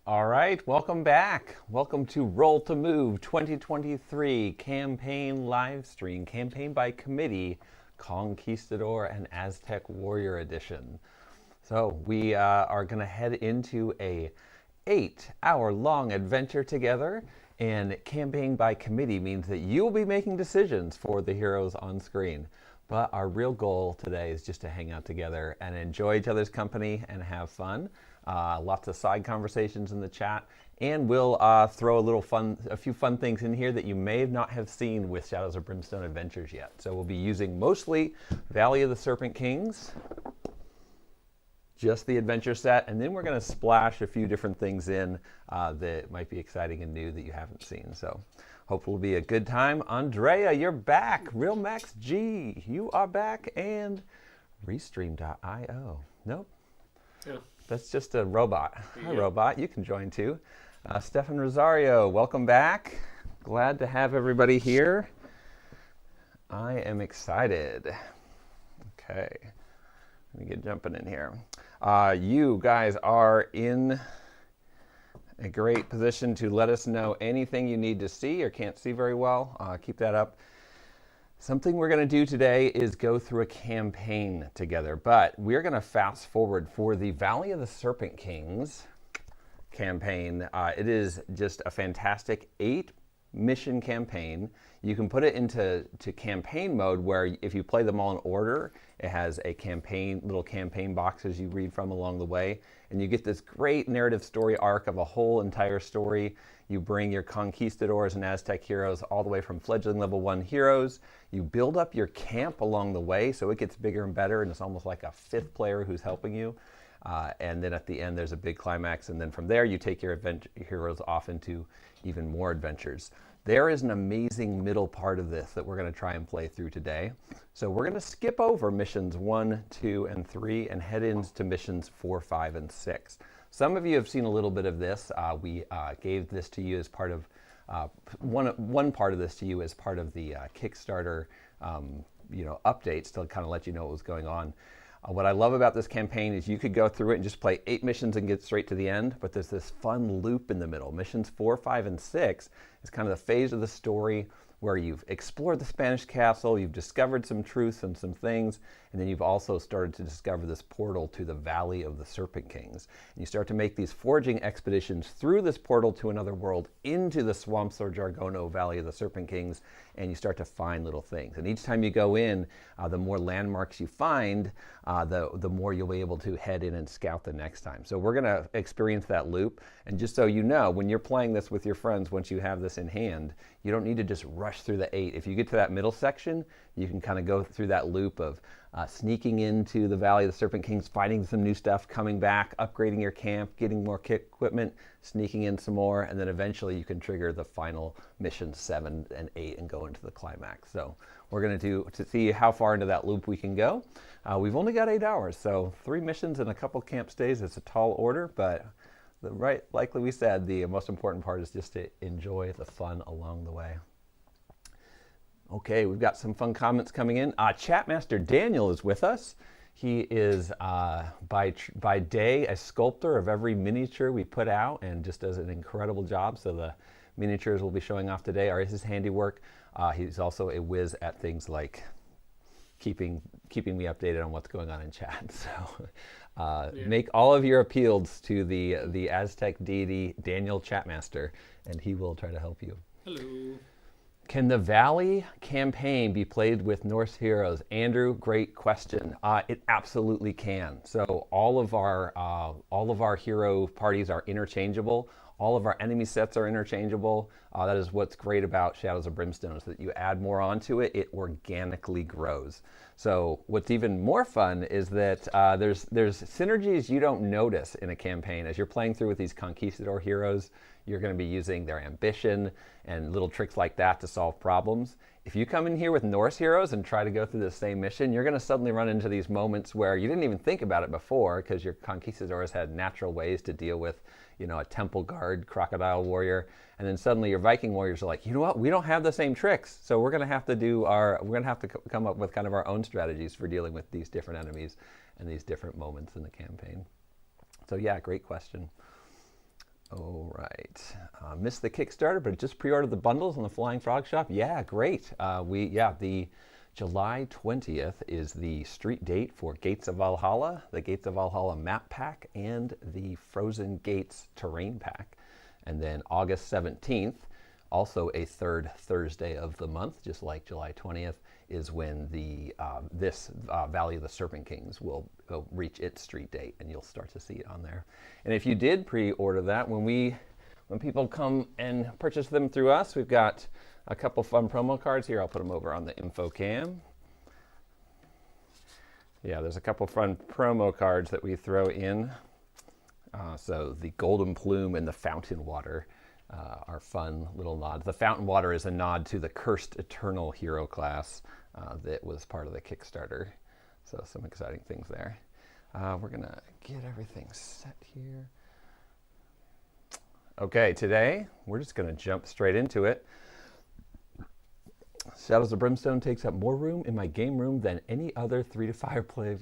All right, welcome back. Welcome to Roll to Move 2023 campaign live stream, campaign by committee, Conquistador and Aztec Warrior edition. So we are going to head into a 8-hour long adventure together, and campaign by committee means that you will be making decisions for the heroes on screen. But our real goal today is just to hang out together and enjoy each other's company and have fun. Lots of side conversations in the chat, and we'll throw a few fun things in here that you may not have seen with Shadows of Brimstone Adventures yet. So we'll be using mostly Valley of the Serpent Kings, just the adventure set, and then we're going to splash a few different things in that might be exciting and new that you haven't seen. So hopefully it'll be a good time. Andrea, you're back. Real Max G, you are back. And Restream.io. Nope. Yeah. That's just a robot. Yeah. Hi, robot. You can join too. Stefan Rosario, welcome back. Glad to have everybody here. I am excited. Okay. Let me get jumping in here. You guys are in a great position to let us know anything you need to see or can't see very well. Keep that up. Something we're going to do today is go through a campaign together, but we're going to fast forward for the Valley of the Serpent Kings campaign. It is just a fantastic 8-mission campaign. You can put it into campaign mode where if you play them all in order, it has a little campaign boxes you read from along the way, and you get this great narrative story arc of a whole entire story. You bring your conquistadors and Aztec heroes all the way from fledgling level 1 heroes. You build up your camp along the way so it gets bigger and better, and it's almost like a 5th player who's helping you. And then at the end there's a big climax, and then from there you take your heroes off into even more adventures. There is an amazing middle part of this that we're going to try and play through today. So we're going to skip over missions 1, 2, and 3 and head into missions 4, 5, and 6. Some of you have seen a little bit of this. We gave this to you as part of one part of this to you as part of the Kickstarter, updates to kind of let you know what was going on. What I love about this campaign is you could go through it and just play 8 missions and get straight to the end, but there's this fun loop in the middle. Missions 4, 5, and 6 is kind of the phase of the story where you've explored the Spanish castle, you've discovered some truths and some things, and then you've also started to discover this portal to the Valley of the Serpent Kings. And you start to make these foraging expeditions through this portal to another world into the Swamps or Jargono Valley of the Serpent Kings, and you start to find little things. And each time you go in, the more landmarks you find, the more you'll be able to head in and scout the next time. So we're going to experience that loop. And just so you know, when you're playing this with your friends, once you have this in hand, you don't need to just rush through the 8. If you get to that middle section, you can kind of go through that loop of sneaking into the Valley of the Serpent Kings, finding some new stuff, coming back, upgrading your camp, getting more kit equipment, sneaking in some more, and then eventually you can trigger the final missions 7 and 8 and go into the climax. So we're going to see how far into that loop we can go. We've only got 8 hours, so 3 missions and a couple camp stays is a tall order, but like we said, the most important part is just to enjoy the fun along the way. Okay, we've got some fun comments coming in. Chatmaster Daniel is with us. He is by day a sculptor of every miniature we put out and just does an incredible job. So the miniatures we'll be showing off today are his handiwork. He's also a whiz at things like keeping me updated on what's going on in chat. So make all of your appeals to the Aztec deity Daniel Chatmaster, and he will try to help you. Hello. Can the Valley campaign be played with Norse heroes? Andrew, great question. It absolutely can. So all of our hero parties are interchangeable. All of our enemy sets are interchangeable. That is what's great about Shadows of Brimstone, is that you add more onto it, it organically grows. So what's even more fun is that there's synergies you don't notice in a campaign. As you're playing through with these conquistador heroes, you're going to be using their ambition and little tricks like that to solve problems. If you come in here with Norse heroes and try to go through the same mission, you're going to suddenly run into these moments where you didn't even think about it before because your conquistadors had natural ways to deal with, a temple guard, crocodile warrior, and then suddenly your Viking warriors are like, you know what, we don't have the same tricks, so we're going to have to come up with kind of our own strategies for dealing with these different enemies and these different moments in the campaign. So yeah, great question. All right. Missed the Kickstarter, but just pre-ordered the bundles on the Flying Frog Shop. Yeah, great. The July 20th is the street date for Gates of Valhalla, the Gates of Valhalla map pack, and the Frozen Gates terrain pack. And then August 17th, also a third Thursday of the month, just like July 20th, is when the Valley of the Serpent Kings will reach its street date, and you'll start to see it on there. And if you did pre-order that, when people come and purchase them through us, we've got a couple fun promo cards here. I'll put them over on the info cam. Yeah, there's a couple fun promo cards that we throw in. So the Golden Plume and the Fountain Water are fun little nods. The Fountain Water is a nod to the Cursed Eternal hero class that was part of the Kickstarter. So some exciting things there. We're gonna get everything set here. Okay, today we're just gonna jump straight into it. Shadows of Brimstone takes up more room in my game room than any other 3 to 5 player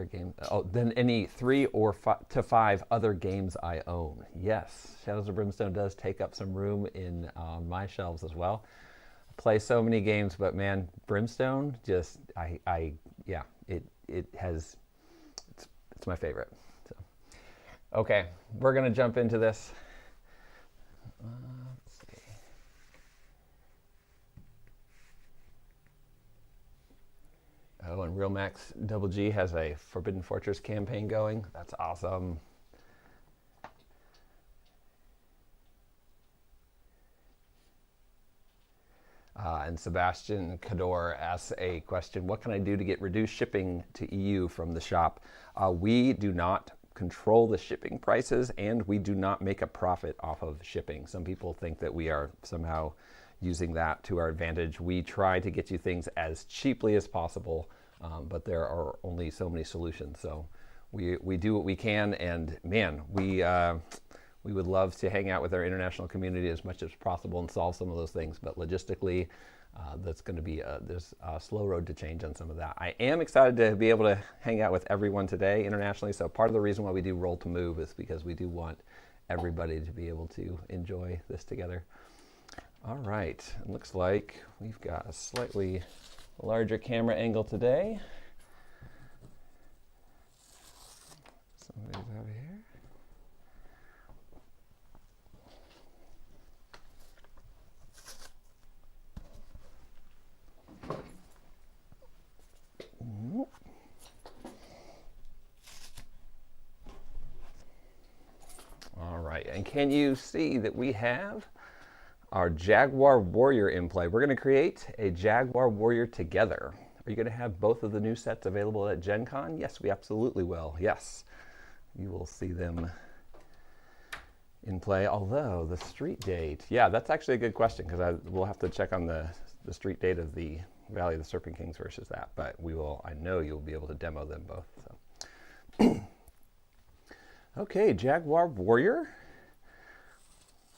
game, than any 3 to 5 other games I own. Yes, Shadows of Brimstone does take up some room in my shelves as well. I play so many games, but man, Brimstone just it's my favorite. So, okay, we're gonna jump into this. Let's see. Oh, and Real Max Double G has a Forbidden Fortress campaign going. That's awesome. And Sebastian Cador asks a question: what can I do to get reduced shipping to EU from the shop? We do not control the shipping prices, and we do not make a profit off of shipping. Some people think that we are somehow using that to our advantage. We try to get you things as cheaply as possible, but there are only so many solutions. So we do what we can, and man, we would love to hang out with our international community as much as possible and solve some of those things. But logistically, that's going to be there's a slow road to change on some of that. I am excited to be able to hang out with everyone today internationally. So part of the reason why we do Roll to Move is because we do want everybody to be able to enjoy this together. All right, it looks like we've got a slightly larger camera angle today. Somebody's over here. All right, and can you see that we have our Jaguar Warrior in play? We're going to create a Jaguar Warrior together. Are you going to have both of the new sets available at Gen Con? Yes, we absolutely will. Yes, you will see them in play. Although the street date, yeah, that's actually a good question, because we'll have to check on the street date of the Valley of the Serpent Kings versus that. But we will. I know you'll be able to demo them both. So. Okay, Jaguar Warrior.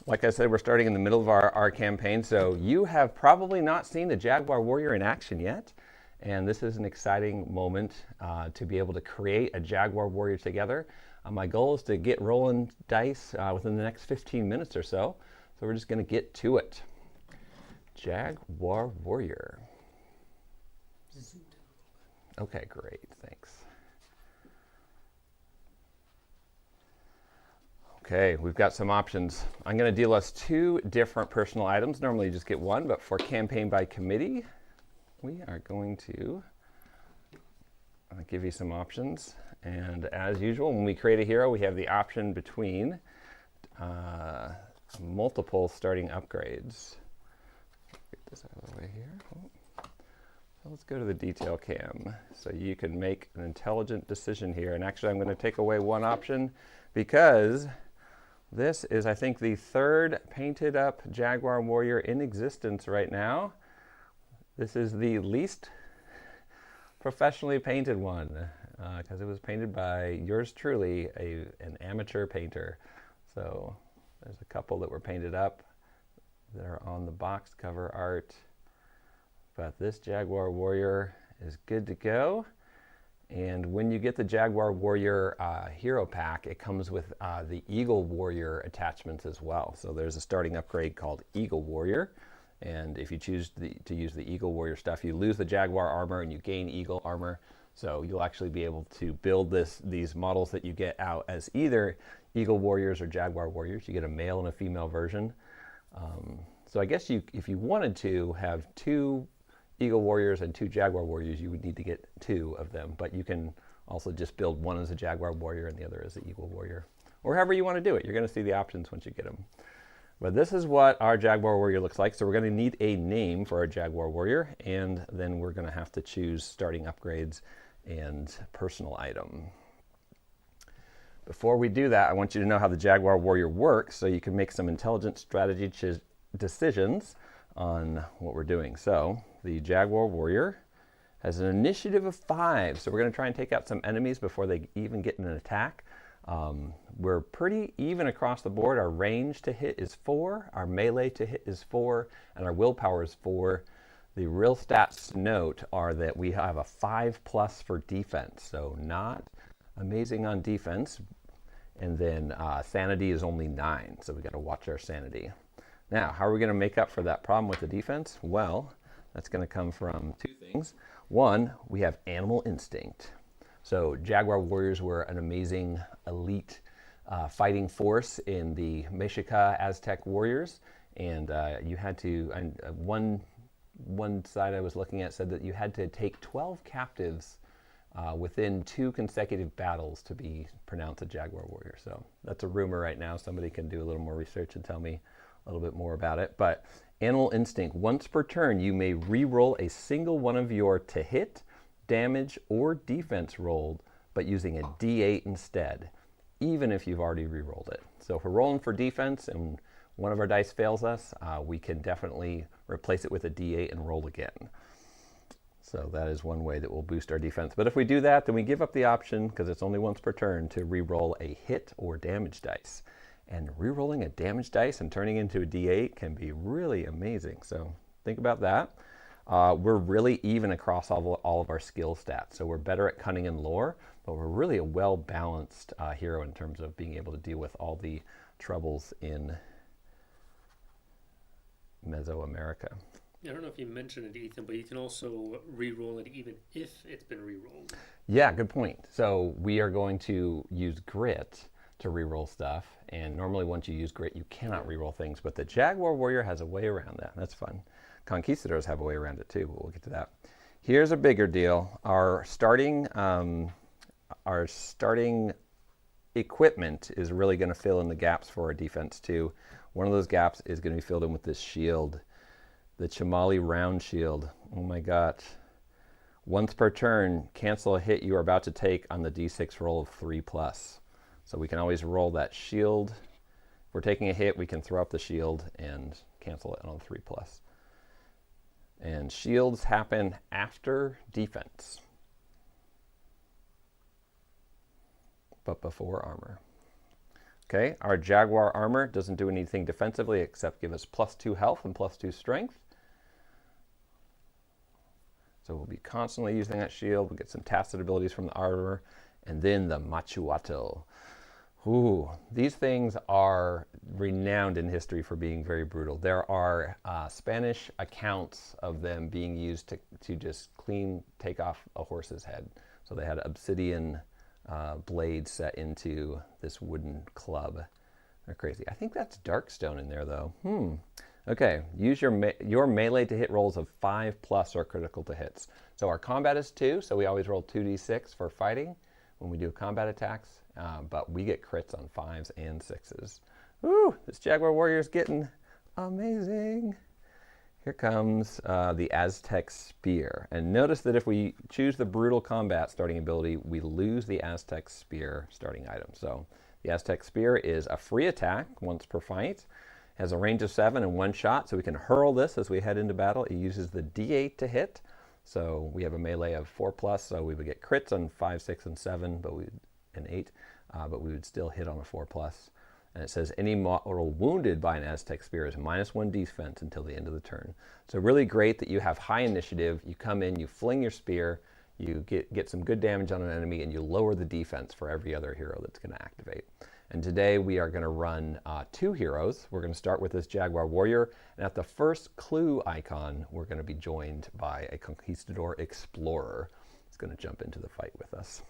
Like I said, we're starting in the middle of our campaign, so you have probably not seen the Jaguar Warrior in action yet, and this is an exciting moment to be able to create a Jaguar Warrior together. My goal is to get rolling dice within the next 15 minutes or so, so we're just going to get to it. Jaguar Warrior. Okay, great, thanks. Okay, we've got some options. I'm going to deal us 2 different personal items. Normally you just get 1, but for campaign by committee, we are going to give you some options. And as usual, when we create a hero, we have the option between multiple starting upgrades. Get this out of the way here. So let's go to the detail cam. So you can make an intelligent decision here. And actually, I'm going to take away 1 option because this is, I think, the 3rd painted up Jaguar Warrior in existence right now. This is the least professionally painted one because it was painted by yours truly, an amateur painter. So there's a couple that were painted up that are on the box cover art. But this Jaguar Warrior is good to go. And when you get the Jaguar Warrior hero pack, it comes with the Eagle Warrior attachments as well. So there's a starting upgrade called Eagle Warrior. And if you choose to use the Eagle Warrior stuff, you lose the Jaguar armor and you gain Eagle armor. So you'll actually be able to build these models that you get out as either Eagle Warriors or Jaguar Warriors. You get a male and a female version. So I guess if you wanted to have 2 Eagle Warriors and 2 Jaguar Warriors, you would need to get 2 of them. But you can also just build one as a Jaguar Warrior and the other as an Eagle Warrior. Or however you want to do it. You're going to see the options once you get them. But this is what our Jaguar Warrior looks like. So we're going to need a name for our Jaguar Warrior. And then we're going to have to choose starting upgrades and personal item. Before we do that, I want you to know how the Jaguar Warrior works so you can make some intelligent strategy decisions on what we're doing. So the Jaguar Warrior has an initiative of 5. So we're going to try and take out some enemies before they even get in an attack. We're pretty even across the board. Our range to hit is 4, our melee to hit is 4, and our willpower is 4. The real stats to note are that we have a 5+ for defense, so not amazing on defense. And then sanity is only 9, so we got to watch our sanity. Now, how are we going to make up for that problem with the defense? Well, that's going to come from 2 things. One, we have animal instinct. So Jaguar Warriors were an amazing elite fighting force in the Mexica Aztec Warriors, and you had to, one side I was looking at said that you had to take 12 captives within 2 consecutive battles to be pronounced a Jaguar Warrior. So that's a rumor right now. Somebody can do a little more research and tell me a little bit more about it. But animal instinct, once per turn, you may re-roll a single one of your to hit, damage, or defense rolled, but using a D8 instead, even if you've already re-rolled it. So if we're rolling for defense and one of our dice fails us, we can definitely replace it with a D8 and roll again. So that is one way that will boost our defense. But if we do that, then we give up the option, because it's only once per turn, to re-roll a hit or damage dice. And re-rolling a damage dice and turning into a D8 can be really amazing. So think about that. We're really even across all of our skill stats. So we're better at cunning and lore, but we're really a well-balanced hero in terms of being able to deal with all the troubles in Mesoamerica. I don't know if you mentioned it, Ethan, but you can also re-roll it even if it's been re-rolled. Yeah, good point. So we are going to use grit to re-roll stuff, and normally once you use grit, you cannot re-roll things, but the Jaguar Warrior has a way around that. That's fun. Conquistadors have a way around it too, but we'll get to that. Here's a bigger deal. Our starting equipment is really going to fill in the gaps for our defense too. One of those gaps is going to be filled in with this shield, the Chamali round shield. Oh my God. Once per turn, cancel a hit you are about to take on the D6 roll of 3+. So we can always roll that shield. If we're taking a hit, we can throw up the shield and cancel it on 3+. And shields happen after defense, but before armor. Okay, our Jaguar armor doesn't do anything defensively except give us +2 health and +2 strength. So we'll be constantly using that shield. We'll get some tacit abilities from the armor. And then the Machuatl. Ooh, these things are renowned in history for being very brutal. There are Spanish accounts of them being used to just take off a horse's head. So they had obsidian blades set into this wooden club. They're crazy. I think that's Darkstone in there though. Okay, use your melee to hit rolls of 5+ are critical to hits. So our combat is 2, so we always roll 2d6 for fighting when we do combat attacks, but we get crits on 5s and 6s. Woo, this Jaguar Warrior is getting amazing. Here comes the Aztec Spear. And notice that if we choose the Brutal Combat starting ability, we lose the Aztec Spear starting item. So the Aztec Spear is a free attack once per fight, has a range of 7 and 1 shot, so we can hurl this as we head into battle. It uses the D8 to hit. So we have a melee of 4+, so we would get crits on 5, 6, and 7, and 8, but we would still hit on a 4+. And it says any mortal wounded by an Aztec Spear is -1 defense until the end of the turn. So really great that you have high initiative. You come in, you fling your spear, You get some good damage on an enemy, and you lower the defense for every other hero that's going to activate. And today we are going to run 2 heroes. We're going to start with this Jaguar Warrior, and at the first clue icon, we're going to be joined by a Conquistador Explorer. It's going to jump into the fight with us.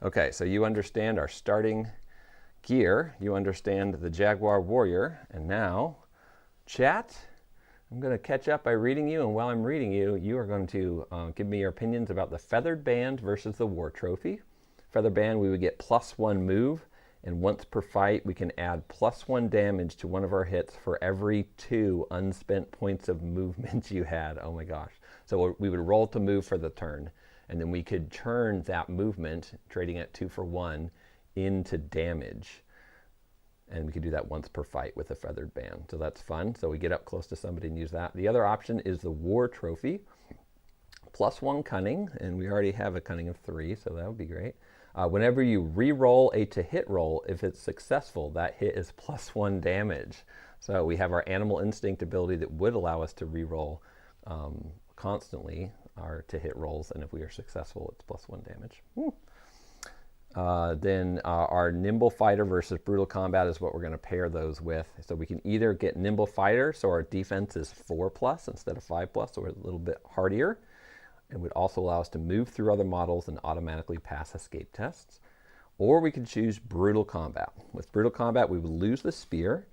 Okay, so you understand our starting gear. You understand the Jaguar Warrior, and now, chat, I'm going to catch up by reading you, and while I'm reading you, you are going to give me your opinions about the Feathered Band versus the War Trophy. Feathered Band, we would get +1 move, and once per fight, we can add +1 damage to one of our hits for every 2 unspent points of movement you had. Oh my gosh. So we would roll to move for the turn, and then we could turn that movement, trading at 2 for 1, into damage. And we could do that once per fight with a Feathered Band. So that's fun. So we get up close to somebody and use that. The other option is the War Trophy. +1 cunning, and we already have a cunning of 3, so that would be great. Whenever you re-roll a to-hit roll, if it's successful, that hit is +1 damage. So we have our Animal Instinct ability that would allow us to re-roll constantly our to-hit rolls, and if we are successful, it's +1 damage. Then our Nimble Fighter versus Brutal Combat is what we're going to pair those with. So we can either get Nimble Fighter, so our defense is 4+ instead of 5+, so we're a little bit hardier. It would also allow us to move through other models and automatically pass escape tests. Or we could choose Brutal Combat. With Brutal Combat, we would lose the spear,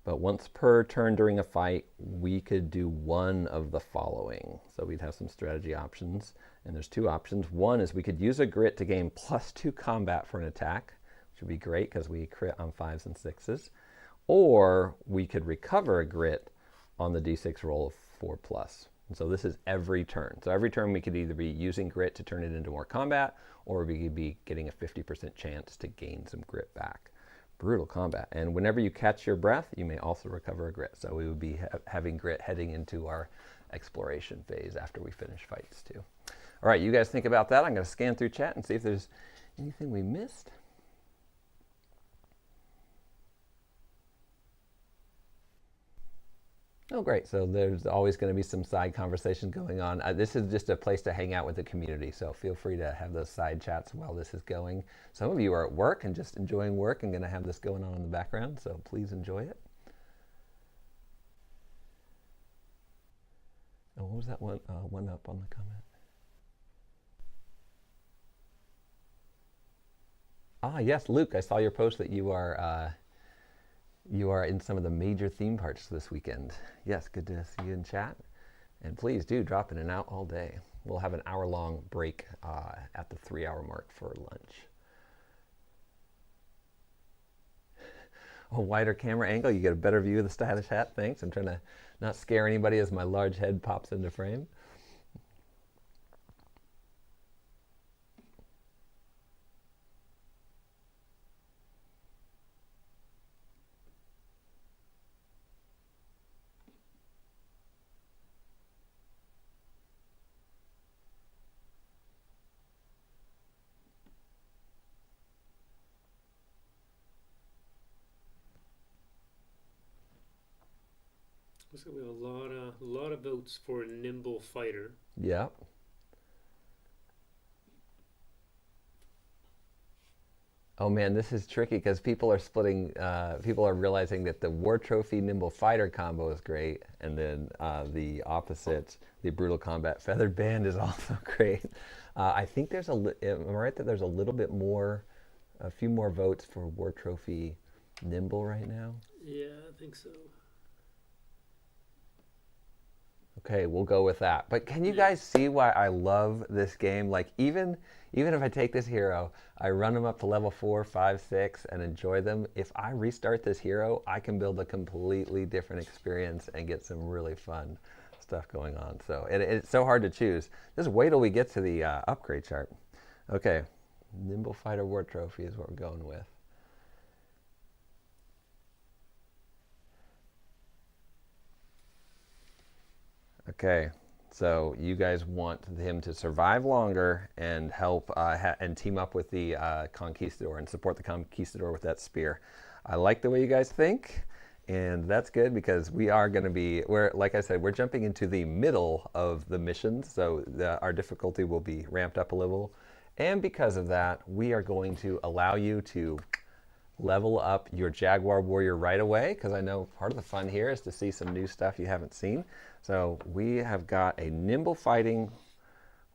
but once per turn during a fight, we could do one of the following. So we'd have some strategy options, and there's 2 options. One is we could use a grit to gain +2 combat for an attack, which would be great because we crit on 5s and 6s. Or we could recover a grit on the d6 roll of 4+. And so this is every turn. So every turn we could either be using grit to turn it into more combat, or we could be getting a 50% chance to gain some grit back. Brutal Combat. And whenever you catch your breath, you may also recover a grit. So we would be having grit heading into our exploration phase after we finish fights too. All right, you guys think about that. I'm going to scan through chat and see if there's anything we missed. Oh, great. So there's always going to be some side conversations going on. This is just a place to hang out with the community, so feel free to have those side chats while this is going. Some of you are at work and just enjoying work and going to have this going on in the background, so please enjoy it. Oh, what was that one up on the comment? Ah, yes, Luke, I saw your post that you are in some of the major theme parks this weekend. Yes, good to see you in chat. And please do drop in and out all day. We'll have an hour-long break at the 3-hour mark for lunch. A wider camera angle, you get a better view of the stylish hat. Thanks. I'm trying to not scare anybody as my large head pops into frame. Looks like we have a lot of votes for Nimble Fighter. Yeah. Oh man, this is tricky because people are splitting. People are realizing that the War Trophy Nimble Fighter combo is great, and then the opposite, the Brutal Combat Feathered Band, is also great. I think there's am I right that there's a little bit more, a few more votes for War Trophy Nimble right now? Yeah, I think so. Okay, we'll go with that. But can you guys see why I love this game? Like even if I take this hero, I run them up to level 4, 5, 6 and enjoy them. If I restart this hero, I can build a completely different experience and get some really fun stuff going on. So it's so hard to choose. Just wait till we get to the upgrade chart. Okay, Nimble Fighter War Trophy is what we're going with. Okay, so you guys want him to survive longer and help and team up with the Conquistador and support the Conquistador with that spear. I like the way you guys think, And that's good because we are going to be, like I said, we're jumping into the middle of the missions, so our difficulty will be ramped up a little. And because of that, we are going to allow you to level up your Jaguar Warrior right away, because I know part of the fun here is to see some new stuff you haven't seen. So we have got a nimble fighting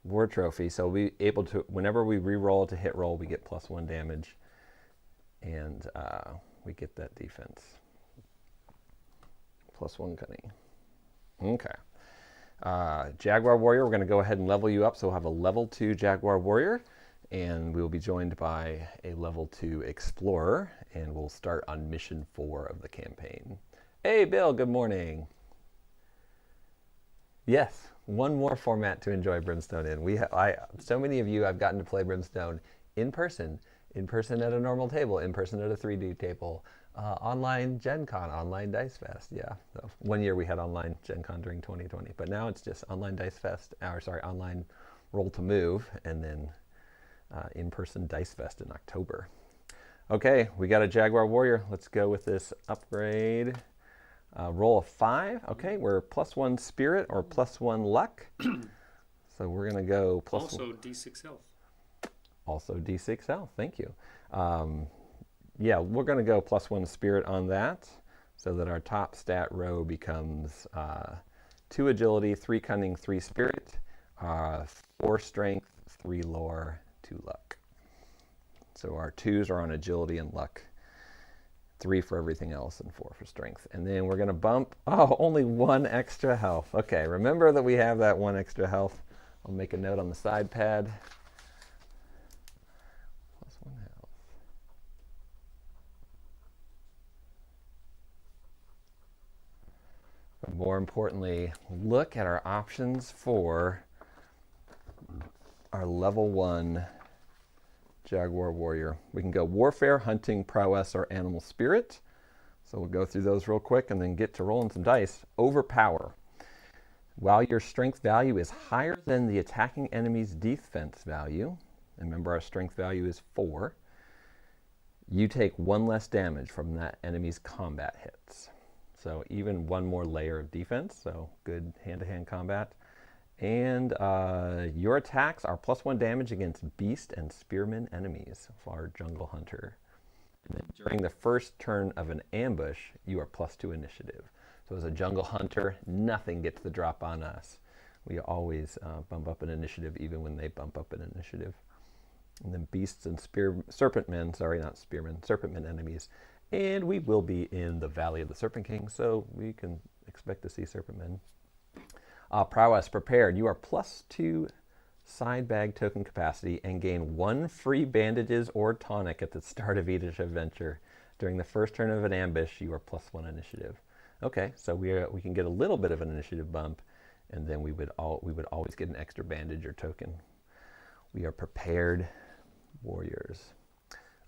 war trophy, so we'll be able to, whenever we re-roll to hit roll, we get +1 damage, and we get that defense. +1 cunning. Okay. Jaguar Warrior, we're going to go ahead and level you up, so we'll have a level 2 Jaguar Warrior, and we'll be joined by a level 2 Explorer, and we'll start on mission 4 of the campaign. Hey, Bill, good morning. Yes, one more format to enjoy Brimstone in. So many of you have gotten to play Brimstone in person at a normal table, in person at a 3D table, online Gen Con, online Dice Fest. Yeah, so one year we had online Gen Con during 2020, but now it's just online Dice Fest, online Roll to Move, and then in-person Dice Fest in October. Okay, we got a Jaguar Warrior. Let's go with this upgrade. Roll of 5. Okay, we're +1 Spirit or +1 Luck. So we're going to go Also D6 Health. Also D6 Health, thank you. Yeah, we're going to go +1 Spirit on that, so that our top stat row becomes 2 Agility, 3 Cunning, 3 Spirit, 4 Strength, 3 Lore, 2 Luck. So our 2s are on Agility and Luck. 3 for everything else and 4 for Strength. And then we're going to bump, only 1 extra health. Okay, remember that we have that 1 extra health. I'll make a note on the side pad. +1 health. But more importantly, look at our options for our level 1 Jaguar Warrior. We can go Warfare, Hunting, Prowess, or Animal Spirit. So we'll go through those real quick and then get to rolling some dice. Overpower. While your strength value is higher than the attacking enemy's defense value, remember our strength value is 4, you take 1 less damage from that enemy's combat hits. So even 1 more layer of defense, so good hand-to-hand combat. And your attacks are +1 damage against beast and spearman enemies for our Jungle Hunter. And then during the first turn of an ambush, you are +2 initiative. So as a Jungle Hunter, nothing gets the drop on us. We always bump up an initiative even when they bump up an initiative. And then beasts and serpentmen enemies. And we will be in the Valley of the Serpent King, so we can expect to see serpentmen. Prowess, prepared. You are +2 side bag token capacity and gain 1 free bandages or tonic at the start of each adventure. During the first turn of an ambush, you are +1 initiative. Okay, so we can get a little bit of an initiative bump, and then we would always get an extra bandage or token. We are prepared warriors.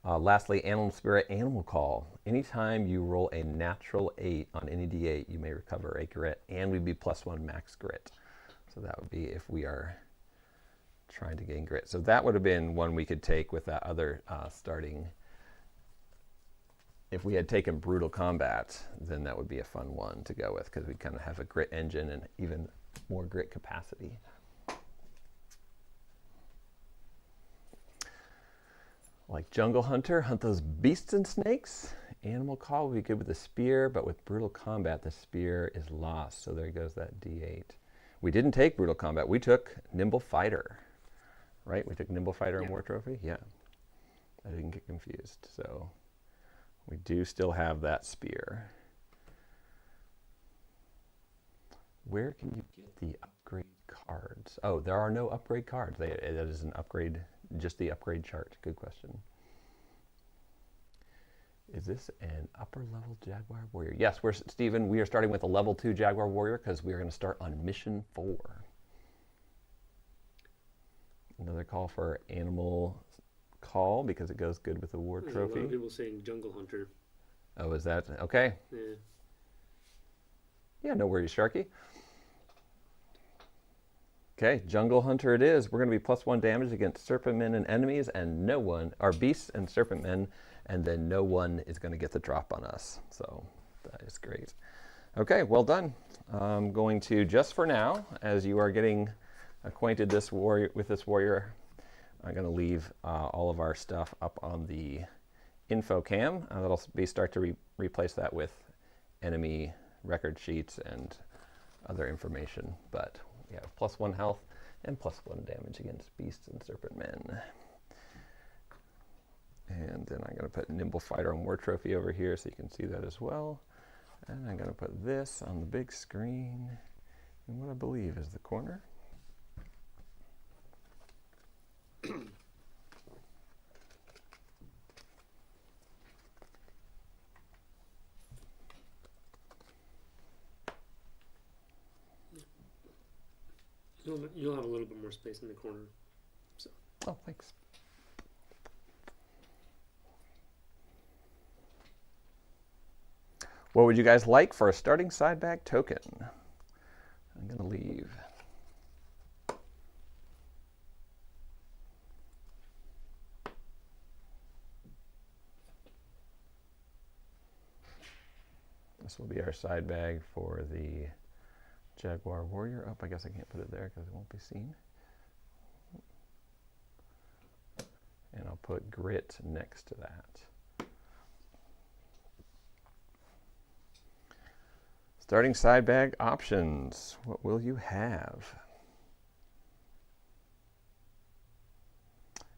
Lastly, Animal Spirit, Animal Call. Anytime you roll a natural 8 on any D8, you may recover a grit, and we'd be +1 max grit. So that would be if we are trying to gain grit. So that would have been one we could take with that other starting. If we had taken Brutal Combat, then that would be a fun one to go with, because we kind of have a grit engine and even more grit capacity. Like Jungle Hunter, hunt those beasts and snakes. Animal Call would be good with the spear, but with Brutal Combat, the spear is lost. So there goes that D8. We didn't take Brutal Combat. We took Nimble Fighter, right? We took Nimble Fighter and War Trophy? Yeah. I didn't get confused. So we do still have that spear. Where can you get the upgrade cards? Oh, there are no upgrade cards. That is an upgrade, just the upgrade chart. Good question. Is this an upper level Jaguar Warrior? Yes, Stephen, we are starting with a level 2 Jaguar Warrior because we are going to start on mission 4. Another call for Animal Call because it goes good with the War Trophy. A lot of people saying Jungle Hunter. Oh, is that? Okay. Yeah. Yeah, no worries, Sharky. Okay, Jungle Hunter it is. We're going to be +1 damage against serpentmen and enemies, and no one, our beasts and serpentmen, and then no one is going to get the drop on us. So That is great. Okay, well done. I'm going to, just for now, as you are getting acquainted with this warrior, I'm going to leave all of our stuff up on the info cam. That'll start to replace that with enemy record sheets and other information. But we have +1 health and +1 damage against beasts and serpent men. And then I'm going to put Nimble Fighter and War Trophy over here so you can see that as well. And I'm going to put this on the big screen in what I believe is the corner. You'll have a little bit more space in the corner. So. Oh, thanks. What would you guys like for a starting side bag token? I'm going to leave. This will be our side bag for the Jaguar Warrior. Oh, I guess I can't put it there because it won't be seen. And I'll put Grit next to that. Starting side bag options. What will you have?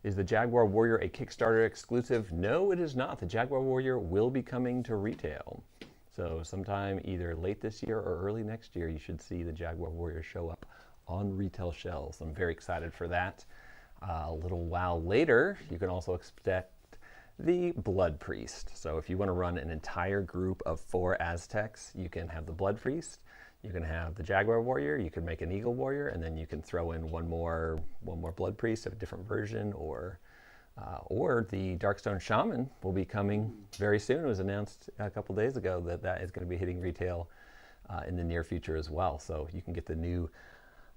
Is the Jaguar Warrior a Kickstarter exclusive? No, it is not. The Jaguar Warrior will be coming to retail. So sometime either late this year or early next year, you should see the Jaguar Warrior show up on retail shelves. I'm very excited for that. A little while later, you can also expect the Blood Priest. So if you want to run an entire group of 4 Aztecs, you can have the Blood Priest, you can have the Jaguar Warrior, you can make an Eagle Warrior, and then you can throw in one more Blood Priest of a different version, or the Darkstone Shaman will be coming very soon. It was announced a couple days ago that is going to be hitting retail in the near future as well. So you can get the new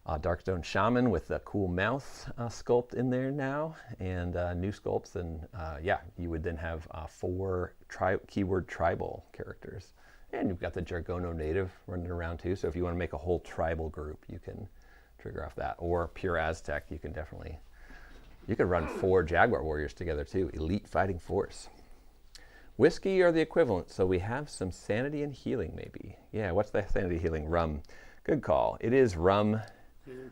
Darkstone Shaman with the cool mouth sculpt in there now, and new sculpts, and yeah, you would then have 4 keyword tribal characters. And you've got the Jargono native running around too, so if you want to make a whole tribal group, you can trigger off that. Or pure Aztec, you can definitely, you could run 4 Jaguar Warriors together too, elite fighting force. Whiskey or the equivalent, so we have some sanity and healing maybe. Yeah, what's that sanity healing? Rum. Good call. It is rum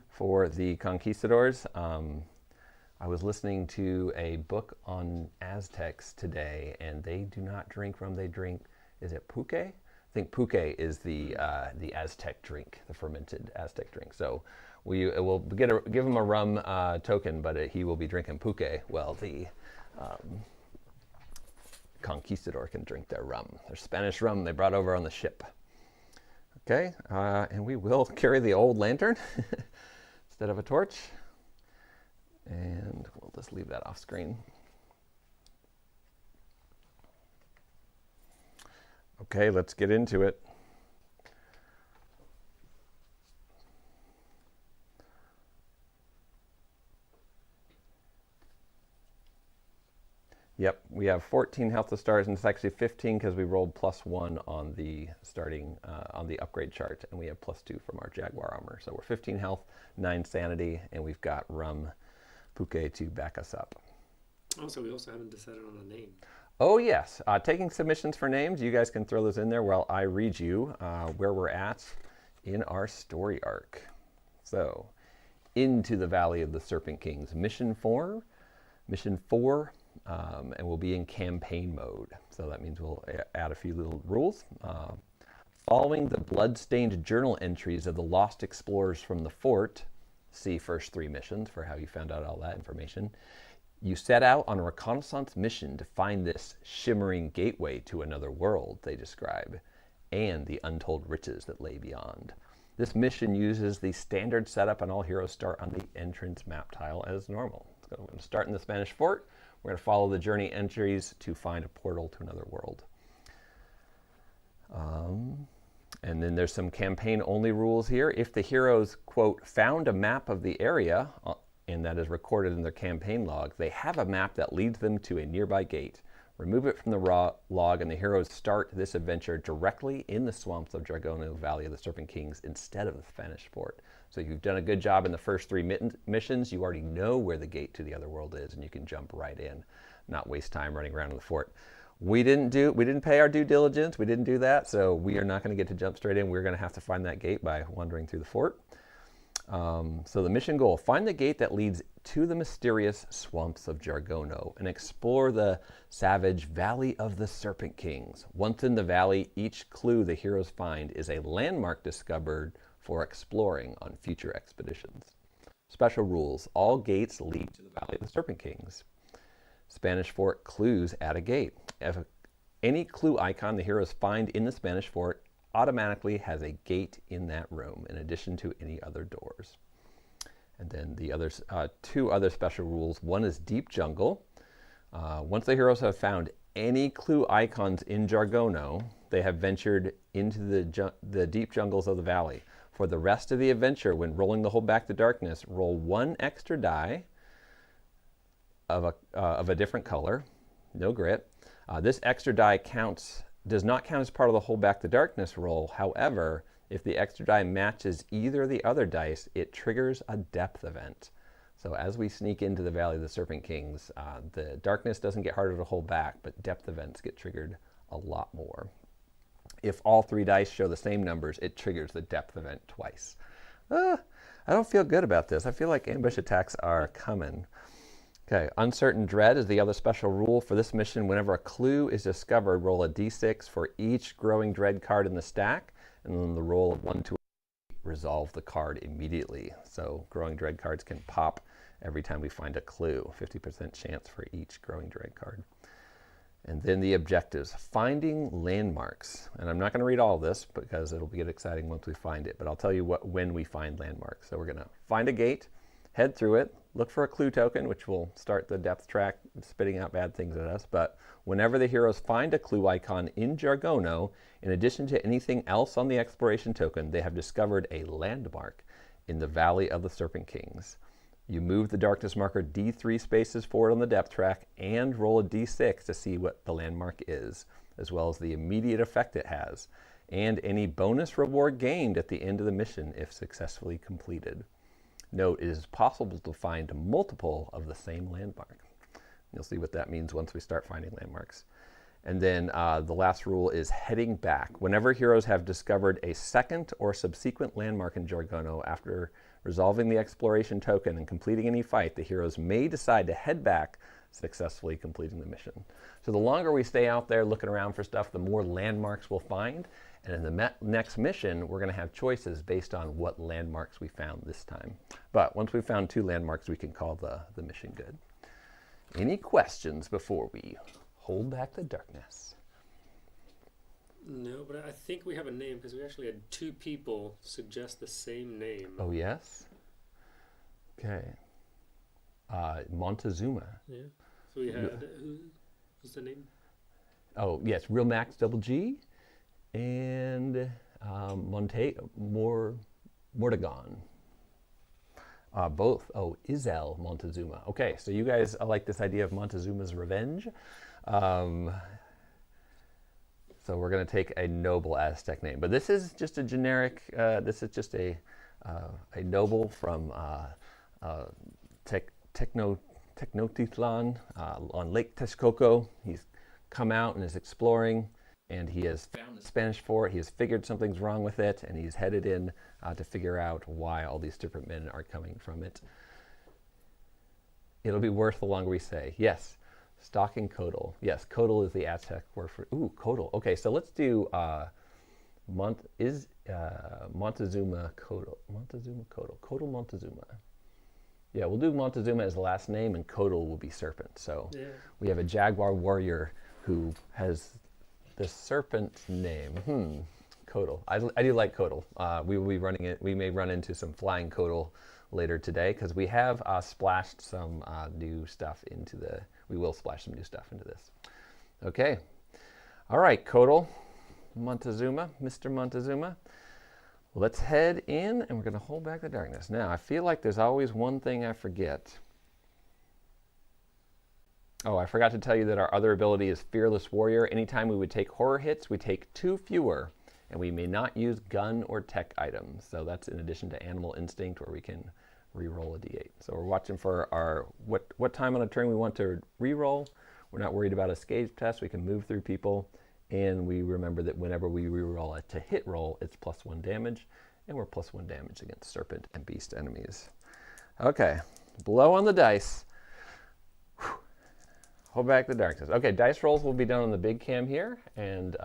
for the Conquistadors. I was listening to a book on Aztecs today, and they do not drink rum. They drink, is it puke? I think puke is the Aztec drink, the fermented Aztec drink. So we will give him a rum token, but he will be drinking puke. Well, the Conquistador can drink their rum, their Spanish rum they brought over on the ship. Okay, and we will carry the old lantern instead of a torch. And we'll just leave that off screen. Okay, let's get into it. Yep, we have 14 health to start, and it's actually 15 because we rolled +1 on the starting, on the upgrade chart, and we have +2 from our Jaguar armor. So we're 15 health, 9 sanity, and we've got rum puke to back us up. Also, we also haven't decided on a name. Oh yes, taking submissions for names. You guys can throw those in there while I read you where we're at in our story arc. So, into the Valley of the Serpent Kings, mission 4, and we'll be in campaign mode. So that means we'll add a few little rules. Following the blood-stained journal entries of the lost explorers from the fort, see first 3 missions for how you found out all that information. You set out on a reconnaissance mission to find this shimmering gateway to another world, they describe, and the untold riches that lay beyond. This mission uses the standard setup, and all heroes start on the entrance map tile as normal. So we're going to start in the Spanish fort. We're going to follow the journey entries to find a portal to another world. And then there's some campaign-only rules here. If the heroes, quote, found a map of the area, and that is recorded in their campaign log, they have a map that leads them to a nearby gate. Remove it from the log, and the heroes start this adventure directly in the swamps of Jargono, Valley of the Serpent Kings, instead of the Spanish fort. So you've done a good job in the first 3 missions. You already know where the gate to the other world is, and you can jump right in, not waste time running around in the fort. We didn't pay our due diligence. We didn't do that, so we are not going to get to jump straight in. We're going to have to find that gate by wandering through the fort. So the mission goal: find the gate that leads to the mysterious swamps of Jargono and explore the savage Valley of the Serpent Kings. Once in the valley, each clue the heroes find is a landmark discovered for exploring on future expeditions. Special rules: all gates lead to the Valley of the Serpent Kings. Spanish fort clues at a gate. If any clue icon the heroes find in the Spanish fort automatically has a gate in that room, in addition to any other doors. And then the others, 2 other special rules. One is deep jungle. Once the heroes have found any clue icons in Jargono, they have ventured into the deep jungles of the valley. For the rest of the adventure, when rolling the Hold Back the Darkness, roll 1 extra die of a different color, no grit. This extra die does not count as part of the Hold Back the Darkness roll. However, if the extra die matches either of the other dice, it triggers a depth event. So as we sneak into the Valley of the Serpent Kings, the darkness doesn't get harder to hold back, but depth events get triggered a lot more. If all 3 dice show the same numbers, it triggers the depth event twice. I don't feel good about this. I feel like ambush attacks are coming. Okay, Uncertain Dread is the other special rule for this mission. Whenever a clue is discovered, roll a d6 for each Growing Dread card in the stack, and then the roll of 1 to 8 resolve the card immediately. So Growing Dread cards can pop every time we find a clue. 50% chance for each Growing Dread card. And then the objectives: finding landmarks. And I'm not going to read all of this because it'll get exciting once we find it, but I'll tell you when we find landmarks. So we're going to find a gate, head through it, look for a clue token, which will start the depth track spitting out bad things at us. But whenever the heroes find a clue icon in Jargono, in addition to anything else on the exploration token, they have discovered a landmark in the Valley of the Serpent Kings. You move the darkness marker D3 spaces forward on the depth track and roll a D6 to see what the landmark is, as well as the immediate effect it has, and any bonus reward gained at the end of the mission if successfully completed. Note, it is possible to find multiple of the same landmark. You'll see what that means once we start finding landmarks. And then the last rule is heading back. Whenever heroes have discovered a second or subsequent landmark in Jargono after resolving the exploration token and completing any fight, the heroes may decide to head back, successfully completing the mission. So the longer we stay out there looking around for stuff, the more landmarks we'll find. And in the next mission, we're going to have choices based on what landmarks we found this time. But once we've found 2 landmarks, we can call the mission good. Any questions before we hold back the darkness? No, but I think we have a name because we actually had 2 people suggest the same name. Oh, yes? Okay. Montezuma. Yeah. So we had, who's the name? Oh, yes, Real Max Double G and Mortagon. Both. Oh, Izel Montezuma. Okay, so you guys like this idea of Montezuma's revenge. So we're going to take a noble Aztec name. But this is just a generic, this is just a noble from Tenochtitlan on Lake Texcoco. He's come out and is exploring, and he has found the Spanish fort. He has figured something's wrong with it, and he's headed in to figure out why all these different men are coming from it. It'll be worth the longer we say. Yes, stalking Codal. Yes, Codal is the Aztec word for, Codal. Okay, so let's do Montezuma Codal. Codal Montezuma. Yeah, we'll do Montezuma as the last name, and Codal will be serpent. So yeah. We have a Jaguar Warrior who has the serpent name. Codal. I do like Codal. We will be running it. We may run into some flying Codal later today because we have splashed some new stuff into the. We will splash some new stuff into this. Okay. All right, Codal, Montezuma, Mr. Montezuma. Let's head in, and we're going to hold back the darkness. Now, I feel like there's always one thing I forget. Oh, I forgot to tell you that our other ability is Fearless Warrior. Anytime we would take horror hits, we take 2 fewer, and we may not use gun or tech items. So that's in addition to Animal Instinct, where we can re-roll a d8. So we're watching for our what time on a turn we want to re-roll. We're not worried about a escape test. We can move through people, and we remember that whenever we re-roll a to hit roll, it's +1 damage, and we're +1 damage against serpent and beast enemies. Okay, blow on the dice. Whew. Hold back the darkness. Okay, dice rolls will be done on the big cam here, and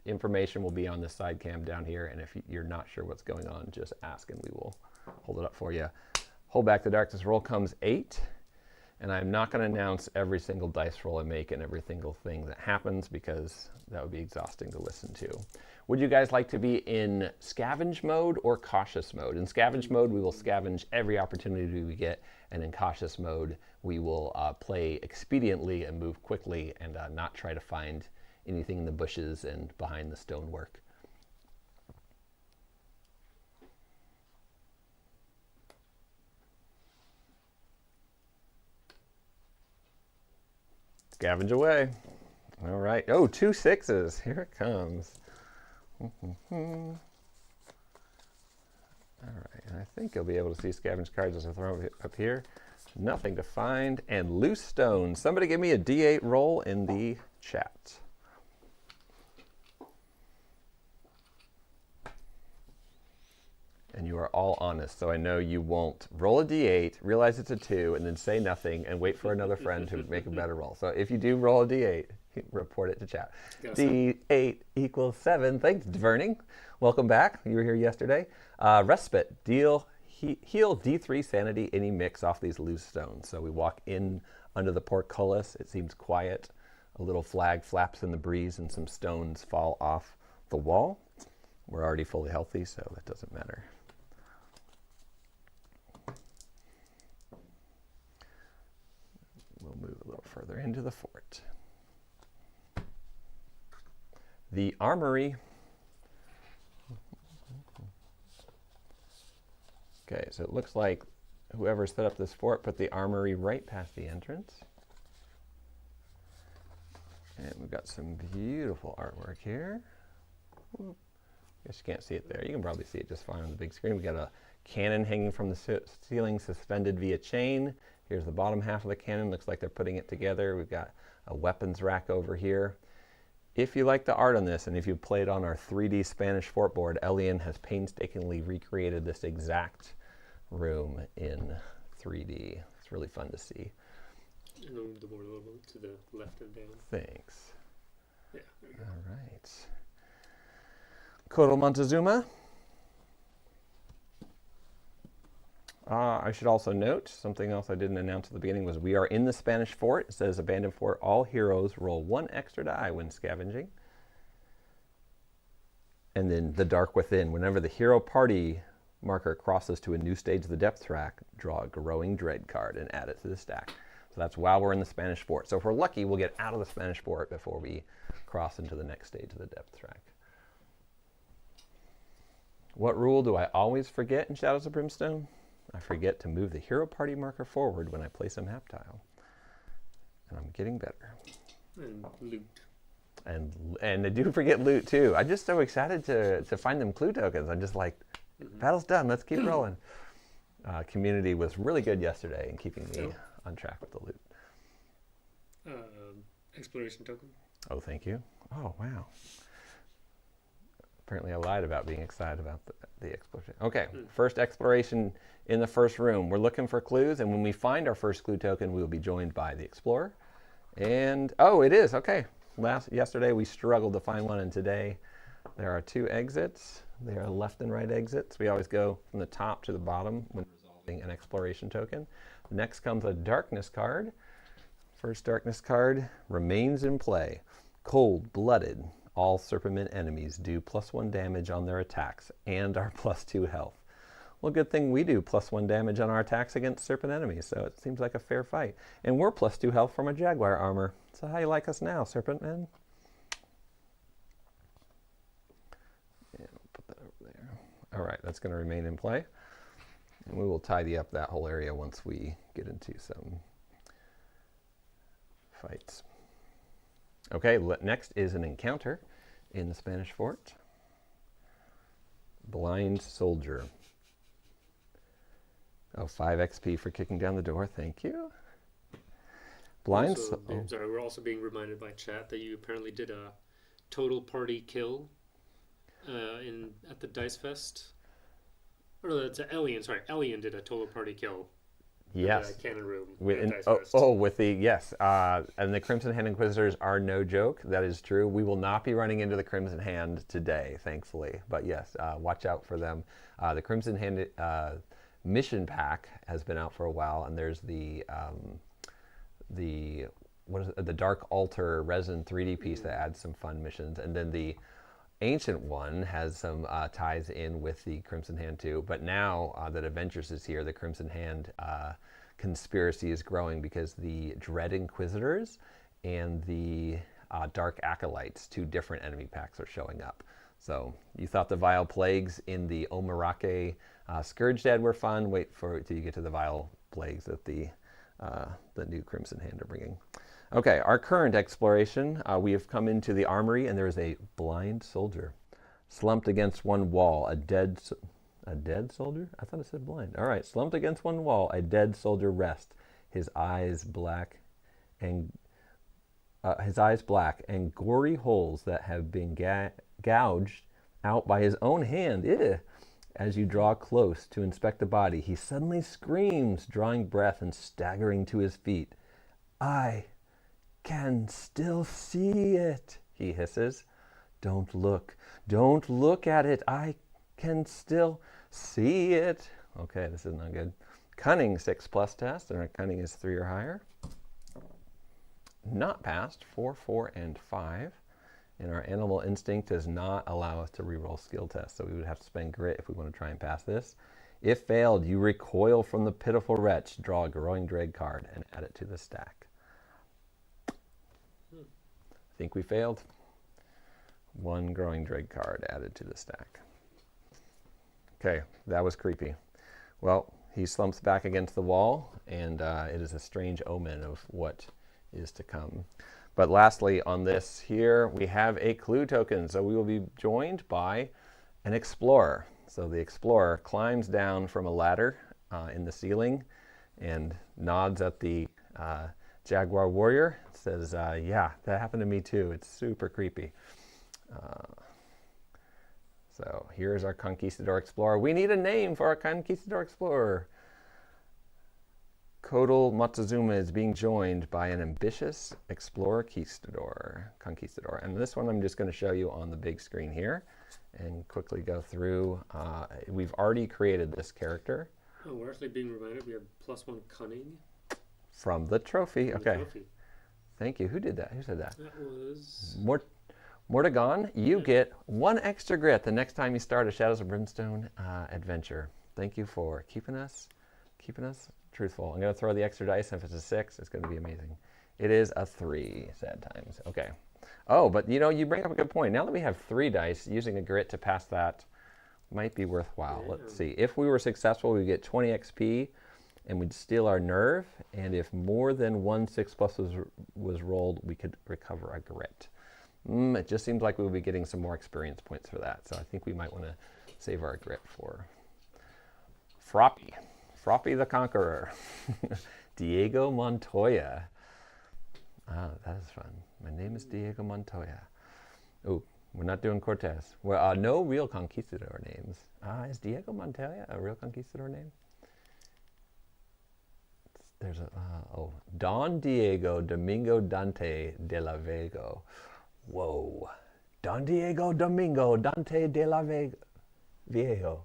information will be on the side cam down here. And if you're not sure what's going on, just ask and we will hold it up for you. Hold back the darkness roll comes 8. And I'm not going to announce every single dice roll I make and every single thing that happens, because that would be exhausting to listen to. Would you guys like to be in scavenge mode or cautious mode? In scavenge mode, we will scavenge every opportunity we get. And in cautious mode, we will play expediently and move quickly and not try to find anything in the bushes and behind the stonework. Scavenge away. All right. Oh, 2 6s. Here it comes. All right. And I think you'll be able to see scavenge cards as I throw them up here. Nothing to find. And loose stones. Somebody give me a D8 roll in the chat. And you are all honest, so I know you won't roll a d8, realize it's a 2, and then say nothing and wait for another friend to make a better roll. So if you do roll a d8, report it to chat. D8 equals 7. Thanks, Dverning. Welcome back. You were here yesterday. Respite. Heal D3 sanity any mix off these loose stones. So we walk in under the portcullis. It seems quiet. A little flag flaps in the breeze and some stones fall off the wall. We're already fully healthy, so that doesn't matter. We'll move a little further into the fort. The armory. Okay, so it looks like whoever set up this fort put the armory right past the entrance. And we've got some beautiful artwork here. I guess you can't see it there. You can probably see it just fine on the big screen. We've got a cannon hanging from the ceiling, suspended via chain. Here's the bottom half of the cannon. Looks like they're putting it together. We've got a weapons rack over here. If you like the art on this, and if you played on our 3D Spanish fort board, Elian has painstakingly recreated this exact room in 3D. It's really fun to see. And move the board a little to the left and down. Thanks. Yeah. All right. Kotal Montezuma. I should also note, something else I didn't announce at the beginning was we are in the Spanish fort. It says Abandoned Fort. All heroes roll 1 extra die when scavenging. And then the Dark Within. Whenever the hero party marker crosses to a new stage of the depth track, draw a Growing Dread card and add it to the stack. So that's while we're in the Spanish fort. So if we're lucky, we'll get out of the Spanish fort before we cross into the next stage of the depth track. What rule do I always forget in Shadows of Brimstone? I forget to move the hero party marker forward when I place a map tile. And I'm getting better. And loot. And I do forget loot too. I'm just so excited to find them clue tokens. I'm just like, battle's done, let's keep rolling. Community was really good yesterday in keeping me on track with the loot. Exploration token. Oh, thank you. Oh, wow. Apparently I lied about being excited about the exploration. Okay, first exploration in the first room. We're looking for clues, and when we find our first clue token, we will be joined by the explorer. And, oh, it is, okay. Yesterday we struggled to find one, and today there are 2 exits. They are left and right exits. We always go from the top to the bottom when resolving an exploration token. Next comes a darkness card. First darkness card remains in play. Cold-blooded. All Serpentmen enemies do +1 damage on their attacks and are +2 health. Well, good thing we do +1 damage on our attacks against Serpent enemies, so it seems like a fair fight. And we're +2 health from a Jaguar armor. So how you like us now, Serpentmen? Yeah, we'll put that over there. All right, that's going to remain in play. And we will tidy up that whole area once we get into some fights. Okay, next is an encounter in the Spanish fort. Blind soldier. Oh, 5 XP for kicking down the door. Thank you. Blind. Sorry, we're also being reminded by chat that you apparently did a total party kill at the Dice Fest. Or no, that's Elian. Sorry, Elian did a total party kill. Yes. In the cannon room. With the yes, and the Crimson Hand Inquisitors are no joke. That is true. We will not be running into the Crimson Hand today, thankfully. But yes, watch out for them. The Crimson Hand mission pack has been out for a while, and there's the Dark Altar resin 3D piece that adds some fun missions, and then the Ancient one has some ties in with the Crimson Hand too. But now that Adventures is here, the Crimson Hand conspiracy is growing because the Dread Inquisitors and the Dark Acolytes, 2 different enemy packs, are showing up. So you thought the Vile Plagues in the Omarake Scourge Dead were fun. Wait till you get to the Vile Plagues that the new Crimson Hand are bringing. Okay, our current exploration, we have come into the armory, and there is a blind soldier slumped against one wall. A dead soldier? I thought it said blind. All right, slumped against one wall, a dead soldier rests. His eyes black and gory holes that have been gouged out by his own hand. Ew. As you draw close to inspect the body, he suddenly screams, drawing breath and staggering to his feet. I can still see it, he hisses. Don't look at it. I can still see it. Okay, this is not good. Cunning 6+ test, and our cunning is 3 or higher. Not passed, 4, 4, and 5. And our animal instinct does not allow us to reroll skill tests, so we would have to spend grit if we want to try and pass this. If failed, you recoil from the pitiful wretch, draw a growing dread card, and add it to the stack. I think we failed. 1 growing dread card added to the stack. Okay, that was creepy. Well, he slumps back against the wall, and it is a strange omen of what is to come. But lastly, on this here, we have a clue token. So we will be joined by an explorer. So the explorer climbs down from a ladder in the ceiling and nods at the Jaguar Warrior. Says, yeah, that happened to me too. It's super creepy. So here's our Conquistador Explorer. We need a name for our Conquistador Explorer. Kodal Montezuma is being joined by an ambitious explorer Conquistador. And this one I'm just going to show you on the big screen here and quickly go through. We've already created this character. Oh, we're actually being reminded we have +1 cunning. From the trophy. From okay. The trophy. Thank you. Who did that? Who said that? That was... Mortagon, you get 1 extra grit the next time you start a Shadows of Brimstone adventure. Thank you for keeping us truthful. I'm going to throw the extra dice, and if it's a 6, it's going to be amazing. It is a 3, sad times. Okay. Oh, but you bring up a good point. Now that we have 3 dice, using a grit to pass that might be worthwhile. Yeah. Let's see. If we were successful, we'd get 20 XP, and we'd steal our nerve, and if more than 1 6+ was rolled, we could recover a grit. It just seems like we would be getting some more experience points for that, so I think we might want to save our grit for Froppy the Conqueror. Diego Montoya. Ah, that is fun. My name is Diego Montoya. Oh, we're not doing Cortez. Well, no real Conquistador names. Is Diego Montoya a real Conquistador name? There's a, Don Diego Domingo Dante de la Vega. Whoa. Don Diego Domingo Dante de la Viejo.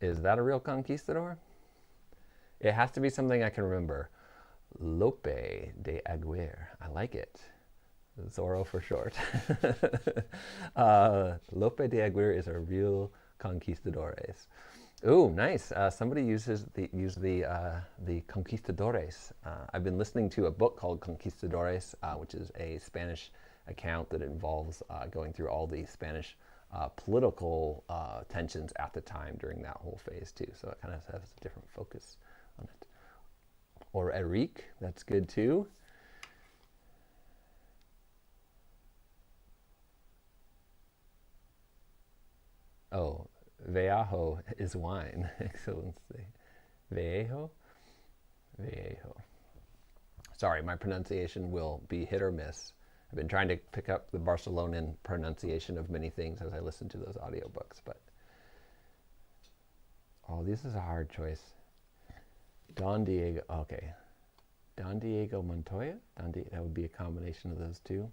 Is that a real Conquistador? It has to be something I can remember. Lope de Aguirre. I like it. Zorro for short. Lope de Aguirre is a real Conquistadores. Ooh, nice. Somebody used the Conquistadores. I've been listening to a book called Conquistadores, which is a Spanish account that involves going through all the Spanish political tensions at the time during that whole phase too. So it kind of has a different focus on it. Or Eric, that's good too. Oh, Veajo is wine. Excellency. Veajo? Veajo. Sorry, my pronunciation will be hit or miss. I've been trying to pick up the Barcelonan pronunciation of many things as I listen to those audiobooks, but oh, this is a hard choice. Don Diego, okay. Don Diego Montoya? That would be a combination of those two.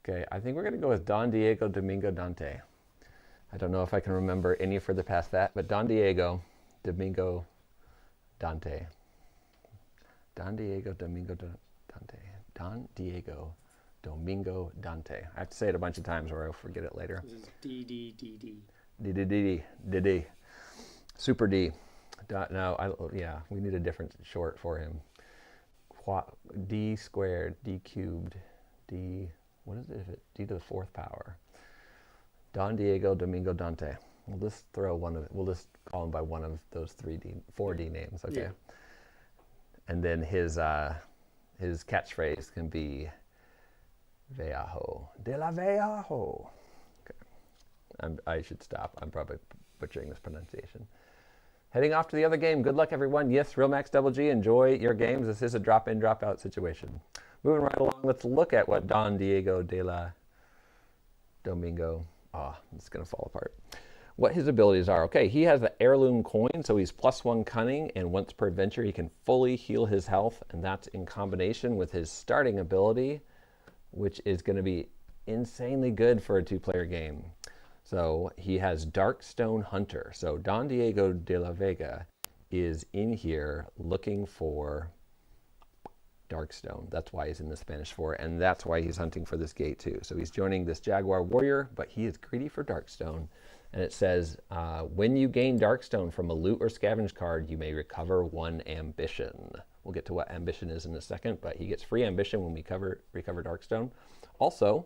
Okay, I think we're going to go with Don Diego Domingo Dante. I don't know if I can remember any further past that, but Don Diego Domingo Dante. Don Diego Domingo Dante. Don Diego Domingo Dante. I have to say it a bunch of times or I'll forget it later. This is D. D. Super D. Yeah, we need a different short for him. D squared, D cubed, D, what is it? D to the fourth power. Don Diego Domingo Dante. We'll just we'll just call him by one of those 4D names, okay? Yeah. And then his catchphrase can be Veajo, de la Veajo. Okay. I should stop. I'm probably butchering this pronunciation. Heading off to the other game. Good luck, everyone. Yes, Real Max Double G, enjoy your games. This is a drop-in, drop-out situation. Moving right along, let's look at what Don Diego de la Domingo, it's going to fall apart. What his abilities are. Okay, he has the heirloom coin, so he's +1 cunning, and once per adventure he can fully heal his health, and that's in combination with his starting ability, which is going to be insanely good for a 2-player game. So he has Darkstone Hunter. So Don Diego de la Vega is in here looking for Darkstone. That's why he's in the Spanish 4, and that's why he's hunting for this gate too. So he's joining this Jaguar Warrior, but he is greedy for Darkstone. And it says, when you gain Darkstone from a loot or scavenge card, you may recover 1 ambition. We'll get to what ambition is in a second, but he gets free ambition when we recover Darkstone. Also,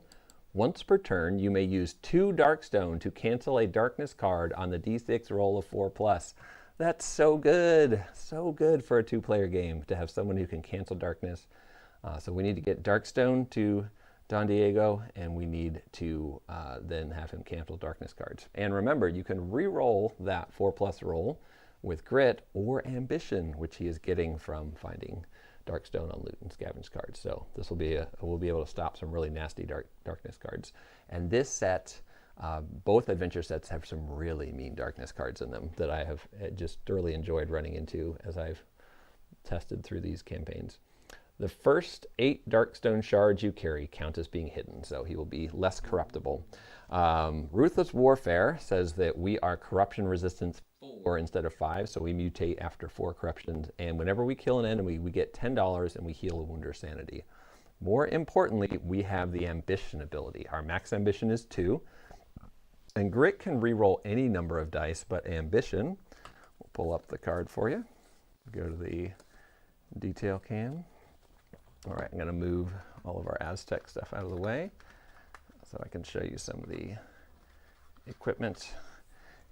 once per turn, you may use 2 Darkstone to cancel a darkness card on the D6 roll of 4+. That's so good for a 2-player game to have someone who can cancel darkness. So we need to get Darkstone to Don Diego, and we need to then have him cancel darkness cards. And remember, you can re-roll that 4+ roll with grit or ambition, which he is getting from finding Darkstone on loot and scavenge cards. So this will be we'll be able to stop some really nasty darkness cards. And this set, both adventure sets have some really mean darkness cards in them that I have just thoroughly enjoyed running into as I've tested through these campaigns. The first 8 Darkstone shards you carry count as being hidden, so he will be less corruptible. Ruthless Warfare says that we are corruption resistance 4 instead of 5, so we mutate after 4 corruptions, and whenever we kill an enemy, we get $10 and we heal a wound or sanity. More importantly, we have the ambition ability. Our max ambition is 2, and grit can re-roll any number of dice, but ambition, we'll pull up the card for you. Go to the detail cam. All right, I'm going to move all of our Aztec stuff out of the way so I can show you some of the equipment.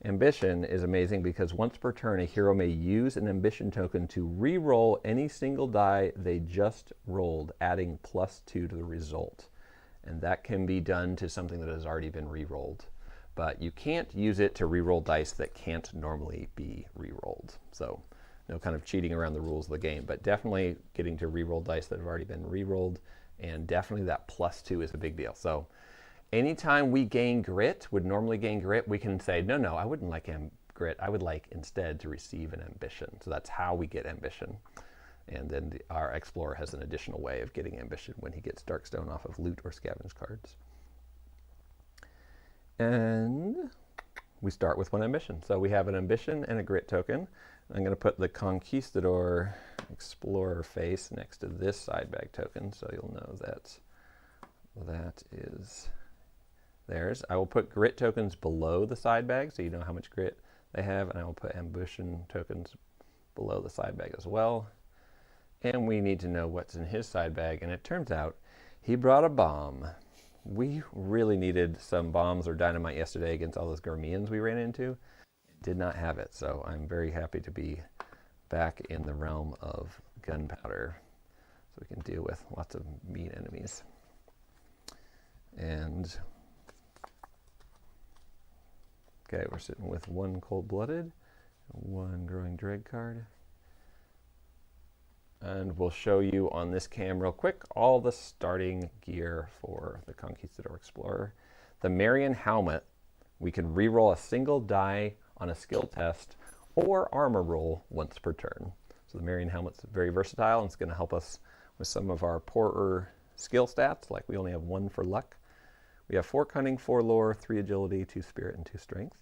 Ambition is amazing because once per turn, a hero may use an ambition token to re-roll any single die they just rolled, adding +2 to the result. And that can be done to something that has already been re-rolled. But you can't use it to re-roll dice that can't normally be re-rolled. So no kind of cheating around the rules of the game, but definitely getting to re-roll dice that have already been re-rolled, and definitely that +2 is a big deal. So anytime we gain grit, would normally gain grit, we can say, no, I wouldn't like grit. I would like instead to receive an ambition. So that's how we get ambition. And then our explorer has an additional way of getting ambition when he gets Darkstone off of loot or scavenge cards. And we start with 1 ambition. So we have an ambition and a grit token. I'm going to put the Conquistador Explorer face next to this side bag token, so you'll know that that is theirs. I will put grit tokens below the side bag, so you know how much grit they have, and I will put ambition tokens below the side bag as well. And we need to know what's in his side bag, and it turns out he brought a bomb. We really needed some bombs or dynamite yesterday against all those Garmians we ran into. Did not have it, so I'm very happy to be back in the realm of gunpowder so we can deal with lots of mean enemies. And okay, we're sitting with one cold-blooded, one growing dread card. And we'll show you on this cam real quick all the starting gear for the Conquistador Explorer. The Marion helmet, we can re-roll a single die on a skill test or armor roll once per turn. So the Marion helmet's very versatile and it's going to help us with some of our poorer skill stats, like we only have 1 for luck. We have 4 cunning, 4 lore, 3 agility, 2 spirit, and 2 strength.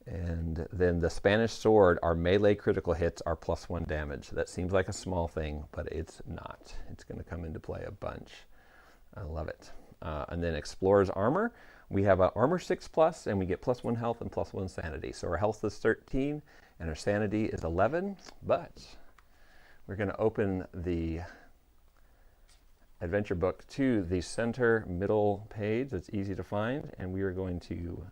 And then the Spanish sword, our melee critical hits are +1 damage. That seems like a small thing, but it's not. It's going to come into play a bunch. I love it. And then Explorer's armor, we have a armor 6+, and we get +1 health and +1 sanity. So our health is 13, and our sanity is 11. But we're going to open the adventure book to the center middle page. It's easy to find, and we are going to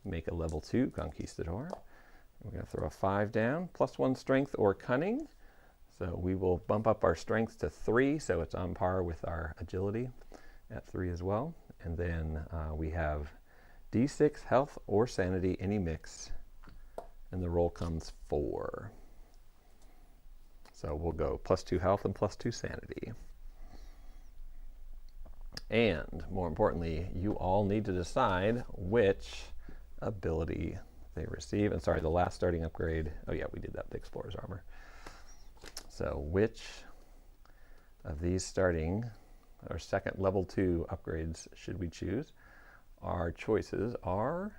make a level 2 Conquistador. We're going to throw a 5 down, +1 strength or cunning. So we will bump up our strength to 3, so it's on par with our agility at 3 as well. And then we have D6 health or sanity, any mix, and the roll comes 4. So we'll go +2 health and +2 sanity. And more importantly, you all need to decide which ability they receive. And sorry, the last starting upgrade, oh yeah, we did that, the Explorer's armor. So which of these starting or second level 2 upgrades should we choose? Our choices are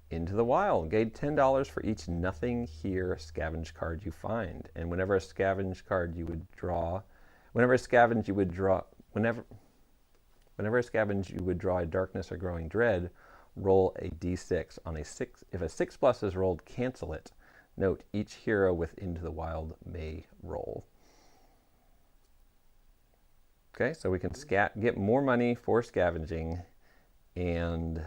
Into the Wild. Gain $10 for each Nothing Here scavenge card you find. And whenever a scavenge card you would draw, whenever a scavenge you would draw a Darkness or Growing Dread, roll a d6 on a 6. If a 6+ is rolled, cancel it. Note, each hero with Into the Wild may roll. Okay, so we can get more money for scavenging and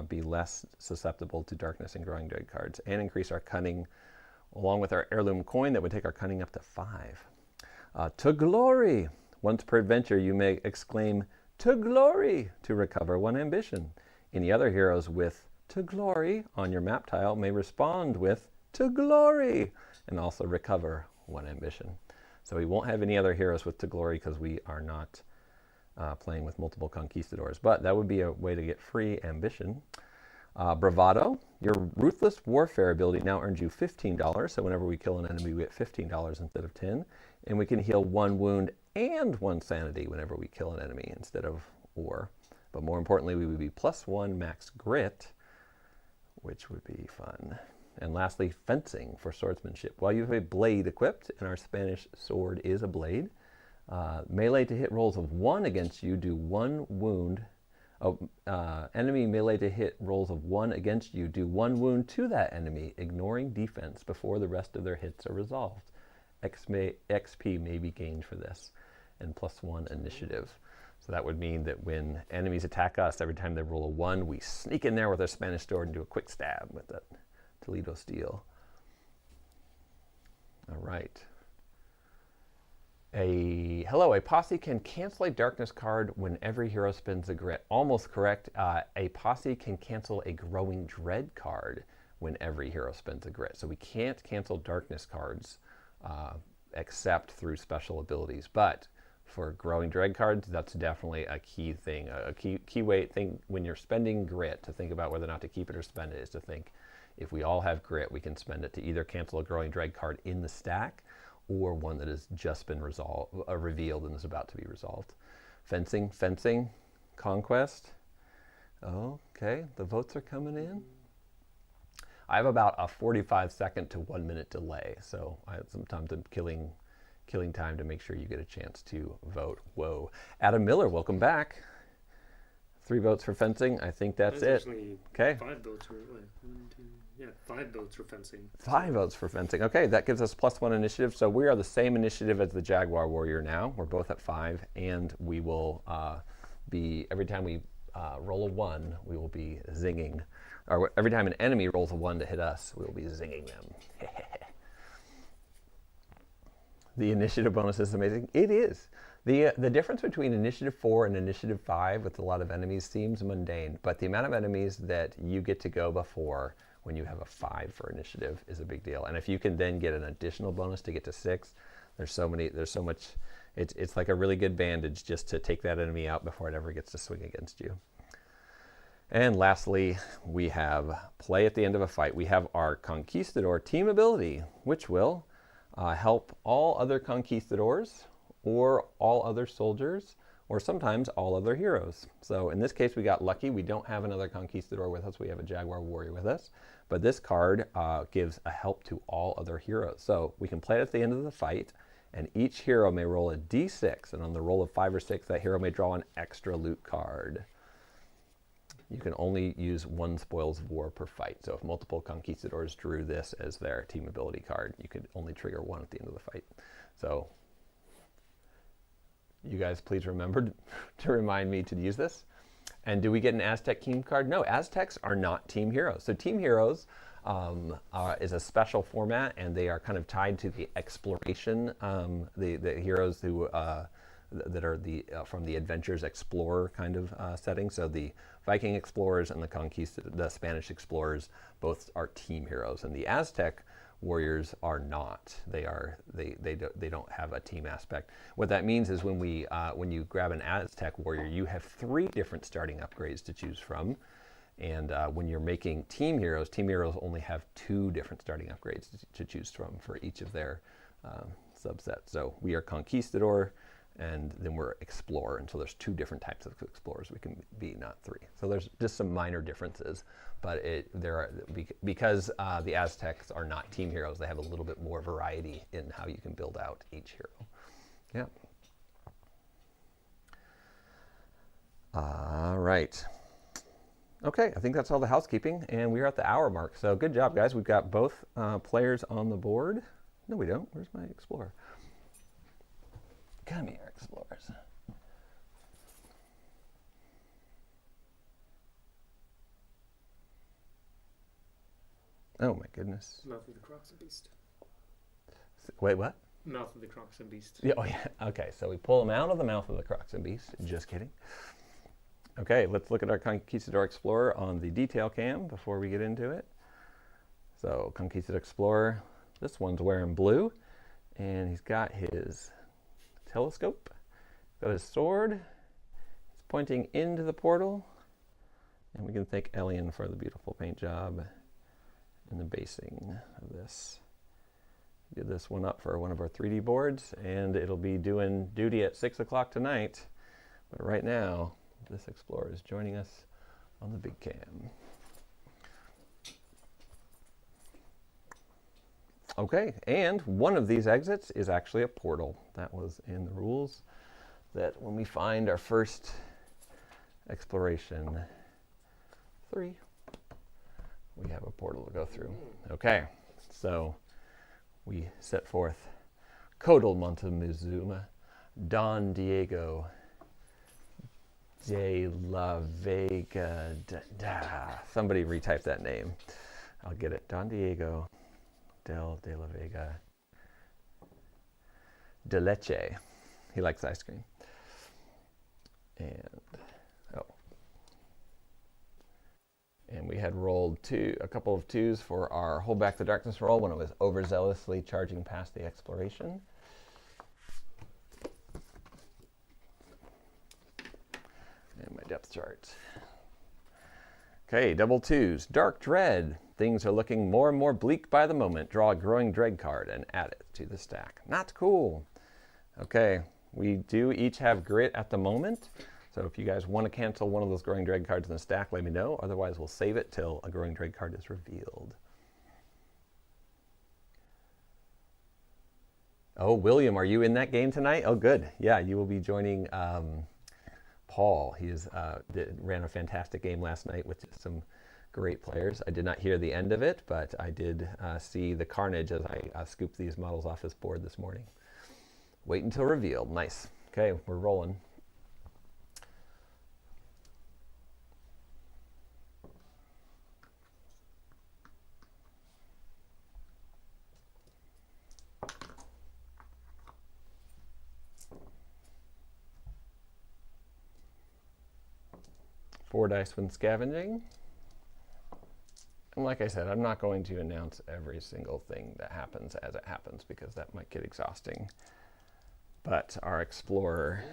be less susceptible to Darkness and Growing Dread cards, and increase our cunning along with our heirloom coin that would take our cunning up to 5. To glory! Once per adventure, you may exclaim, "To glory!" to recover 1 ambition. Any other heroes with "To glory" on your map tile may respond with "To glory" and also recover 1 ambition. So we won't have any other heroes with "To glory" because we are not playing with multiple Conquistadors. But that would be a way to get free ambition. Bravado. Your Ruthless Warfare ability now earns you $15. So whenever we kill an enemy, we get $15 instead of 10. And we can heal 1 wound and 1 sanity whenever we kill an enemy instead of or. But more importantly, we would be +1 max grit, which would be fun. And lastly, fencing for swordsmanship. While you have a blade equipped, and our Spanish sword is a blade, melee to hit rolls of 1 against you do 1 wound. Enemy melee to hit rolls of 1 against you do 1 wound to that enemy, ignoring defense before the rest of their hits are resolved. XP may be gained for this, and +1 initiative. So that would mean that when enemies attack us, every time they roll a 1, we sneak in there with our Spanish sword and do a quick stab with that Toledo steel. All right. A posse can cancel a Darkness card when every hero spends a grit. Almost correct. A posse can cancel a Growing Dread card when every hero spends a grit. So we can't cancel Darkness cards except through special abilities. But for Growing Dread cards, that's definitely a key thing. A key way thing when you're spending grit to think about whether or not to keep it or spend it is to think, if we all have grit, we can spend it to either cancel a Growing Dread card in the stack or one that has just been revealed and is about to be resolved. Fencing, Conquest. Okay, the votes are coming in. I have about a 45-second to 1 minute delay, so I have some time to killing time to make sure you get a chance to vote. Whoa. Adam Miller, welcome back. 3 votes for fencing. I think that's it. Okay. 5 votes for 5 votes for fencing. 5 votes for fencing. Okay, that gives us +1 initiative. So we are the same initiative as the Jaguar Warrior now. We're both at 5, and we will be, every time we roll a 1, we will be zinging. Or every time an enemy rolls a 1 to hit us, we will be zinging them. The initiative bonus is amazing. It is. The difference between Initiative 4 and Initiative 5 with a lot of enemies seems mundane, but the amount of enemies that you get to go before when you have a 5 for Initiative is a big deal. And if you can then get an additional bonus to get to 6, there's so much, it's like a really good bandage just to take that enemy out before it ever gets to swing against you. And lastly, we have play at the end of a fight. We have our Conquistador team ability, which will help all other Conquistadors or all other soldiers, or sometimes all other heroes. So in this case, we got lucky. We don't have another Conquistador with us. We have a Jaguar Warrior with us. But this card gives a help to all other heroes. So we can play it at the end of the fight, and each hero may roll a d6. And on the roll of 5 or 6, that hero may draw an extra loot card. You can only use 1 Spoils of War per fight. So if multiple Conquistadors drew this as their team ability card, you could only trigger 1 at the end of the fight. So you guys please remember to remind me to use this. And do we get an Aztec team card? No, Aztecs are not team heroes. So team heroes is a special format, and they are kind of tied to the exploration, the heroes who that are from the Adventures Explorer kind of setting. So the Viking explorers and the Spanish explorers both are team heroes, and the Aztec warriors are not. They don't have a team aspect. What that means is when you grab an Aztec warrior, you have 3 different starting upgrades to choose from. And when you're making team heroes only have 2 different starting upgrades to choose from for each of their subsets. So we are Conquistador, and then we're Explorer. And so there's 2 different types of explorers we can be, not 3. So there's just some minor differences. But because the Aztecs are not team heroes, they have a little bit more variety in how you can build out each hero. Yeah. All right. Okay, I think that's all the housekeeping, and we're at the hour mark. So good job, guys. We've got both players on the board. No, we don't. Where's my Explorer? Come here, Explorers. Oh my goodness. Mouth of the Croxen Beast. Wait, what? Mouth of the Croxen Beast. Yeah, oh yeah. Okay, so we pull them out of the mouth of the Croxen Beast. Just kidding. Okay, let's look at our Conquistador Explorer on the detail cam before we get into it. So Conquistador Explorer, this one's wearing blue, and he's got his telescope, got his sword, he's pointing into the portal, and we can thank Elian for the beautiful paint job and the basing of this. Did this one up for one of our 3D boards, and it'll be doing duty at 6 o'clock tonight. But right now, this Explorer is joining us on the big cam. Okay, and one of these exits is actually a portal. That was in the rules, that when we find our first exploration 3, we have a portal to go through. Okay, so we set forth Codal Montezuma, Don Diego de la Vega. Somebody retype that name. I'll get it. Don Diego de la Vega de Leche. He likes ice cream. And we had rolled a couple of 2s for our Hold Back the Darkness roll when it was overzealously charging past the exploration. And my depth chart. Okay, double 2s. Dark Dread. Things are looking more and more bleak by the moment. Draw a Growing Dread card and add it to the stack. Not cool. Okay, we do each have grit at the moment. So if you guys want to cancel one of those Growing Dread cards in the stack, let me know. Otherwise, we'll save it till a Growing Dread card is revealed. Oh, William, are you in that game tonight? Oh, good. Yeah, you will be joining Paul. He ran a fantastic game last night with some great players. I did not hear the end of it, but I did see the carnage as I scooped these models off his board this morning. Wait until revealed. Nice. Okay, we're rolling. 4 dice when scavenging. And like I said, I'm not going to announce every single thing that happens as it happens because that might get exhausting. But our explorer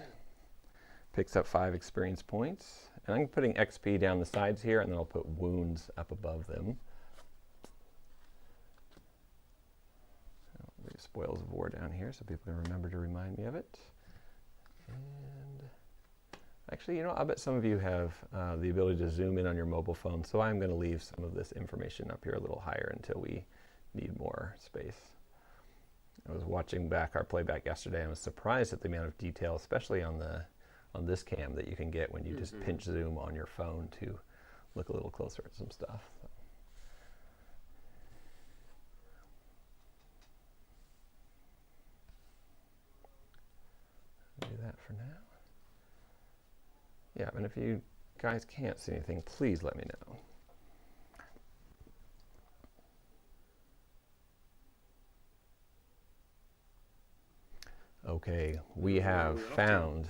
picks up 5 experience points. And I'm putting XP down the sides here, and then I'll put wounds up above them. I'll leave Spoils of War down here so people can remember to remind me of it. And actually, you know, I bet some of you have the ability to zoom in on your mobile phone, so I'm going to leave some of this information up here a little higher until we need more space. I was watching back our playback yesterday and I was surprised at the amount of detail, especially on this cam, that you can get when you just pinch zoom on your phone to look a little closer at some stuff. So, do that for now. Yeah, and if you guys can't see anything, please let me know. Okay, we have found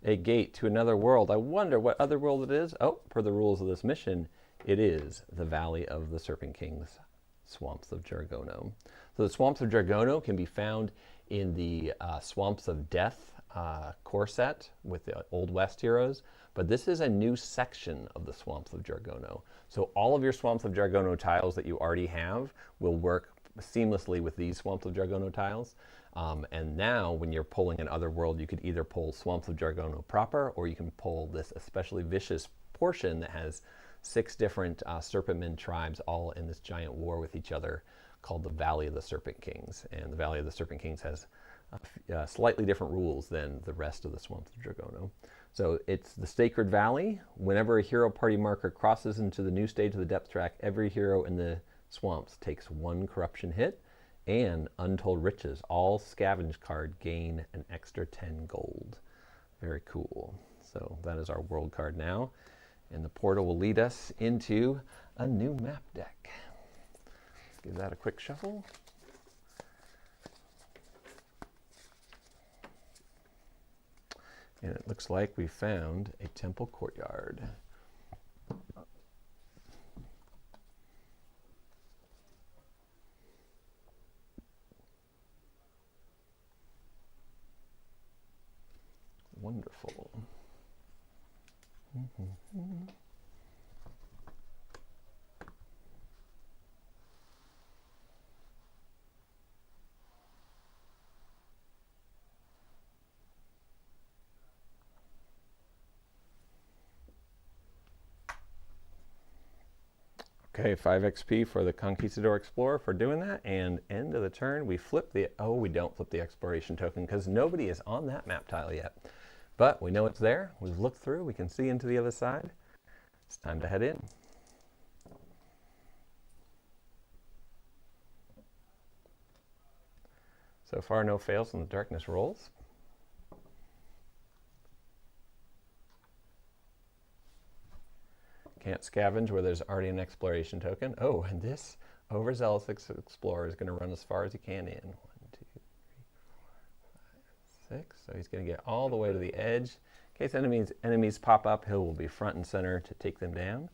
a gate to another world. I wonder what other world it is. Oh, per the rules of this mission, it is the Valley of the Serpent King's Swamps of Jargono. So the Swamps of Jargono can be found in the Swamps of Death core set with the Old West heroes, but this is a new section of the Swamps of Jargono. So all of your Swamps of Jargono tiles that you already have will work seamlessly with these Swamps of Jargono tiles. And now when you're pulling an other world, you could either pull Swamps of Jargono proper, or you can pull this especially vicious portion that has 6 different Serpentmen tribes all in this giant war with each other called the Valley of the Serpent Kings. And the Valley of the Serpent Kings has slightly different rules than the rest of the Swamps of Jargono. So it's the Sacred Valley. Whenever a hero party marker crosses into the new stage of the depth track, every hero in the swamps takes 1 corruption hit. And Untold Riches, all scavenge card gain an extra 10 gold. Very cool. So that is our world card now. And the portal will lead us into a new map deck. Let's give that a quick shuffle. And it looks like we found a temple courtyard. Wonderful. Okay, 5 XP for the Conquistador Explorer for doing that, and end of the turn we flip the, oh, we don't flip the exploration token because nobody is on that map tile yet. But we know it's there, we've looked through, we can see into the other side. It's time to head in. So far no fails on the darkness rolls. Can't scavenge where there's already an exploration token. Oh, and this overzealous explorer is going to run as far as he can in. 1, 2, 3, 4, 5, 6. So he's going to get all the way to the edge. In case enemies pop up, he will be front and center to take them down.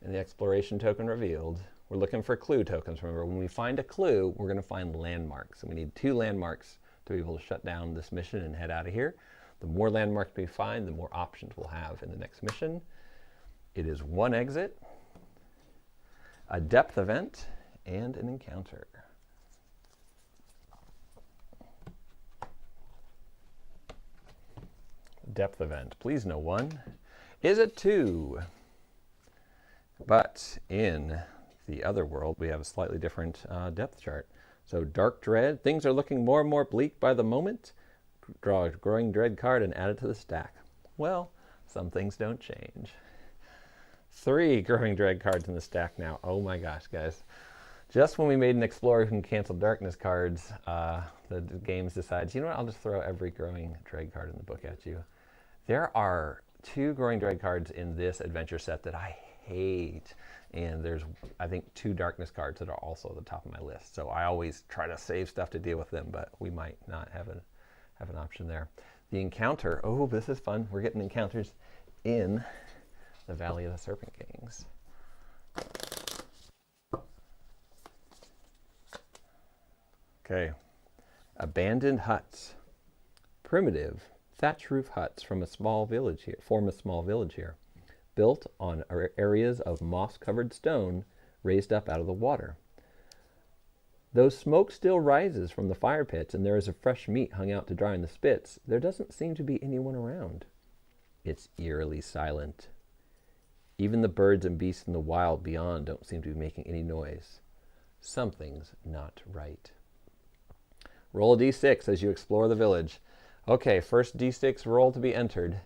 And the exploration token revealed. We're looking for clue tokens. Remember, when we find a clue, we're going to find landmarks. And we need 2 landmarks to be able to shut down this mission and head out of here. The more landmarks we find, the more options we'll have in the next mission. It is 1 exit, a depth event, and an encounter. Depth event, please no 1, is a 2. But in the other world, we have a slightly different depth chart. So Dark Dread, things are looking more and more bleak by the moment. Draw a Growing Dread card and add it to the stack. Well, some things don't change. 3 Growing Dread cards in the stack now. Oh my gosh, guys. Just when we made an Explorer who can cancel darkness cards, the games decides, you know what, I'll just throw every Growing Dread card in the book at you. There are 2 Growing Dread cards in this adventure set that I hate. And there's, I think, 2 darkness cards that are also at the top of my list. So I always try to save stuff to deal with them, but we might not have an option there. The encounter, oh, this is fun. We're getting encounters in the Valley of the Serpent Kings. Okay. Abandoned huts. Primitive thatch roof huts form a small village here, built on areas of moss-covered stone raised up out of the water. Though smoke still rises from the fire pits and there is a fresh meat hung out to dry in the spits, there doesn't seem to be anyone around. It's eerily silent. Even the birds and beasts in the wild beyond don't seem to be making any noise. Something's not right. Roll a d6 as you explore the village. Okay, first d6 roll to be entered.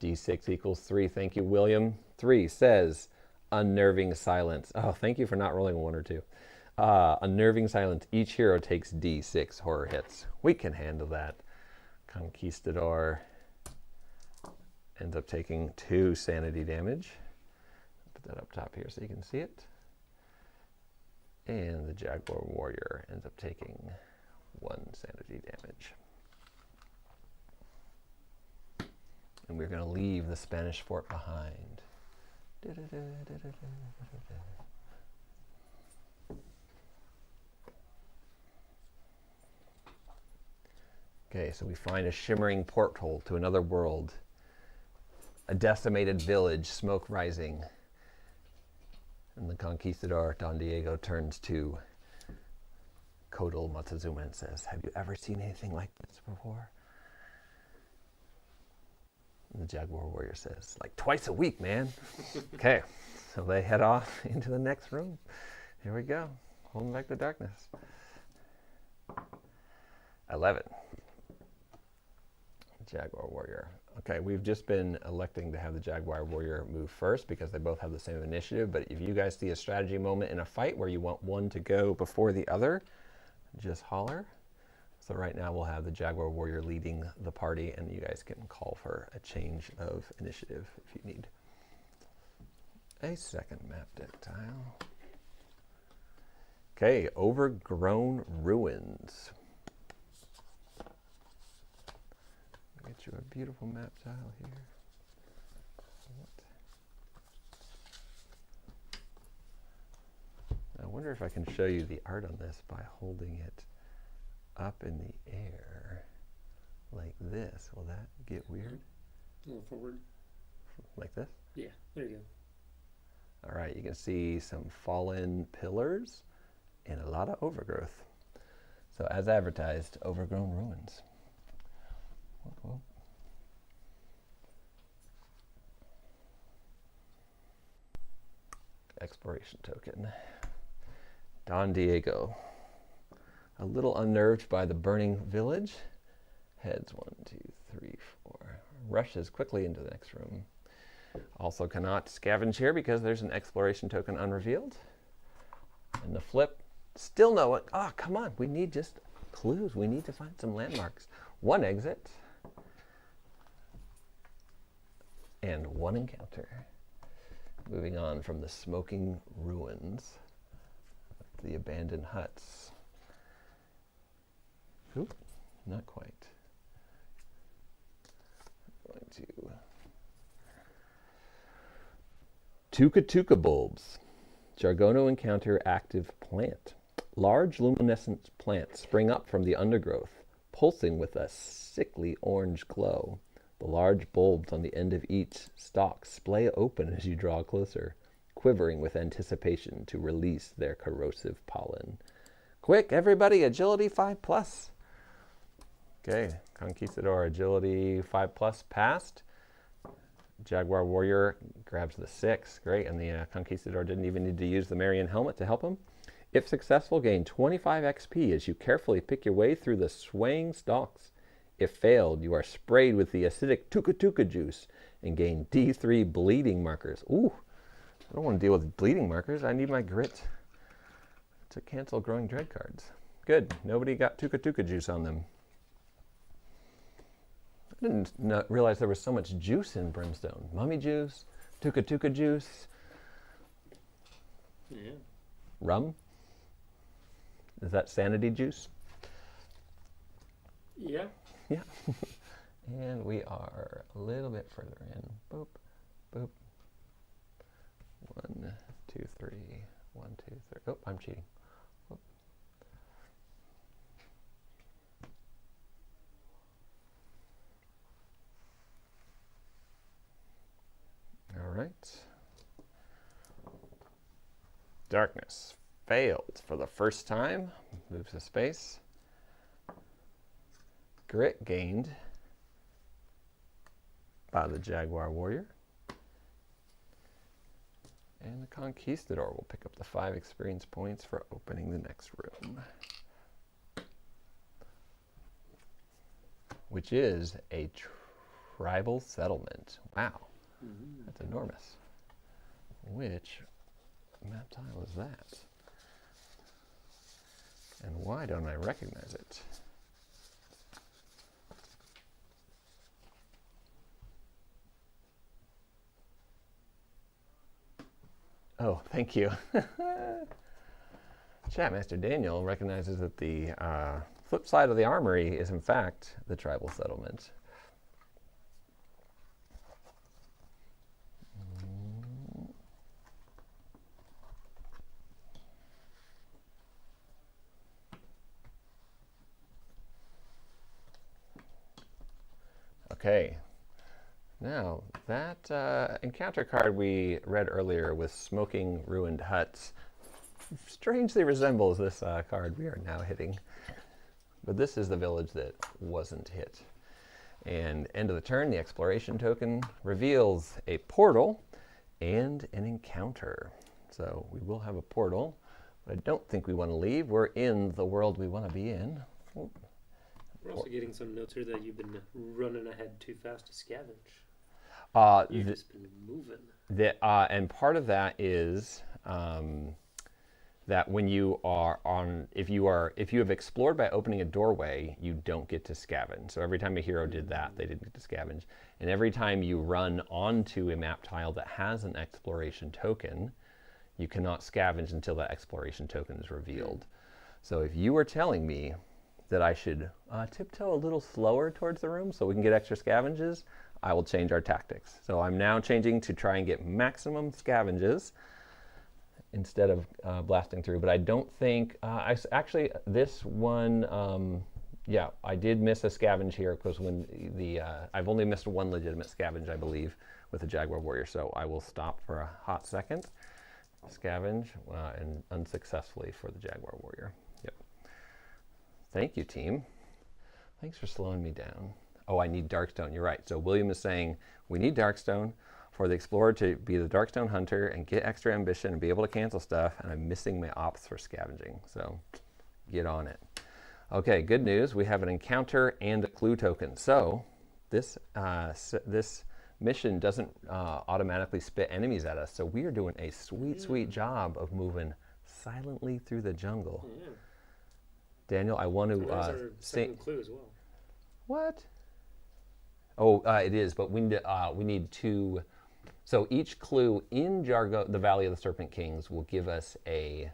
D6 equals 3. Thank you, William. 3 says unnerving silence. Oh, thank you for not rolling a 1 or 2. Unnerving silence. Each hero takes D6 horror hits. We can handle that. Conquistador ends up taking 2 sanity damage. Put that up top here so you can see it. And the Jaguar Warrior ends up taking 1 sanity damage. And we're going to leave the Spanish fort behind. Okay, so we find a shimmering porthole to another world. A decimated village, smoke rising. And the Conquistador, Don Diego, turns to Kodal Montezuma and says, "Have you ever seen anything like this before?" And the Jaguar Warrior says, "Like twice a week, man." Okay, so they head off into the next room. Here we go, holding back the darkness. 11. Jaguar Warrior. Okay, we've just been electing to have the Jaguar Warrior move first because they both have the same initiative, but if you guys see a strategy moment in a fight where you want one to go before the other, just holler. So right now we'll have the Jaguar Warrior leading the party, and you guys can call for a change of initiative if you need a second map deck tile. Okay, Overgrown Ruins. Get you a beautiful map tile here. I wonder if I can show you the art on this by holding it up in the air like this. Will that get weird? A little forward. Like this? Yeah, there you go. All right, you can see some fallen pillars and a lot of overgrowth. So as advertised, Overgrown Ruins. Whoa. Exploration token. Don Diego, a little unnerved by the burning village, heads 1, 2, 3, 4, rushes quickly into the next room. Also cannot scavenge here because there's an exploration token unrevealed. And the flip, still no one. Oh, come on, we need just clues. We need to find some landmarks. 1 exit. And 1 encounter. Moving on from the smoking ruins, the abandoned huts. Oop, not quite. I'm going to Tuca bulbs. Jargono encounter active plant. Large luminescent plants spring up from the undergrowth, pulsing with a sickly orange glow. The large bulbs on the end of each stalk splay open as you draw closer, quivering with anticipation to release their corrosive pollen. Quick, everybody, agility 5+. Okay, Conquistador, agility 5+ passed. Jaguar Warrior grabs the 6. Great, and the Conquistador didn't even need to use the Marion helmet to help him. If successful, gain 25 XP as you carefully pick your way through the swaying stalks. If failed, you are sprayed with the acidic tuca juice and gain D3 bleeding markers. Ooh, I don't want to deal with bleeding markers. I need my grit to cancel growing dread cards. Good, nobody got tuca juice on them. I didn't realize there was so much juice in Brimstone. Mummy juice, tuca juice. Yeah. rum? Is that sanity juice? Yeah. Yeah. And we are a little bit further in. Boop, boop. 1, 2, 3. 1, 2, 3. Oh, I'm cheating. Whoop. All right. Darkness failed for the first time. Moves to space. Grit gained by the Jaguar Warrior. And the Conquistador will pick up the 5 experience points for opening the next room, which is a tribal settlement. Wow, that's enormous. Which map tile is that? And why don't I recognize it? Oh, thank you. Chatmaster Daniel recognizes that the flip side of the armory is in fact the tribal settlement. Okay. Now, that encounter card we read earlier with Smoking Ruined Huts strangely resembles this card we are now hitting. But this is the village that wasn't hit. And end of the turn, the exploration token reveals a portal and an encounter. So we will have a portal, but I don't think we want to leave. We're in the world we want to be in. We're also getting some notes here that you've been running ahead too fast to scavenge. You've just been moving. And part of that is that when you are on, if you have explored by opening a doorway, you don't get to scavenge. So every time a hero did that, they didn't get to scavenge. And every time you run onto a map tile that has an exploration token, you cannot scavenge until that exploration token is revealed. So if you were telling me that I should tiptoe a little slower towards the room so we can get extra scavenges, I will change our tactics. So I'm now changing to try and get maximum scavenges instead of blasting through. But I don't think, actually this one, yeah, I did miss a scavenge here because when I've only missed one legitimate scavenge, I believe, with the Jaguar Warrior. So I will stop for a hot second, scavenge, and unsuccessfully for the Jaguar Warrior. Yep. Thank you, team. Thanks for slowing me down. Oh, I need Darkstone. You're right. So William is saying we need Darkstone for the Explorer to be the Darkstone Hunter and get extra ambition and be able to cancel stuff, and I'm missing my ops for scavenging. So get on it. Okay, good news. We have an encounter and a clue token. So this mission doesn't automatically spit enemies at us. So we are doing a sweet, sweet job of moving silently through the jungle. Yeah. Daniel, I want to second clue as well. What? Oh, it is, but we need 2. So each clue in the Valley of the Serpent Kings will give us a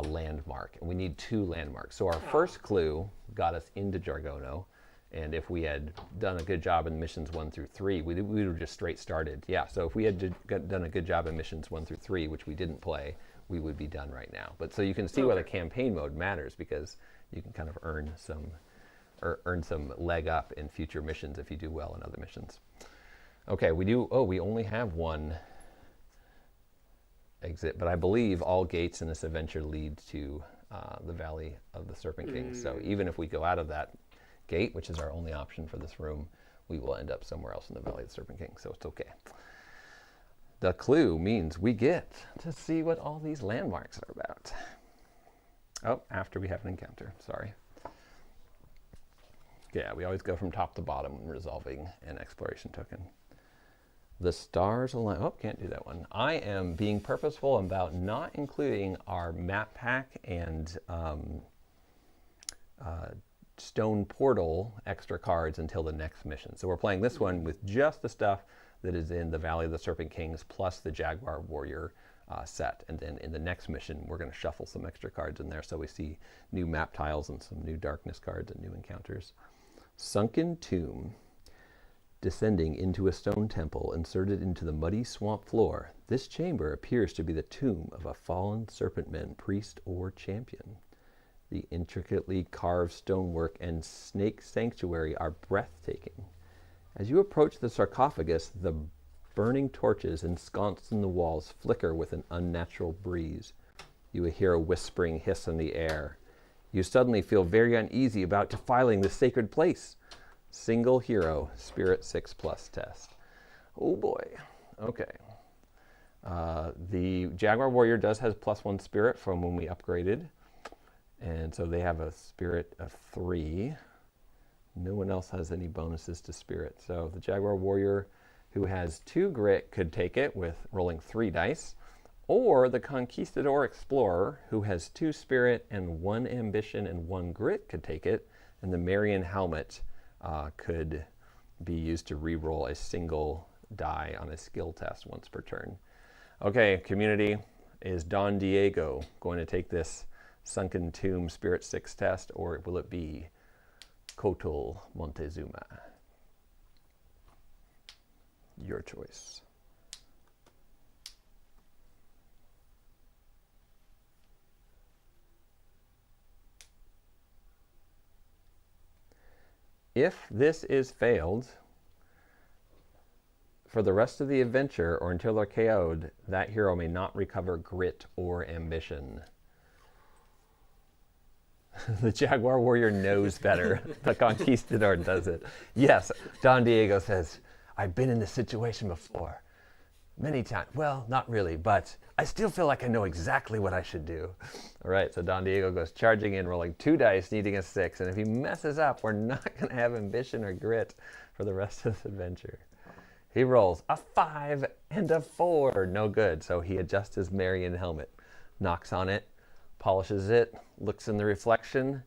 landmark, and we need 2 landmarks. So our first clue got us into Jargono, and if we had done a good job in missions 1 through 3, we would have just straight started. Yeah, so if we had done a good job in missions 1 through 3, which we didn't play, we would be done right now. But so you can see why the campaign mode matters, because you can kind of earn some leg up in future missions if you do well in other missions. Okay, we only have 1 exit, but I believe all gates in this adventure lead to the Valley of the Serpent Kings. So even if we go out of that gate, which is our only option for this room, we will end up somewhere else in the Valley of the Serpent Kings, so it's okay. The clue means we get to see what all these landmarks are about. Oh, after we have an encounter, sorry. Yeah, we always go from top to bottom when resolving an exploration token. The stars align. Oh, can't do that one. I am being purposeful about not including our map pack and stone portal extra cards until the next mission. So we're playing this one with just the stuff that is in the Valley of the Serpent Kings plus the Jaguar Warrior set. And then in the next mission, we're going to shuffle some extra cards in there so we see new map tiles and some new darkness cards and new encounters. Sunken Tomb. Descending into a stone temple inserted into the muddy swamp floor, this chamber appears to be the tomb of a fallen serpentman, priest, or champion. The intricately carved stonework and snake sanctuary are breathtaking. As you approach the sarcophagus, the burning torches ensconced in the walls flicker with an unnatural breeze. You hear a whispering hiss in the air. You suddenly feel very uneasy about defiling the sacred place. Single hero, Spirit 6+ test. Oh boy. Okay. The Jaguar Warrior does has +1 spirit from when we upgraded. And so they have a spirit of 3. No one else has any bonuses to spirit. So the Jaguar Warrior, who has 2 grit, could take it with rolling 3 dice. Or the Conquistador Explorer, who has 2 spirit and 1 ambition and 1 grit, could take it. And the Marian Helmet could be used to re-roll a single die on a skill test once per turn. Okay, community, is Don Diego going to take this Sunken Tomb Spirit 6 test, or will it be Kotal Montezuma? Your choice. If this is failed, for the rest of the adventure or until they're KO'd, that hero may not recover grit or ambition. The Jaguar Warrior knows better. The Conquistador does it. Yes, Don Diego says, I've been in this situation before. Many times. Well, not really, but I still feel like I know exactly what I should do. All right, so Don Diego goes charging in, rolling 2 dice, needing a 6. And if he messes up, we're not going to have ambition or grit for the rest of this adventure. He rolls a 5 and a 4. No good. So he adjusts his Marian helmet, knocks on it, polishes it, looks in the reflection,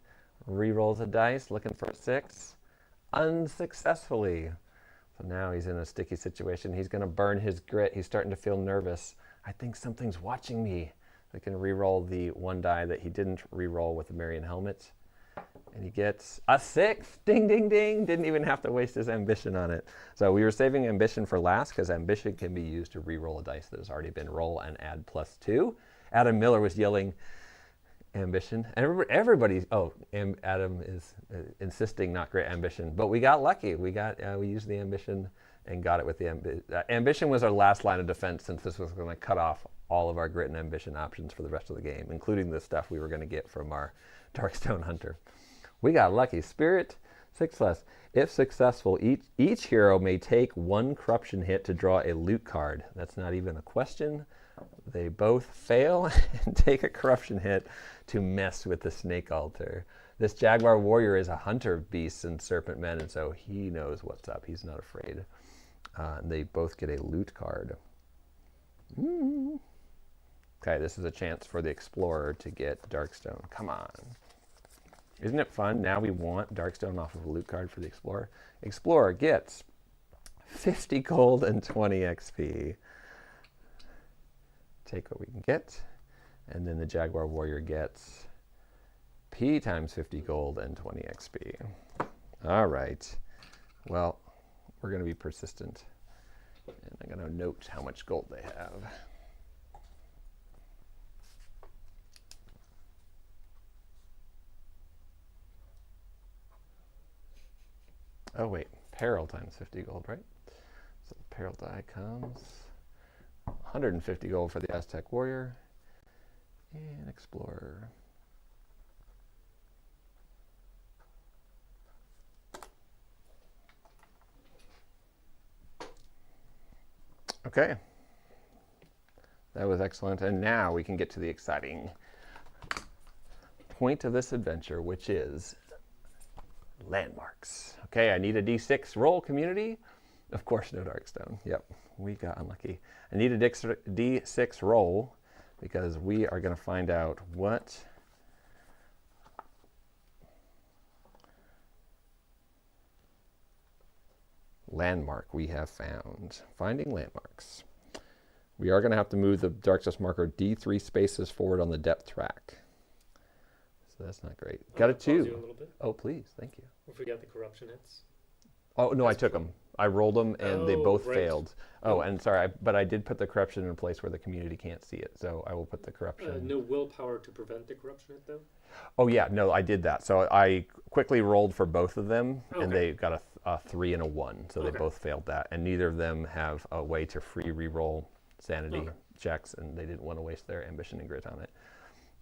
re-rolls a dice, looking for a 6. Unsuccessfully. So now he's in a sticky situation. He's going to burn his grit. He's starting to feel nervous. I think something's watching me. I can re-roll the 1 die that he didn't re-roll with the Marian helmet. And he gets a 6. Ding, ding, ding. Didn't even have to waste his ambition on it. So we were saving ambition for last because ambition can be used to re-roll a dice that has already been rolled and add +2. Adam Miller was yelling ambition. And everybody's, Adam is insisting not great ambition. But we got lucky. We used the ambition and got it with the ambition. Ambition was our last line of defense since this was going to cut off all of our grit and ambition options for the rest of the game, including the stuff we were going to get from our Darkstone Hunter. We got lucky. Spirit 6+. If successful, each hero may take 1 corruption hit to draw a loot card. That's not even a question. They both fail and take a corruption hit to mess with the snake altar. This Jaguar Warrior is a hunter of beasts and serpent men, and so he knows what's up. He's not afraid. They both get a loot card. Okay, this is a chance for the Explorer to get Darkstone. Come on. Isn't it fun? Now we want Darkstone off of a loot card for the Explorer. Explorer gets 50 gold and 20 XP. Take what we can get. And then the Jaguar Warrior gets P times 50 gold and 20 XP. All right. Well, we're going to be persistent. And I'm going to note how much gold they have. Oh, wait. Peril times 50 gold, right? So the peril die comes 150 gold for the Aztec Warrior and Explorer. Okay. That was excellent. And now we can get to the exciting point of this adventure, which is landmarks. Okay, I need a D6 roll, community. Of course, no Darkstone. Yep, we got unlucky. I need a D6 roll because we are going to find out what landmark we have found. Finding landmarks. We are going to have to move the darkness marker D3 spaces forward on the depth track. So that's not great. Got a 2. Pause you a little bit. Oh, please. Thank you. We forgot the corruption hits. Oh, no, I took them. I rolled them, and they both failed. Oh, and sorry, but I did put the corruption in a place where the community can't see it, so I will put the corruption. No willpower to prevent the corruption hit, though? Oh, yeah, no, I did that. So I quickly rolled for both of them, and they got a 3 and a 1, so they both failed that. And neither of them have a way to free reroll sanity checks, and they didn't want to waste their ambition and grit on it.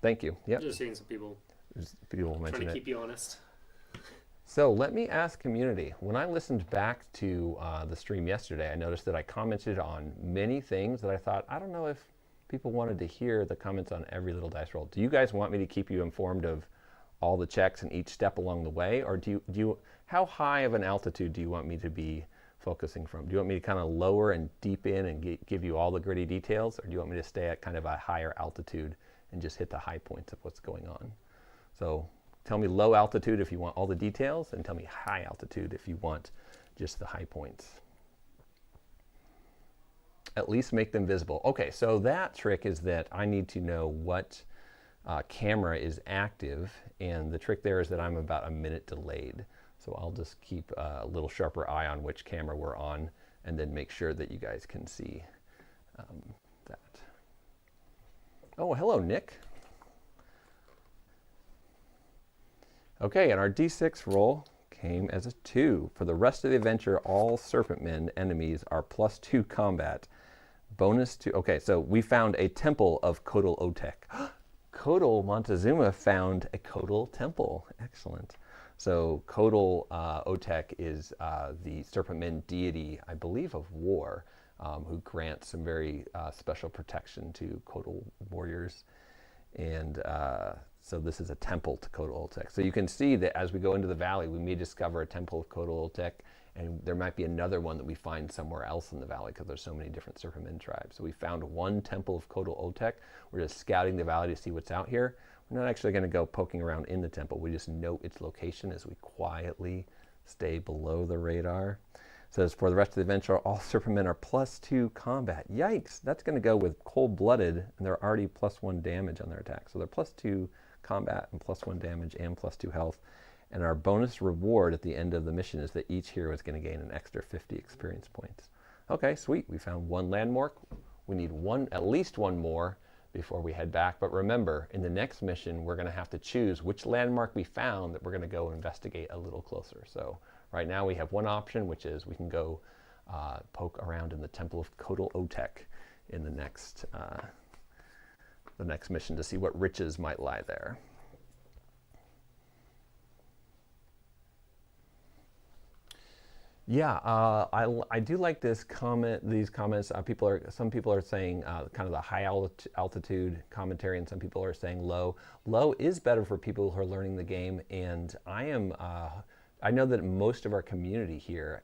Thank you. Yep. Just seeing some people mention trying to it. keep you honest. So let me ask community. When I listened back to the stream yesterday, I noticed that I commented on many things that I thought, I don't know if people wanted to hear the comments on every little dice roll. Do you guys want me to keep you informed of all the checks and each step along the way? Or do you how high of an altitude do you want me to be focusing from? Do you want me to kind of lower and deep in and give you all the gritty details? Or do you want me to stay at kind of a higher altitude and just hit the high points of what's going on? So tell me low altitude if you want all the details, and tell me high altitude if you want just the high points. At least make them visible. Okay, so that trick is that I need to know what camera is active, and the trick there is that I'm about a minute delayed. So I'll just keep a little sharper eye on which camera we're on, and then make sure that you guys can see that. Oh, hello, Nick. Okay, and our D6 roll came as a 2. For the rest of the adventure, all Serpentmen enemies are +2 combat. Bonus to, okay, so we found a temple of Kodal Otek. Kodal Montezuma found a Kodal temple. Excellent. So Kodal Otek is the Serpentmen deity, I believe, of war, who grants some very special protection to Kodal warriors. And so this is a temple to Kodal Otek. So you can see that as we go into the valley, we may discover a temple of Kodal Otek, and there might be another one that we find somewhere else in the valley because there's so many different Serpentmen tribes. So we found one temple of Kodal Otek. We're just scouting the valley to see what's out here. We're not actually going to go poking around in the temple. We just note its location as we quietly stay below the radar. It says, for the rest of the adventure, all Serpentmen are +2 combat. Yikes! That's going to go with cold-blooded, and they're already +1 damage on their attack. So they're +2 combat and +1 damage and +2 health. And our bonus reward at the end of the mission is that each hero is going to gain an extra 50 experience points. Okay, sweet. We found one landmark. We need at least one more before we head back. But remember, in the next mission, we're going to have to choose which landmark we found that we're going to go investigate a little closer. So right now we have one option, which is we can go poke around in the Temple of Kodal Otek in the next mission to see what riches might lie there. Yeah, I do like this comment. These comments. Some people are saying kind of the high altitude commentary, and some people are saying low. Low is better for people who are learning the game, and I know that most of our community here,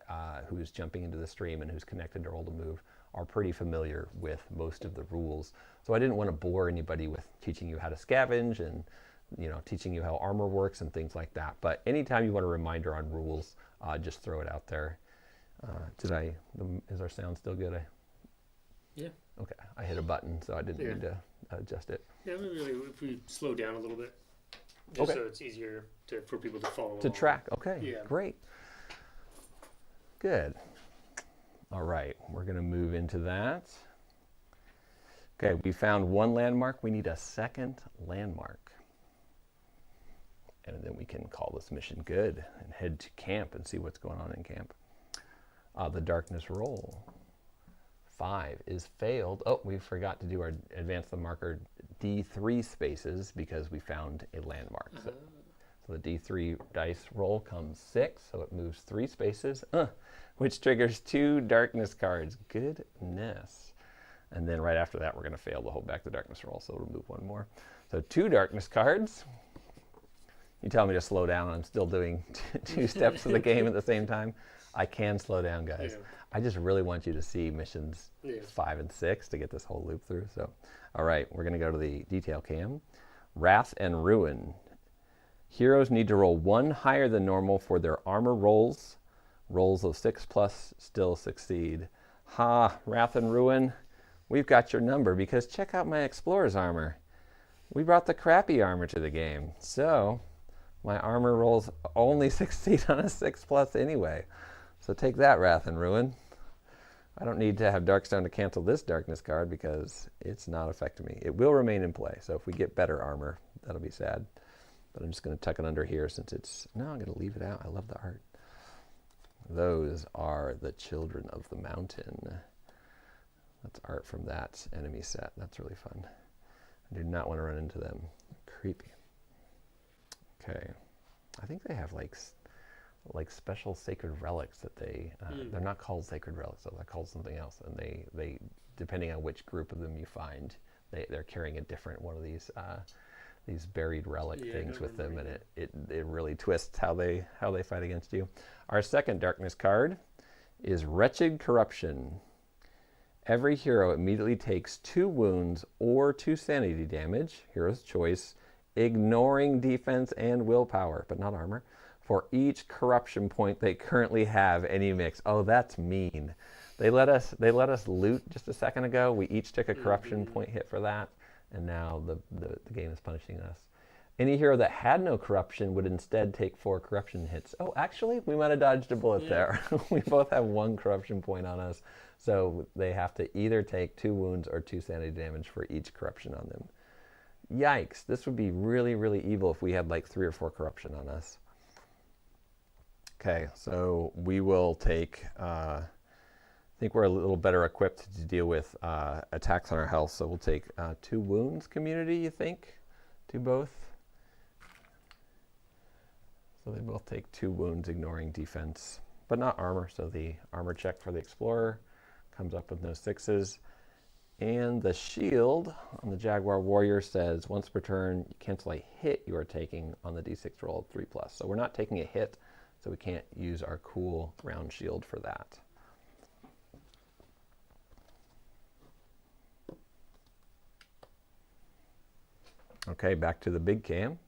who's jumping into the stream and who's connected to Roll to Move, are pretty familiar with most of the rules. So I didn't want to bore anybody with teaching you how to scavenge and teaching you how armor works and things like that. But anytime you want a reminder on rules, just throw it out there. Is our sound still good? Yeah. Okay, I hit a button, so I didn't need to adjust it. Yeah, maybe if we slow down a little bit, just so it's easier for people to follow along. To track, okay, yeah. Great. Good. All right, we're gonna move into that. Okay, we found one landmark. We need a second landmark. And then we can call this mission good and head to camp and see what's going on in camp. The darkness roll. 5 is failed. Oh, we forgot to do our advance the marker D3 spaces because we found a landmark. So the D3 dice roll comes 6, so it moves 3 spaces, which triggers 2 darkness cards. Goodness. And then right after that, we're going to fail to hold back the darkness roll, so it'll move 1 more. So 2 darkness cards. You tell me to slow down, and I'm still doing 2 steps of the game at the same time. I can slow down, guys. Yeah. I just really want you to see missions 5 and 6 to get this whole loop through. So, all right, we're going to go to the detail cam. Wrath and Ruin. Heroes need to roll 1 higher than normal for their armor rolls. Rolls of 6+ still succeed. Ha, Wrath and Ruin. we've got your number because check out my Explorer's armor. We brought the crappy armor to the game. So my armor rolls only succeed on a 6+ anyway. So take that, Wrath and Ruin. I don't need to have Darkstone to cancel this darkness card because it's not affecting me. It will remain in play, so if we get better armor, that'll be sad. But I'm just going to tuck it under here since it's... No, I'm going to leave it out. I love the art. Those are the Children of the Mountain. That's art from that enemy set. That's really fun. I do not want to run into them. Creepy. Okay. I think they have like special sacred relics that they're not called sacred relics, though. They're called something else. And they depending on which group of them you find, they're carrying a different one of these buried relic things with them, and it really twists how they fight against you. Our second darkness card is Wretched Corruption. Every hero immediately takes 2 wounds or 2 sanity damage, hero's choice, ignoring defense and willpower, but not armor, for each corruption point they currently have any mix. Oh, that's mean. They let us loot just a second ago. We each took a corruption point hit for that, and now the game is punishing us. Any hero that had no corruption would instead take 4 corruption hits. Oh, actually, we might have dodged a bullet there. We both have 1 corruption point on us, so they have to either take 2 wounds or 2 sanity damage for each corruption on them. Yikes, this would be really, really evil if we had like 3 or 4 corruption on us. Okay, so we will take, I think we're a little better equipped to deal with attacks on our health, so we'll take 2 wounds, community, you think? Do both? So they both take 2 wounds, ignoring defense, but not armor, so the armor check for the Explorer comes up with no 6s. And the shield on the Jaguar Warrior says, once per turn, you cancel a hit you are taking on the d6 roll of 3+. So we're not taking a hit, so we can't use our cool round shield for that. Okay, back to the big cam.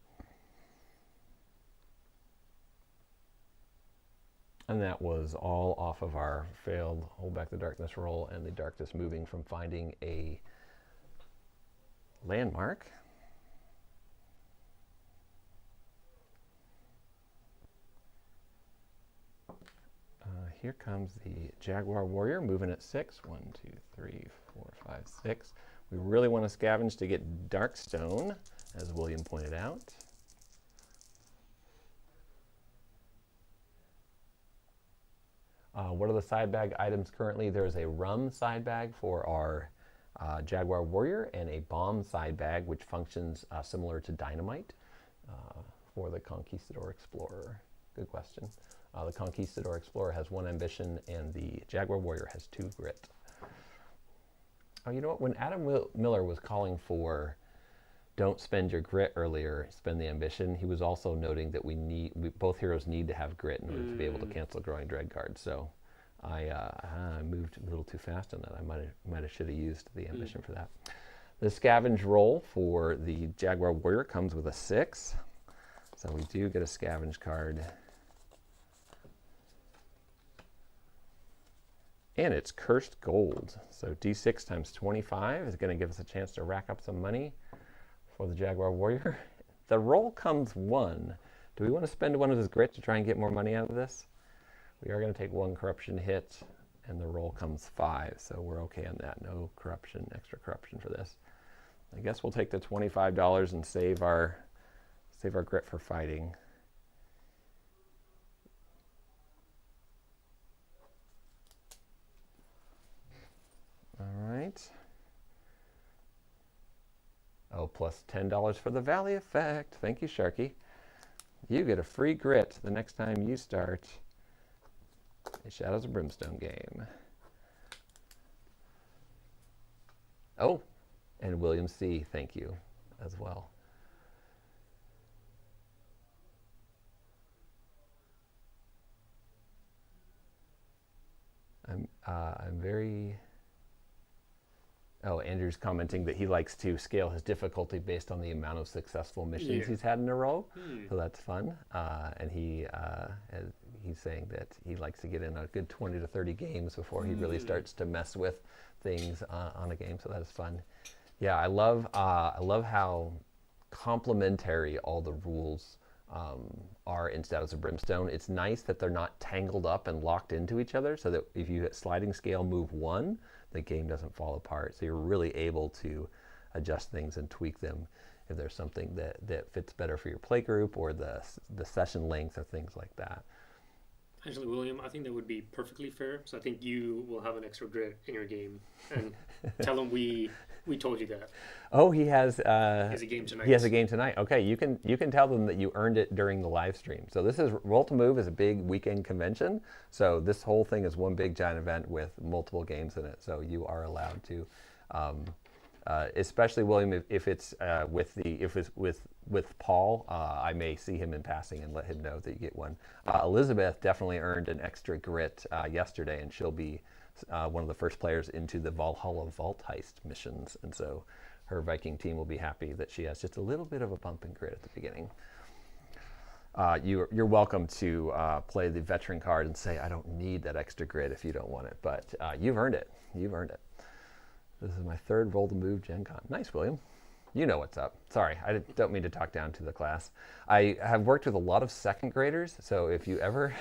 And that was all off of our failed Hold Back the Darkness roll and the darkness moving from finding a landmark. Here comes the Jaguar Warrior moving at 6. 1, 2, 3, 4, 5, 6. We really want to scavenge to get Darkstone, as William pointed out. What are the side bag items currently? There's a rum side bag for our Jaguar Warrior and a bomb side bag, which functions similar to dynamite for the Conquistador Explorer. Good question. The Conquistador Explorer has 1 ambition, and the Jaguar Warrior has 2 grit. Oh, you know what? When Adam Miller was calling for don't spend your grit earlier, spend the ambition, he was also noting that both heroes need to have grit in order to be able to cancel Growing Dread cards. So I moved a little too fast on that. I should have used the ambition for that. The scavenge roll for the Jaguar Warrior comes with a 6. So we do get a scavenge card. And it's Cursed Gold. So D6 times 25 is going to give us a chance to rack up some money for the Jaguar Warrior. The roll comes 1. Do we want to spend 1 of his grit to try and get more money out of this? We are going to take 1 corruption hit, and the roll comes 5, so we're okay on that. No corruption, extra corruption for this. I guess we'll take the $25 and save our grit for fighting. All right. Oh, plus $10 for the Valley effect. Thank you, Sharky. You get a free grit the next time you start a Shadows of Brimstone game. Oh, and William C., thank you as well. I'm very... Oh, Andrew's commenting that he likes to scale his difficulty based on the amount of successful missions he's had in a row. So that's fun. And he's saying that he likes to get in a good 20 to 30 games before he really starts to mess with things on a game. So that is fun. Yeah, I love how complementary all the rules are in Shadows of Brimstone. It's nice that they're not tangled up and locked into each other, so that if you hit sliding scale move 1, the game doesn't fall apart. So you're really able to adjust things and tweak them if there's something that fits better for your play group or the session length or things like that. Actually, William, I think that would be perfectly fair. So I think you will have an extra grid in your game, and tell them we told you that. Oh, he has a game tonight. He has a game tonight. Okay, you can tell them that you earned it during the live stream. So this is Roll to Move is a big weekend convention. So this whole thing is one big giant event with multiple games in it. So you are allowed to, especially William, if it's with Paul, I may see him in passing and let him know that you get one. Elizabeth definitely earned an extra grit yesterday, and she'll be one of the first players into the Valhalla Vault Heist missions, and so her Viking team will be happy that she has just a little bit of a bump in grit at the beginning. You're welcome to play the veteran card and say, I don't need that extra grit if you don't want it, but you've earned it. You've earned it. This is my third Roll to Move Gen Con. Nice, William. You know what's up. Sorry, I don't mean to talk down to the class. I have worked with a lot of second graders, so if you ever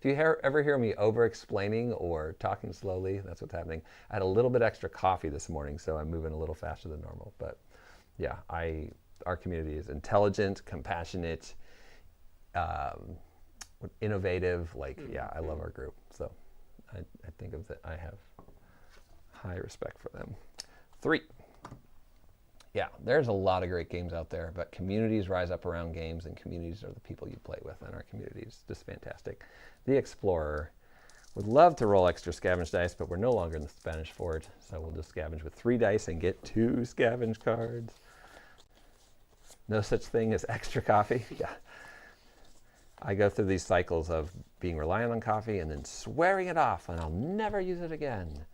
hear me over-explaining or talking slowly, that's what's happening. I had a little bit extra coffee this morning, so I'm moving a little faster than normal. But yeah, our community is intelligent, compassionate, innovative. I love our group. So I think of that. I have high respect for them. 3. Yeah, there's a lot of great games out there, but communities rise up around games, and communities are the people you play with, and our community is just fantastic. The Explorer would love to roll extra scavenge dice, but we're no longer in the Spanish fort, so we'll just scavenge with 3 dice and get 2 scavenge cards. No such thing as extra coffee. Yeah. I go through these cycles of being reliant on coffee and then swearing it off, and I'll never use it again.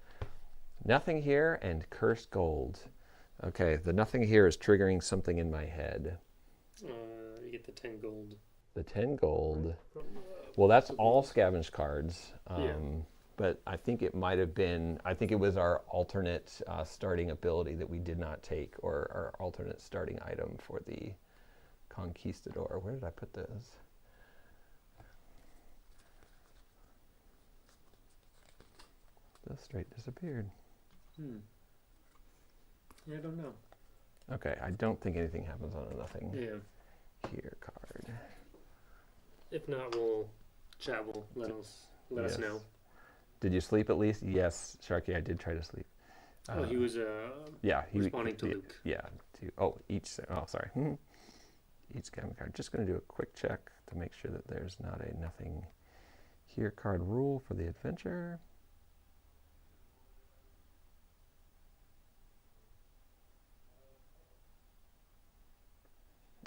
Nothing here and cursed gold. Okay, the nothing here is triggering something in my head. You get the 10 gold. The 10 gold. Well, that's all scavenge cards. But I think it might have been, I think it was our alternate starting ability that we did not take, or our alternate starting item for the Conquistador. Where did I put those? Those straight disappeared. Yeah, I don't know. Okay, I don't think anything happens on a nothing here card. If not, chat will let us know. Did you sleep at least? Yes, Sharky, I did try to sleep. He was responding to Luke. Yeah. Each scavenge card. Just going to do a quick check to make sure that there's not a nothing here card rule for the adventure.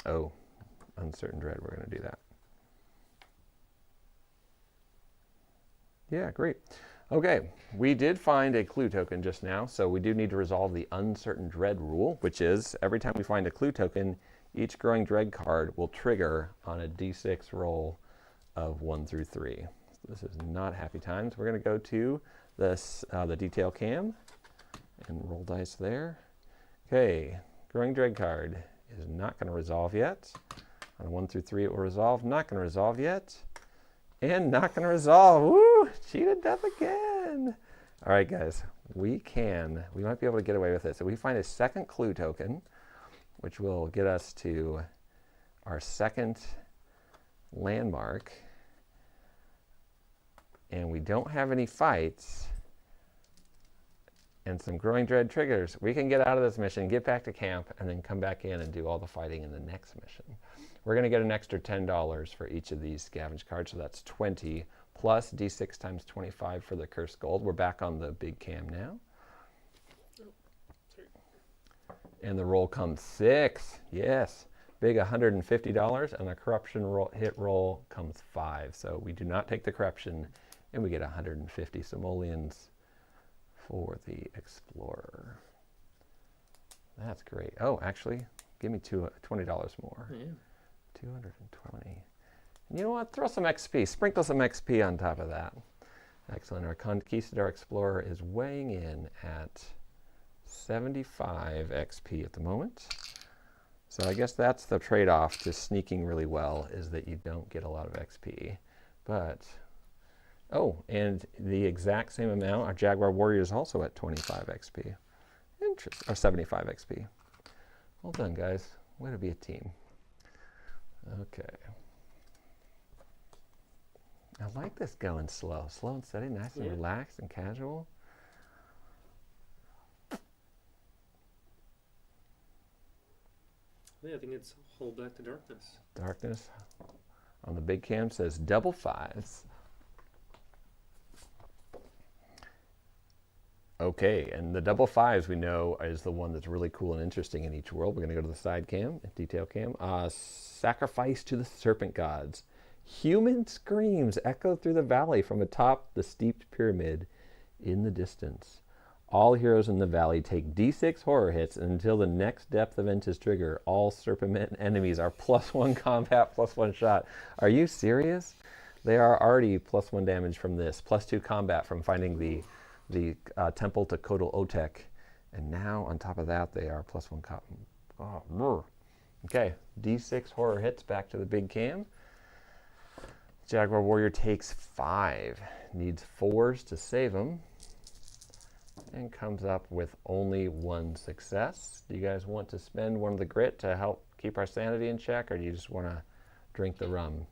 Oh, Uncertain Dread, we're going to do that. Yeah, great. Okay, we did find a clue token just now, so we do need to resolve the Uncertain Dread rule, which is every time we find a clue token, each Growing Dread card will trigger on a d6 roll of 1 through 3. So this is not happy times. We're going to go to this, the detail cam and roll dice there. Okay, Growing Dread card is not going to resolve yet. On 1 through 3 it will resolve. Not going to resolve yet. And not going to resolve. Woo! Cheated death again. All right, guys. We might be able to get away with it. So we find a second clue token, which will get us to our second landmark. And we don't have any fights. And some Growing Dread triggers. We can get out of this mission, get back to camp, and then come back in and do all the fighting in the next mission. We're going to get an extra $10 for each of these scavenge cards, so that's 20 plus d6 times 25 for the cursed gold. We're back on the big cam now. And the roll comes 6. Yes. Big $150, and the corruption hit roll comes 5. So we do not take the corruption, and we get 150 simoleons for the Explorer. That's great. Oh, actually, give me $20 more. Yeah. 220. And you know what? Throw some XP. Sprinkle some XP on top of that. Excellent. Our Conquistador Explorer is weighing in at 75 XP at the moment. So I guess that's the trade-off to sneaking really well, is that you don't get a lot of XP. But, oh, and the exact same amount, our Jaguar Warrior is also at 25 XP. Interesting. Or 75 XP. Well done, guys. Way to be a team. Okay. I like this going slow. Slow and steady, nice and relaxed and casual. Yeah, I think it's Hold Back the Darkness. Darkness on the big cam says double fives. Okay, and the double fives we know is the one that's really cool and interesting in each world. We're going to go to the side cam, detail cam. Sacrifice to the serpent gods. Human screams echo through the valley from atop the steeped pyramid in the distance. All heroes in the valley take D6 horror hits, and until the next depth event is triggered, all serpent enemies are +1 combat, +1 shot. Are you serious? They are already +1 damage from this, +2 combat from finding the temple to Kodal-Otek, and now on top of that they are +1 combat. Okay, D6 horror hits back to the big cam. Jaguar Warrior takes 5, needs 4s to save him, and comes up with only 1 success. Do you guys want to spend one of the grit to help keep our sanity in check, or do you just want to drink the rum?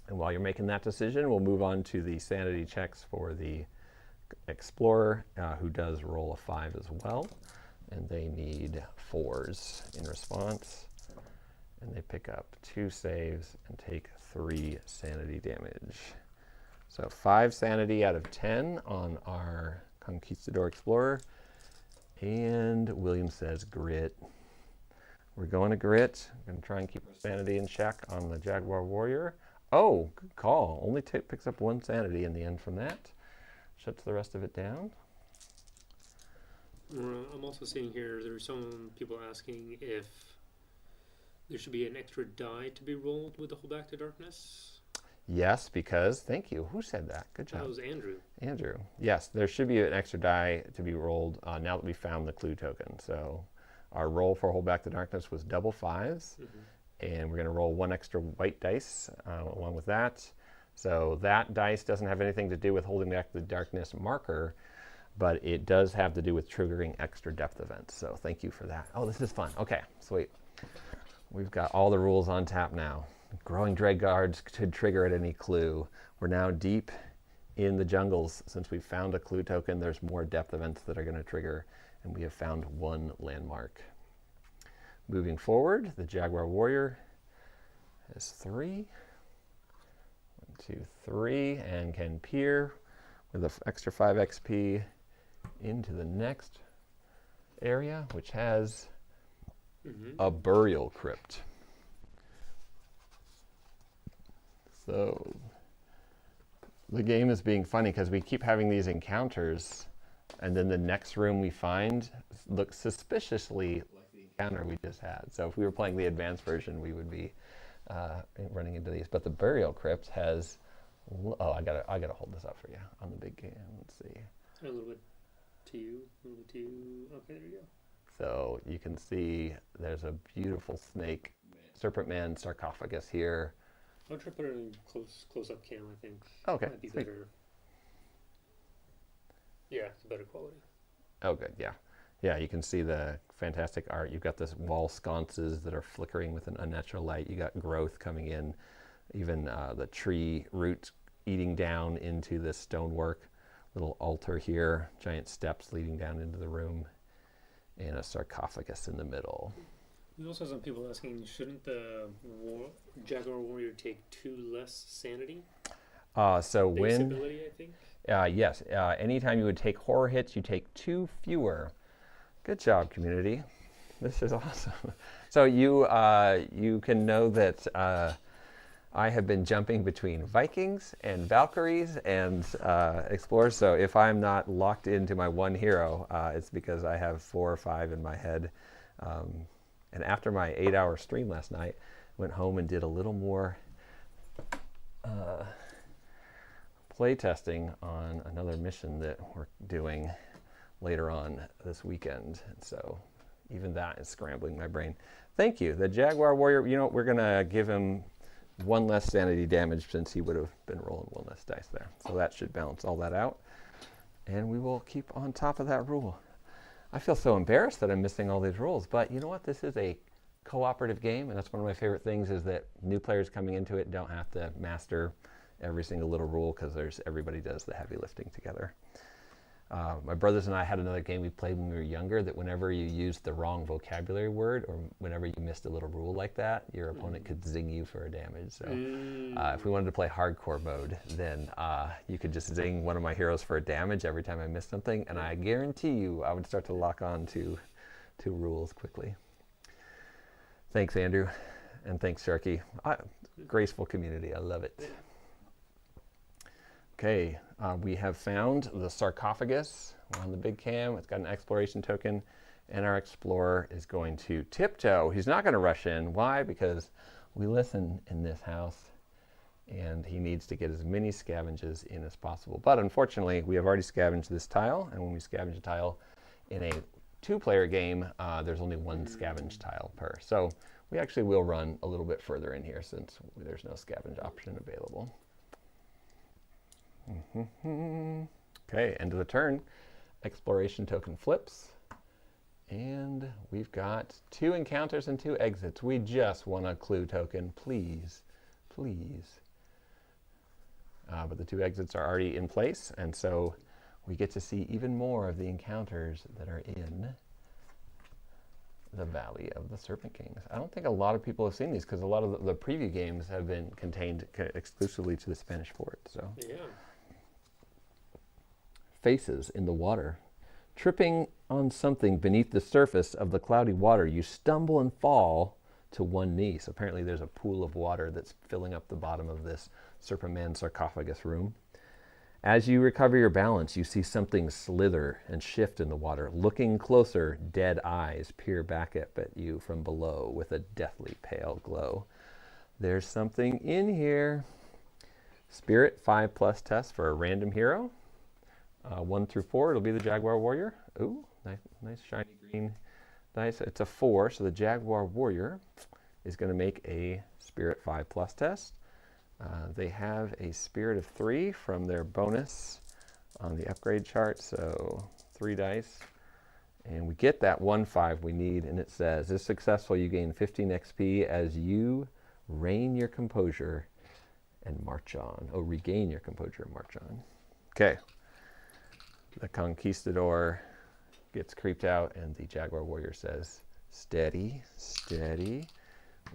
And while you're making that decision, we'll move on to the sanity checks for the Explorer, who does roll a 5 as well, and they need 4s in response, and they pick up 2 saves and take 3 sanity damage. So 5 sanity out of 10 on our Conquistador Explorer, and William says grit. We're going to grit. I'm going to try and keep our sanity in check on the Jaguar Warrior. Oh, good call. Only picks up 1 sanity in the end from that. Shuts the rest of it down. I'm also seeing here there's some people asking if there should be an extra die to be rolled with the Hold Back the Darkness. Yes, because, thank you. Who said that? Good job. That was Andrew. Andrew. Yes, there should be an extra die to be rolled now that we found the clue token. So our roll for Hold Back the Darkness was double 5s, and we're going to roll 1 extra white dice along with that. So that dice doesn't have anything to do with Holding Back the Darkness marker, but it does have to do with triggering extra depth events. So thank you for that. Oh, this is fun. Okay, sweet. We've got all the rules on tap now. Growing Dread Guards could trigger at any clue. We're now deep in the jungles. Since we've found a clue token, there's more depth events that are going to trigger, and we have found 1 landmark. Moving forward, the Jaguar Warrior has 3. 1, 2, 3, and can peer with an extra 5 XP into the next area, which has a burial crypt. So the game is being funny because we keep having these encounters, and then the next room we find looks suspiciously like the encounter we just had. So if we were playing the advanced version, we would be running into these. But the burial crypt has, oh, I gotta hold this up for you on the big game. Let's see. A little bit to you, a little bit to you. Okay, there you go. So you can see there's a beautiful snake, serpent man sarcophagus here. I'll try to put it in close up cam, I think. Okay. Might be better. Yeah, it's a better quality. Oh, good. Yeah. Yeah, you can see the fantastic art. You've got this wall sconces that are flickering with an unnatural light. You got growth coming in, even the tree roots eating down into the stonework. Little altar here, giant steps leading down into the room, and a sarcophagus in the middle. There's also some people asking, shouldn't the Jaguar Warrior take 2 less sanity? So Base when ability, I think. yes, anytime you would take horror hits, you take 2 fewer. Good job, community. This is awesome. So you can know that I have been jumping between Vikings and Valkyries and Explorers, so if I'm not locked into my one hero, it's because I have 4 or 5 in my head. And after my 8-hour stream last night, went home and did a little more play testing on another mission that we're doing later on this weekend. And so even that is scrambling my brain. Thank you. The Jaguar Warrior, you know, we're going to give him 1 less sanity damage since he would have been rolling 1 less dice there. So that should balance all that out. And we will keep on top of that rule. I feel so embarrassed that I'm missing all these rules, but you know what? This is a cooperative game, and that's one of my favorite things is that new players coming into it don't have to master every single little rule because everybody does the heavy lifting together. My brothers and I had another game we played when we were younger that whenever you used the wrong vocabulary word or whenever you missed a little rule like that, your opponent could zing you for a damage. So if we wanted to play hardcore mode, then you could just zing one of my heroes for a damage every time I missed something, and I guarantee you I would start to lock on to rules quickly. Thanks, Andrew, and thanks, Sharky. Graceful community, I love it. Okay, we have found the sarcophagus. We're on the big cam. It's got an exploration token, and our explorer is going to tiptoe. He's not going to rush in. Why? Because we listen in this house, and he needs to get as many scavenges in as possible. But unfortunately, we have already scavenged this tile, and when we scavenge a tile in a 2-player game, there's only 1 scavenge tile per. So we actually will run a little bit further in here since there's no scavenge option available. Okay, end of the turn. Exploration token flips. And we've got 2 encounters and 2 exits. We just want a clue token, please, please. But the 2 exits are already in place, and so we get to see even more of the encounters that are in the Valley of the Serpent Kings. I don't think a lot of people have seen these because a lot of the preview games have been contained exclusively to the Spanish fort. So. Yeah. Faces in the water. Tripping on something beneath the surface of the cloudy water, you stumble and fall to 1 knee. So apparently there's a pool of water that's filling up the bottom of this Serpent Man sarcophagus room. As you recover your balance, you see something slither and shift in the water. Looking closer, dead eyes peer back at you from below with a deathly pale glow. There's something in here. Spirit 5+ test for a random hero. 1 through 4, it'll be the Jaguar Warrior. Ooh, nice shiny green dice. It's a 4, so the Jaguar Warrior is going to make a Spirit 5+ test. They have a Spirit of 3 from their bonus on the upgrade chart, so 3 dice. And we get that 1/5 we need, and it says, if successful, you gain 15 XP as you regain your composure and march on. Oh, regain your composure and march on. Okay. The Conquistador gets creeped out, and the Jaguar Warrior says, steady, steady.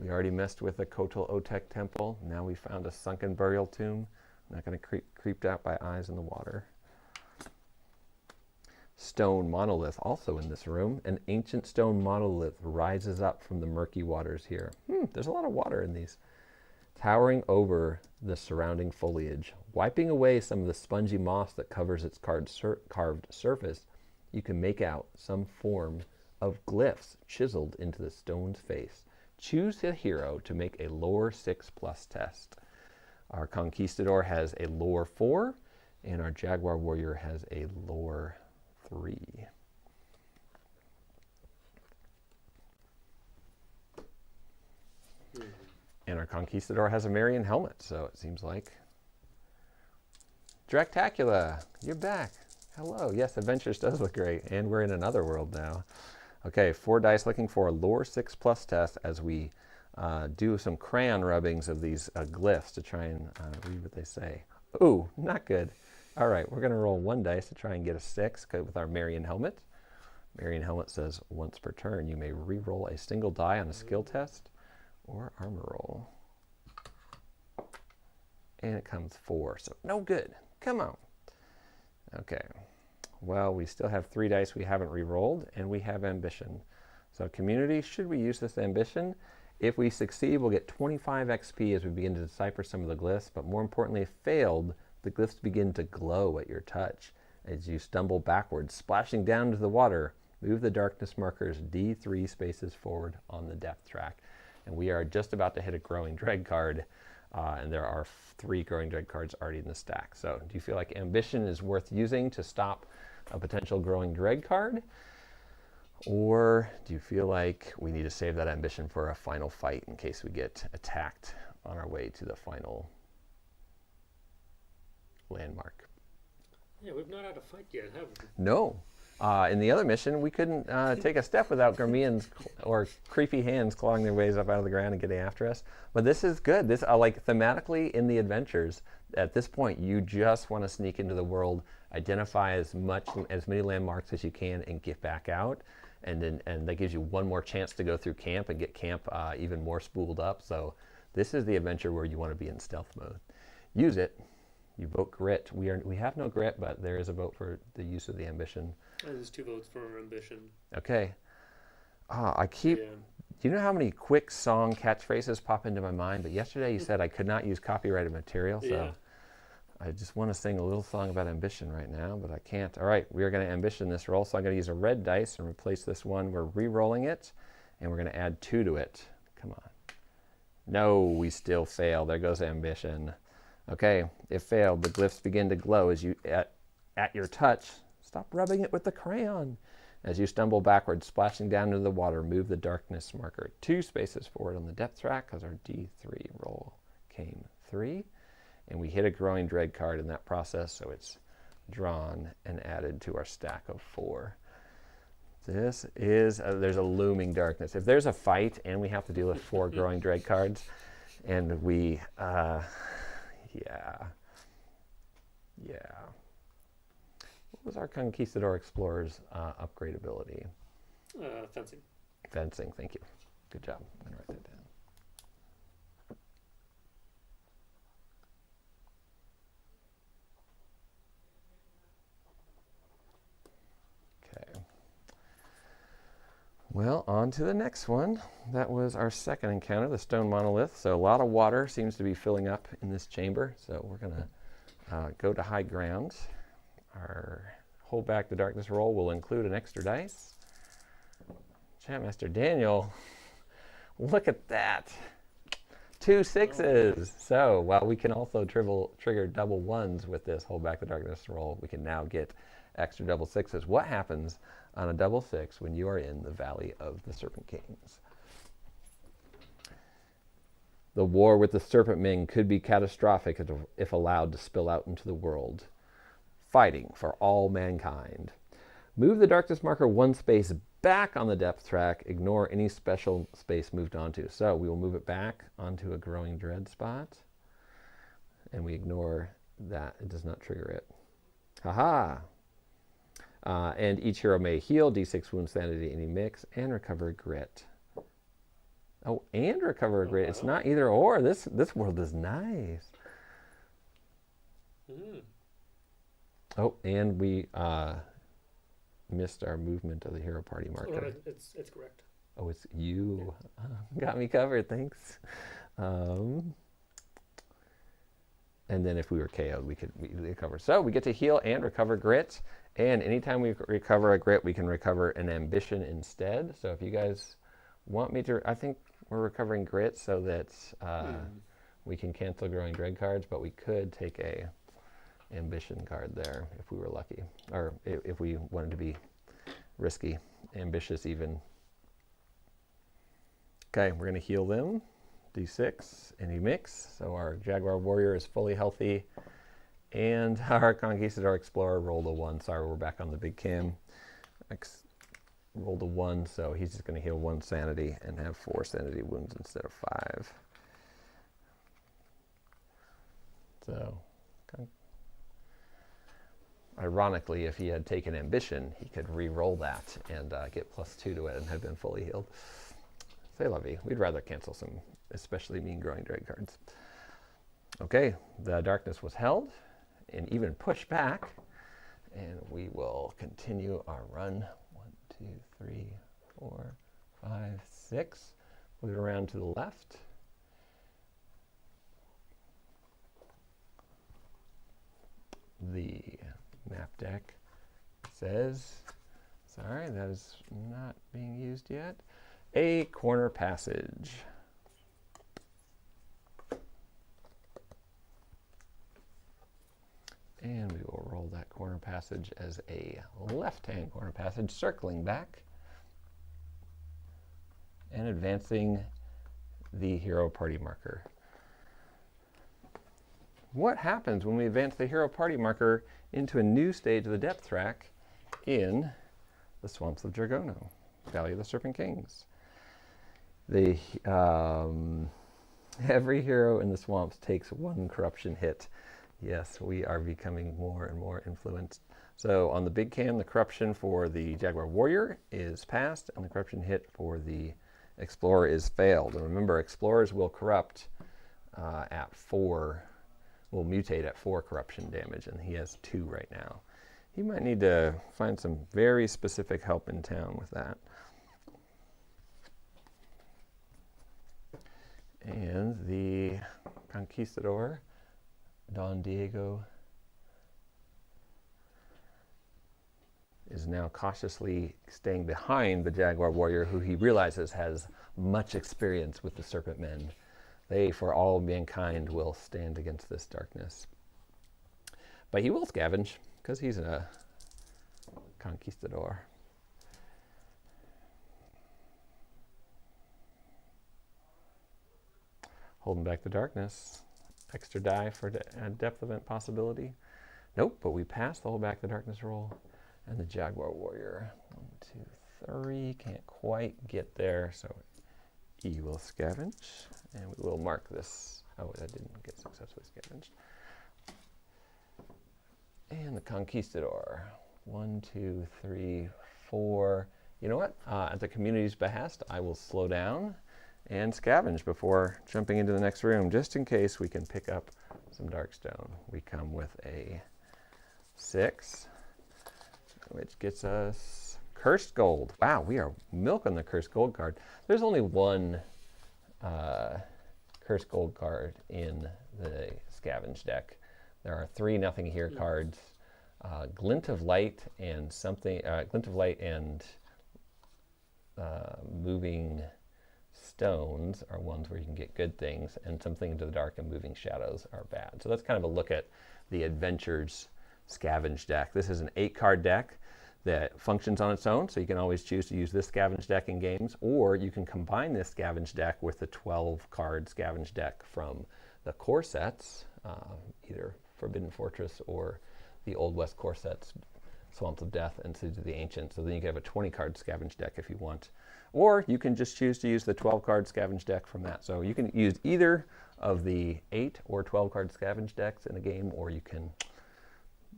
We already messed with the Kotal Otek Temple. Now we found a sunken burial tomb. I'm not going to creeped out by eyes in the water. Stone monolith also in this room. An ancient stone monolith rises up from the murky waters here. There's a lot of water in these. Towering over the surrounding foliage, wiping away some of the spongy moss that covers its carved surface, you can make out some form of glyphs chiseled into the stone's face. Choose a hero to make a lore 6+ test. Our Conquistador has a lore 4, and our Jaguar Warrior has a lore 3. And our Conquistador has a Marion helmet, so it seems like. Dractacula, you're back. Hello. Yes, Adventures does look great, and we're in another world now. Okay, 4 dice looking for a lore 6+ test as we do some crayon rubbings of these glyphs to try and read what they say. Ooh, not good. All right, we're going to roll 1 dice to try and get a 6 with our Marion helmet. Marion helmet says once per turn you may re-roll a single die on a skill test or armor roll. And it comes 4, so no good. Come on. Okay. Well, we still have 3 dice we haven't re-rolled, and we have ambition. So community, should we use this ambition? If we succeed, we'll get 25 XP as we begin to decipher some of the glyphs, but more importantly, if failed, the glyphs begin to glow at your touch. As you stumble backwards, splashing down into the water, move the darkness markers D3 spaces forward on the depth track. And we are just about to hit a Growing Dread card, and there are 3 Growing Dread cards already in the stack. So do you feel like Ambition is worth using to stop a potential Growing Dread card? Or do you feel like we need to save that Ambition for a final fight in case we get attacked on our way to the final landmark? Yeah, we've not had a fight yet, have we? No. In the other mission, we couldn't take a step without Garmians or creepy hands clawing their ways up out of the ground and getting after us. But this is good. This, like thematically in the adventures, at this point, you just want to sneak into the world, identify as many landmarks as you can, and get back out. And that gives you one more chance to go through camp and get camp even more spooled up. So this is the adventure where you want to be in stealth mode. Use it. You vote grit. We have no grit, but there is a vote for the use of the Ambition. There's 2 votes for Ambition. Okay. Do you know how many quick song catchphrases pop into my mind? But yesterday you said I could not use copyrighted material, so Yeah. I just want to sing a little song about Ambition right now, but I can't. All right, we are going to Ambition this roll, so I'm going to use a red dice and replace this one. We're re-rolling it, and we're going to add 2 to it. Come on. No, we still fail. There goes Ambition. Okay, it failed. The glyphs begin to glow as you, at your touch. Stop rubbing it with the crayon. As you stumble backwards, splashing down into the water, move the darkness marker 2 spaces forward on the depth track because our D3 roll came 3. And we hit a Growing Dread card in that process, so it's drawn and added to our stack of 4. This is, there's a looming darkness. If there's a fight and we have to deal with 4 Growing Dread cards, and we, yeah. What was our Conquistador Explorer's upgrade ability? Fencing. Fencing, thank you. Good job. I'm going to write that down. Okay. Well, on to the next one. That was our second encounter, the stone monolith. So a lot of water seems to be filling up in this chamber. So we're going to go to high ground. Our hold back the darkness roll will include an extra dice. Chatmaster Daniel, look at that. 2 6s. So while we can also trigger double 1s with this hold back the darkness roll, we can now get extra double 6s. What happens on a double 6 when you are in the Valley of the Serpent Kings? The war with the Serpent Men could be catastrophic if allowed to spill out into the world. Fighting for all mankind. Move the darkness marker 1 space back on the depth track. Ignore any special space moved onto. So we will move it back onto a Growing Dread spot. And we ignore that. It does not trigger it. Haha! And each hero may heal D6 wound sanity any mix and recover grit. Oh, and recover a grit. It's not either or. This world is nice. Oh, and we missed our movement of the hero party marker. Oh, it's correct. Oh, it's you. Yeah. Got me covered, thanks. And then if we were KO'd, we could recover. So we get to heal and recover grit. And anytime we recover a grit, we can recover an ambition instead. So if you guys want me to, I think we're recovering grit so that we can cancel Growing Dread cards, but we could take a ambition card there if we were lucky, or if we wanted to be risky, ambitious even. Okay, we're going to heal them. D6, any mix. So our Jaguar Warrior is fully healthy, and our Conquistador Explorer rolled a 1. Sorry, we're back on the big cam. Rolled a 1, so he's just going to heal 1 sanity and have 4 sanity wounds instead of 5. So, ironically, if he had taken ambition, he could re-roll that and get +2 to it and have been fully healed. C'est la vie. We'd rather cancel some especially mean Growing Dread cards. Okay, the darkness was held and even pushed back, and we will continue our run. 1, 2, 3, 4, 5, 6. flip it around to the left. The map deck says, sorry, that is not being used yet, a corner passage. And we will roll that corner passage as a left-hand corner passage, circling back and advancing the hero party marker. What happens when we advance the hero party marker into a new stage of the depth track in the Swamps of Dragono, Valley of the Serpent Kings? Every hero in the swamps takes 1 corruption hit. Yes, we are becoming more and more influenced. So on the big can, the corruption for the Jaguar Warrior is passed, and the corruption hit for the Explorer is failed. And remember, Explorers will corrupt at 4, will mutate at 4 corruption damage, and he has 2 right now. He might need to find some very specific help in town with that. And the Conquistador, Don Diego, is now cautiously staying behind the Jaguar Warrior, who he realizes has much experience with the Serpent Men. They, for all mankind, will stand against this darkness. But he will scavenge, because he's a Conquistador. Holding back the darkness. Extra die for a depth event possibility. Nope, but we passed the hold back the darkness roll. And the Jaguar Warrior. 1, 2, 3. Can't quite get there, so he will scavenge. And we will mark this. Oh, that didn't get successfully scavenged. And the Conquistador. 1, 2, 3, 4. You know what? At the community's behest, I will slow down and scavenge before jumping into the next room, just in case we can pick up some Darkstone. We come with a 6, which gets us Cursed Gold. Wow, we are milking the Cursed Gold card. There's only 1 Cursed Gold card in the Scavenge deck. There are 3 Nothing Here cards. Glint of Light and something. Glint of Light and Moving Stones are ones where you can get good things, and Something into the Dark and Moving Shadows are bad. So that's kind of a look at the Adventures Scavenge deck. This is an 8-card deck that functions on its own, so you can always choose to use this Scavenge deck in games, or you can combine this Scavenge deck with the 12-card Scavenge deck from the core sets, either Forbidden Fortress or the Old West core sets, Swamps of Death and Cities of the Ancients. So then you can have a 20-card Scavenge deck if you want. Or you can just choose to use the 12-card Scavenge deck from that. So you can use either of the 8 or 12-card Scavenge decks in a game, or you can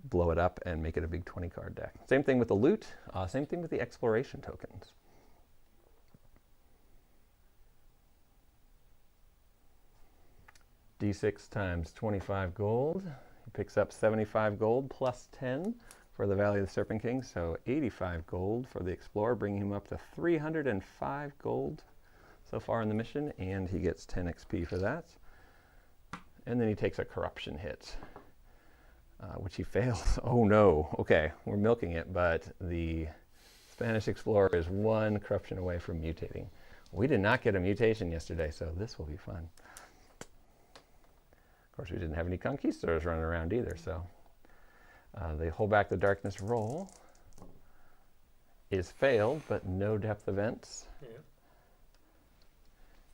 blow it up and make it a big 20-card deck. Same thing with the loot, same thing with the exploration tokens. D6 times 25 gold. He picks up 75 gold plus 10 for the Valley of the Serpent Kings, so 85 gold for the Explorer, bringing him up to 305 gold so far in the mission, and he gets 10 XP for that. And then he takes a corruption hit, which he fails. Oh no, okay, we're milking it, but the Spanish Explorer is 1 corruption away from mutating. We did not get a mutation yesterday, so this will be fun. Of course, we didn't have any Conquistadors running around either, so the Hold Back the Darkness roll is failed, but no depth events. Yeah.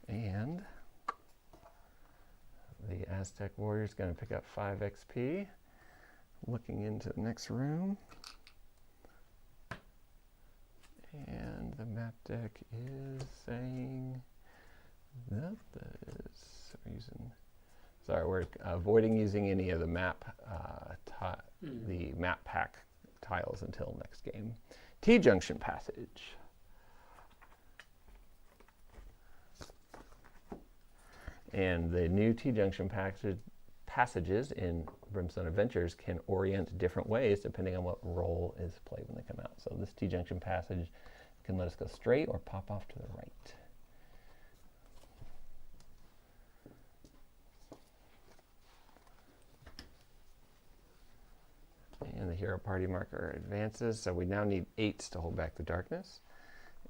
And the Aztec Warrior is going to pick up 5 XP. Looking into the next room. And the map deck is saying that we're avoiding using any of the map the map pack tiles until next game. T-junction passage. And the new T-junction passages in Brimstone Adventures can orient different ways depending on what role is played when they come out. So this T-junction passage can let us go straight or pop off to the right. And the hero party marker advances, so we now need 8s to hold back the darkness.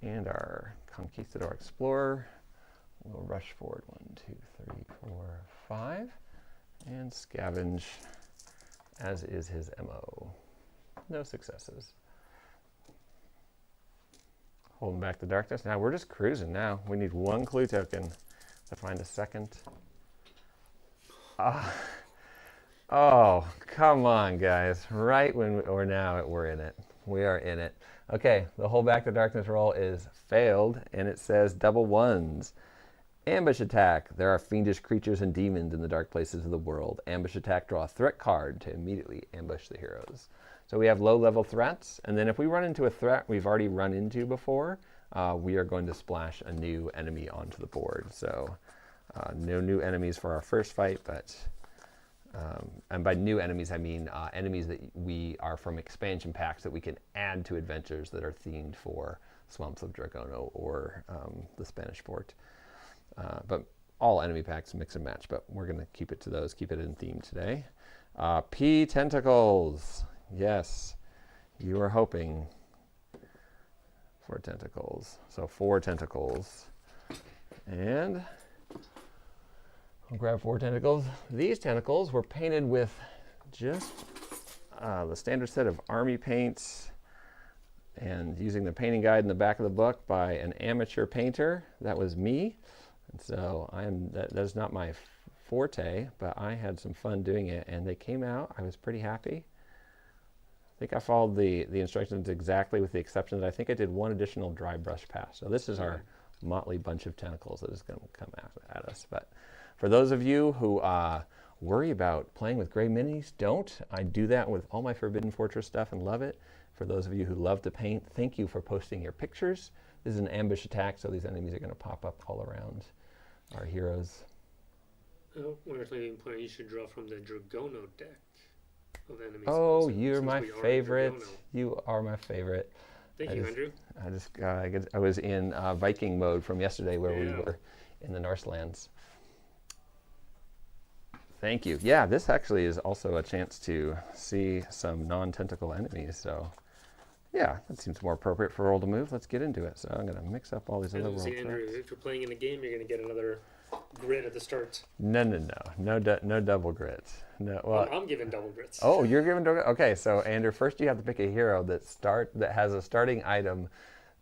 And our Conquistador Explorer will rush forward 1, 2, 3, 4, 5, and scavenge, as is his MO. No successes. Holding back the darkness. Now we're just cruising now. We need 1 clue token to find a second. Oh, come on, guys. Right when or now we're in it. We are in it. Okay, the hold back the darkness roll is failed, and it says double 1s. Ambush attack. There are fiendish creatures and demons in the dark places of the world. Ambush attack, draw a threat card to immediately ambush the heroes. So we have low-level threats, and then if we run into a threat we've already run into before, we are going to splash a new enemy onto the board. So no new enemies for our first fight, but and by new enemies I mean enemies that we are from expansion packs that we can add to adventures that are themed for Swamps of Dragono or the Spanish Fort. But all enemy packs mix and match, but we're going to keep it to those, keep it in theme today. P tentacles. Yes, you are hoping for tentacles. So 4 tentacles. And I'll grab 4 tentacles. These tentacles were painted with just the standard set of army paints and using the painting guide in the back of the book by an amateur painter. That was me. And so that is not my forte, but I had some fun doing it, and they came out. I was pretty happy. I think I followed the instructions exactly, with the exception that I think I did 1 additional dry brush pass. So this is our motley bunch of tentacles that is going to come at us. But for those of you who worry about playing with gray minis, don't. I do that with all my Forbidden Fortress stuff and love it. For those of you who love to paint, thank you for posting your pictures. This is an ambush attack, so these enemies are going to pop up all around our heroes. Oh, we're actually playing. You should draw from the Dragono deck of enemies. Oh, you're my favorite. You are my favorite. Thank you, Andrew. I was in Viking mode from yesterday, where we were in the Norselands. Thank you. Yeah, this actually is also a chance to see some non-tentacle enemies. So, yeah, that seems more appropriate for roll to move. Let's get into it. So I'm going to mix up all these other world Andrew, if you're playing in a game, you're going to get another grit at the start. No double grit. No, well, I'm giving double grits. Oh, you're giving double. Okay, so Andrew, first you have to pick a hero that has a starting item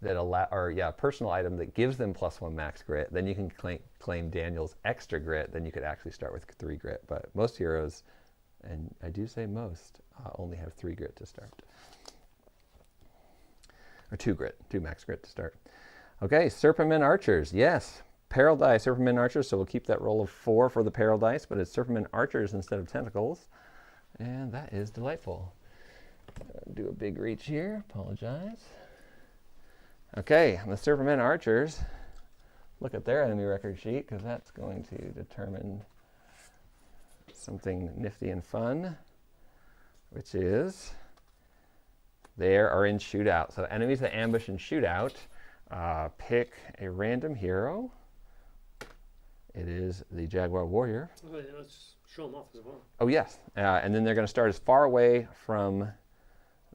that personal item that gives them +1 max grit. Then you can claim Daniel's extra grit. Then you could actually start with 3 grit. But most heroes, and I do say most, only have 3 grit to start. Or 2 max grit to start. Okay, Serpentmen Archers, yes. Peril dice, Serpentmen Archers, so we'll keep that roll of 4 for the Peril dice, but it's Serpentmen Archers instead of tentacles. And that is delightful. Do a big reach here, apologize. Okay, the Serpentmen Archers, look at their enemy record sheet, because that's going to determine something nifty and fun, which is they are in shootout. So enemies that ambush and shootout, pick a random hero. It is the Jaguar Warrior. Oh, yeah, let's show them off as well. Oh, yes. And then they're going to start as far away from,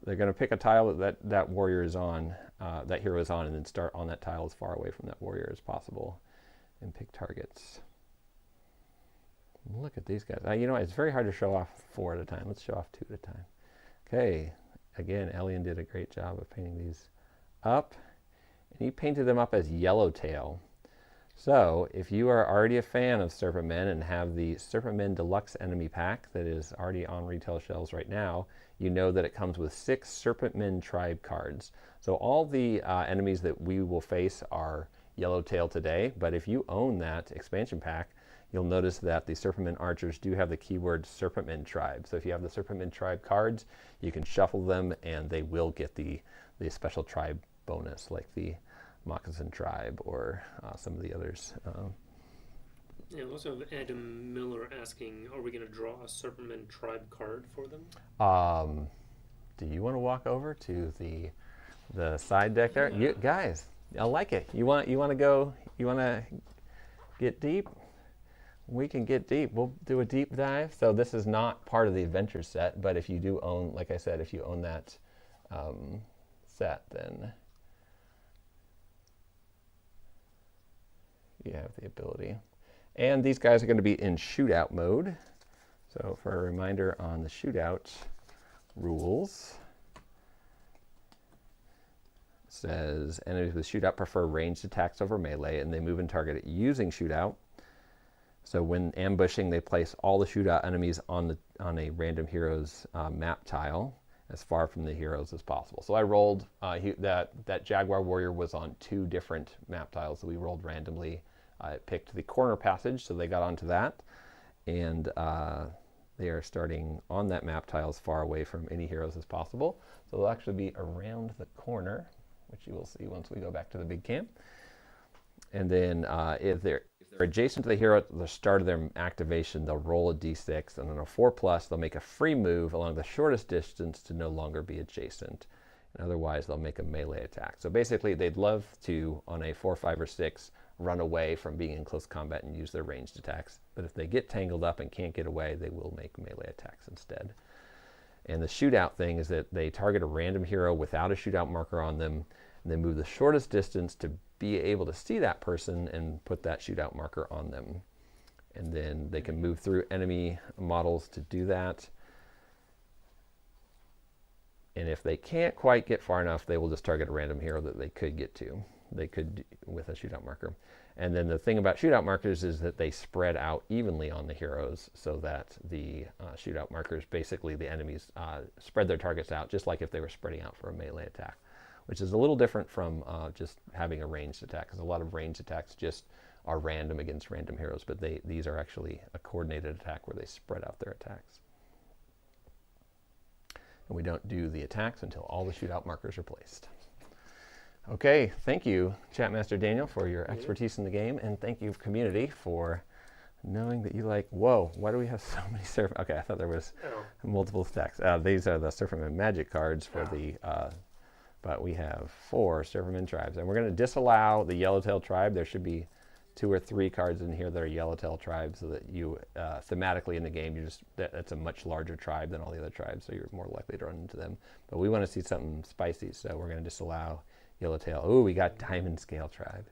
they're going to pick a tile that warrior is on, that hero is on, and then start on that tile as far away from that warrior as possible and pick targets. Look at these guys. You know what? It's very hard to show off 4 at a time. Let's show off 2 at a time. Okay. Again, Elian did a great job of painting these up. And he painted them up as Yellowtail. So, if you are already a fan of Serpentmen and have the Serpentmen Deluxe Enemy Pack that is already on retail shelves right now, you know that it comes with 6 Serpentmen Tribe cards. So all the enemies that we will face are Yellowtail today, but if you own that expansion pack, you'll notice that the Serpentmen Archers do have the keyword Serpentmen Tribe. So if you have the Serpentmen Tribe cards, you can shuffle them and they will get the special tribe bonus, like the Moccasin Tribe or some of the others. Yeah, also have Adam Miller asking, are we going to draw a Serpentmen Tribe card for them? Do you want to walk over to the side deck there? Yeah. You guys, I like it. You want to go? You want to get deep? we can get deep. We'll do a deep dive. So this is not part of the adventure set, but if you do own, like I said, if you own that set, then you have the ability. And these guys are going to be in shootout mode. So for a reminder on the shootout rules, it says enemies with shootout prefer ranged attacks over melee, and they move and target it using shootout. So when ambushing, they place all the shootout enemies on a random hero's map tile as far from the heroes as possible. So I rolled, that Jaguar Warrior was on 2 different map tiles that we rolled randomly. I picked the corner passage, so they got onto that. And they are starting on that map tile as far away from any heroes as possible. So they'll actually be around the corner, which you will see once we go back to the big camp. And then if they're adjacent to the hero at the start of their activation, they'll roll a d6, and on a 4+, they'll make a free move along the shortest distance to no longer be adjacent. And otherwise, they'll make a melee attack. So basically, they'd love to, on a 4, 5, or 6, run away from being in close combat and use their ranged attacks. But if they get tangled up and can't get away, they will make melee attacks instead. And the shootout thing is that they target a random hero without a shootout marker on them, and they move the shortest distance to be able to see that person and put that shootout marker on them. And then they can move through enemy models to do that. And if they can't quite get far enough, they will just target a random hero that they could get to. They could with a shootout marker. And then the thing about shootout markers is that they spread out evenly on the heroes, so that the shootout markers, basically the enemies, spread their targets out just like if they were spreading out for a melee attack, which is a little different from just having a ranged attack, because a lot of ranged attacks just are random against random heroes, but these are actually a coordinated attack where they spread out their attacks. And we don't do the attacks until all the shootout markers are placed. Okay, thank you, Chat Master Daniel, for your expertise in the game, and thank you, community, for knowing that you like, whoa, why do we have so many Surf? Okay, I thought there was multiple stacks. These are the Surferman Magic cards for the, but we have 4 Surferman tribes, and we're going to disallow the Yellowtail tribe. There should be 2 or 3 cards in here that are Yellowtail tribes, so that you, thematically in the game, that's a much larger tribe than all the other tribes, so you're more likely to run into them. But we want to see something spicy, so we're going to disallow Yellowtail. Oh, we got Diamond Scale Tribe.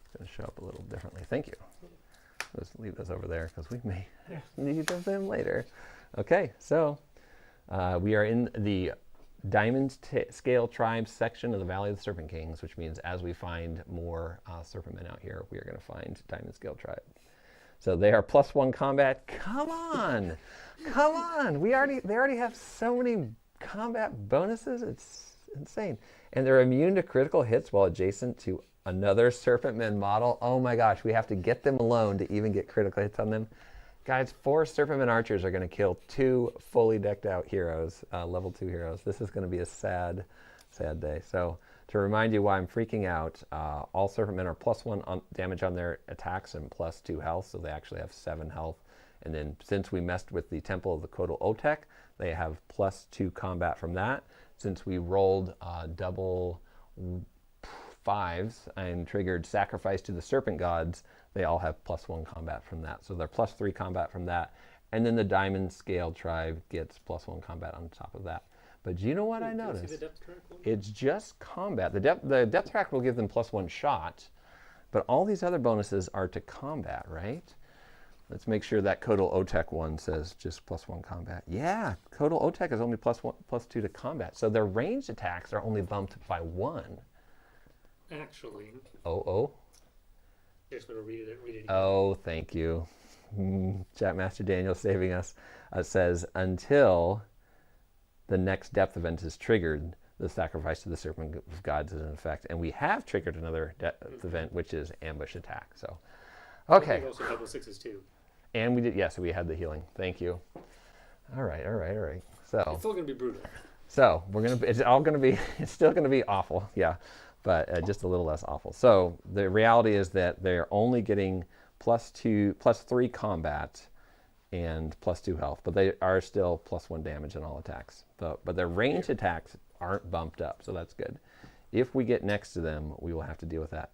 It's going to show up a little differently. Thank you. Let's leave those over there because we may need them later. Okay, so we are in the Diamond Scale Tribe section of the Valley of the Serpent Kings, which means as we find more Serpentmen out here, we are going to find Diamond Scale Tribe. So they are +1 combat. Come on! Come on! They already have so many combat bonuses. It's insane. And they're immune to critical hits while adjacent to another Serpentman model. Oh my gosh, we have to get them alone to even get critical hits on them. Guys, 4 Serpentman archers are going to kill 2 fully decked out heroes, level 2 heroes. This is going to be a sad, sad day. So to remind you why I'm freaking out, all Serpentmen are +1 damage on their attacks and +2 health, so they actually have 7 health. And then since we messed with the Temple of the Coatl-Otek, they have +2 combat from that. Since we rolled double 5s and triggered Sacrifice to the Serpent Gods, they all have +1 combat from that. So they're +3 combat from that. And then the Diamond Scale Tribe gets +1 combat on top of that. But do you know what I noticed? See the depth track one? It's just combat. The depth track will give them +1 shot, but all these other bonuses are to combat, right? Let's make sure that Coatl-Otek one says just +1 combat. Yeah, Coatl-Otek is only +2 to combat. So their ranged attacks are only bumped by 1. Actually. Oh. I just want to read it again. Oh, thank you. Chat Master Daniel saving us. Says, until the next depth event is triggered, the Sacrifice to the Serpent Gods is in effect. And we have triggered another depth event, which is Ambush Attack. So, okay. Also double 6s too. And we did, yes, we had the healing. Thank you. All right. So it's still going to be brutal. So it's still going to be awful, yeah, but just a little less awful. So the reality is that they're only getting +3 combat and +2 health, but they are still +1 damage on all attacks. But their ranged attacks aren't bumped up, so that's good. If we get next to them, we will have to deal with that.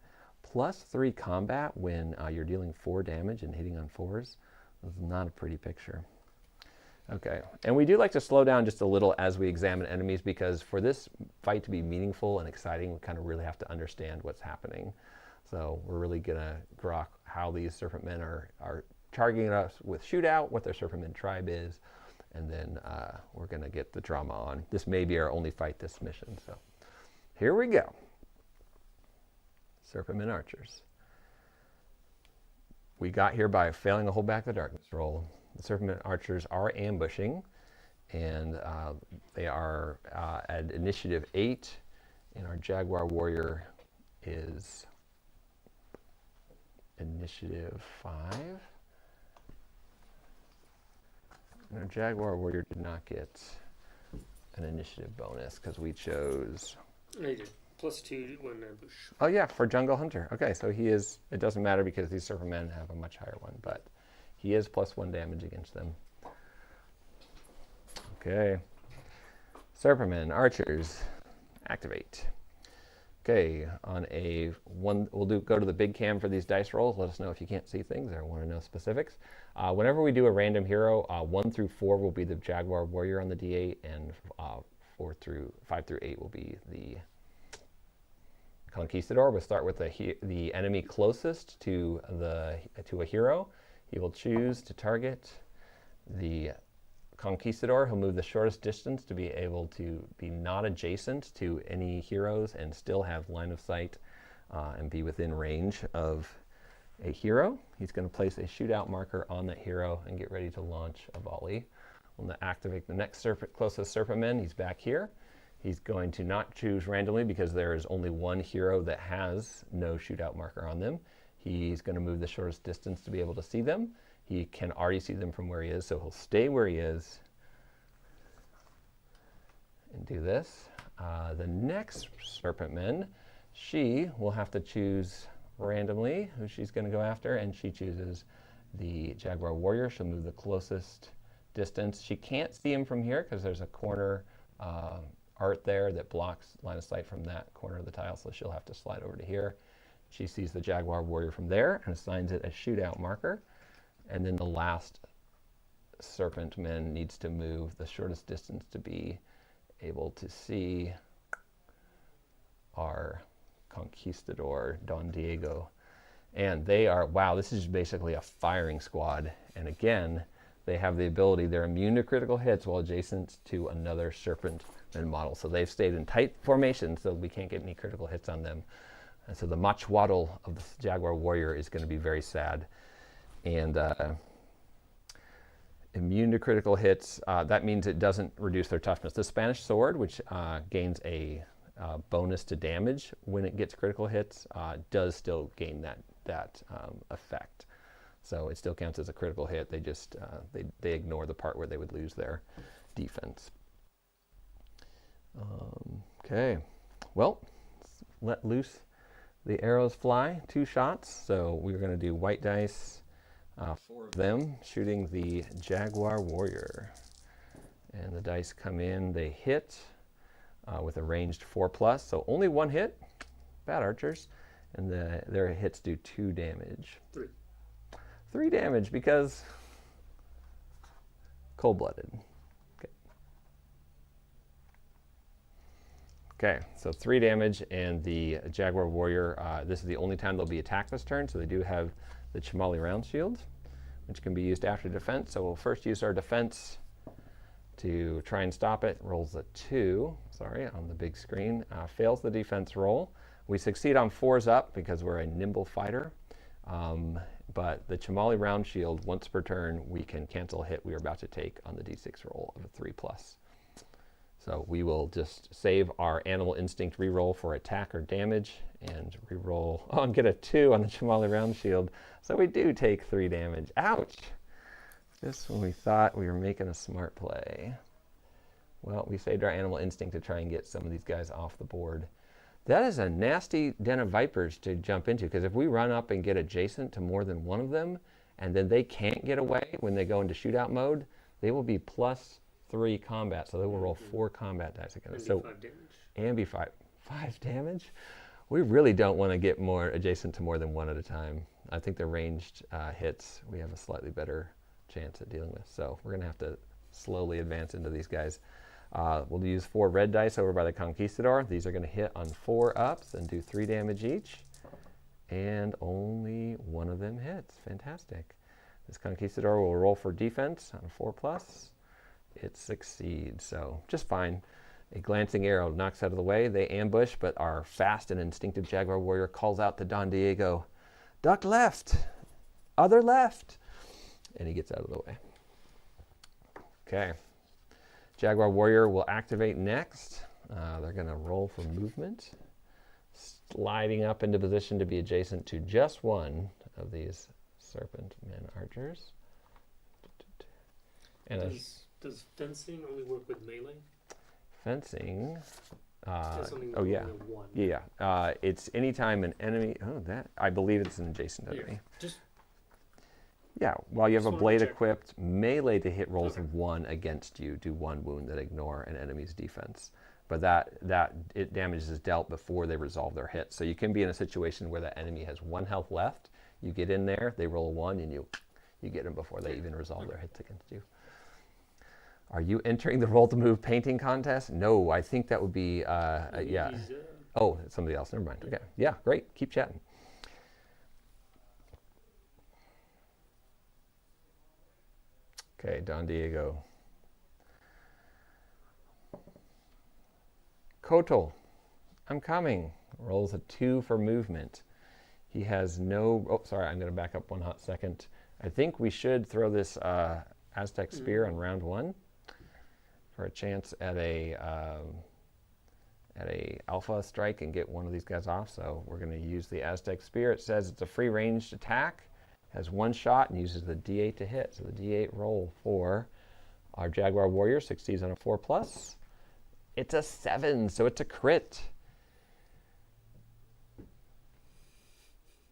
+3 combat when you're dealing 4 damage and hitting on 4s. This is not a pretty picture. Okay, and we do like to slow down just a little as we examine enemies, because for this fight to be meaningful and exciting, we kind of really have to understand what's happening. So we're really going to grok how these serpent men are targeting us with shootout, what their serpent men tribe is, and then we're going to get the drama on. This may be our only fight this mission, so here we go. Serpent men archers. We got here by failing to hold back the darkness roll. The serpent men archers are ambushing, and they are at initiative 8, and our Jaguar Warrior is initiative 5. And our Jaguar Warrior did not get an initiative bonus because we chose... I did. +2 when ambush. Oh yeah, for Jungle Hunter. Okay, so he is... It doesn't matter because these serpent men have a much higher one, but he is +1 damage against them. Okay. Serpent men, archers, activate. Okay, on a one, we'll go to the big cam for these dice rolls. Let us know if you can't see things or want to know specifics. Whenever we do a random hero, 1 through 4 will be the Jaguar Warrior on the D8, and 5 through 8 will be the Conquistador. We'll start with the enemy closest to a hero. He will choose to target the Conquistador. He'll move the shortest distance to be able to be not adjacent to any heroes and still have line of sight and be within range of a hero. He's going to place a shootout marker on that hero and get ready to launch a volley. We'll activate the next closest serpent man. He's back here. He's going to not choose randomly because there is only one hero that has no shootout marker on them. He's going to move the shortest distance to be able to see them. He can already see them from where he is, so he'll stay where he is and do this. The next serpent man, she will have to choose randomly who she's going to go after, and she chooses the Jaguar Warrior. She'll move the closest distance. She can't see him from here because there's a corner art there that blocks line of sight from that corner of the tile, so she'll have to slide over to here. She sees the Jaguar Warrior from there and assigns it a shootout marker. And then the last serpent man needs to move the shortest distance to be able to see our Conquistador, Don Diego. And they are, wow, this is basically a firing squad. And again, they have the ability, they're immune to critical hits while adjacent to another serpent man model. So they've stayed in tight formation so we can't get any critical hits on them. And so the Machwaddle of the Jaguar Warrior is going to be very sad. And immune to critical hits, that means it doesn't reduce their toughness. The Spanish Sword, which gains a bonus to damage when it gets critical hits, does still gain that effect. So it still counts as a critical hit. They just they ignore the part where they would lose their defense. Okay, well, let's let loose the arrows fly. 2 shots. So we're going to do white dice. 4 of them shooting the Jaguar Warrior. And the dice come in, they hit with a ranged 4+, so only 1 hit. Bad archers. And their hits do 2 damage. 3 damage because cold-blooded. Okay, so 3 damage, and the Jaguar Warrior, this is the only time they'll be attacked this turn, so they do have the Chamali round shield, which can be used after defense. So we'll first use our defense to try and stop it. Rolls a 2, on the big screen. Fails the defense roll. We succeed on 4s up because we're a nimble fighter. But the Chamali round shield, once per turn, we can cancel a hit we are about to take on the d6 roll of a 3+. So we will just save our Animal Instinct reroll for attack or damage and reroll, and get a 2 on the Chamali round shield. So we do take 3 damage. Ouch! Just when we thought we were making a smart play. Well, we saved our Animal Instinct to try and get some of these guys off the board. That is a nasty den of vipers to jump into, because if we run up and get adjacent to more than one of them, and then they can't get away when they go into shootout mode, they will be +3 combat, so they will roll 4 combat dice against us. So, 5 damage. And be 5 damage? We really don't want to get more adjacent to more than one at a time. I think the ranged hits we have a slightly better chance at dealing with. So we're going to have to slowly advance into these guys. We'll use 4 red dice over by the Conquistador. These are going to hit on 4 ups and do 3 damage each. And only one of them hits. Fantastic. This Conquistador will roll for defense on a 4+. It succeeds, so just fine. A glancing arrow knocks out of the way. They ambush, but our fast and instinctive Jaguar Warrior calls out to Don Diego, "Duck left, other left," and he gets out of the way. Okay. Jaguar Warrior will activate next. They're going to roll for movement, sliding up into position to be adjacent to just one of these Serpent Men Archers. And does fencing only work with melee? Fencing. Oh yeah. Yeah. It's anytime an enemy. Oh, that I believe it's an adjacent enemy. Yeah, while you have a blade equipped, melee to hit rolls of 1 against you do 1 wound that ignore an enemy's defense. But it damage is dealt before they resolve their hit. So you can be in a situation where the enemy has 1 health left. You get in there, they roll a 1, and you get them before they even resolve their hits against you. Are you entering the roll to move painting contest? No, I think that would be yeah. Oh, somebody else. Never mind. Okay. Yeah, great. Keep chatting. Okay, Don Diego. Kotal, I'm coming. Rolls a 2 for movement. He has no... Oh, sorry, I'm going to back up 1 hot second. I think we should throw this Aztec Spear on round 1 for a chance at a alpha strike and get one of these guys off. So we're going to use the Aztec Spear. It says it's a free ranged attack, has 1 shot, and uses the D8 to hit. So the D8 roll for our Jaguar Warrior succeeds on a 4+. It's a 7, so it's a crit.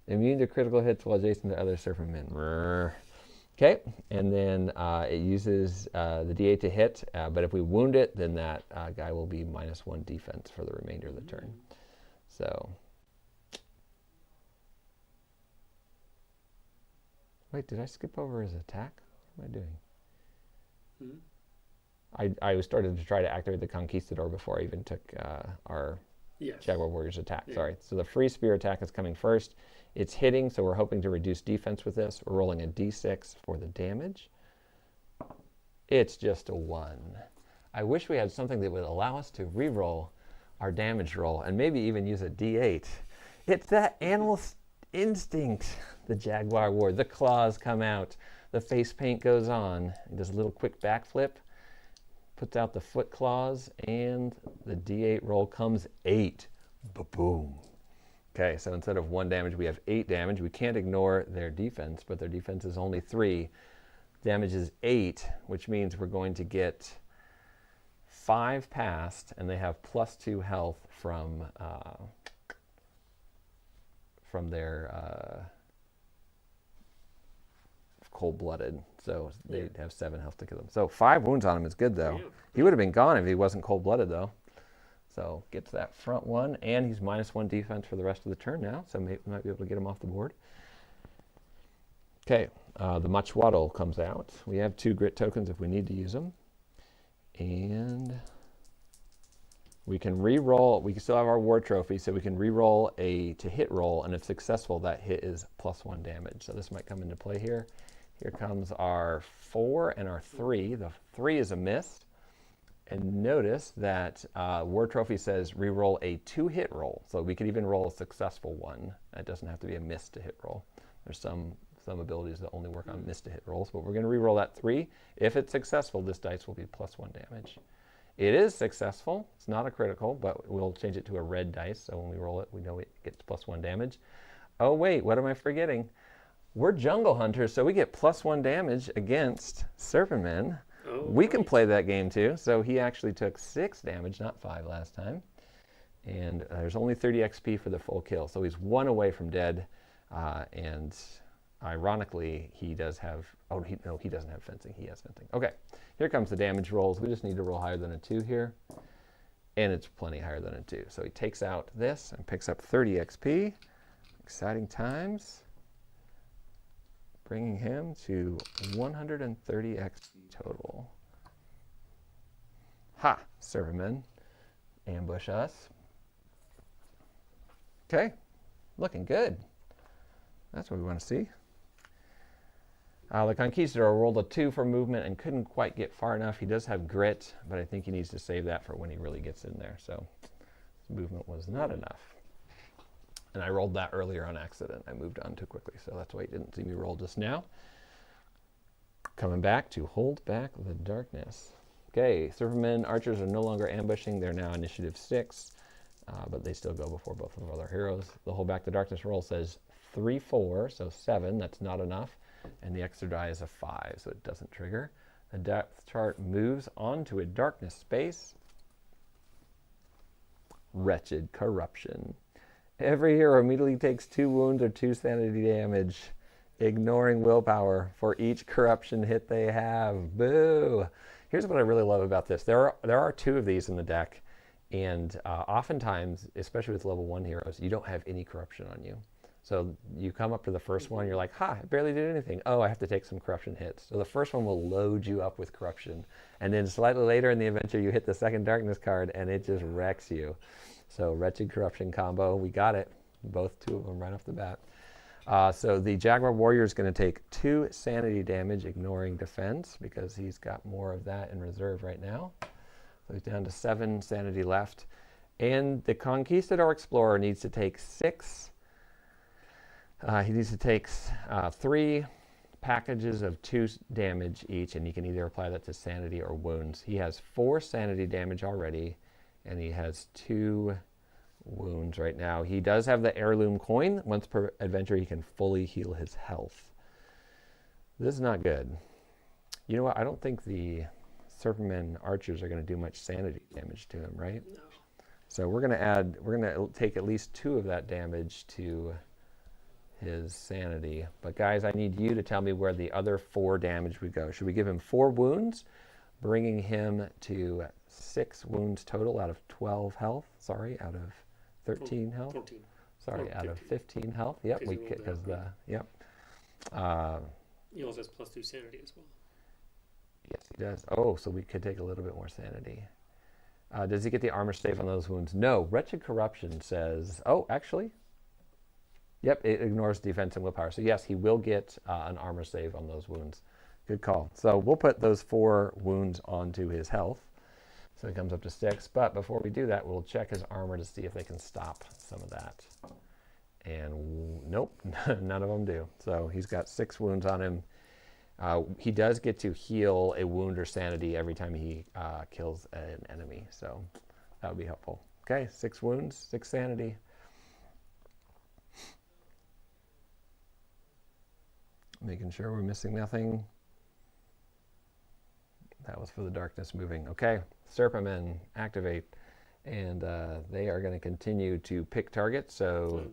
Immune to critical hits while adjacent to other Serpent Men. Okay, and then it uses the D8 to hit, but if we wound it, then that guy will be -1 defense for the remainder of the turn. So, wait, did I skip over his attack? What am I doing? I was started to try to activate the Conquistador before I even took our Jaguar Warrior's attack. Yeah. Sorry. So the free spear attack is coming first. It's hitting, so we're hoping to reduce defense with this. We're rolling a d6 for the damage. It's just a 1. I wish we had something that would allow us to re-roll our damage roll and maybe even use a d8. It's that animal instinct. The Jaguar Warrior. The claws come out. The face paint goes on. It does a little quick backflip. Puts out the foot claws, and the d8 roll comes 8. Ba-boom. Okay, so instead of 1 damage, we have 8 damage. We can't ignore their defense, but their defense is only 3. Damage is 8, which means we're going to get 5 past, and they have +2 health from their cold-blooded. So they have 7 health to kill them. So 5 wounds on him is good, though. He would have been gone if he wasn't cold-blooded, though. So gets that front 1, and he's -1 defense for the rest of the turn now, so we might be able to get him off the board. Okay, the Machuatl comes out. We have 2 grit tokens if we need to use them. And we can re-roll. We can still have our war trophy, so we can re-roll a to-hit roll, and if successful, that hit is +1 damage. So this might come into play here. Here comes our 4 and our 3. The 3 is a miss. And notice that War Trophy says re-roll a 2-hit roll. So we could even roll a successful one. It doesn't have to be a miss to hit roll. There's some abilities that only work on miss to hit rolls, but we're going to re-roll that 3. If it's successful, this dice will be +1 damage. It is successful. It's not a critical, but we'll change it to a red dice. So when we roll it, we know it gets +1 damage. Oh, wait, what am I forgetting? We're jungle hunters, so we get +1 damage against Serpent Men. Oh, we can play that game too. So he actually took 6 damage, not 5 last time. And there's only 30 XP for the full kill. So he's 1 away from dead. And ironically, he does have... Oh, he doesn't have fencing. He has fencing. Okay, here comes the damage rolls. We just need to roll higher than a 2 here. and it's plenty higher than a 2. So he takes out this and picks up 30 XP. Exciting times. Bringing him to 130 XP total. Ha! Servermen ambush us. Okay, looking good. That's what we want to see. The Conquistador rolled a 2 for movement and couldn't quite get far enough. He does have grit, but I think he needs to save that for when he really gets in there. So his movement was not enough. And I rolled that earlier on accident. I moved on too quickly, so that's why you didn't see me roll just now. Coming back to hold back the darkness. Okay, Servermen archers are no longer ambushing. They're now initiative 6, but they still go before both of our other heroes. The hold back the darkness roll says 3, 4, so 7. That's not enough. And the extra die is a 5, so it doesn't trigger. The depth chart moves onto a darkness space. Wretched corruption. Every hero immediately takes 2 wounds or 2 sanity damage, ignoring willpower for each corruption hit they have. Boo! Here's what I really love about this. There are 2 of these in the deck, and oftentimes, especially with level 1 heroes, you don't have any corruption on you. So you come up to the first one, you're like, ha, I barely did anything. Oh, I have to take some corruption hits. So the first one will load you up with corruption. And then slightly later in the adventure, you hit the second darkness card, and it just wrecks you. So wretched corruption combo, we got it. Both 2 of them right off the bat. So the Jaguar Warrior is going to take 2 sanity damage, ignoring defense, because he's got more of that in reserve right now. So he's down to 7 sanity left. And the Conquistador Explorer needs to take 6. He needs to take 3 packages of 2 damage each, and he can either apply that to sanity or wounds. He has 4 sanity damage already, and he has 2 wounds right now. He does have the heirloom coin. Once per adventure, he can fully heal his health. This is not good. You know what? I don't think the Servermen archers are going to do much sanity damage to him, right? No. So we're going to take at least 2 of that damage to his sanity. But guys, I need you to tell me where the other 4 damage would go. Should we give him 4 wounds, bringing him to 6 wounds total out of 12 health? Sorry, out of 13 health? 14. Sorry, Oh, out of 15 health. Yep, we because the yep. He also has +2 sanity as well. Yes, he does. Oh, so we could take a little bit more sanity. Does he get the armor save on those wounds? No. Wretched Corruption says, oh, actually, yep, it ignores defense and willpower. So yes, he will get an armor save on those wounds. Good call. So we'll put those 4 wounds onto his health. So he comes up to 6. But before we do that, we'll check his armor to see if they can stop some of that. And nope, none of them do. So he's got 6 wounds on him. He does get to heal a wound or sanity every time he kills an enemy. So that would be helpful. Okay, 6 wounds, 6 sanity. Making sure we're missing nothing. That was for the darkness moving. Okay, Serpermen activate. And they are going to continue to pick targets. So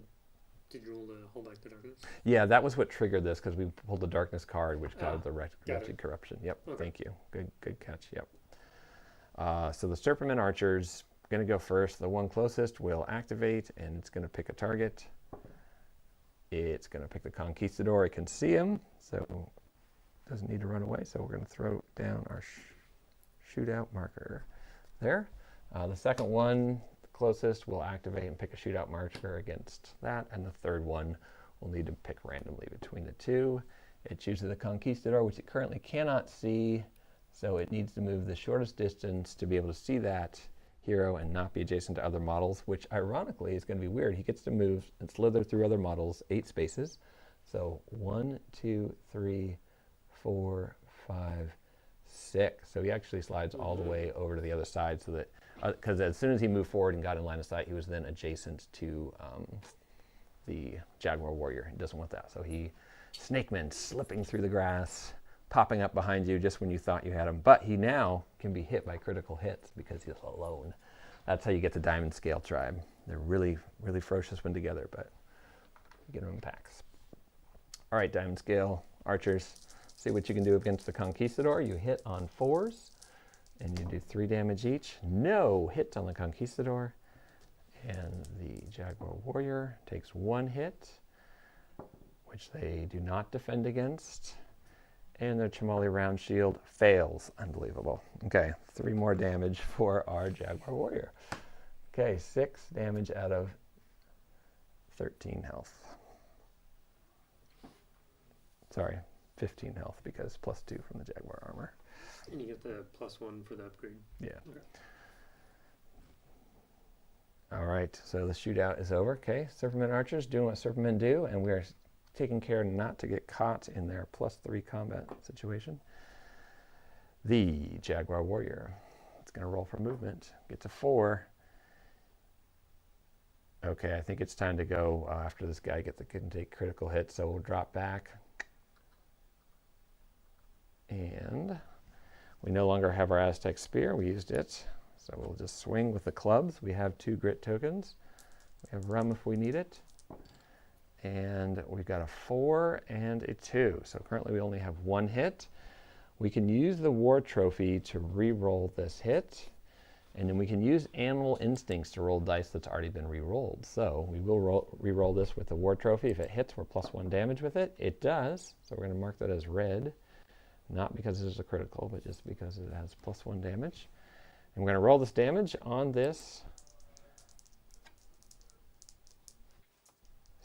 did you roll the hold back the darkness? Yeah, that was what triggered this, because we pulled the darkness card, which caused the wretched corruption. Yep, okay. Thank you. Good catch. Yep. So the Serpermen archers going to go first. The one closest will activate, and it's going to pick a target. It's going to pick the Conquistador. It can see him, so doesn't need to run away. So we're going to throw down our shootout marker there. The second one, the closest, will activate and pick a shootout marker against that. And the third one will need to pick randomly between the 2. It chooses the Conquistador, which it currently cannot see. So it needs to move the shortest distance to be able to see that hero and not be adjacent to other models, which ironically is going to be weird. He gets to move and slither through other models 8 spaces. So 1, 2, 3, 4, 5, 6. So he actually slides all the way over to the other side, so that because as soon as he moved forward and got in line of sight, he was then adjacent to the Jaguar Warrior. He doesn't want that. So he Snakeman slipping through the grass, popping up behind you just when you thought you had him. But he now can be hit by critical hits because he's alone. That's how you get the Diamond Scale tribe. They're really, really ferocious when together, but you get them in packs. All right, Diamond Scale archers, see what you can do against the Conquistador. You hit on 4s, And you do 3 damage each. No hit on the Conquistador. And the Jaguar Warrior takes 1 hit, which they do not defend against. And their Chamali Round Shield fails. Unbelievable. Okay, 3 more damage for our Jaguar Warrior. Okay, 6 damage out of 13 health. Sorry, 15 health because +2 from the Jaguar armor. And you get the +1 for the upgrade. Yeah. Okay. All right, so the shootout is over. Okay, Surfermen Archers doing what Surfermen do, and we are taking care not to get caught in their +3 combat situation. The Jaguar Warrior. It's going to roll for movement. Get to 4. Okay, I think it's time to go after this guy can take critical hits, so we'll drop back. And we no longer have our Aztec Spear. We used it. So we'll just swing with the clubs. We have 2 grit tokens. We have rum if we need it. And we've got a 4 and a 2. So currently we only have 1 hit. We can use the War Trophy to re-roll this hit. And then we can use Animal Instincts to roll dice that's already been re-rolled. So we will re-roll this with the War Trophy. If it hits, we're +1 damage with it. It does. So we're going to mark that as red. Not because it is a critical, but just because it has +1 damage. And we're going to roll this damage on this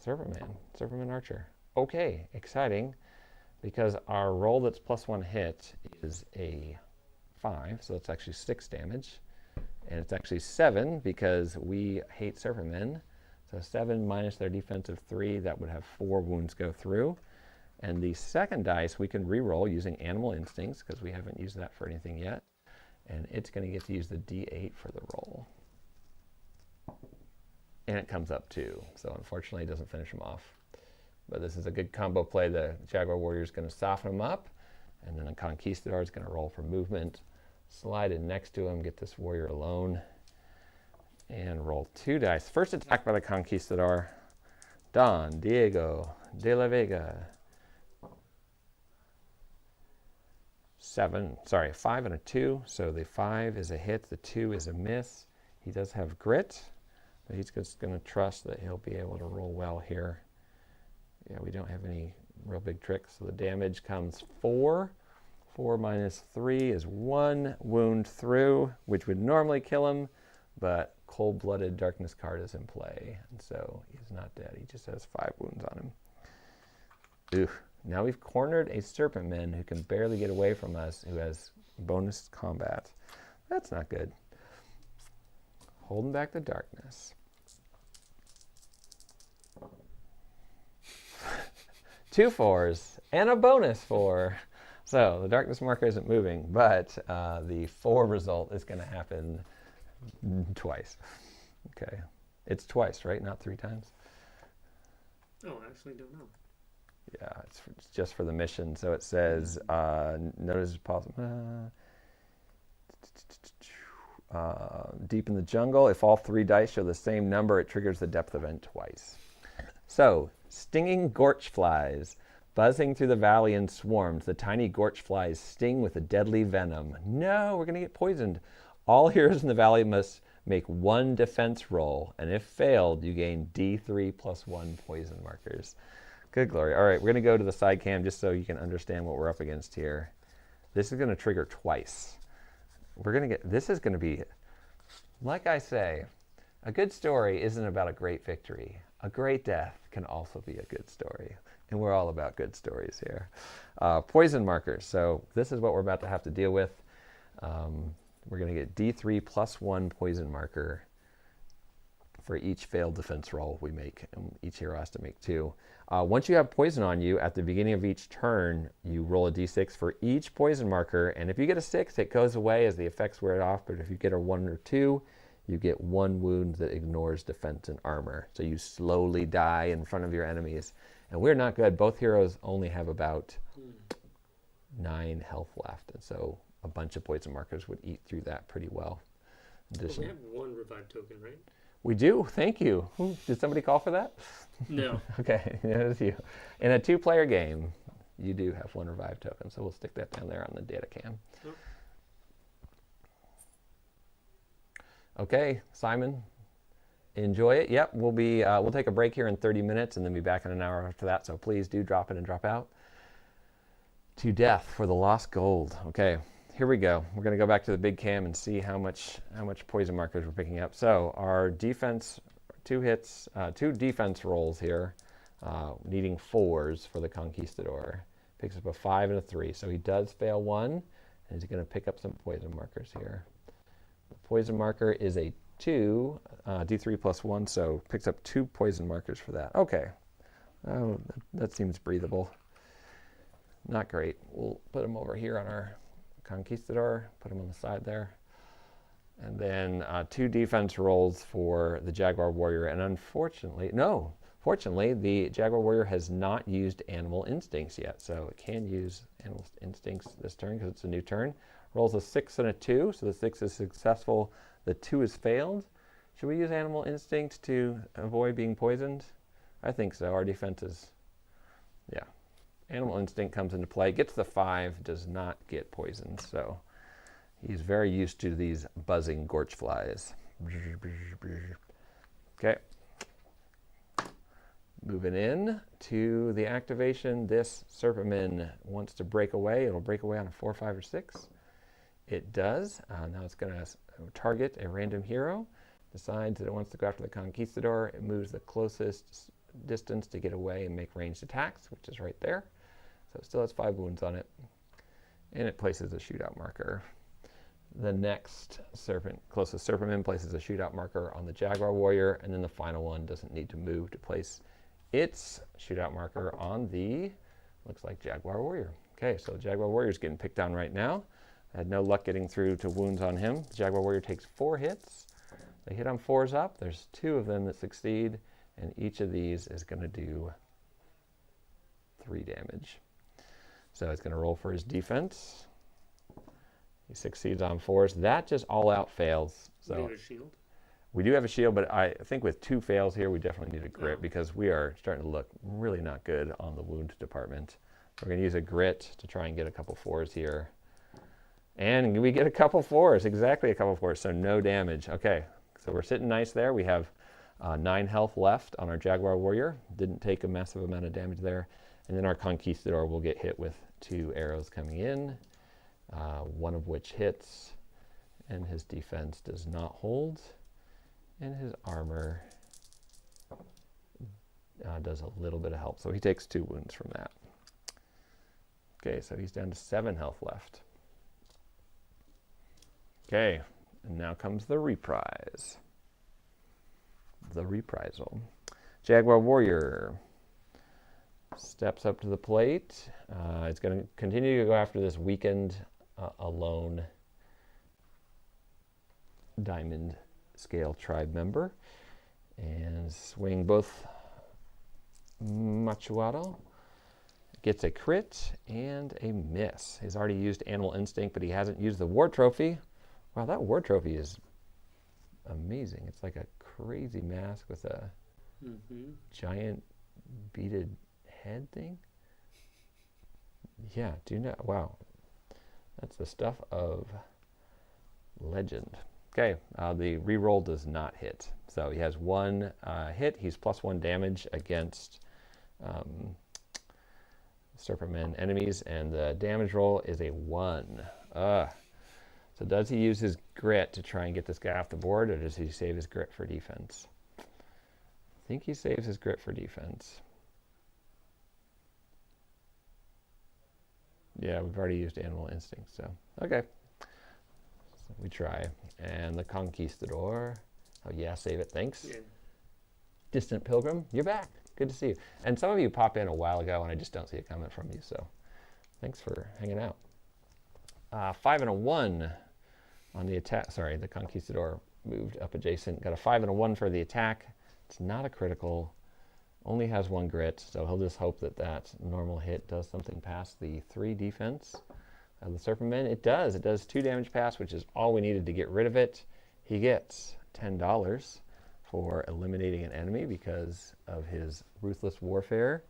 Surferman Archer. Okay, exciting, because our roll that's +1 hit is a 5, so it's actually 6 damage. And it's actually 7 because we hate Surfermen. So 7 minus their defensive 3, that would have 4 wounds go through. And the second dice we can re-roll using Animal Instincts because we haven't used that for anything yet. And it's going to get to use the D8 for the roll. And it comes up 2. So unfortunately it doesn't finish them off. But this is a good combo play. The Jaguar Warrior is going to soften them up. And then the Conquistador is going to roll for movement. Slide in next to him, get this warrior alone. And roll 2 dice. First attack by the Conquistador. Don Diego de la Vega. 5 and a 2. So the 5 is a hit, the 2 is a miss. He does have grit, but he's just going to trust that he'll be able to roll well here. Yeah, we don't have any real big tricks. So the damage comes 4. 4 minus 3 is 1 wound through, which would normally kill him, but cold-blooded darkness card is in play, and so he's not dead. He just has 5 wounds on him. Ooh. Now we've cornered a Serpentman who can barely get away from us, who has bonus combat. That's not good. Holding back the darkness. 2 4s and a bonus 4. So the darkness marker isn't moving, but the 4 result is going to happen twice. Okay. It's twice, right? Not 3 times? Oh, I actually don't know. Yeah, it's just for the mission. So it says, notice possible. Deep in the jungle, if all 3 dice show the same number, it triggers the depth event twice. So, stinging gorch flies. Buzzing through the valley in swarms, the tiny gorch flies sting with a deadly venom. No, we're going to get poisoned. All heroes in the valley must make 1 defense roll, and if failed, you gain D3 + 1 poison markers. Good glory. All right, we're going to go to the side cam just so you can understand what we're up against here. This is going to trigger twice. This is going to be, like I say, a good story isn't about a great victory. A great death can also be a good story. And we're all about good stories here. Poison markers. So this is what we're about to have to deal with. We're going to get D3 + 1 poison marker for each failed defense roll we make. And each hero has to make 2. Once you have poison on you, at the beginning of each turn, you roll a d6 for each poison marker. And if you get a 6, it goes away as the effects wear off. But if you get a 1 or 2, you get 1 wound that ignores defense and armor. So you slowly die in front of your enemies. And we're not good. Both heroes only have about 9 health left. And so a bunch of poison markers would eat through that pretty well. Well, we have 1 revive token, right? We do. Thank you. Did somebody call for that? No. Okay, it was you. In a 2-player game, you do have 1 revive token. So we'll stick that down there on the data cam. Okay, Simon, enjoy it. Yep, we'll take a break here in 30 minutes and then be back in an hour after that. So please do drop in and drop out. To death for the lost gold. Okay, here we go. We're going to go back to the big cam and see how much poison markers we're picking up. So our defense, 2 hits, 2 defense rolls here, needing 4s for the Conquistador. Picks up a 5 and a 3. So he does fail 1, and he's going to pick up some poison markers here. The poison marker is a 2, D3 plus 1, so picks up 2 poison markers for that. Okay, that seems breathable. Not great. We'll put him over here on our Conquistador, put him on the side there. And then 2 defense rolls for the Jaguar Warrior. And fortunately, the Jaguar Warrior has not used Animal Instincts yet. So it can use Animal Instincts this turn because it's a new turn. Rolls a 6 and a 2, so the 6 is successful. The 2 is failed. Should we use Animal Instinct to avoid being poisoned? I think so. Our defense is, yeah. Animal Instinct comes into play, gets the 5, does not get poisoned, so he's very used to these buzzing gorge flies. Okay. Moving in to the activation, this Serpentman wants to break away. It'll break away on a 4, 5, or 6. It does. Now it's going to target a random hero, decides that it wants to go after the Conquistador. It moves the closest distance to get away and make ranged attacks, which is right there. So it still has 5 wounds on it. And it places a shootout marker. The next closest Serpentman places a shootout marker on the Jaguar Warrior, and then the final one doesn't need to move to place its shootout marker on the, looks like Jaguar Warrior. Okay, so the Jaguar Warrior is getting picked on right now. I had no luck getting through to wounds on him. The Jaguar Warrior takes 4 hits. They hit on 4s up. There's 2 of them that succeed, and each of these is going to do 3 damage. So it's going to roll for his defense. He succeeds on 4s. That just all out fails. So we have a shield. We do have a shield, but I think with 2 fails here, we definitely need a grit because we are starting to look really not good on the wound department. We're going to use a grit to try and get a couple 4s here. And we get a couple 4s, exactly a couple 4s, so no damage. Okay, so we're sitting nice there. We have 9 health left on our Jaguar Warrior. Didn't take a massive amount of damage there. And then our Conquistador will get hit with 2 arrows coming in, one of which hits, and his defense does not hold, and his armor does a little bit of help. So he takes 2 wounds from that. Okay, so he's down to 7 health left. Okay, and now comes the reprise. The reprisal. Jaguar Warrior steps up to the plate. It's going to continue to go after this weakened, alone diamond scale tribe member and swing both Machuado. Gets a crit and a miss. He's already used Animal Instinct, but he hasn't used the War Trophy. Wow, that War Trophy is amazing. It's like a crazy mask with a giant beaded head thing. Yeah, do you know? Wow. That's the stuff of legend. Okay, the reroll does not hit. So he has 1 hit. He's +1 damage against Serpentman enemies, and the damage roll is a 1. So does he use his grit to try and get this guy off the board, or does he save his grit for defense? I think he saves his grit for defense. Yeah, we've already used Animal Instinct, so okay. So we try. And the Conquistador. Oh yeah, save it, thanks. Yeah. Distant Pilgrim, you're back. Good to see you. And some of you popped in a while ago, and I just don't see a comment from you, so thanks for hanging out. 5 and a 1 on the attack. Sorry, the Conquistador moved up adjacent. Got a 5 and a 1 for the attack. It's not a critical. Only has 1 grit, so he'll just hope that that normal hit does something past the 3 defense of the Serpentman. It does. It does 2 damage past, which is all we needed to get rid of it. He gets $10 for eliminating an enemy because of his Ruthless Warfare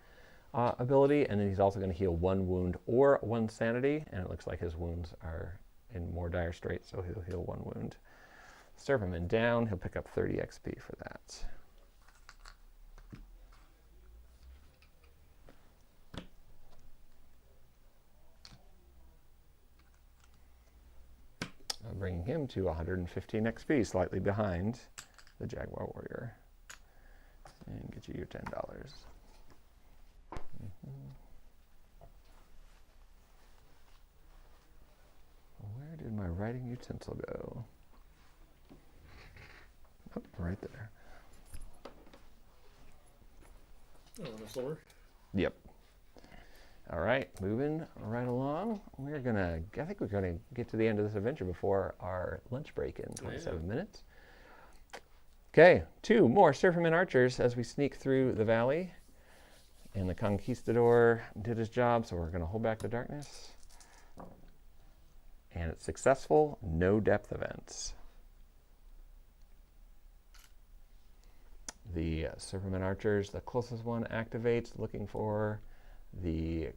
ability, and then he's also going to heal 1 wound or 1 sanity, and it looks like his wounds are in more dire straits, so he'll heal 1 wound. Serpentman down. He'll pick up 30 XP for that. I'm bringing him to 115 XP, slightly behind the Jaguar Warrior. And get you your $10. Where did my writing utensil go? Oh, right there. Oh, on the floor? Yep. All right, moving right along. I think we're gonna get to the end of this adventure before our lunch break in 27 minutes. Okay, 2 more Surferman archers as we sneak through the valley. And the Conquistador did his job, so we're gonna hold back the darkness. And it's successful, no depth events. The Surferman archers, the closest one activates, looking for the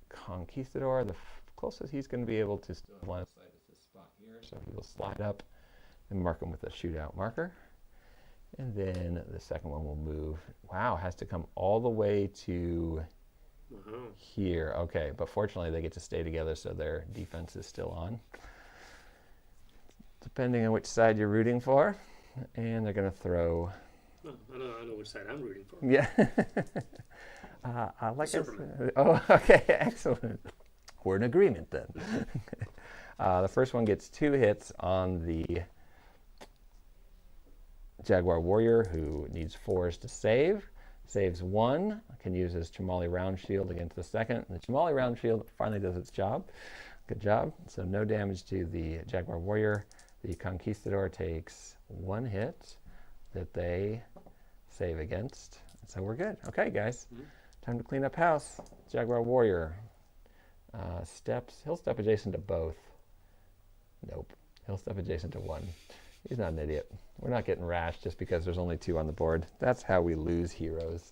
Conquistador. The closest he's going to be able to still line of sight is this spot here, so he will slide up and mark him with a shootout marker. And then the second one will move. Wow, has to come all the way to here. Okay, but fortunately they get to stay together, so their defense is still on. Depending on which side you're rooting for. And they're going to throw... Oh, I know which side I'm rooting for. Yeah. I like Superman. Oh, okay, excellent. We're in agreement then. The first one gets 2 hits on the Jaguar Warrior, who needs 4s to save. Saves 1, can use his Chamali Round Shield against the second. And the Chamali Round Shield finally does its job. Good job. So no damage to the Jaguar Warrior. The Conquistador takes 1 hit that they save against. So we're good. Okay, guys. Time to clean up house. Jaguar Warrior he'll step adjacent to both. Nope. He'll step adjacent to 1. He's not an idiot. We're not getting rash just because there's only 2 on the board. That's how we lose heroes.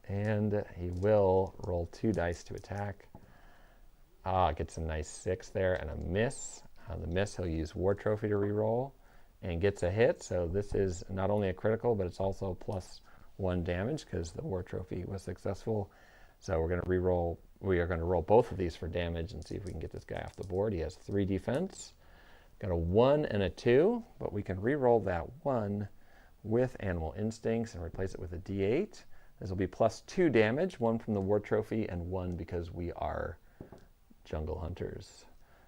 And he will roll 2 dice to attack. Gets a nice 6 there and a miss. On the miss, he'll use War Trophy to reroll and gets a hit. So this is not only a critical, but it's also +1 damage because the War Trophy was successful. So we're going to reroll. We are going to roll both of these for damage and see if we can get this guy off the board. He has 3 defense. Got a 1 and a 2, but we can reroll that 1 with Animal Instincts and replace it with a D8. This will be +2 damage, 1 from the War Trophy and 1 because we are Jungle Hunters.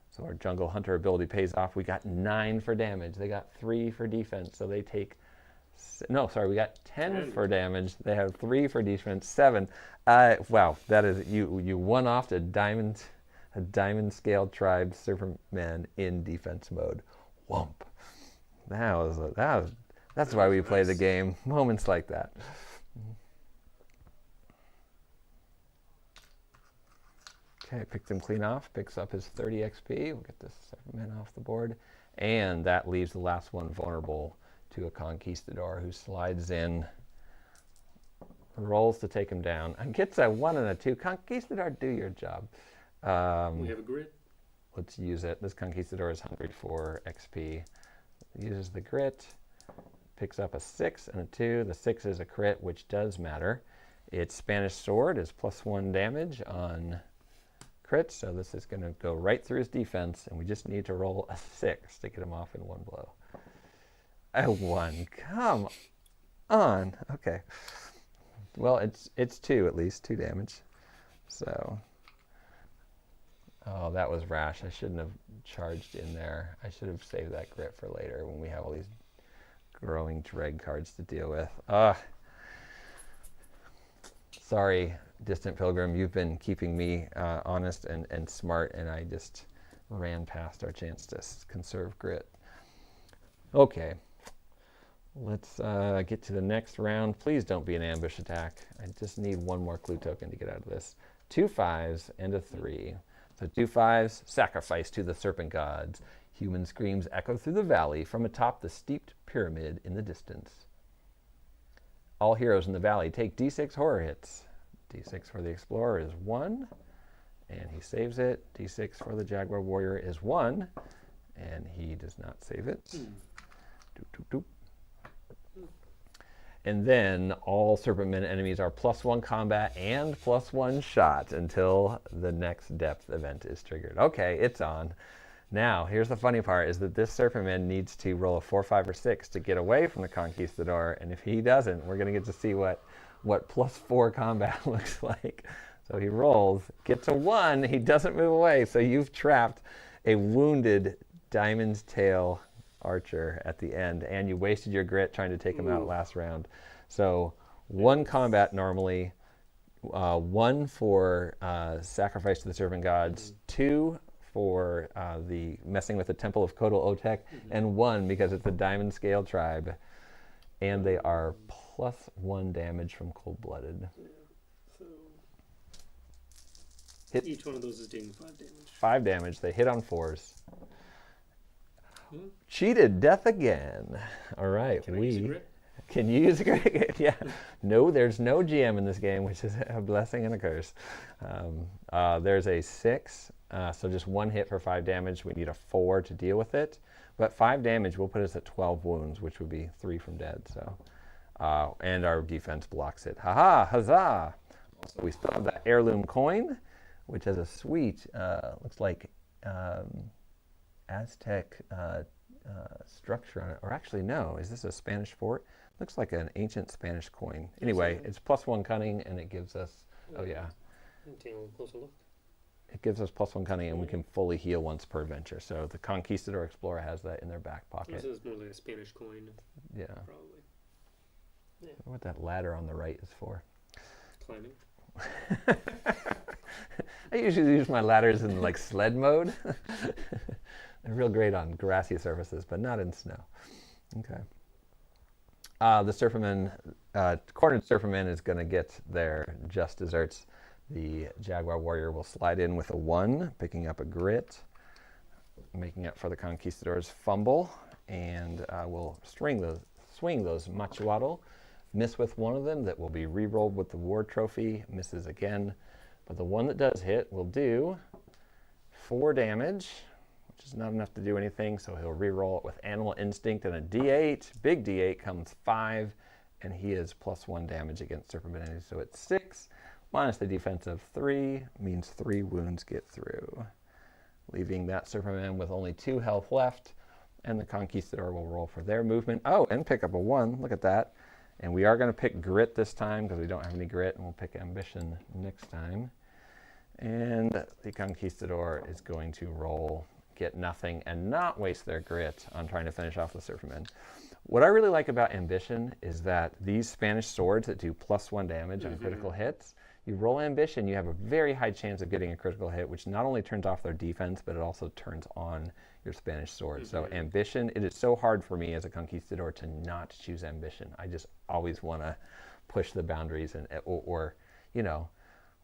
So our Jungle Hunter ability pays off. We got 9 for damage. They got 3 for defense, so they take... we got 10 for damage. They have 3 for defense, 7. Wow, that is... You one-offed a diamond-scaled tribe Superman in defense mode. Whomp. That's why we play the game. Moments like that. Okay, picked him clean off, picks up his 30 XP. We'll get this Superman off the board. And that leaves the last one vulnerable to a Conquistador who slides in, rolls to take him down, and gets a 1 and a 2. Conquistador, do your job. We have a grit. Let's use it. This Conquistador is hungry for XP. Uses the grit, picks up a 6 and a 2. The 6 is a crit, which does matter. Its Spanish Sword is +1 damage on crit, so this is going to go right through his defense, and we just need to roll a 6 to get him off in 1 blow. A 1. Come on. Okay. Well, it's 2 at least, 2 damage. So... Oh, that was rash. I shouldn't have charged in there. I should have saved that grit for later when we have all these growing dreg cards to deal with. Sorry, Distant Pilgrim. You've been keeping me honest and smart, and I just ran past our chance to conserve grit. Okay. Let's get to the next round. Please don't be an ambush attack. I just need 1 more clue token to get out of this. 2 5s and a 3. So 2 5s, sacrifice to the serpent gods. Human screams echo through the valley from atop the steeped pyramid in the distance. All heroes in the valley take D6 horror hits. D6 for the explorer is 1, and he saves it. D6 for the Jaguar Warrior is 1, and he does not save it. Doop, doop, doop. And then all Serpentmen enemies are +1 combat and +1 shot until the next depth event is triggered. Okay, it's on. Now, here's the funny part, is that this Serpentman needs to roll a 4, 5, or 6 to get away from the Conquistador, and if he doesn't, we're going to get to see what +4 combat looks like. So he rolls, gets a 1, he doesn't move away, so you've trapped a wounded Diamond's Tail archer at the end, and you wasted your grit trying to take him out last round. So 1 combat normally, 1 for sacrifice to the serpent gods, 2 for the messing with the Temple of Kodal Otek, and 1 because it's a diamond scale tribe, and they are +1 damage from cold-blooded. Yeah. So Hit. Each one of those is doing 5 damage. 5 damage. They hit on 4s. Cheated death again. All right, Can I use a grit? Can you use a grit? Yeah. No, there's no GM in this game, which is a blessing and a curse. There's a 6, so just 1 hit for 5 damage. We need a 4 to deal with it, but 5 damage will put us at 12 wounds, which would be 3 from dead. So, and our defense blocks it. Haha, huzzah! Also, we still have that heirloom coin, which has a sweet, looks like. Aztec structure on it, or actually no, is this a Spanish fort? Looks like an ancient Spanish coin. Anyway, it's +1 cunning, and it gives us, oh yeah, Take a closer look. it gives us +1 cunning, and we can fully heal once per adventure. So the Conquistador Explorer has that in their back pocket. This is more like a Spanish coin, Yeah. probably. I wonder what that ladder on the right is for. Climbing. I usually use my ladders in like sled mode. They're real great on grassy surfaces, but not in snow. Okay. The Surferman, cornered Surferman is going to get their just desserts. The Jaguar Warrior will slide in with a 1, picking up a grit, making up for the Conquistador's fumble, and will swing those Machuatl. Miss with one of them, that will be re-rolled with the War Trophy, misses again. But the one that does hit will do 4 damage, which is not enough to do anything, so he'll re-roll it with Animal Instinct and a D8. Big D8 comes 5, and he is +1 damage against Serpent enemies. So it's 6 minus the defense of 3, means 3 wounds get through, leaving that Superman with only 2 health left, and the Conquistador will roll for their movement. Oh, and pick up a 1. Look at that. And we are going to pick grit this time because we don't have any grit, and we'll pick ambition next time. And the Conquistador is going to roll, get nothing, and not waste their grit on trying to finish off the Surfermen. What I really like about ambition is that these Spanish swords that do +1 damage on critical hits, you roll ambition, you have a very high chance of getting a critical hit, which not only turns off their defense, but it also turns on your Spanish sword. So ambition, it is so hard for me as a Conquistador to not choose ambition. I just always want to push the boundaries, and or you know,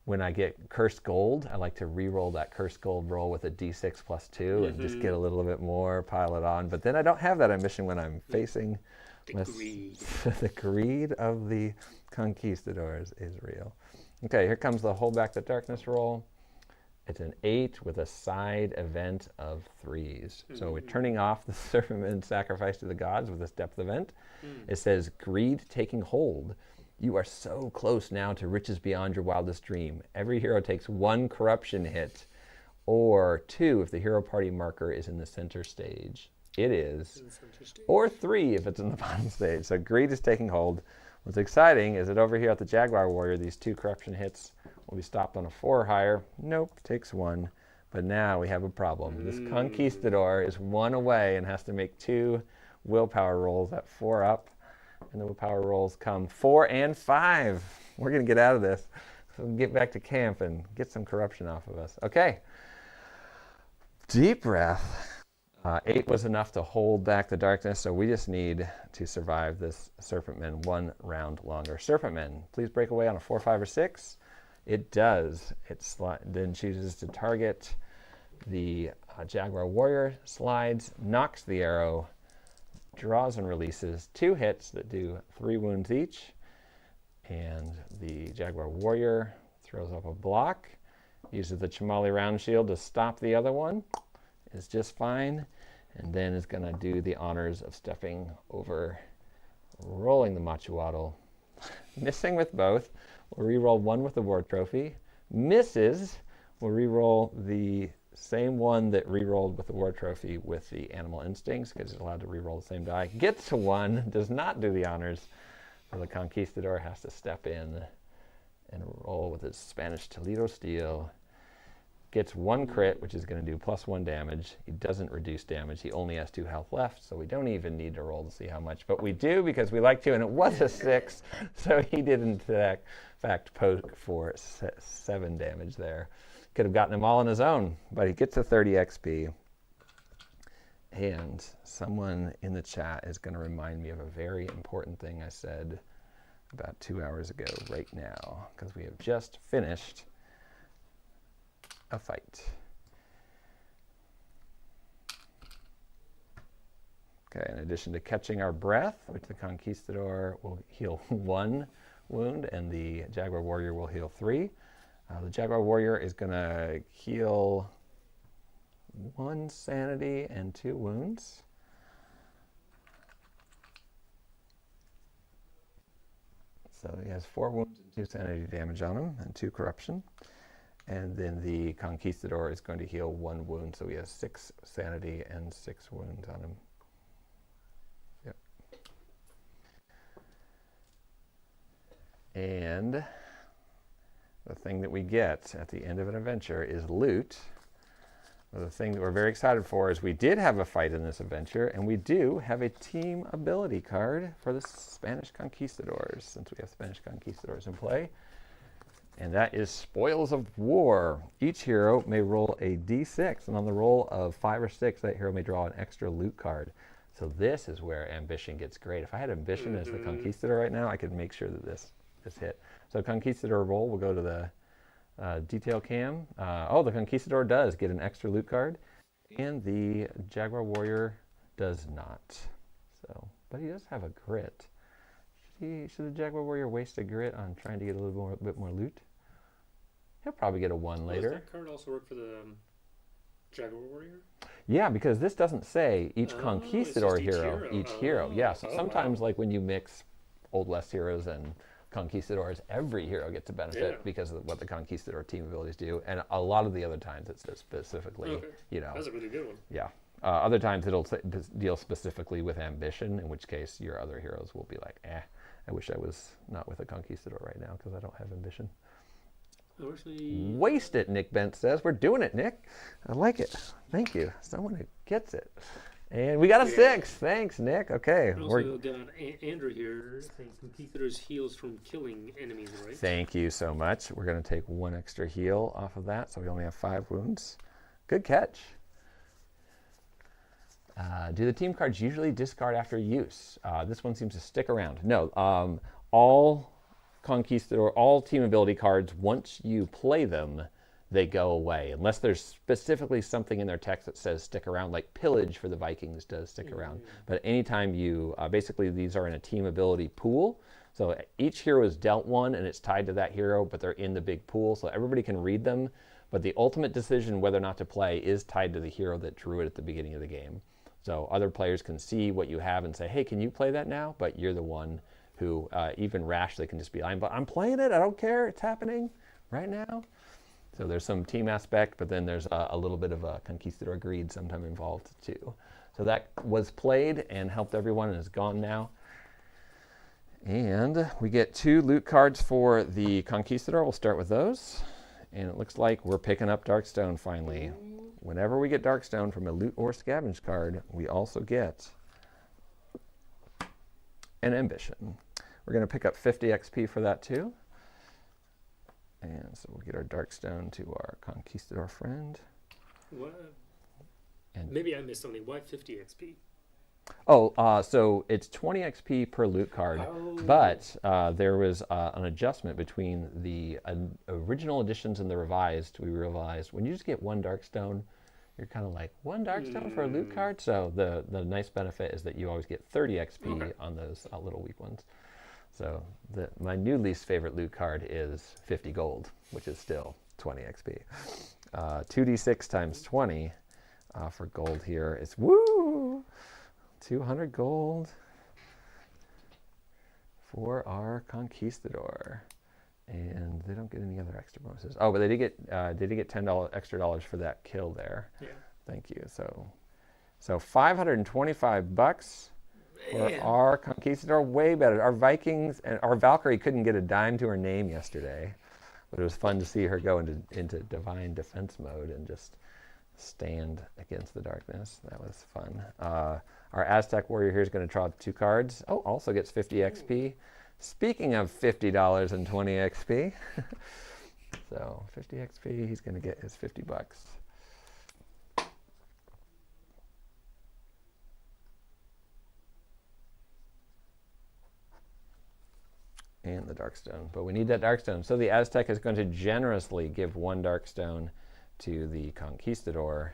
when I get cursed gold, I like to re-roll that cursed gold roll with a d6 +2 and just get a little bit more, pile it on. But then I don't have that ambition when I'm facing the greed of the Conquistadors is real. Okay, here comes the Hold Back the Darkness roll. It's an 8 with a side event of 3s. So we're turning off the Surferman Sacrifice to the Gods with this depth event. It says, Greed taking hold. You are so close now to riches beyond your wildest dream. Every hero takes 1 corruption hit, or 2 if the hero party marker is in the center stage. It is. Or 3 if it's in the bottom stage. So greed is taking hold. What's exciting is that over here at the Jaguar Warrior, these 2 corruption hits will be stopped on a 4 or higher. Nope, takes 1. But now we have a problem. This Conquistador is 1 away and has to make 2 willpower rolls at 4 up. And the willpower rolls come 4 and 5. We're going to get out of this. So we can get back to camp and get some corruption off of us. Okay. Deep breath. 8 was enough to hold back the darkness, so we just need to survive this Serpentman 1 round longer. Serpentman, please break away on a 4, 5, or 6. It does. It then chooses to target the Jaguar Warrior, slides, knocks the arrow, draws and releases 2 hits that do 3 wounds each. And the Jaguar Warrior throws up a block, uses the Chamali Round Shield to stop the other one. Is just fine. and then is going to do the honors of stepping over, rolling the Machuatl, missing with both. We'll re-roll one with the War Trophy. Misses, we'll re-roll the same one that re-rolled with the War Trophy with the Animal Instincts, because it's allowed to re-roll the same die. Gets to one, does not do the honors. So the Conquistador has to step in and roll with his Spanish Toledo Steel. Gets one crit, which is going to do +1 damage. He doesn't reduce damage. He only has 2 health left, so we don't even need to roll to see how much. But we do because we like to, and it was a 6, so he did in fact poke for 7 damage there. Could have gotten him all on his own, but he gets a 30 XP. And someone in the chat is going to remind me of a very important thing I said about 2 hours ago right now, because we have just finished a fight. Okay, in addition to catching our breath, which the Conquistador will heal 1 wound, and the Jaguar Warrior will heal 3. The Jaguar Warrior is going to heal 1 sanity and 2 wounds. So he has 4 wounds and 2 sanity damage on him, and 2 corruption. And then the Conquistador is going to heal 1 wound, so he has 6 sanity and 6 wounds on him. Yep. And the thing that we get at the end of an adventure is loot. Well, the thing that we're very excited for is we did have a fight in this adventure, and we do have a team ability card for the Spanish Conquistadors, since we have Spanish Conquistadors in play. And that is Spoils of War. Each hero may roll a d6, and on the roll of 5 or 6, that hero may draw an extra loot card. So this is where Ambition gets great. If I had Ambition as the Conquistador right now, I could make sure that this hit. So Conquistador roll, we'll go to the detail cam. The Conquistador does get an extra loot card, and the Jaguar Warrior does not. So, but he does have a grit. Should the Jaguar Warrior waste a grit on trying to get a little bit more loot? He'll probably get a 1 later. Does that card also work for the Jaguar Warrior? Yeah, because this doesn't say each Conquistador hero. Each hero. Yeah, so sometimes like when you mix Old West heroes and Conquistadors, every hero gets a benefit because of what the Conquistador team abilities do. And a lot of the other times it's specifically, That's a really good one. Yeah. Other times it'll deal specifically with Ambition, in which case your other heroes will be like, I wish I was not with a Conquistador right now because I don't have Ambition. Waste it, Nick Bent says. We're doing it, Nick. I like it. Thank you. Someone who gets it. And we got a 6. Thanks, Nick. Okay. Also got Andrew here saying Conquistadors heals from killing enemies, right? Thank you so much. We're going to take 1 extra heal off of that, so we only have 5 wounds. Good catch. Do the team cards usually discard after use? This one seems to stick around. No. All Conquistador, all team ability cards, once you play them, they go away. Unless there's specifically something in their text that says stick around, like Pillage for the Vikings does stick around. But anytime you, basically these are in a team ability pool. So each hero is dealt 1 and it's tied to that hero, but they're in the big pool. So everybody can read them. But the ultimate decision whether or not to play is tied to the hero that drew it at the beginning of the game. So other players can see what you have and say, hey, can you play that now? But you're the one who, even rashly, can just be, I'm playing it, I don't care, it's happening right now. So there's some team aspect, but then there's a little bit of a Conquistador greed sometime involved too. So that was played and helped everyone and is gone now. And we get 2 loot cards for the Conquistador. We'll start with those. And it looks like we're picking up Darkstone finally. Whenever we get Darkstone from a loot or scavenge card, we also get an Ambition. We're going to pick up 50 XP for that too. And so we'll get our Darkstone to our Conquistador friend. What? And maybe I missed something. Why 50 XP? So it's 20 XP per loot card, but there was an adjustment between the original editions and the revised. We realized when you just get 1 Darkstone, you're kind of like, 1 Darkstone for a loot card? So the nice benefit is that you always get 30 XP on those little weak ones. So my new least favorite loot card is 50 gold, which is still 20 XP. 2d6 times 20 for gold here. It's woo! 200 gold for our Conquistador. And they don't get any other extra bonuses. Oh, but they did get $10 extra for that kill there. Yeah. Thank you. So $525 for our Conquistador. Way better. Our Vikings and our Valkyrie couldn't get a dime to her name yesterday, but it was fun to see her go into divine defense mode and just stand against the darkness. That was fun. Our Aztec Warrior here is going to draw 2 cards. Oh, also gets 50 XP. Speaking of $50 and 20 XP, so 50 XP, he's going to get his $50. And the Darkstone, but we need that Darkstone. So the Aztec is going to generously give 1 Darkstone to the Conquistador,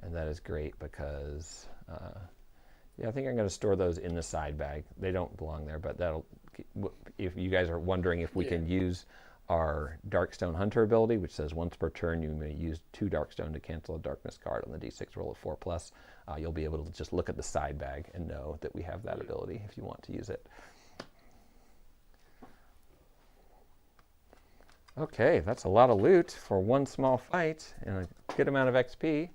and that is great because, yeah, I think I'm going to store those in the side bag. They don't belong there, but that'll, if you guys are wondering if we can use our Darkstone Hunter ability, which says once per turn you may use 2 Darkstone to cancel a darkness card on the D6 roll of 4+, you'll be able to just look at the side bag and know that we have that ability if you want to use it. Okay, that's a lot of loot for 1 small fight and a good amount of XP.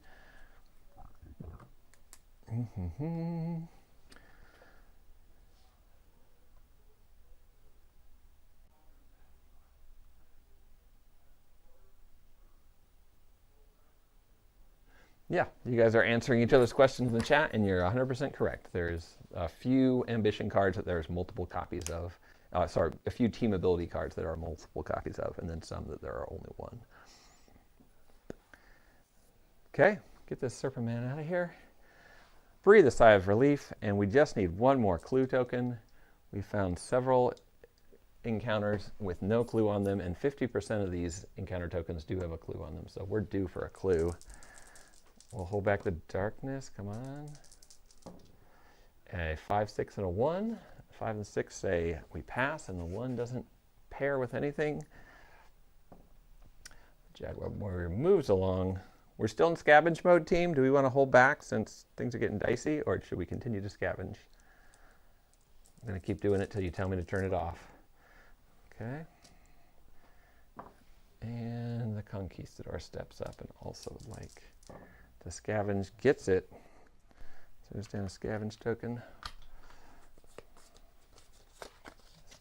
Yeah, you guys are answering each other's questions in the chat, and you're 100% correct. There's a few ambition cards that there's multiple copies of. Sorry, a few team ability cards that are multiple copies of, and then some that there are only 1. Okay, get this Serpent Man out of here. Breathe a sigh of relief, and we just need 1 more clue token. We found several encounters with no clue on them, and 50% of these encounter tokens do have a clue on them, so we're due for a clue. We'll hold back the darkness, come on. A 5, 6, and a 1. 5 and 6 say we pass, and the 1 doesn't pair with anything. Jaguar Warrior moves along. We're still in scavenge mode, team. Do we want to hold back since things are getting dicey, or should we continue to scavenge? I'm going to keep doing it till you tell me to turn it off. Okay. And the Conquistador steps up and also would like to scavenge. Gets it. So there's down a scavenge token.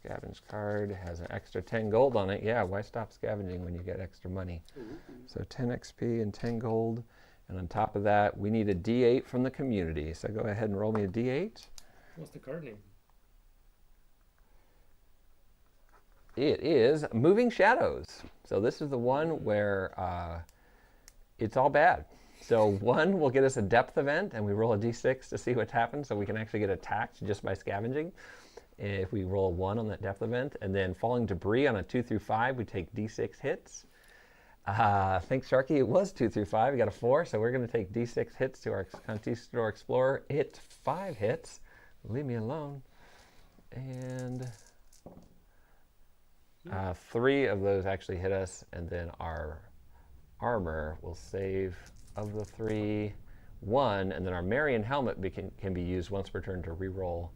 Scavenge card has an extra 10 gold on it. Yeah, why stop scavenging when you get extra money? So 10 XP and 10 gold. And on top of that, we need a D8 from the community. So go ahead and roll me a D8. What's the card name? It is Moving Shadows. So this is the one where it's all bad. So 1 will get us a depth event, and we roll a D6 to see what happens, so we can actually get attacked just by scavenging. If we roll a 1 on that depth event, and then falling debris on a 2 through 5, we take D6 hits. Thanks, Sharky. It was 2 through 5. We got a 4, so we're going to take D6 hits to our Conquistador Explorer. It's 5 hits. Leave me alone. And 3 of those actually hit us, and then our armor will save of the 3, 1, and then our Marion helmet can be used once per turn to re-roll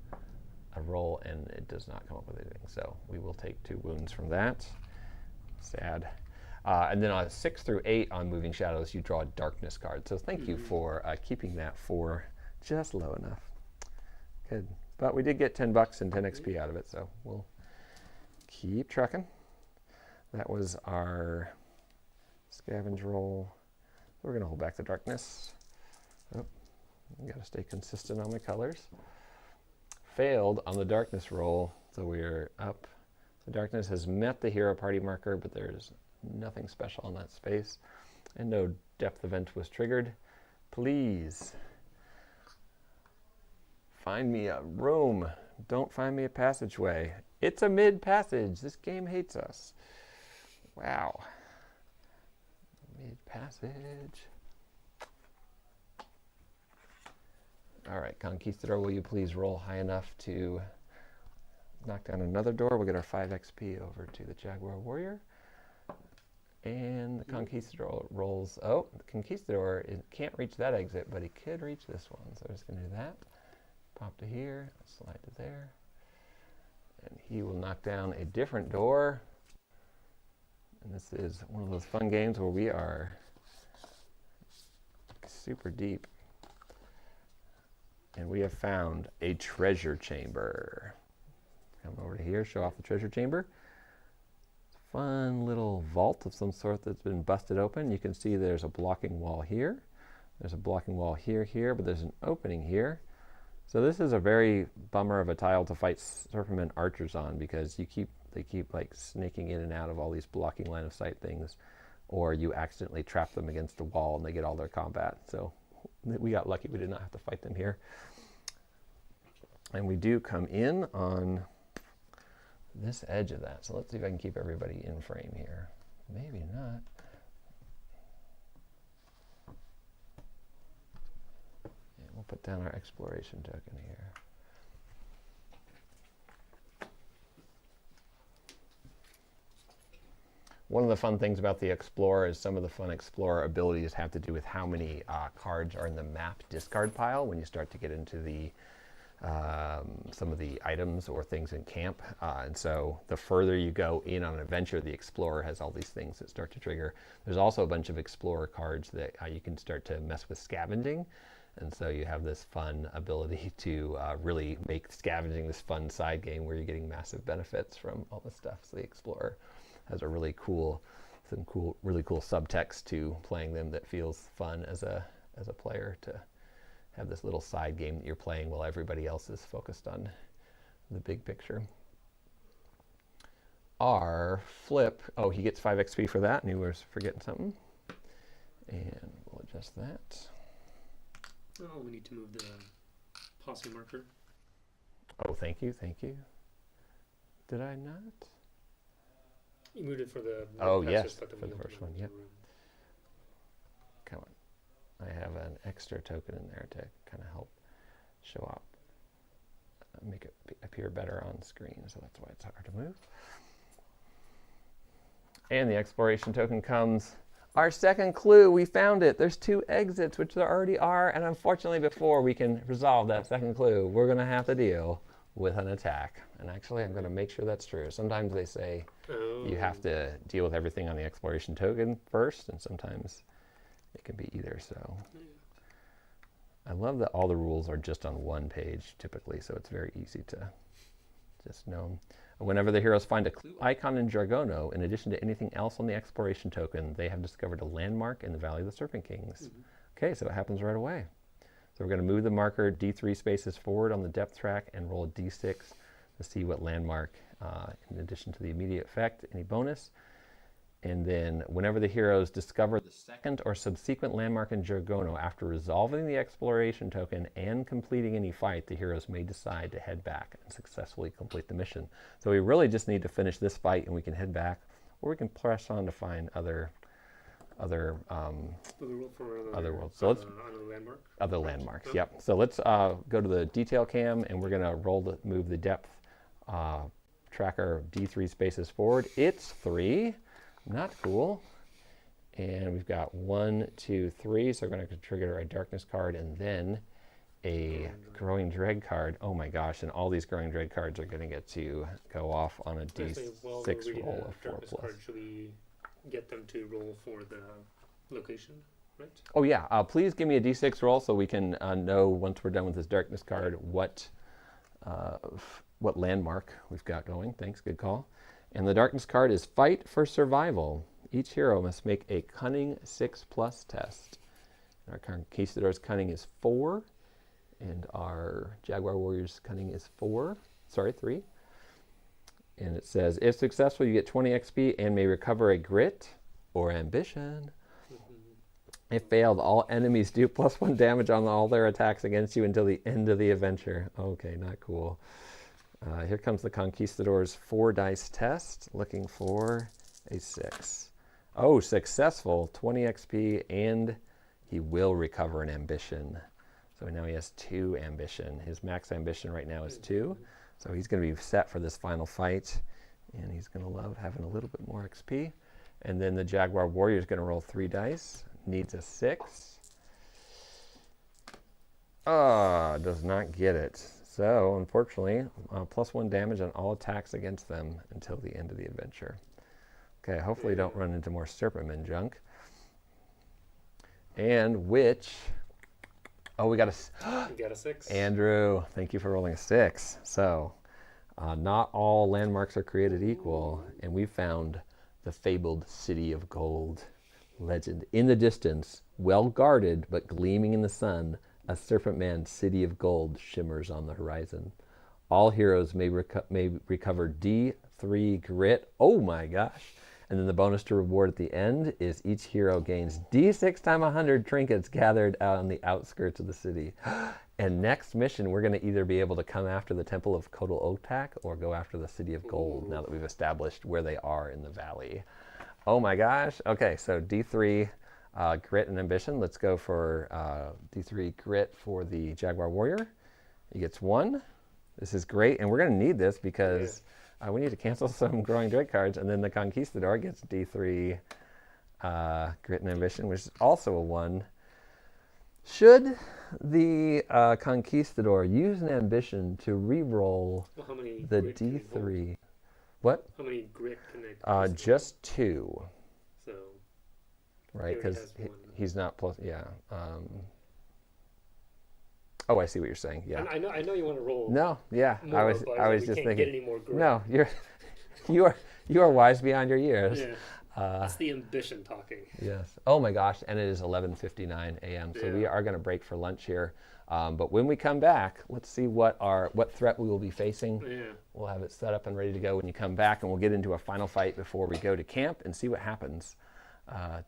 a roll, and it does not come up with anything. So we will take 2 wounds from that. Sad. And then on 6 through 8 on Moving Shadows, you draw a darkness card. So thank you for keeping that for just low enough. Good. But we did get $10 and 10 XP out of it, so we'll keep trucking. That was our scavenge roll. We're going to hold back the darkness. Oh, I've got to stay consistent on my colors. Failed on the darkness roll, so we're up. The darkness has met the hero party marker, but there's nothing special on that space, and no depth event was triggered. Please find me a room. Don't find me a passageway. It's a mid-passage. This game hates us. Wow. Mid-passage. All right, Conquistador, will you please roll high enough to knock down another door? We'll get our 5 XP over to the Jaguar Warrior. And the Conquistador rolls. Oh, the Conquistador can't reach that exit, but he could reach this one. So we're just going to do that. Pop to here, slide to there. And he will knock down a different door. And this is one of those fun games where we are super deep. And we have found a treasure chamber. Come over to here, show off the treasure chamber. Fun little vault of some sort that's been busted open. You can see there's a blocking wall here. There's a blocking wall here, but there's an opening here. So this is a very bummer of a tile to fight Serpentman archers on, because they keep like snaking in and out of all these blocking line of sight things, or you accidentally trap them against the wall and they get all their combat. So we got lucky, we did not have to fight them here. And we do come in on this edge of that. So let's see if I can keep everybody in frame here. Maybe not. And we'll put down our exploration token here. One of the fun things about the Explorer is some of the fun Explorer abilities have to do with how many cards are in the map discard pile when you start to get into the some of the items or things in camp. And so the further you go in on an adventure, the Explorer has all these things that start to trigger. There's also a bunch of Explorer cards that you can start to mess with scavenging. And so you have this fun ability to really make scavenging this fun side game where you're getting massive benefits from all the stuff. So the Explorer has a really cool, really cool subtext to playing them that feels fun as a player, to have this little side game that you're playing while everybody else is focused on the big picture. Our flip, oh, he gets 5 XP for that, and he was forgetting something. And we'll adjust that. Oh, we need to move the posse marker. Oh, thank you, thank you. Did I not? You moved it for the... Oh, yes, for the first one, yep. Come on. I have an extra token in there to kind of help show up, make it appear better on screen, so that's why it's hard to move. And the exploration token comes. Our second clue, we found it. There's 2 exits, which there already are, and unfortunately before we can resolve that second clue, we're going to have to deal with an attack. And actually, I'm going to make sure that's true. Sometimes they say you have to deal with everything on the exploration token first, and sometimes it can be either. So I love that all the rules are just on one page typically, so it's very easy to just know. Whenever the heroes find a clue icon in Jargono, in addition to anything else on the exploration token, they have discovered a landmark in the Valley of the Serpent Kings. Okay, so it happens right away. So we're going to move the marker D3 spaces forward on the depth track and roll a D6 to see what landmark, in addition to the immediate effect, any bonus. And then whenever the heroes discover the second or subsequent landmark in Jargono after resolving the exploration token and completing any fight, the heroes may decide to head back and successfully complete the mission. So we really just need to finish this fight and we can head back, or we can press on to find other worlds. So let's other landmarks. Yep. So let's go to the detail cam, and we're gonna move the depth tracker D3 spaces forward. It's 3. Not cool. And we've got 1, 2, 3. So we're going to trigger a darkness card and then a growing dread card. Oh my gosh! And all these growing dread cards are going to get to go off on a D6 roll of 4+. Card, should we get them to roll for the location, right? Oh yeah. Please give me a D6 roll so we can know once we're done with this darkness card what landmark we've got going. Thanks. Good call. And the darkness card is Fight for Survival. Each hero must make a Cunning 6+ test. Our Conquistador's Cunning is 4, and our Jaguar Warrior's Cunning is 3. And it says, if successful, you get 20 XP and may recover a Grit or Ambition. If failed, all enemies do +1 damage on all their attacks against you until the end of the adventure. Okay, not cool. Here comes the Conquistador's 4-dice test, looking for a 6. Oh, successful, 20 XP, and he will recover an ambition. So now he has 2 ambition. His max ambition right now is 2. So he's going to be set for this final fight, and he's going to love having a little bit more XP. And then the Jaguar Warrior is going to roll 3 dice. Needs a 6. Does not get it. So, unfortunately, +1 damage on all attacks against them until the end of the adventure. Okay, hopefully don't run into more Serpentman junk. And which... Oh, we got a... You got a 6. Andrew, thank you for rolling a 6. So, not all landmarks are created equal, and we found the fabled City of Gold. Legend. In the distance, well guarded but gleaming in the sun, a Serpentman City of Gold shimmers on the horizon. All heroes may recover D3 grit. Oh my gosh. And then the bonus to reward at the end is each hero gains D6 times 100 trinkets gathered out on the outskirts of the city. And next mission, we're going to either be able to come after the Temple of Kodal-Otak or go after the City of Gold, now that we've established where they are in the valley. Oh my gosh. Okay, so D3 grit and ambition. Let's go for D3 grit for the Jaguar Warrior. He gets 1. This is great, and we're going to need this because we need to cancel some Growing Dread cards, and then the Conquistador gets D3 grit and ambition, which is also a 1. Should the Conquistador use an ambition to re-roll the D3? What? How many grit can they just 2. So, right, because he's not plus, oh, I see what you're saying. Yeah. I know you want to roll. No, yeah. More, I was just can't thinking. Get any more grit. No, you are wise beyond your years. Yeah. That's the ambition talking. Yes. Oh my gosh, and it is 11:59 a.m. So we are going to break for lunch here. But when we come back, let's see what threat we will be facing. Yeah. We'll have it set up and ready to go when you come back, and we'll get into a final fight before we go to camp and see what happens.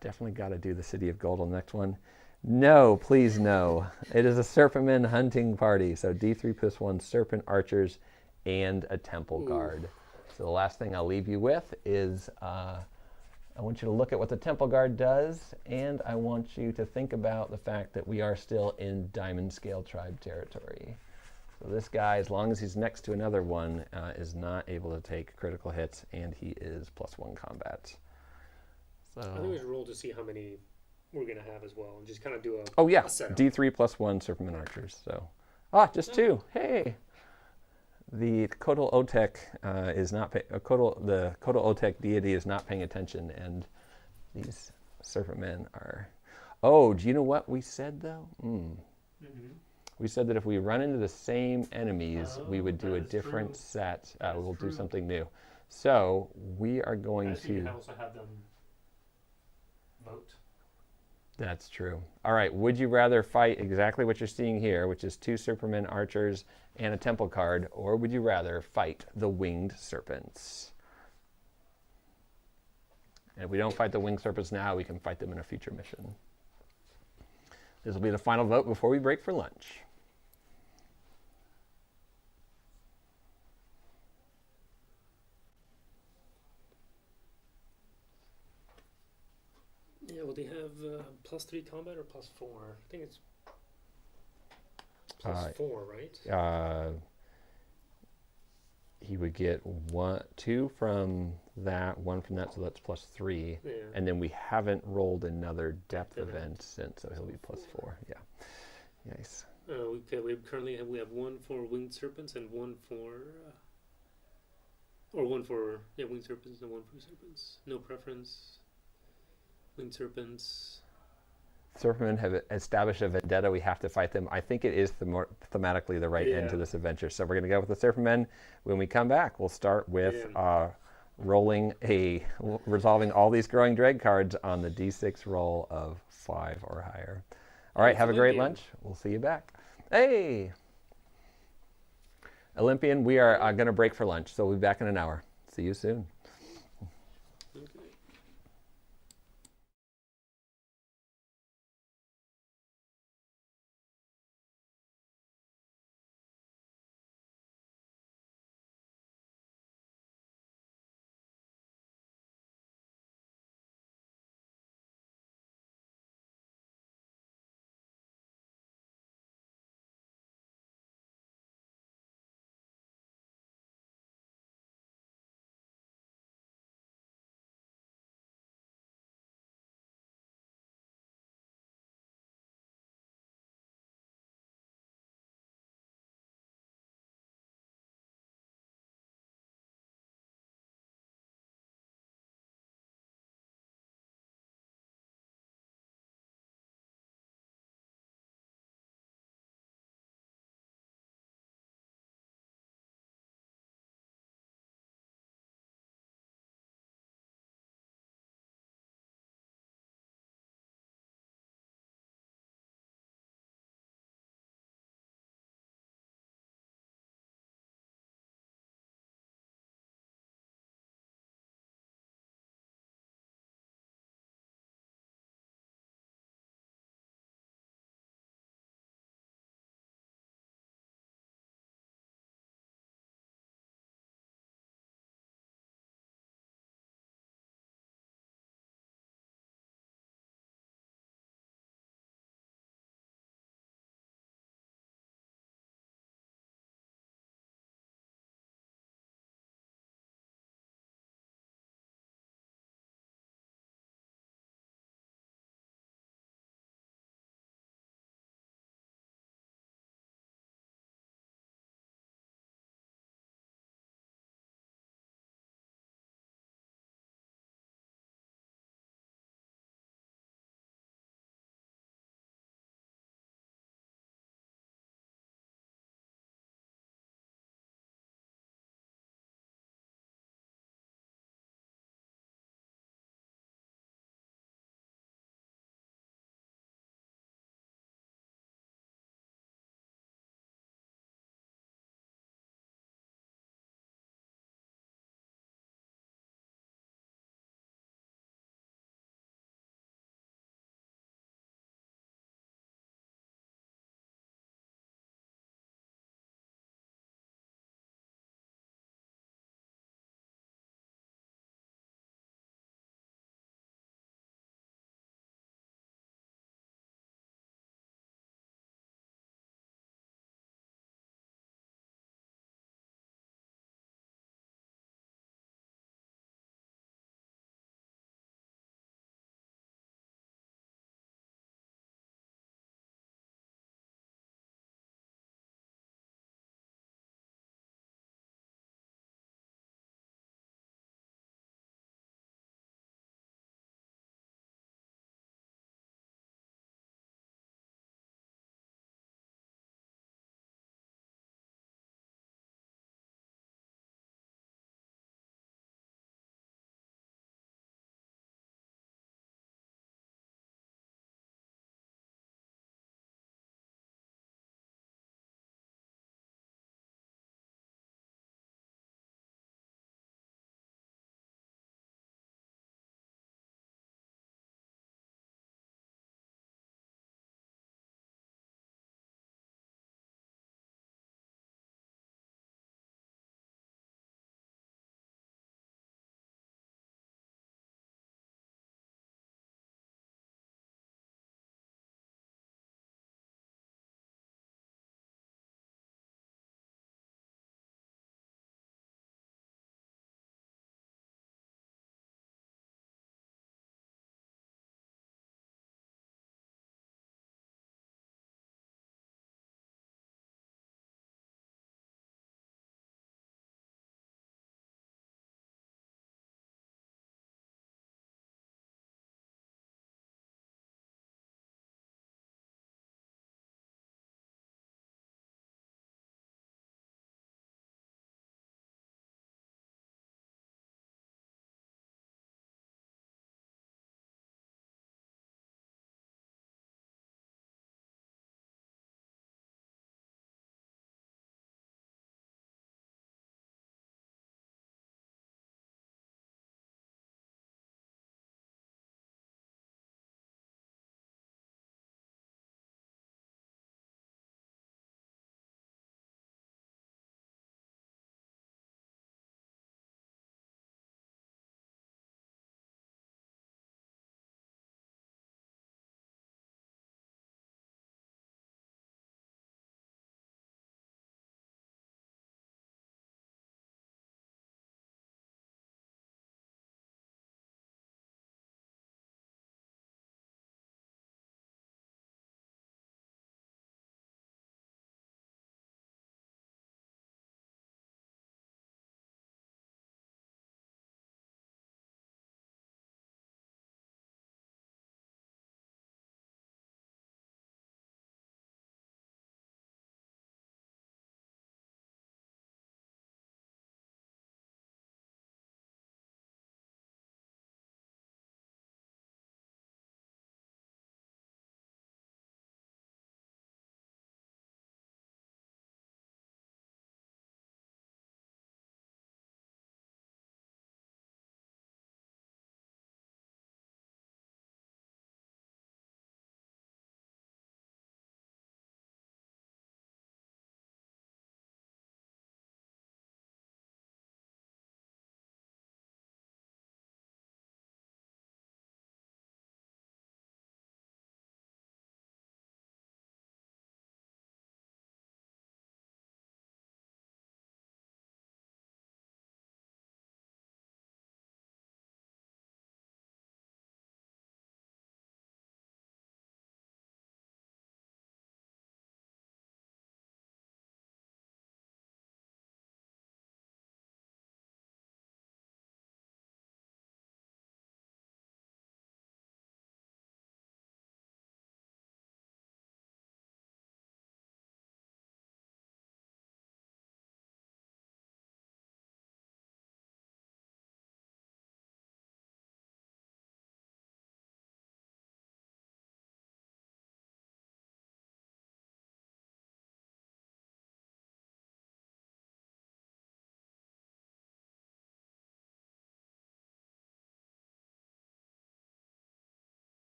Definitely got to do the City of Gold on the next one. No, please no. It is a Serpentman hunting party, so D3+1 Serpent Archers and a Temple Guard. So the last thing I'll leave you with is I want you to look at what the Temple Guard does, and I want you to think about the fact that we are still in Diamond Scale Tribe territory. So this guy, as long as he's next to another one, is not able to take critical hits, and he is +1 combat. So I think we should roll to see how many we're going to have as well, and just kind of do a a setup. D3+1 Serpentman Archers. So just 2. Hey. The Kodal-Otak is not the Kodal-Otak deity is not paying attention, and these Serpentmen are. Oh, do you know what we said though? We said that if we run into the same enemies, we would do a different set. We'll do something new. So we are going to. You can also have them vote. That's true. All right. Would you rather fight exactly what you're seeing here, which is 2 Serpentman Archers and a Temple card, or would you rather fight the Winged Serpents? And if we don't fight the Winged Serpents now, we can fight them in a future mission. This will be the final vote before we break for lunch. Yeah, well, they have +3 combat or +4? I think it's +4, right? He would get 2 from that, 1 from that, so that's +3. Yeah. And then we haven't rolled another depth event since, so he'll be +4. Yeah. Nice. We currently have 1 for Winged Serpents and 1 for Winged Serpents and 1 for Serpents. No preference. Winged Serpents. Serpentmen have established a vendetta. We have to fight them. I think it is thematically the right end to this adventure. So we're going to go with the Serpentmen. When we come back, we'll start with resolving all these Growing Dread cards on the D6 roll of 5 or higher. All right, have a great lunch. We'll see you back. Hey! Olympian, we are going to break for lunch, so we'll be back in an hour. See you soon.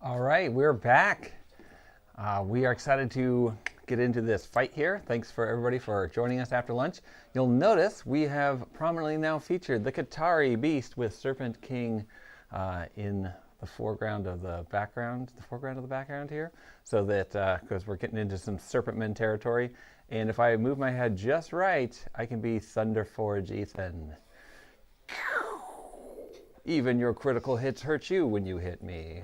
All right, we're back. We are excited to get into this fight here. Thanks for everybody for joining us after lunch. You'll notice we have prominently now featured the Qatari beast with Serpent King in the foreground of the background, here, so that because we're getting into some Serpentmen territory, and if I move my head just right, I can be Thunderforge Ethan. Even your critical hits hurt you when you hit me.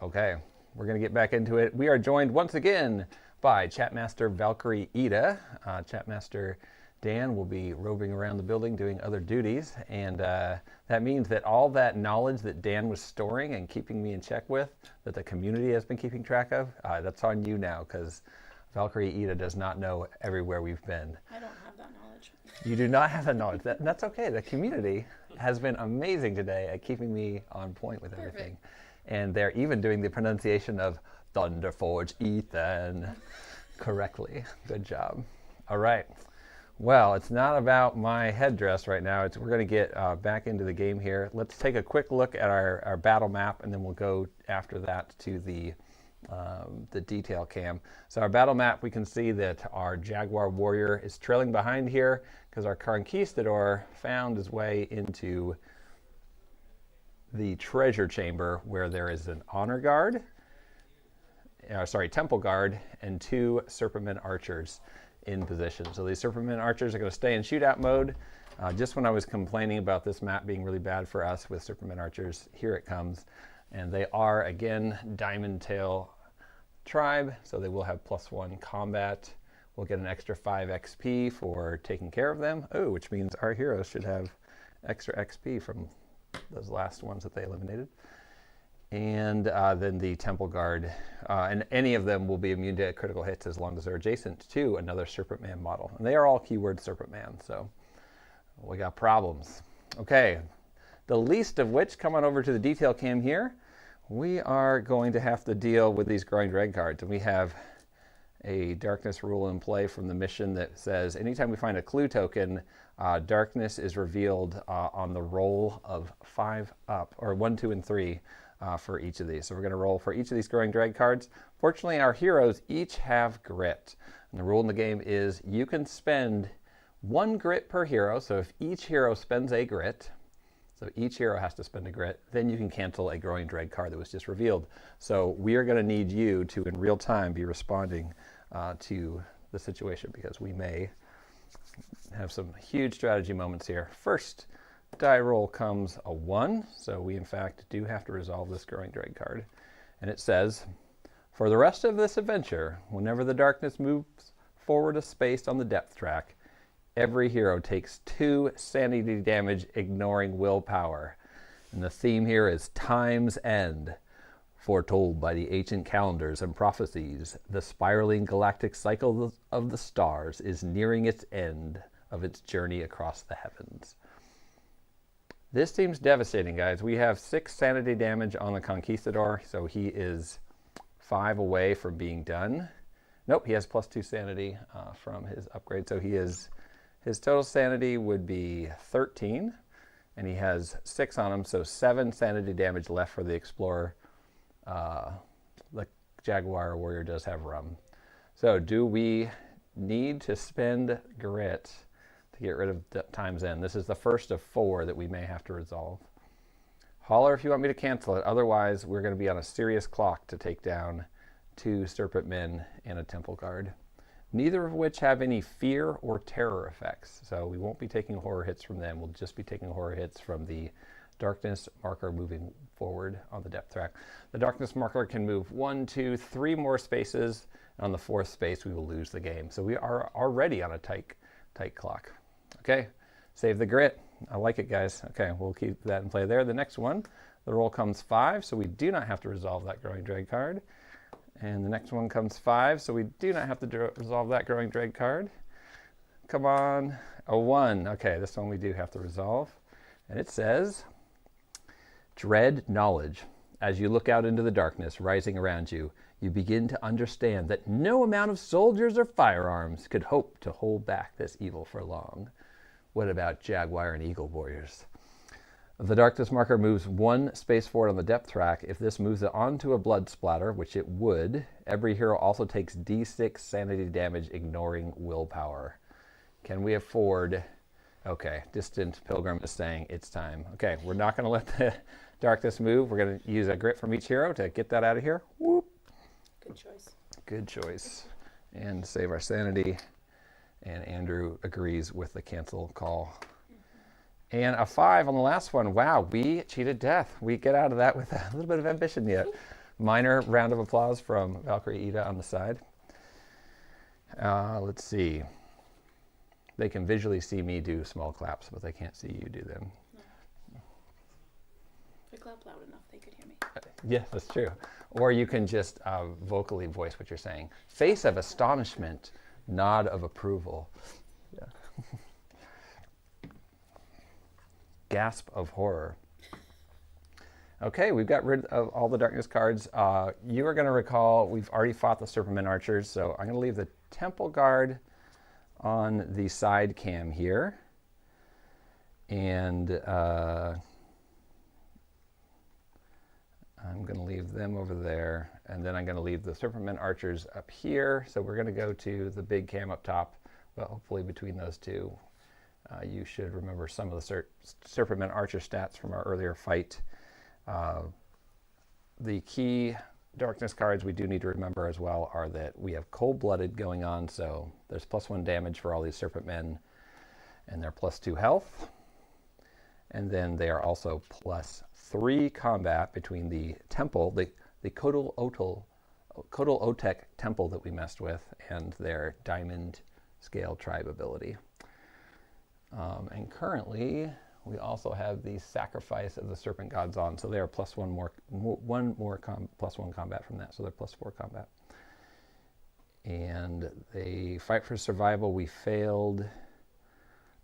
Okay, we're going to get back into it. We are joined once again by Chatmaster Valkyrie Ida. Chatmaster Dan will be roving around the building doing other duties, and that means that all that knowledge that Dan was storing and keeping me in check with, that the community has been keeping track of, that's on you now, because Valkyrie Ida does not know everywhere we've been. I don't have that knowledge. You do not have that knowledge. That's okay. The community has been amazing today at keeping me on point with everything. And they're even doing the pronunciation of Thunderforge Ethan correctly. Good job. All right. Well, it's not about my headdress right now. We're going to get back into the game here. Let's take a quick look at our battle map, and then we'll go after that to the detail cam. So our battle map, we can see that our Jaguar Warrior is trailing behind here because our Conquistador found his way into the treasure chamber where there is an honor guard, temple guard, and 2 Serpentmen archers in position. So these Serpentmen archers are going to stay in shootout mode. Just when I was complaining about this map being really bad for us with Serpentmen archers, here it comes. And they are, again, Diamond Tail tribe, so they will have +1 combat. We'll get an extra 5 XP for taking care of them. Oh, which means our heroes should have extra XP from those last ones that they eliminated. And then the Temple Guard, and any of them will be immune to critical hits as long as they're adjacent to another Serpentman model. And they are all keyword Serpentman, so we got problems. Okay, the least of which, come on over to the detail cam here, we are going to have to deal with these growing dread cards. And we have a darkness rule in play from the mission that says anytime we find a clue token, darkness is revealed on the roll of 5 up, or 1, 2, and 3 for each of these. So we're going to roll for each of these growing dread cards. Fortunately, our heroes each have grit. And the rule in the game is you can spend 1 grit per hero. So if each hero spends a grit, so each hero has to spend a grit, then you can cancel a growing dread card that was just revealed. So we are going to need you to, in real time, be responding to the situation, because we may have some huge strategy moments here. First die roll comes a 1, so we in fact do have to resolve this growing dread card. And it says, for the rest of this adventure, whenever the darkness moves forward a space on the depth track, every hero takes 2 sanity damage, ignoring willpower. And the theme here is Time's End. Foretold by the ancient calendars and prophecies, the spiraling galactic cycle of the stars is nearing its end of its journey across the heavens. This seems devastating, guys. We have 6 sanity damage on the Conquistador, so he is 5 away from being done. Nope, he has +2 sanity from his upgrade, so his total sanity would be 13, and he has 6 on him, so 7 sanity damage left for the Explorer. The Jaguar Warrior does have rum. So do we need to spend grit to get rid of Time's End? This is the first of 4 that we may have to resolve. Holler if you want me to cancel it. Otherwise, we're going to be on a serious clock to take down 2 Serpentmen and a Temple Guard, neither of which have any fear or terror effects. So we won't be taking horror hits from them. We'll just be taking horror hits from the darkness marker moving forward on the depth track. The darkness marker can move 1, 2, 3 more spaces. And on the 4th space, we will lose the game. So we are already on a tight clock. Okay, save the grit. I like it, guys. Okay, we'll keep that in play there. The next one, the roll comes 5, so we do not have to resolve that growing dread card. And the next one comes 5, so we do not have to resolve that growing dread card. Come on, a 1. Okay, this one we do have to resolve. And it says, dread knowledge. As you look out into the darkness rising around you, you begin to understand that no amount of soldiers or firearms could hope to hold back this evil for long. What about Jaguar and Eagle warriors? The darkness marker moves 1 space forward on the depth track. If this moves it onto a blood splatter, which it would, every hero also takes d6 sanity damage, ignoring willpower. Can we afford... Okay, Distant Pilgrim is saying it's time. Okay, we're not going to let the darkness move. We're going to use a grit from each hero to get that out of here. Whoop. Good choice. Good choice. And save our sanity. And Andrew agrees with the cancel call. And a 5 on the last one. Wow, we cheated death. We get out of that with a little bit of ambition yet. Minor round of applause from Valkyrie Ida on the side. Let's see. They can visually see me do small claps, but they can't see you do them. No. If I clap loud enough, they could hear me. Yes, that's true. Or you can just vocally voice what you're saying. Face of astonishment, nod of approval. Yeah. Gasp of horror. Okay, we've got rid of all the darkness cards. You are going to recall we've already fought the Serpentmen Archers, so I'm going to leave the Temple Guard on the side cam here. And I'm going to leave them over there. And then I'm going to leave the Serpentmen Archers up here. So we're going to go to the big cam up top. But hopefully between those two, you should remember some of the Serpentmen Archer stats from our earlier fight. The key darkness cards we do need to remember as well are that we have cold-blooded going on, so there's +1 damage for all these Serpentmen, and they're +2 health. And then they are also +3 combat between the temple, the Kodal Otek temple that we messed with, and their diamond scale tribe ability. And currently, we also have the Sacrifice of the Serpent Gods on, so they are +1 more, +1 combat from that, so they're +4 combat. And they fight for survival. We failed.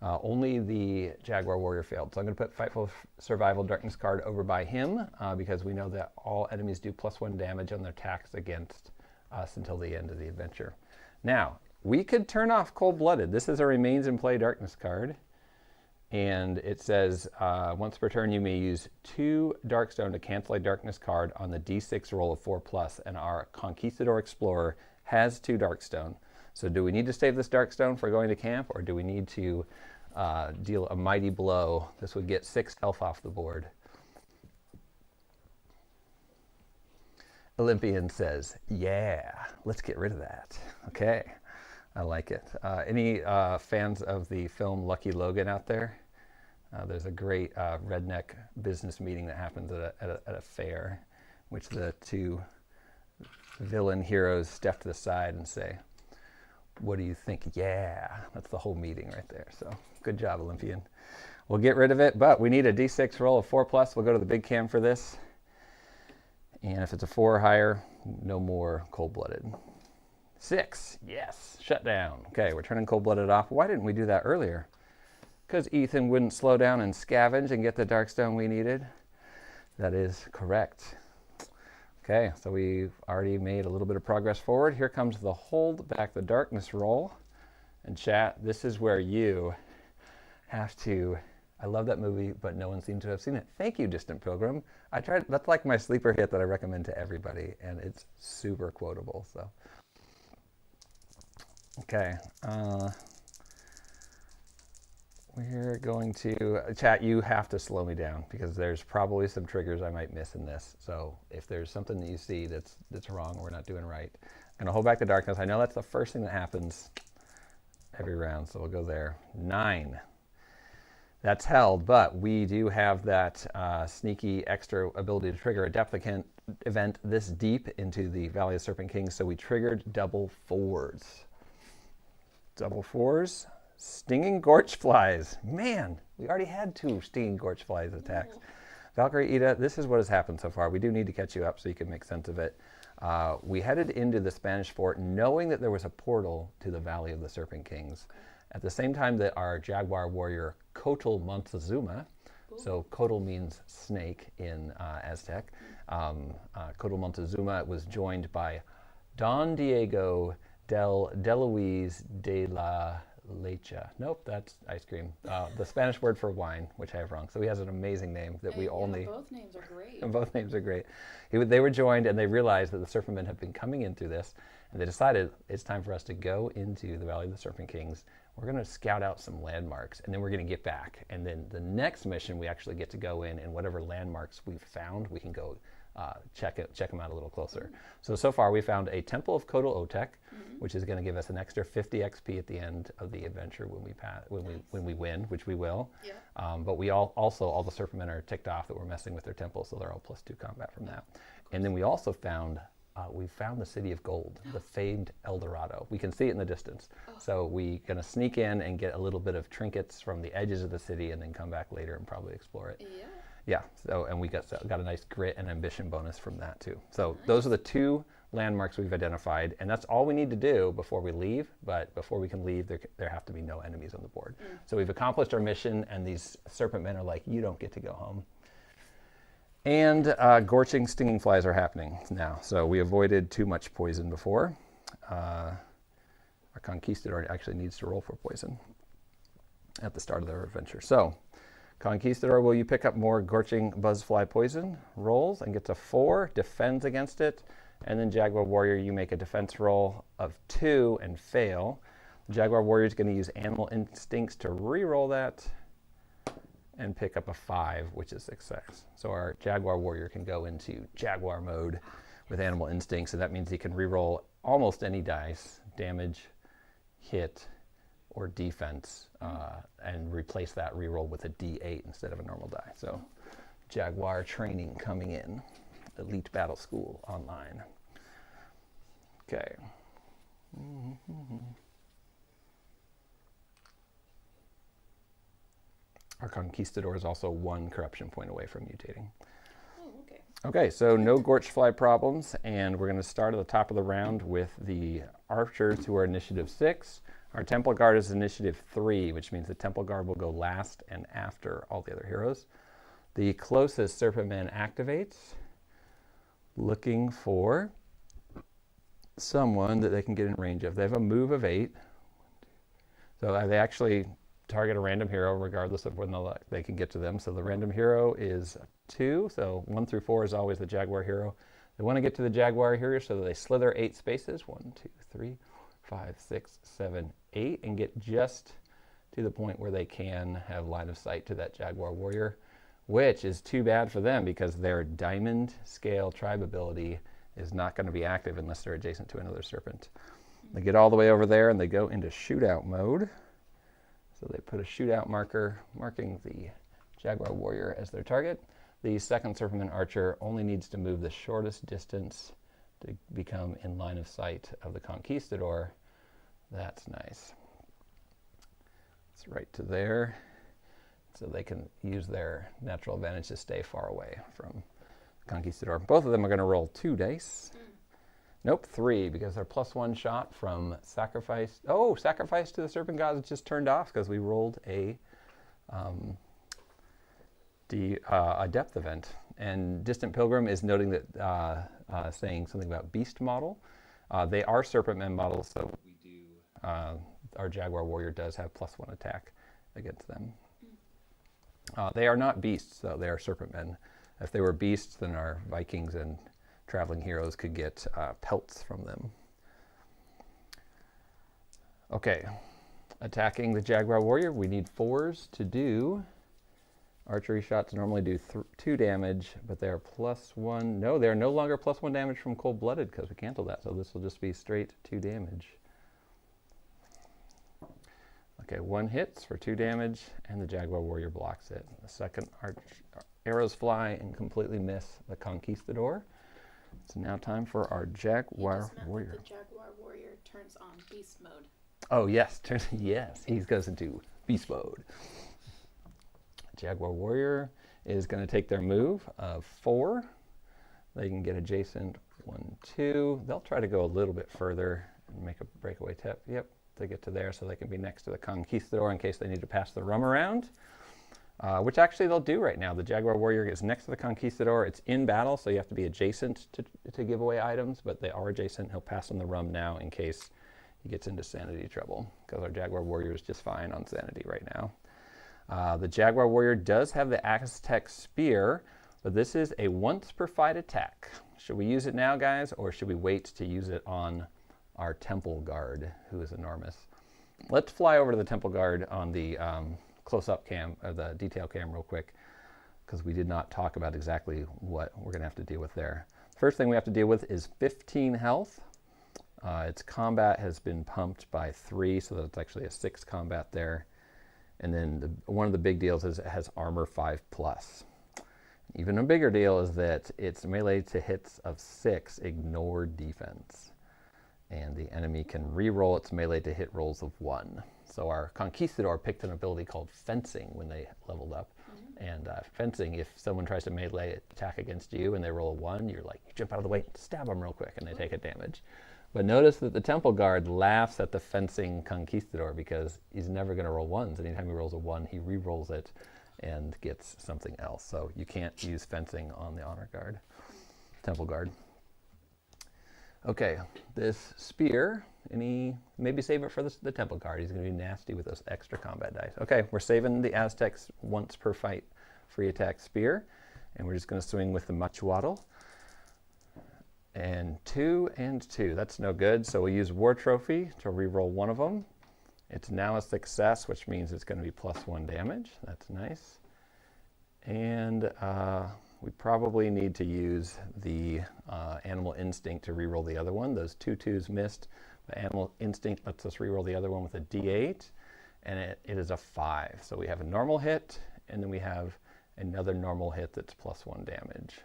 Only the Jaguar Warrior failed. So I'm going to put Fight for Survival Darkness card over by him because we know that all enemies do +1 damage on their attacks against us until the end of the adventure. Now, we could turn off Cold-Blooded. This is a Remains in Play Darkness card. And it says, once per turn, you may use 2 Darkstone to cancel a Darkness card on the D6 roll of 4+, and our Conquistador Explorer has 2 Darkstone. So do we need to save this Darkstone for going to camp, or do we need to deal a mighty blow? This would get 6 health off the board. Olympian says, yeah, let's get rid of that. Okay. I like it. Any fans of the film Lucky Logan out there? There's a great redneck business meeting that happens at a fair, which the 2 villain heroes step to the side and say, what do you think? Yeah, that's the whole meeting right there. So good job, Olympian. We'll get rid of it, but we need a D6 roll of 4+. We'll go to the big cam for this. And if it's a 4 or higher, no more cold-blooded. 6, yes, shut down. Okay, we're turning Cold-Blooded off. Why didn't we do that earlier? Because Ethan wouldn't slow down and scavenge and get the Darkstone we needed. That is correct. Okay, so we've already made a little bit of progress forward. Here comes the Hold Back the Darkness roll. And chat, this is where you have to... I love that movie, but no one seemed to have seen it. Thank you, Distant Pilgrim. I tried. That's like my sleeper hit that I recommend to everybody, and it's super quotable, so... Okay, we're going to, chat, you have to slow me down because there's probably some triggers I might miss in this. So if there's something that you see that's wrong or we're not doing right, I'm going to hold back the darkness. I know that's the first thing that happens every round, so we'll go there. 9. That's held, but we do have that sneaky extra ability to trigger a depth event this deep into the Valley of Serpent Kings, so we triggered double 4s. Double 4s, Stinging Gorge Flies. Man, we already had 2 Stinging Gorge Flies attacks. Yeah. Valkyrie Ida, this is what has happened so far. We do need to catch you up so you can make sense of it. We headed into the Spanish fort knowing that there was a portal to the Valley of the Serpent Kings. At the same time that our Jaguar Warrior Coatl Montezuma, so Coatl means snake in Aztec, Coatl Montezuma was joined by Don Diego de Luis de la leche. Nope, that's ice cream. The Spanish word for wine, which I have wrong. So he has an amazing name that we only... Both names are great. Both names are great. They were joined, and they realized that the Serpent Men have been coming in through this, and they decided it's time for us to go into the Valley of the Serpent Kings. We're going to scout out some landmarks, and then we're going to get back. And then the next mission, we actually get to go in, and whatever landmarks we've found, we can go check them out a little closer. So far, we found a Temple of Kodal Otek, which is going to give us an extra 50 XP at the end of the adventure when we win, which we will. Yeah. But we all the Serpent Men are ticked off that we're messing with their temple, so they're all +2 combat from that. And then we also found the City of Gold, the famed El Dorado. We can see it in the distance. So we're going to sneak in and get a little bit of trinkets from the edges of the city and then come back later and probably explore it. Yeah. Yeah, so, and we got a nice grit and ambition bonus from that too. So those are the 2 landmarks we've identified, and that's all we need to do before we leave. But before we can leave, there have to be no enemies on the board. So we've accomplished our mission, and these Serpent Men are like, you don't get to go home. And gorching stinging flies are happening now. So we avoided too much poison before. Our Conquistador actually needs to roll for poison at the start of their adventure. So Conquistador, will you pick up more gorching buzzfly poison? Rolls and gets a 4, defends against it. And then Jaguar Warrior, you make a defense roll of 2 and fail. Jaguar Warrior is going to use Animal Instincts to re-roll that and pick up a 5, which is success. So our Jaguar Warrior can go into Jaguar mode with Animal Instincts, and that means he can re-roll almost any dice, damage, hit, or defense, and replace that re-roll with a D8 instead of a normal die. So Jaguar training coming in. Elite Battle School online. Okay. Our Conquistador is also 1 corruption point away from mutating. Oh, okay. Okay, so no Gorchfly problems, and we're going to start at the top of the round with the archers who are initiative 6. Our Temple Guard is initiative 3, which means the Temple Guard will go last and after all the other heroes. The closest Serpent Man activates, looking for someone that they can get in range of. They have a move of 8. So they actually target a random hero regardless of when they can get to them. So the random hero is 2. So 1 through 4 is always the Jaguar hero. They want to get to the Jaguar hero, so they slither 8 spaces. 1, 2, 3, 5, 6, 7, 8, and get just to the point where they can have line of sight to that Jaguar Warrior, which is too bad for them because their diamond scale tribe ability is not going to be active unless they're adjacent to another serpent. They get all the way over there and they go into shootout mode. So they put a shootout marker marking the Jaguar Warrior as their target. The second Serpentman Archer only needs to move the shortest distance to become in line of sight of the Conquistador. That's nice. It's right to there. So they can use their natural advantage to stay far away from Conquistador. Both of them are going to roll 2 dice. Nope, 3, because they're +1 shot from sacrifice. Oh, sacrifice to the Serpent Gods just turned off because we rolled a depth event. And Distant Pilgrim is noting that, saying something about beast model. They are Serpent Men models, so we do. Our Jaguar Warrior does have +1 attack against them. They are not beasts, though. They are Serpent Men. If they were beasts, then our Vikings and traveling heroes could get pelts from them. Okay, attacking the Jaguar Warrior, we need 4s to do. Archery shots normally do 2 damage, but they are +1. No, they are no longer +1 damage from cold-blooded because we canceled that, so this will just be straight 2 damage. Okay, 1 hits for 2 damage, and the Jaguar Warrior blocks it. The second arrows fly and completely miss the Conquistador. It's now time for our Jaguar Warrior. The Jaguar Warrior turns on beast mode. Oh yes, yes, he goes into beast mode. Jaguar Warrior is going to take their move of 4. They can get adjacent 1, 2. They'll try to go a little bit further and make a breakaway tip. Yep. To get to there so they can be next to the Conquistador in case they need to pass the rum around, which actually they'll do right now. The Jaguar Warrior is next to the Conquistador. It's in battle, so you have to be adjacent to give away items, but they are adjacent. He'll pass on the rum now in case he gets into sanity trouble because our Jaguar Warrior is just fine on sanity right now. The Jaguar Warrior does have the Aztec Spear, but this is a once per fight attack. Should we use it now, guys, or should we wait to use it on our Temple Guard, who is enormous? Let's fly over to the Temple Guard on the close-up cam, or the detail cam real quick, because we did not talk about exactly what we're going to have to deal with there. First thing we have to deal with is 15 health. Its combat has been pumped by 3, so that's actually a 6 combat there. And then one of the big deals is it has armor 5+. Even a bigger deal is that its melee to hits of 6 ignore defense. And the enemy can re-roll its melee to hit rolls of 1. So our Conquistador picked an ability called Fencing when they leveled up. And Fencing, if someone tries to melee attack against you and they roll a 1, you're like, you jump out of the way, stab them real quick, and they take a damage. But notice that the Temple Guard laughs at the Fencing Conquistador because he's never going to roll 1s. Anytime he rolls a 1, he re-rolls it and gets something else. So you can't use Fencing on the Honor Guard, Temple Guard. Okay, this spear, maybe save it for the Temple Guard. He's going to be nasty with those extra combat dice. Okay, we're saving the Aztec's once per fight free attack spear, and we're just going to swing with the Machuatl. And 2 and 2, that's no good. So we'll use War Trophy to re-roll one of them. It's now a success, which means it's going to be +1 damage. That's nice. And we probably need to use the Animal Instinct to re-roll the other one. Those 2 2s missed. The Animal Instinct lets us re-roll the other one with a D8, and it is a 5. So we have a normal hit, and then we have another normal hit that's +1 damage.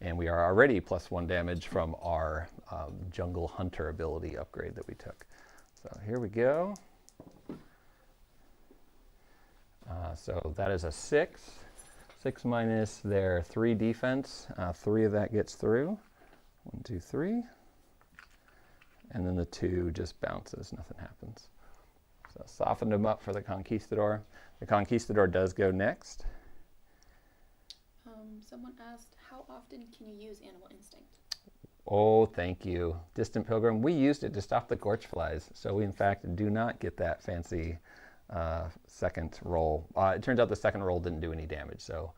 And we are already +1 damage from our Jungle Hunter ability upgrade that we took. So here we go. So that is a 6. 6 minus their 3 defense. 3 of that gets through. 1, 2, 3. And then the 2 just bounces, nothing happens. So softened them up for the Conquistador. The Conquistador does go next. Someone asked, how often can you use Animal Instinct? Oh, thank you. Distant Pilgrim, we used it to stop the Gorch Flies. So we, in fact, do not get that fancy second roll. It turns out the second roll didn't do any damage, so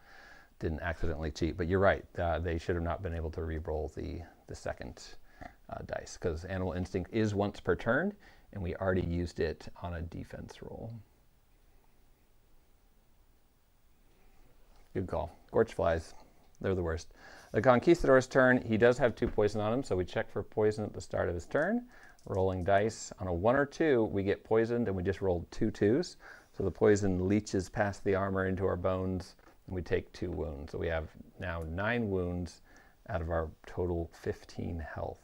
didn't accidentally cheat. But you're right, they should have not been able to re-roll the second dice, because Animal Instinct is once per turn, and we already used it on a defense roll. Good call. Gorch Flies, they're the worst. The Conquistador's turn, he does have 2 poison on him, so we check for poison at the start of his turn. Rolling dice, on a 1 or 2, we get poisoned, and we just rolled 2 2s. So the poison leaches past the armor into our bones, and we take 2 wounds. So we have now 9 wounds out of our total 15 health.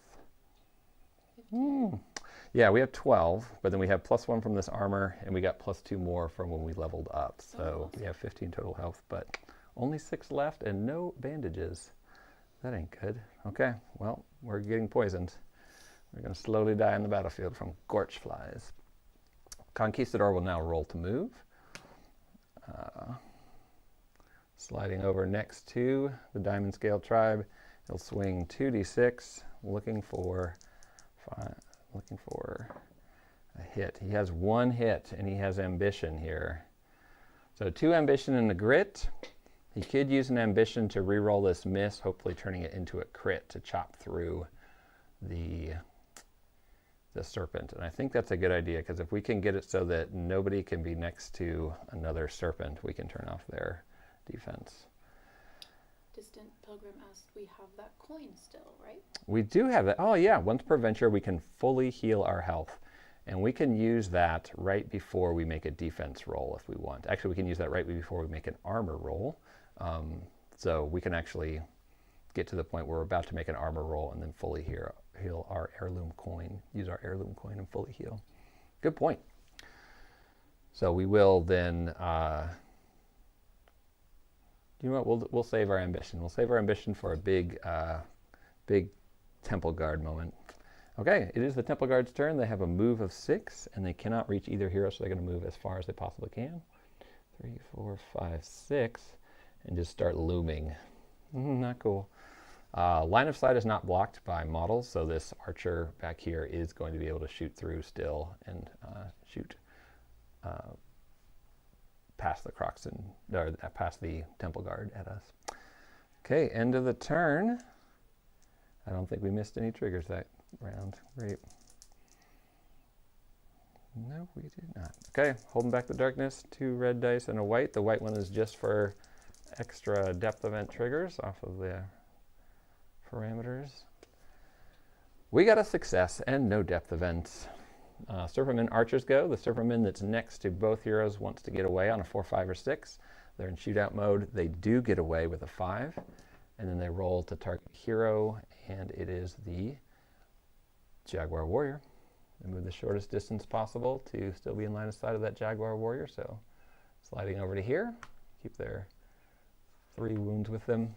Yeah, we have 12, but then we have +1 from this armor, and we got +2 more from when we leveled up. So we have 15 total health, but only 6 left and no bandages. That ain't good. Okay, well, we're getting poisoned. We're going to slowly die on the battlefield from Gorch Flies. Conquistador will now roll to move. Sliding over next to the Diamond Scale Tribe, he'll swing 2d6, looking for a hit. He has 1 hit, and he has Ambition here. So 2 Ambition and a Grit. He could use an Ambition to re-roll this miss, hopefully turning it into a crit to chop through the serpent. And I think that's a good idea, because if we can get it so that nobody can be next to another serpent, we can turn off their defense. Distant Pilgrim asked, we have that coin still, right? We do have that. Oh yeah, once per venture we can fully heal our health. And we can use that right before we make a defense roll if we want. Actually, we can use that right before we make an armor roll. So we can actually get to the point where we're about to make an armor roll and then fully heal our heirloom coin, use our heirloom coin and fully heal. Good point. So we will then, you know what, we'll save our ambition. We'll save our ambition for a big Temple Guard moment. Okay, it is the Temple Guard's turn. They have a move of 6, and they cannot reach either hero, so they're going to move as far as they possibly can. 3, 4, 5, 6, and just start looming. Not cool. Line of sight is not blocked by models, so this archer back here is going to be able to shoot through still and shoot past the Croxen, or past the Temple Guard at us. Okay, end of the turn. I don't think we missed any triggers that round. Great. No, we did not. Okay, holding back the darkness, 2 red dice and a white. The white one is just for extra depth event triggers off of the parameters. We got a success and no depth events. Serpentmen archers go. The Serpentman that's next to both heroes wants to get away on a 4, 5, or 6. They're in shootout mode. They do get away with a 5. And then they roll to target hero, and it is the Jaguar Warrior. They move the shortest distance possible to still be in line of sight of that Jaguar Warrior. So sliding over to here, keep their 3 wounds with them.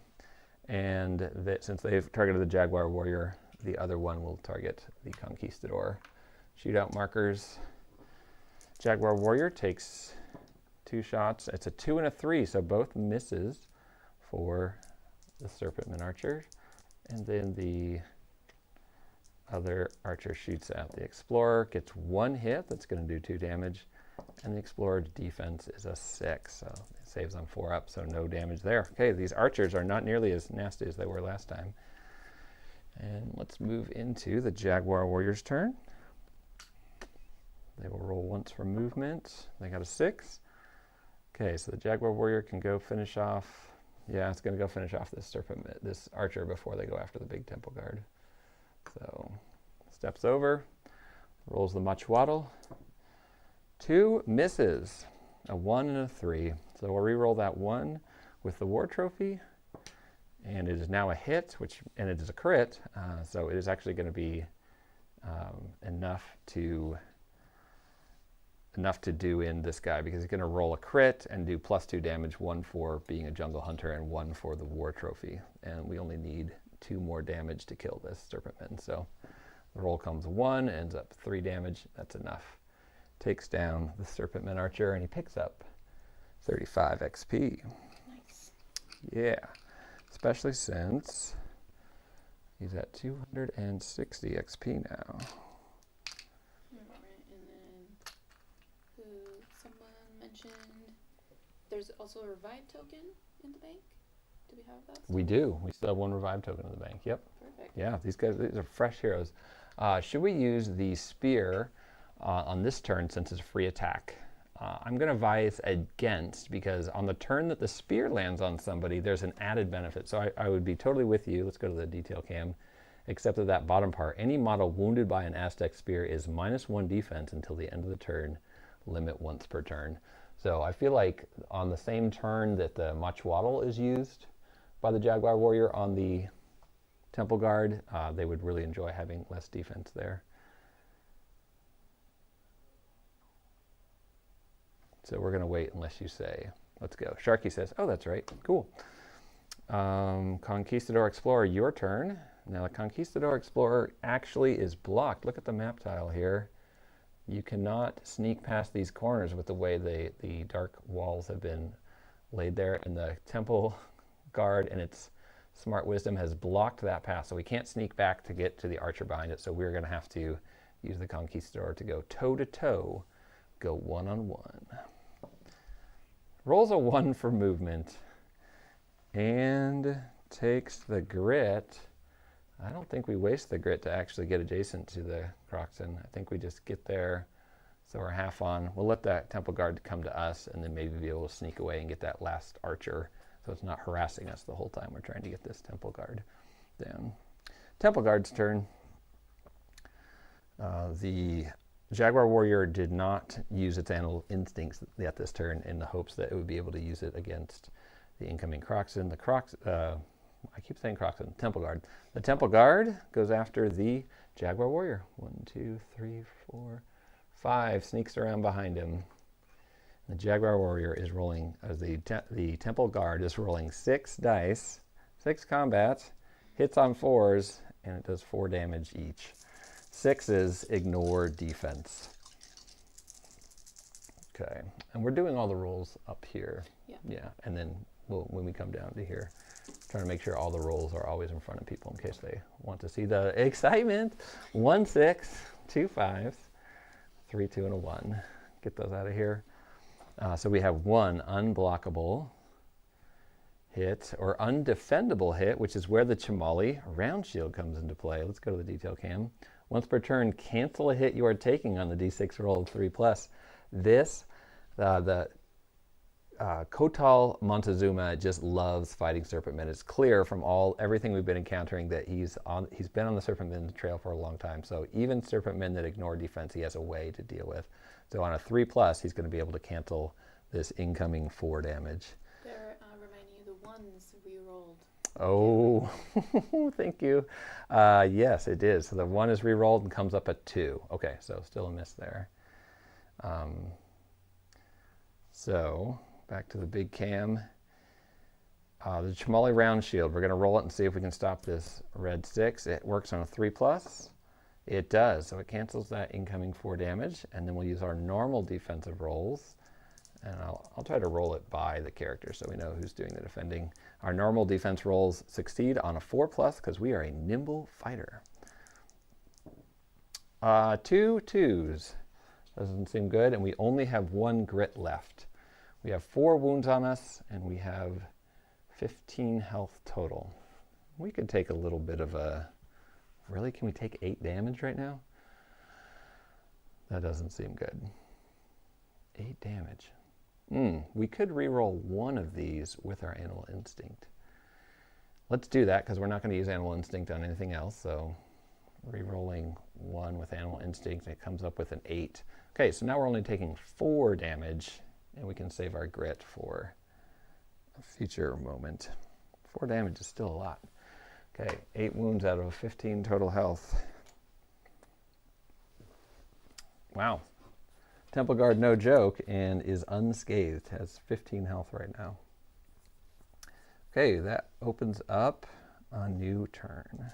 And since they've targeted the Jaguar Warrior, the other one will target the Conquistador. Shootout markers. Jaguar Warrior takes 2 shots. It's a 2 and a 3, so both misses for the Serpentman archer. And then the other archer shoots at the Explorer, gets 1 hit, that's going to do 2 damage. And the Explorer's defense is a 6, so it saves on 4 up, so no damage there. Okay, these archers are not nearly as nasty as they were last time. And let's move into the Jaguar Warrior's turn. They will roll once for movement. They got a 6. Okay, so the Jaguar Warrior can go finish off. Yeah, it's going to go finish off this archer before they go after the big Temple Guard. So steps over, rolls the Muchwaddle. 2 misses, a 1 and a 3. So we'll re-roll that 1 with the War Trophy, and it is now a hit, and it is a crit. So it is actually going to be enough to do in this guy, because he's going to roll a crit and do +2 damage, 1 for being a jungle hunter and 1 for the War Trophy. And we only need 2 more damage to kill this Serpentman. So the roll comes 1, ends up 3 damage. That's enough. Takes down the Serpentman archer, and he picks up 35 XP. Nice. Yeah, especially since he's at 260 XP now. Someone mentioned there's also a revive token in the bank. Do we have that still? We do. We still have 1 revive token in the bank. Yep. Perfect. Yeah, these are fresh heroes. Should we use the spear on this turn since it's a free attack? I'm going to advise against, because on the turn that the spear lands on somebody, there's an added benefit. So I would be totally with you. Let's go to the detail cam. Except for that bottom part. Any model wounded by an Aztec spear is -1 defense until the end of the turn. Limit once per turn. So I feel like on the same turn that the Muchwaddle is used by the Jaguar Warrior on the Temple Guard, they would really enjoy having less defense there. So we're going to wait unless you say, let's go. Sharky says, oh, that's right. Cool. Conquistador Explorer, your turn. Now the Conquistador Explorer actually is blocked. Look at the map tile here. You cannot sneak past these corners with the way the dark walls have been laid there, and the Temple Guard and its smart wisdom has blocked that path, so we can't sneak back to get to the archer behind it, so we're going to have to use the Conquistador to go toe-to-toe, go one-on-one. Rolls a 1 for movement, and takes the grit. I don't think we waste the grit to actually get adjacent to the Croxen. I think we just get there, so we're half on. We'll let that Temple Guard come to us, and then maybe be able to sneak away and get that last archer, so it's not harassing us the whole time we're trying to get this Temple Guard down. Temple Guard's turn. The Jaguar Warrior did not use its animal instincts at this turn in the hopes that it would be able to use it against the incoming Croxen. I keep saying Croxen, Temple Guard. The Temple Guard goes after the Jaguar Warrior. 1, 2, 3, 4, 5. Sneaks around behind him. The Jaguar Warrior is rolling, as the Temple Guard is rolling 6 dice, 6 combats, hits on 4s, and it does 4 damage each. 6s ignore defense. Okay, and we're doing all the rolls up here. Yeah. Yeah, and then when we come down to here, Trying to make sure all the rolls are always in front of people in case they want to see the excitement. 1, 6, 2 5s, 3, 2, and a 1. Get those out of here. So we have 1 unblockable hit or undefendable hit, which is where the Chamali round shield comes into play. Let's go to the detail cam. Once per turn, cancel a hit you are taking on the d6 roll of 3+. This, the Kotal Montezuma just loves fighting serpent men. It's clear from everything we've been encountering that he's been on the serpent men trail for a long time. So even serpent men that ignore defense, he has a way to deal with. So on a 3+, he's going to be able to cancel this incoming 4 damage. They're reminding you the ones we rolled. Oh, thank you. Yes, it is. So the 1 is re-rolled and comes up at 2. Okay, so still a miss there. So back to the big cam. The Chamali round shield, we're going to roll it and see if we can stop this red 6. It works on a 3+. It does, so it cancels that incoming 4 damage, and then we'll use our normal defensive rolls. And I'll try to roll it by the character so we know who's doing the defending. Our normal defense rolls succeed on a 4+ because we are a nimble fighter. 2 2s. Doesn't seem good, and we only have 1 grit left. We have 4 wounds on us, and we have 15 health total. We could take a little bit of a... Really? Can we take 8 damage right now? That doesn't seem good. 8 damage. We could re-roll 1 of these with our Animal Instinct. Let's do that because we're not going to use Animal Instinct on anything else. So re-rolling 1 with Animal Instinct, it comes up with an 8. Okay, so now we're only taking 4 damage, and we can save our grit for a future moment. 4 damage is still a lot. Okay, 8 wounds out of 15 total health. Wow. Temple Guard, no joke, and is unscathed. Has 15 health right now. Okay, that opens up a new turn.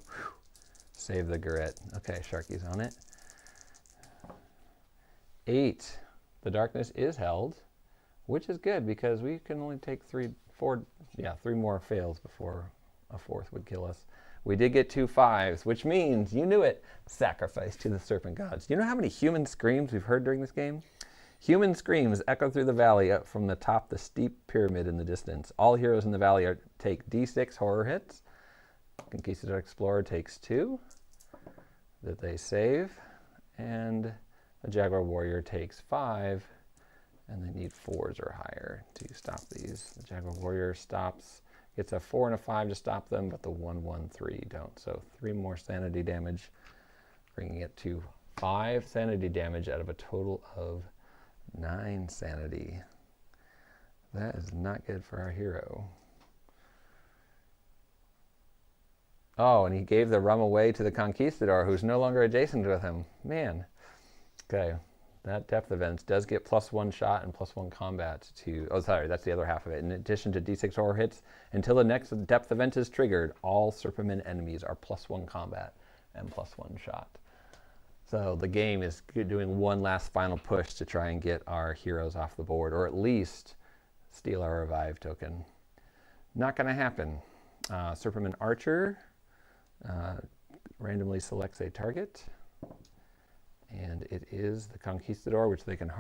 Whew. Save the grit. Okay, Sharky's on it. 8. The darkness is held, which is good because we can only take 3 more fails before a 4th would kill us. We did get 2 5s, which means, you knew it, sacrifice to the serpent gods. Do you know how many human screams we've heard during this game? Human screams echo through the valley up from the top the steep pyramid in the distance. All heroes in the valley take d6 horror hits. Conquistador Explorer takes 2 that they save, and the Jaguar Warrior takes 5, and they need 4s or higher to stop these. The Jaguar Warrior gets a 4 and a 5 to stop them, but the 1, 1, 3 don't. So 3 more sanity damage, bringing it to 5 sanity damage out of a total of 9 sanity. That is not good for our hero. Oh, and he gave the rum away to the Conquistador, who's no longer adjacent with him. Man. Okay. That depth event does get +1 shot and +1 combat to... Oh, sorry, that's the other half of it. In addition to d6 horror hits, until the next depth event is triggered, all Serpentman enemies are +1 combat and +1 shot. So the game is doing one last final push to try and get our heroes off the board, or at least steal our revive token. Not going to happen. Serpentman Archer randomly selects a target. And it is the Conquistador, which they can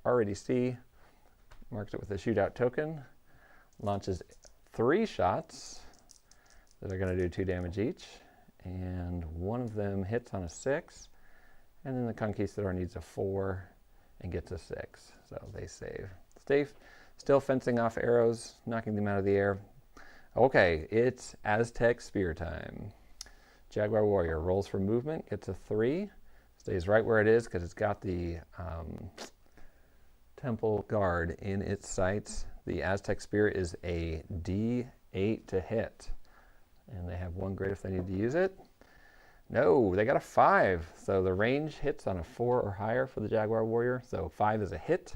already see. Marks it with a shootout token. Launches 3 shots that are going to do 2 damage each. And one of them hits on a 6. And then the Conquistador needs a 4 and gets a 6. So they save. Still fencing off arrows, knocking them out of the air. Okay, it's Aztec Spear time. Jaguar Warrior rolls for movement, gets a 3. Stays right where it is because it's got the Temple Guard in its sights. The Aztec Spear is a D8 to hit. And they have 1 grit if they need to use it. No, they got a 5. So the range hits on a 4 or higher for the Jaguar Warrior. So 5 is a hit.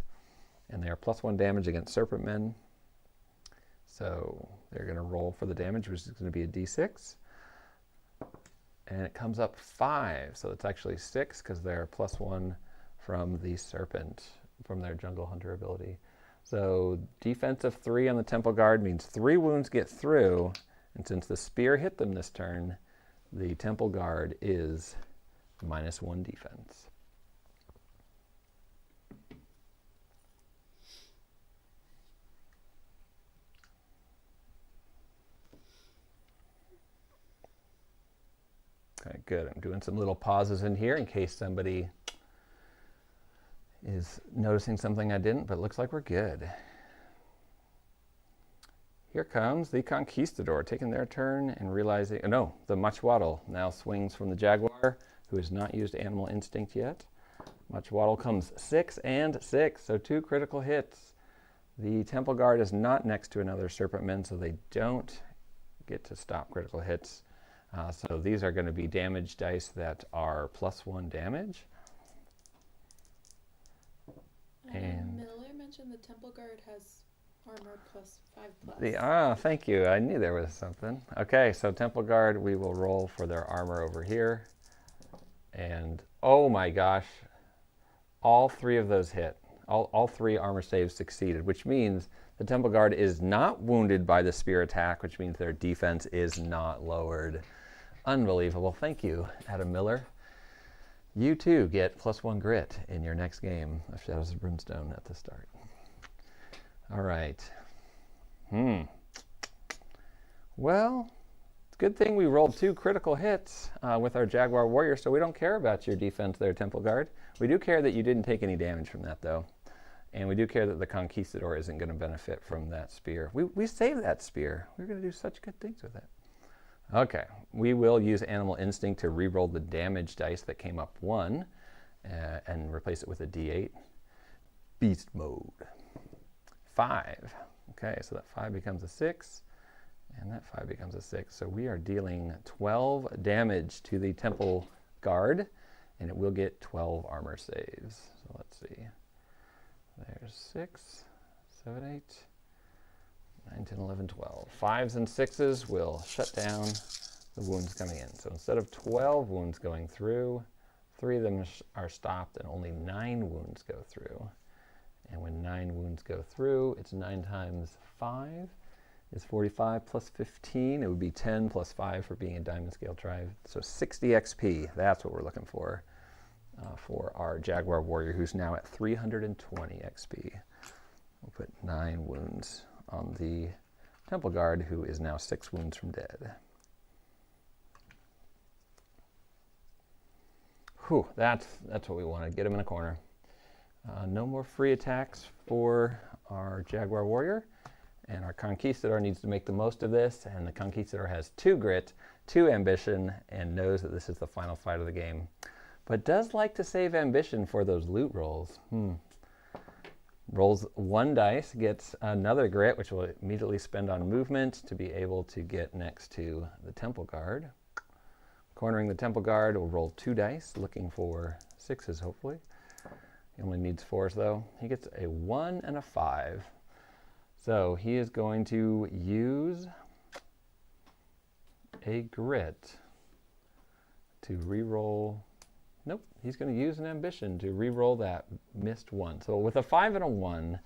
And they are +1 damage against Serpent Men. So they're going to roll for the damage, which is going to be a D6. And it comes up 5, so it's actually 6 because they're +1 from the serpent, from their jungle hunter ability. So defense of 3 on the Temple Guard means 3 wounds get through, and since the spear hit them this turn, the Temple Guard is -1 defense. Okay, good. I'm doing some little pauses in here in case somebody is noticing something I didn't, but it looks like we're good. Here comes the Conquistador, taking their turn and realizing, no, the Muchwaddle now swings from the Jaguar, who has not used Animal Instinct yet. Muchwaddle comes 6 and 6, so 2 critical hits. The Temple Guard is not next to another Serpentman, so they don't get to stop critical hits. So these are going to be damage dice that are +1 damage. And Miller mentioned the Temple Guard has armor +5+. Thank you. I knew there was something. Okay, so Temple Guard, we will roll for their armor over here. And oh my gosh, all 3 of those hit. All 3 armor saves succeeded, which means the Temple Guard is not wounded by the spear attack, which means their defense is not lowered. Unbelievable. Thank you, Adam Miller. You too get +1 grit in your next game of Shadows of Brimstone at the start. All right. Well, it's a good thing we rolled 2 critical hits with our Jaguar Warrior, so we don't care about your defense there, Temple Guard. We do care that you didn't take any damage from that, though. And we do care that the Conquistador isn't going to benefit from that spear. We saved that spear. We're going to do such good things with it. Okay, we will use Animal Instinct to re-roll the damage dice that came up 1 and replace it with a D8. Beast mode. 5. Okay, so that 5 becomes a 6, and that 5 becomes a 6. So we are dealing 12 damage to the Temple Guard, and it will get 12 armor saves. So let's see. There's 6, 7, 8, 9, 10, 11, 12. 5s and 6s will shut down the wounds coming in. So instead of 12 wounds going through, 3 of them are stopped and only 9 wounds go through. And when 9 wounds go through, it's 9 times 5 is 45 plus 15. It would be 10 plus 5 for being a Diamond Scale Tribe. So 60 XP, that's what we're looking for our Jaguar Warrior, who's now at 320 XP. We'll put 9 wounds on the Temple Guard, who is now 6 wounds from dead. Whew, that's what we want to get him in a corner. No more free attacks for our Jaguar Warrior, and our Conquistador needs to make the most of this, and the Conquistador has 2 grit, 2 ambition, and knows that this is the final fight of the game, but does like to save ambition for those loot rolls. Rolls 1 dice, gets another grit, which will immediately spend on movement to be able to get next to the Temple Guard. Cornering the Temple Guard, will roll 2 dice, looking for 6s hopefully. He only needs 4s though. He gets a 1 and a 5. So he is going to use a grit to re-roll. Nope, he's going to use an ambition to re-roll that missed 1. So with a 5 and a 1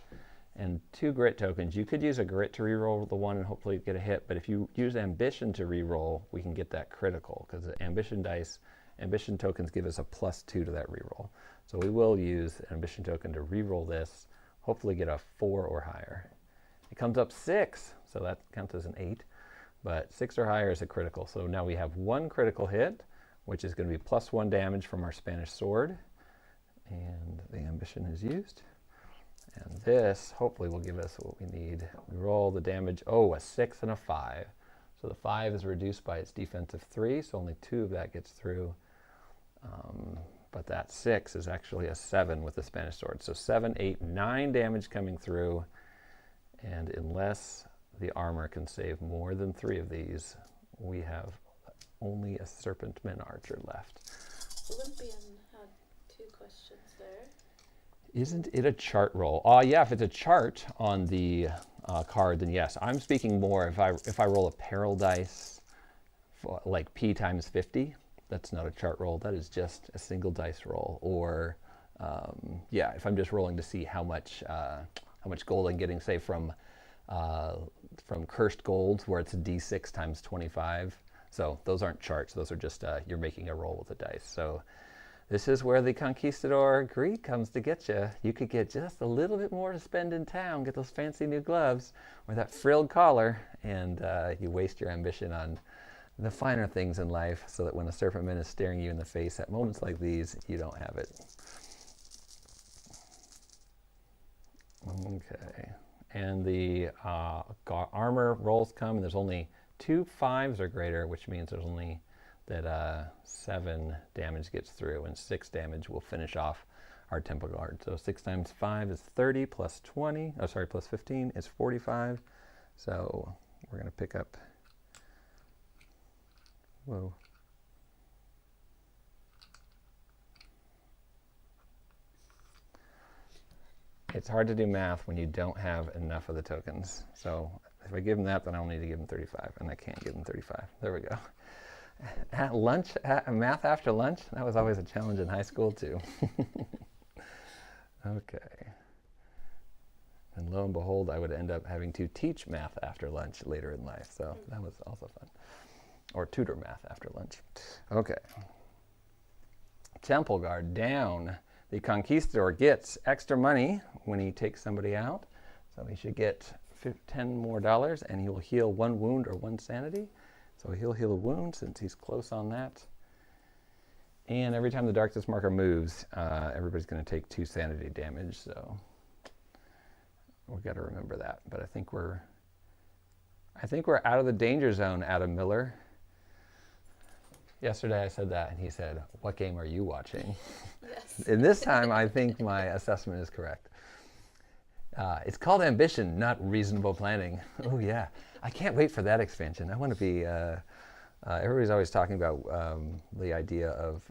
and 2 grit tokens, you could use a grit to re-roll the 1 and hopefully get a hit. But if you use ambition to re-roll, we can get that critical, because the ambition tokens give us a +2 to that re-roll. So we will use an ambition token to re-roll this, hopefully get a 4 or higher. It comes up 6, so that counts as an 8. But 6 or higher is a critical. So now we have 1 critical hit, which is going to be +1 damage from our Spanish sword. And the ambition is used. And this hopefully will give us what we need. We roll the damage, a 6 and a 5. So the 5 is reduced by its defensive 3, so only 2 of that gets through. But that 6 is actually a 7 with the Spanish sword. So 7, 8, 9 damage coming through. And unless the armor can save more than 3 of these, we have only a Serpentman Archer left. Olympian had 2 questions there. Isn't it a chart roll? Yeah, if it's a chart on the card, then yes. I'm speaking more if I roll a peril dice, for like P times 50. That's not a chart roll. That is just a single dice roll. Or if I'm just rolling to see how much how much gold I'm getting, say from cursed gold, where it's a d6 times 25. So those aren't charts; those are just you're making a roll with the dice. So this is where the Conquistador greed comes to get you. You could get just a little bit more to spend in town, get those fancy new gloves or that frilled collar, and you waste your ambition on the finer things in life, so that when a serpentman is staring you in the face at moments like these, you don't have it. Okay, and the armor rolls come, and there's only 2 5s or greater, which means there's only that 7 damage gets through, and 6 damage will finish off our Temple Guard. So 6 times 5 is 30, plus 20, oh sorry, plus 15 is 45. So we're going to pick up, whoa. It's hard to do math when you don't have enough of the tokens. So if I give him that, then I'll need to give him 35, and I can't give him 35. There we go. At lunch, math after lunch, that was always a challenge in high school too. Okay. And lo and behold, I would end up having to teach math after lunch later in life. So that was also fun. Or tutor math after lunch. Okay. Temple Guard down. The Conquistador gets extra money when he takes somebody out. So he should get $10 more, and he will heal 1 wound or 1 sanity. So he'll heal a wound since he's close on that. And every time the darkness marker moves, everybody's going to take 2 sanity damage. So we've got to remember that. But I think we're out of the danger zone, Adam Miller. Yesterday I said that, and he said, "What game are you watching?" Yes. And this time I think my assessment is correct. It's called ambition, not reasonable planning. Oh yeah, I can't wait for that expansion. I want to be, everybody's always talking about the idea of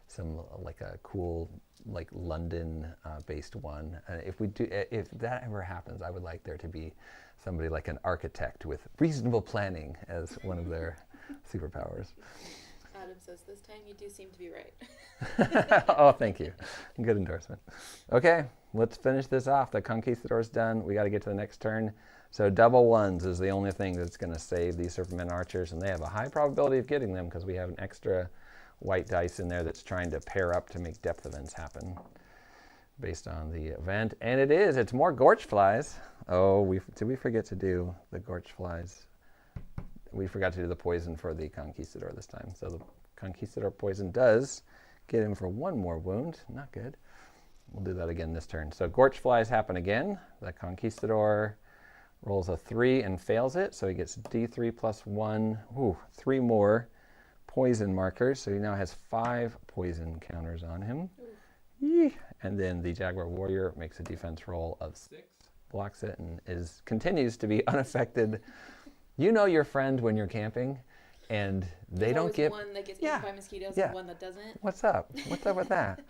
some like a cool like London based one. If that ever happens, I would like there to be somebody like an architect with reasonable planning as one of their superpowers. Adam says, this time you do seem to be right. Oh, thank you. Good endorsement. Okay, let's finish this off. The Conquistador's done. We got to get to the next turn. So double 1s is the only thing that's going to save these Serpentmen archers, and they have a high probability of getting them because we have an extra white dice in there that's trying to pair up to make depth events happen based on the event. And it's more Gorch Flies. Oh, did we forget to do the Gorch Flies? We forgot to do the poison for the Conquistador this time. So the Conquistador poison does get him for 1 more wound. Not good. We'll do that again this turn. So Gorch Flies happen again. The Conquistador rolls a 3 and fails it. So he gets D3 plus 1. Ooh, 3 more poison markers. So he now has 5 poison counters on him. Yee. And then the Jaguar Warrior makes a defense roll of 6, blocks it, and continues to be unaffected. You know your friend when you're camping, and they There's don't get one that gets eaten by mosquitoes and one that doesn't. What's up? What's up with that?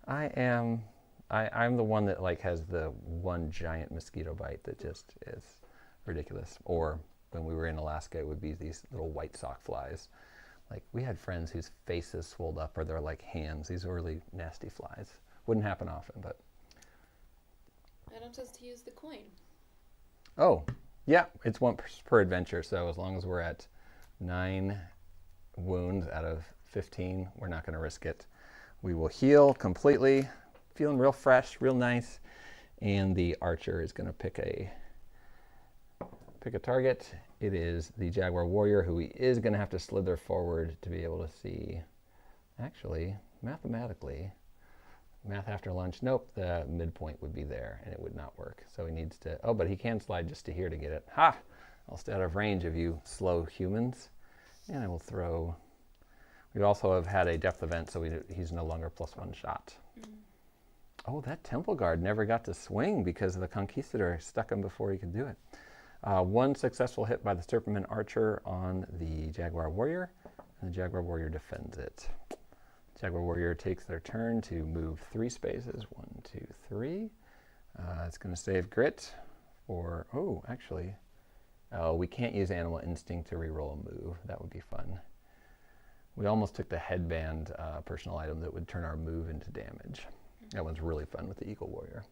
I'm the one that like has the one giant mosquito bite that just is ridiculous. Or when we were in Alaska, it would be these little white sock flies. Like we had friends whose faces swelled up, or they're like hands. These are really nasty flies. Wouldn't happen often, but. Adam says to use the coin. Oh. Yeah, it's 1 per adventure, so as long as we're at 9 wounds out of 15, we're not going to risk it. We will heal completely, feeling real fresh, real nice, and the archer is going to pick a target. It is the Jaguar Warrior, who he is going to have to slither forward to be able to see. Actually, mathematically, math after lunch, nope, the midpoint would be there and it would not work. So he needs to, oh, but he can slide just to here to get it. Ha! I'll stay out of range of you slow humans. And I will throw, we also have had a depth event, so he's no longer +1 shot. Oh, that Temple Guard never got to swing because the Conquistador stuck him before he could do it. 1 successful hit by the Serpentman Archer on the Jaguar Warrior, and the Jaguar Warrior defends it. Jaguar Warrior takes their turn to move 3 spaces. 1, 2, 3. It's going to save grit for, oh, actually, we can't use Animal Instinct to reroll a move. That would be fun. We almost took the headband personal item that would turn our move into damage. That one's really fun with the Eagle Warrior.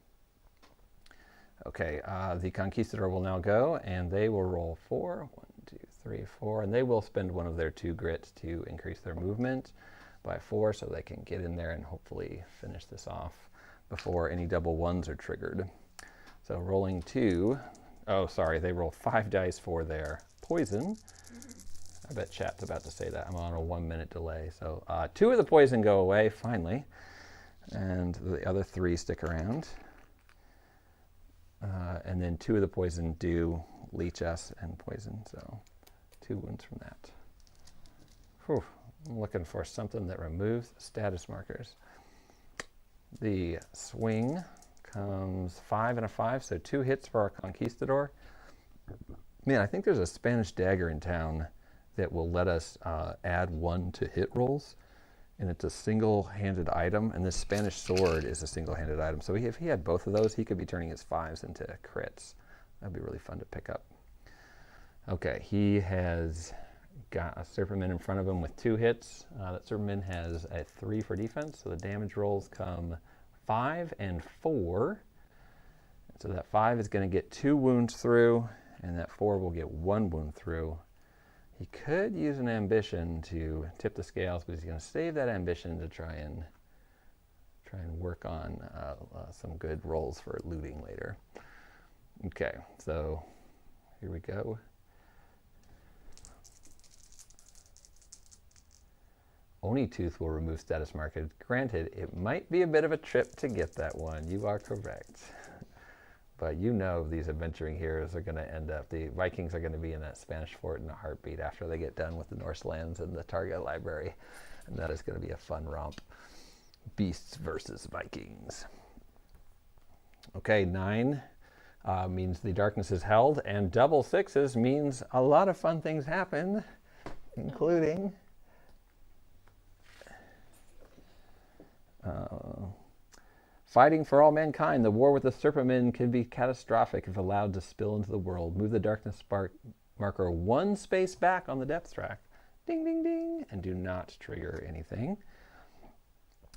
Okay, the Conquistador will now go, and they will roll 4. 1, 2, 3, 4, and they will spend one of their 2 grits to increase their movement by 4, so they can get in there and hopefully finish this off before any double 1s are triggered. So rolling 2. Oh, sorry, they roll 5 dice for their poison. I bet chat's about to say that. I'm on a 1-minute delay. So 2 of the poison go away, finally, and the other 3 stick around. And then 2 of the poison do leech us and poison, so 2 wounds from that. Whew. I'm looking for something that removes status markers. The swing comes 5 and a 5, so 2 hits for our Conquistador. Man, I think there's a Spanish dagger in town that will let us add 1 to hit rolls, and it's a single-handed item, and this Spanish sword is a single-handed item. So if he had both of those, he could be turning his 5s into crits. That'd be really fun to pick up. Okay, he has got a Serpentman in front of him with 2 hits. That Serpentman has a 3 for defense, so the damage rolls come 5 and 4. So that 5 is going to get 2 wounds through, and that 4 will get 1 wound through. He could use an ambition to tip the scales, but he's going to save that ambition to try and work on some good rolls for looting later. Okay, so here we go. Oni Tooth will remove status marker. Granted, it might be a bit of a trip to get that one. You are correct. But you know these adventuring heroes are going to end up, the Vikings are going to be in that Spanish fort in a heartbeat after they get done with the Norse lands and the Targa library. And that is going to be a fun romp. Beasts versus Vikings. Okay, 9 means the darkness is held, and double 6s means a lot of fun things happen, including fighting for all mankind. The war with the Serpentmen can be catastrophic if allowed to spill into the world. Move the darkness marker 1 space back on the depth track. Ding, ding, ding. And do not trigger anything.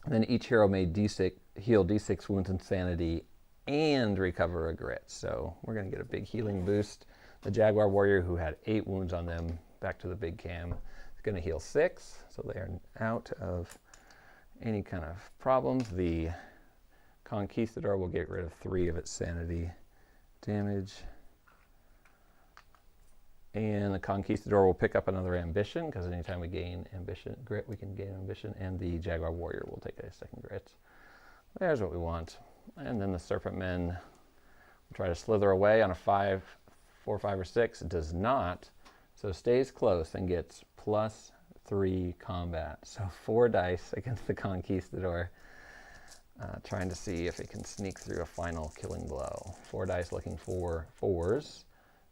And then each hero may heal D6 wounds and sanity and recover a grit. So we're going to get a big healing boost. The Jaguar Warrior, who had 8 wounds on them, back to the big cam, is going to heal 6. So they are out of any kind of problems. The Conquistador will get rid of 3 of its sanity damage. And the Conquistador will pick up another ambition, because anytime we gain ambition grit, we can gain ambition. And the Jaguar Warrior will take a 2nd grit. There's what we want. And then the Serpentmen will try to slither away on a 5, 4, 5, or 6. It does not. So stays close and gets +3 combat. So 4 dice against the Conquistador. Trying to see if it can sneak through a final killing blow. 4 dice looking for 4s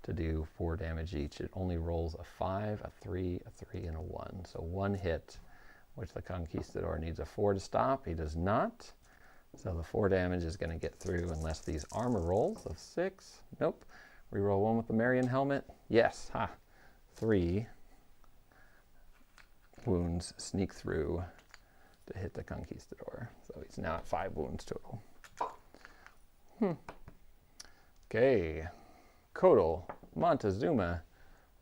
to do 4 damage each. It only rolls a 5, a 3, a 3, and a 1. So 1 hit, which the Conquistador needs a 4 to stop. He does not. So the 4 damage is going to get through unless these armor rolls of 6. Nope. Reroll 1 with the Marion helmet. Yes. Ha. 3 wounds sneak through to hit the Conquistador. So he's now at 5 wounds total. Okay. Kodal Montezuma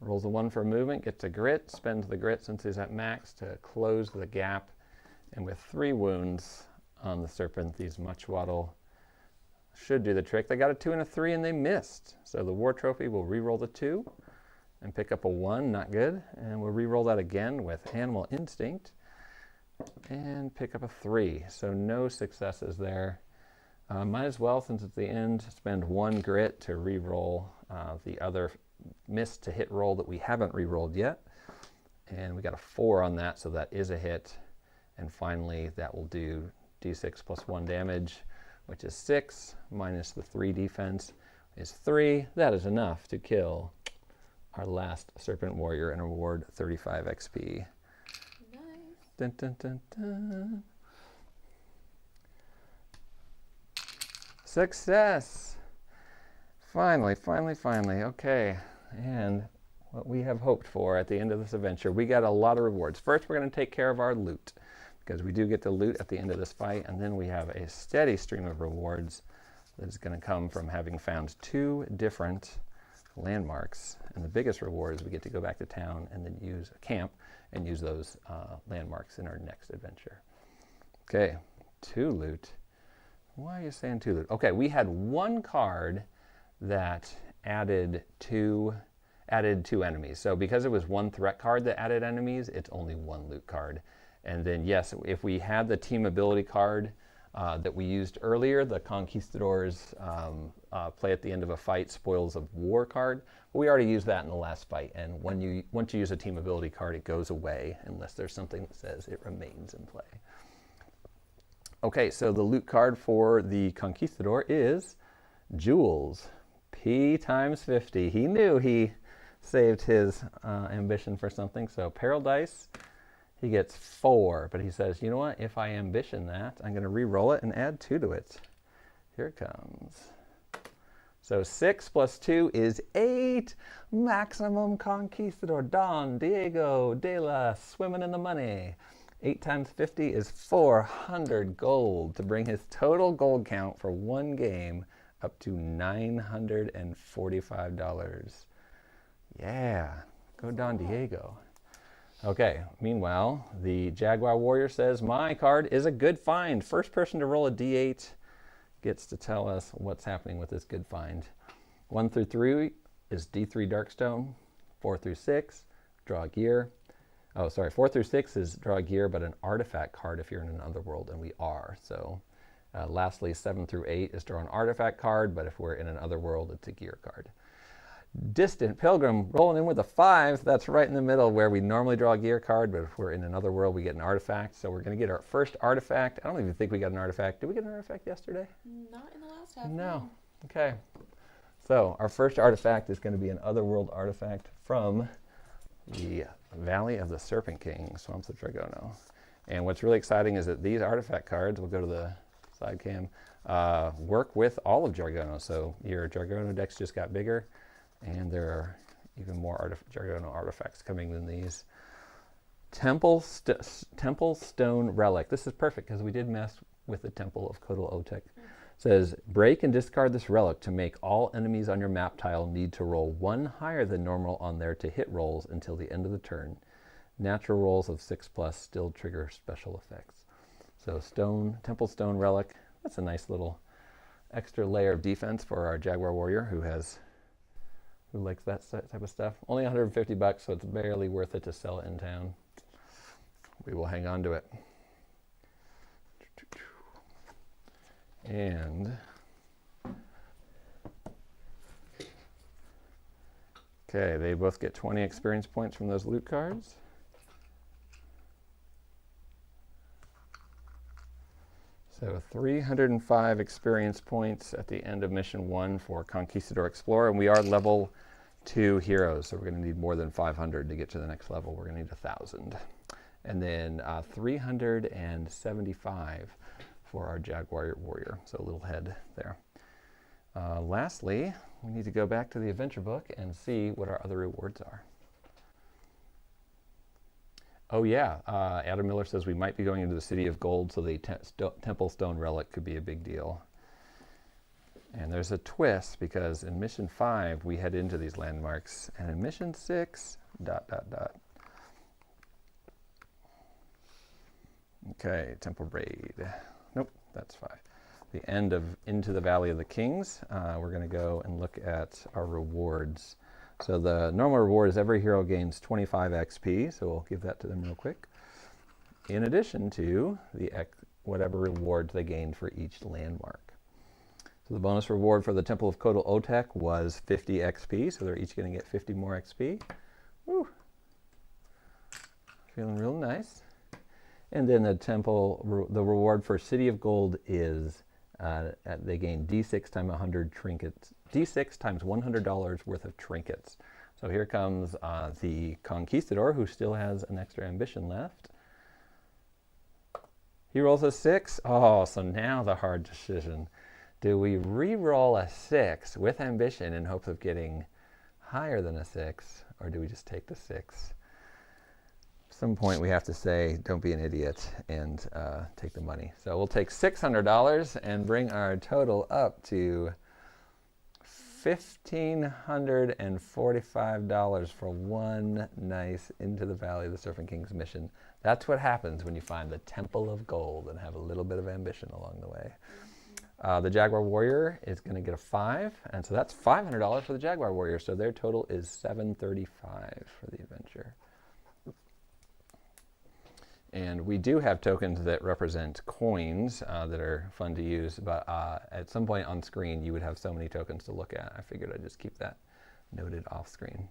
rolls a 1 for movement, gets a grit, spends the grit since he's at max to close the gap. And with 3 wounds on the Serpent, these Muchwaddle should do the trick. They got a 2 and a 3 and they missed. So the War Trophy will re-roll the 2 and pick up a 1, not good. And we'll re-roll that again with Animal Instinct and pick up a 3. So no successes there. Might as well, since it's the end, spend 1 grit to re-roll the other miss to hit roll that we haven't re-rolled yet. And we got a 4 on that, so that is a hit. And finally, that will do D6 plus 1 damage, which is 6, minus the 3 defense is 3. That is enough to kill our last Serpent Warrior and award 35 XP. Nice. Dun, dun, dun, dun. Success! Finally, finally, finally. Okay, and what we have hoped for at the end of this adventure, we got a lot of rewards. First, we're going to take care of our loot, because we do get to loot at the end of this fight, and then we have a steady stream of rewards. that is going to come from having found 2 different landmarks. And the biggest reward is we get to go back to town and then use a camp and use those landmarks in our next adventure. Okay, 2 loot. Why are you saying 2 loot? Okay, we had 1 card that added 2 enemies. So because it was 1 threat card that added enemies, it's only 1 loot card. And then yes, if we had the team ability card that we used earlier, the Conquistador's play at the end of a fight, spoils of war card, we already used that in the last fight. And once you use a team ability card, it goes away unless there's something that says it remains in play. Okay, so the loot card for the Conquistador is Jewels. P times 50. He knew he saved his ambition for something. So peril dice, he gets 4. But he says, you know what? If I ambition that, I'm going to re-roll it and add 2 to it. Here it comes. So 6 plus 2 is 8. Maximum Conquistador. Don Diego de la swimming in the money. 8 times 50 is 400 gold to bring his total gold count for 1 game up to $945. Yeah, go Don Diego. Okay, meanwhile, the Jaguar Warrior says, my card is a good find. First person to roll a D8 gets to tell us what's happening with this good find. 1 through 3 is D3 Darkstone. 4 through 6, draw a gear. Oh, sorry, 4 through 6 is draw a gear, but an artifact card if you're in another world, and we are. So lastly, 7 through 8 is draw an artifact card, but if we're in another world, it's a gear card. Distant Pilgrim rolling in with a 5. That's right in the middle where we normally draw a gear card, but if we're in another world, we get an artifact. So we're going to get our first artifact. I don't even think we got an artifact. Did we get an artifact yesterday? Not in the last half. No. Okay. So our first artifact is going to be an otherworld artifact from the Valley of the Serpent King, Swamps of Dragono. And what's really exciting is that these artifact cards, we'll go to the side cam, work with all of Dragono. So your Dragono decks just got bigger, and there are even more Dragono artifacts coming than these. Temple Stone Relic. This is perfect because we did mess with the Temple of Kotal Otek. Says, break and discard this relic to make all enemies on your map tile need to roll 1 higher than normal on their to hit rolls until the end of the turn. Natural rolls of 6+ still trigger special effects. So Temple Stone Relic, that's a nice little extra layer of defense for our Jaguar Warrior who likes that type of stuff. Only $150, so it's barely worth it to sell it in town. We will hang on to it. And okay, they both get 20 experience points from those loot cards. So 305 experience points at the end of mission 1 for Conquistador Explorer, and we are level 2 heroes, so we're going to need more than 500 to get to the next level. We're going to need 1,000. And then 375 for our Jaguar Warrior, so a little head there. Lastly, we need to go back to the adventure book and see what our other rewards are. Oh yeah, Adam Miller says we might be going into the City of Gold, so the Temple Stone Relic could be a big deal. And there's a twist, because in Mission 5, we head into these landmarks, and in Mission 6, ... Okay, Temple Raid. Nope, that's 5. The end of Into the Valley of the Kings. We're going to go and look at our rewards. So the normal reward is every hero gains 25 XP, so we'll give that to them real quick. In addition to whatever rewards they gained for each landmark. So the bonus reward for the Temple of Kotal Otek was 50 XP, so they're each going to get 50 more XP. Woo! Feeling real nice. And then the the reward for City of Gold is they gain D6 times 100 trinkets, D6 times $100 worth of trinkets. So here comes the Conquistador, who still has an extra ambition left. He rolls a 6. Oh, so now the hard decision. Do we re-roll a 6 with ambition in hopes of getting higher than a 6, or do we just take the 6? some point we have to say, don't be an idiot and take the money. So we'll take $600 and bring our total up to $1,545 for one nice Into the Valley of the Serpent Kings mission. That's what happens when you find the Temple of Gold and have a little bit of ambition along the way. The Jaguar Warrior is going to get a 5, and so that's $500 for the Jaguar Warrior. So their total is $735 for the adventure. And we do have tokens that represent coins that are fun to use, but at some point on screen you would have so many tokens to look at. I figured I'd just keep that noted off screen.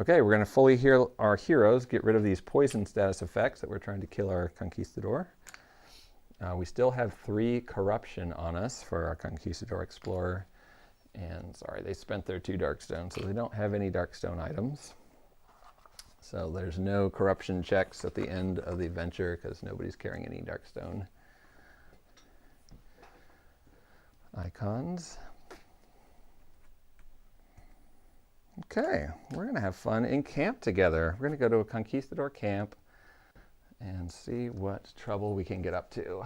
Okay, we're going to fully heal our heroes, get rid of these poison status effects that we're trying to kill our Conquistador. We still have 3 corruption on us for our Conquistador Explorer. And sorry, they spent their 2 Darkstone, so they don't have any Darkstone items. So there's no corruption checks at the end of the adventure because nobody's carrying any Darkstone icons. Okay, we're going to have fun in camp together. We're going to go to a Conquistador camp and see what trouble we can get up to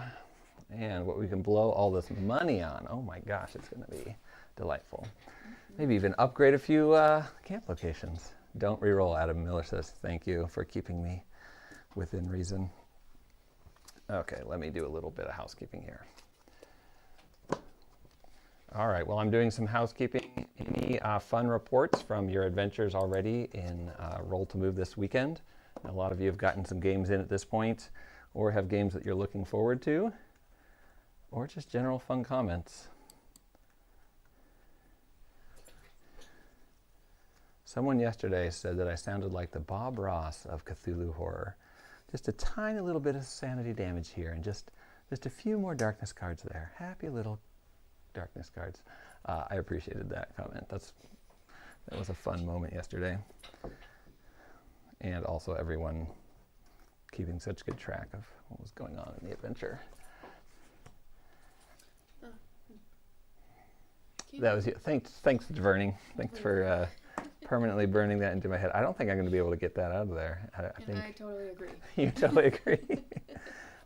and what we can blow all this money on. Oh my gosh, it's going to be delightful. Maybe even upgrade a few camp locations. Don't reroll. Adam Miller says, thank you for keeping me within reason. Okay, let me do a little bit of housekeeping here. All right, well, I'm doing some housekeeping. Any fun reports from your adventures already in Roll to Move this weekend? A lot of you have gotten some games in at this point, or have games that you're looking forward to, or just general fun comments. Someone yesterday said that I sounded like the Bob Ross of Cthulhu horror. Just a tiny little bit of sanity damage here, and just a few more darkness cards there. Happy little darkness cards. I appreciated that comment. That was a fun moment yesterday. And also everyone keeping such good track of what was going on in the adventure. That was you. Thanks, burning. Thanks for permanently burning that into my head. I don't think I'm going to be able to get that out of there. I think I totally agree. You totally agree.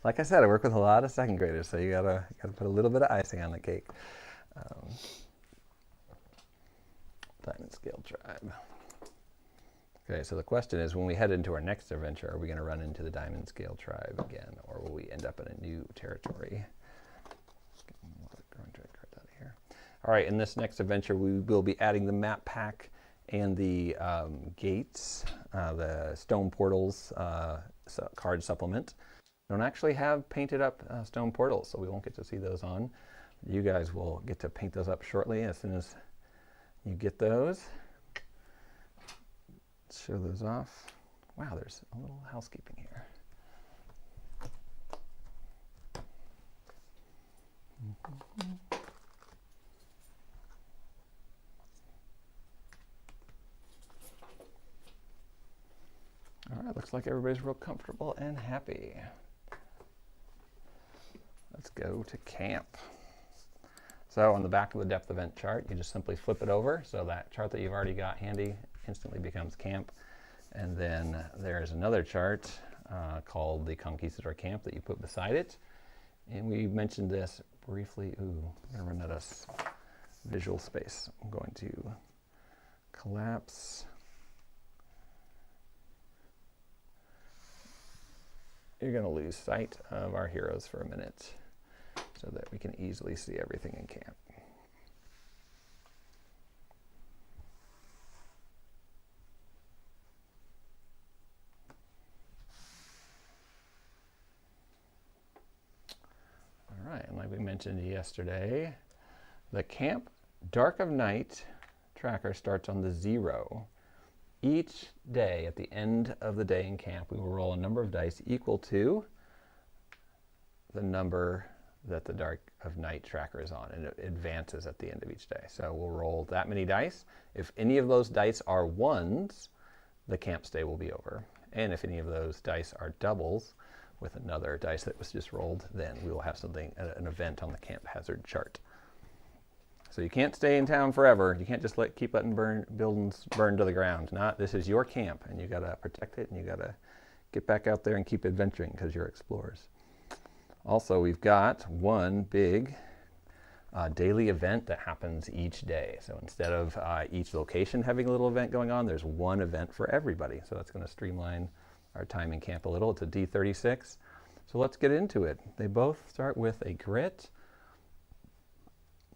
Like I said, I work with a lot of second graders, so you gotta put a little bit of icing on the cake. Diamond Scale Tribe. Okay, so the question is, when we head into our next adventure, are we going to run into the Diamond Scale Tribe again, or will we end up in a new territory? All right, in this next adventure, we will be adding the map pack and the gates, the stone portals card supplement. Don't actually have painted up stone portals, so we won't get to see those on. You guys will get to paint those up shortly as soon as you get those. Let's show those off. Wow, there's a little housekeeping here. All right, looks like everybody's real comfortable and happy. Let's go to camp. So on the back of the depth event chart, you just simply flip it over. So that chart that you've already got handy instantly becomes camp. And then there's another chart called the Conquistador Camp that you put beside it. And we mentioned this briefly. Ooh, I'm going to run out of visual space. I'm going to collapse. You're going to lose sight of our heroes for a minute so that we can easily see everything in camp. All right, and like we mentioned yesterday, the Camp Dark of Night tracker starts on the 0. Each day, at the end of the day in camp, we will roll a number of dice equal to the number that the Dark of Night tracker is on, and it advances at the end of each day. So we'll roll that many dice. If any of those dice are 1s, the camp stay will be over. And if any of those dice are doubles with another dice that was just rolled, then we will have something, an event on the camp hazard chart. So you can't stay in town forever. You can't just keep letting buildings burn to the ground. This is your camp, and you got to protect it, and you got to get back out there and keep adventuring because you're explorers. Also, we've got one big daily event that happens each day. So instead of each location having a little event going on, there's one event for everybody. So that's going to streamline our time in camp a little. It's a D36. So let's get into it. They both start with a grit,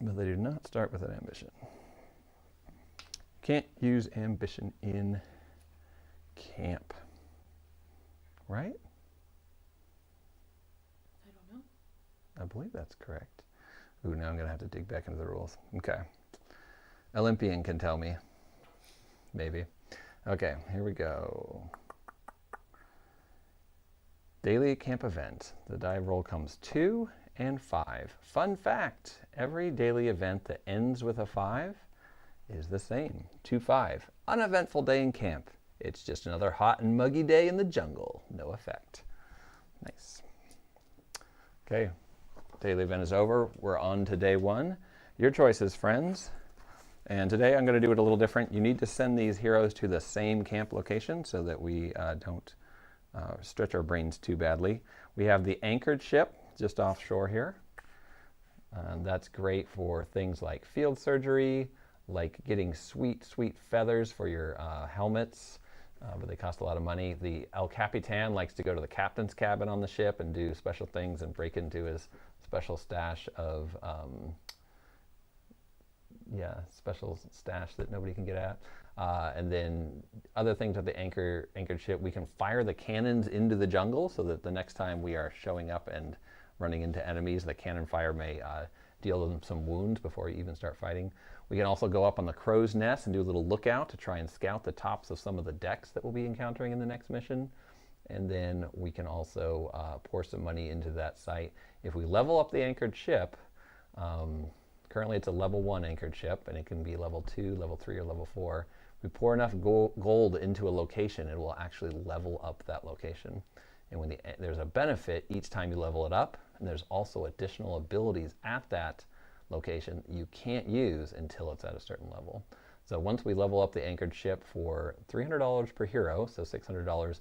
but they do not start with an ambition. Can't use ambition in camp, right? I don't know. I believe that's correct. Ooh, now I'm going to have to dig back into the rules. Okay. Olympian can tell me. Maybe. Okay, here we go. Daily camp event. The die roll comes 2 and 5. Fun fact, every daily event that ends with a 5 is the same. 2-5. Uneventful day in camp. It's just another hot and muggy day in the jungle. No effect. Nice. Okay. Daily event is over. We're on to day 1. Your choices, friends. And today I'm going to do it a little different. You need to send these heroes to the same camp location so that we don't stretch our brains too badly. We have the anchored ship just offshore here. That's great for things like field surgery, like getting sweet, sweet feathers for your helmets, but they cost a lot of money. The El Capitan likes to go to the captain's cabin on the ship and do special things and break into his special stash of, special stash that nobody can get at. And then other things with the anchored ship, we can fire the cannons into the jungle so that the next time we are showing up and running into enemies, the cannon fire may deal them some wounds before you even start fighting. We can also go up on the crow's nest and do a little lookout to try and scout the tops of some of the decks that we'll be encountering in the next mission. And then we can also pour some money into that site. If we level up the anchored ship, currently it's a level 1 anchored ship, and it can be level 2, level 3, or level 4. We pour enough gold into a location, it will actually level up that location. And when there's a benefit each time you level it up, and there's also additional abilities at that location you can't use until it's at a certain level. So once we level up the anchored ship for $300 per hero, so $600,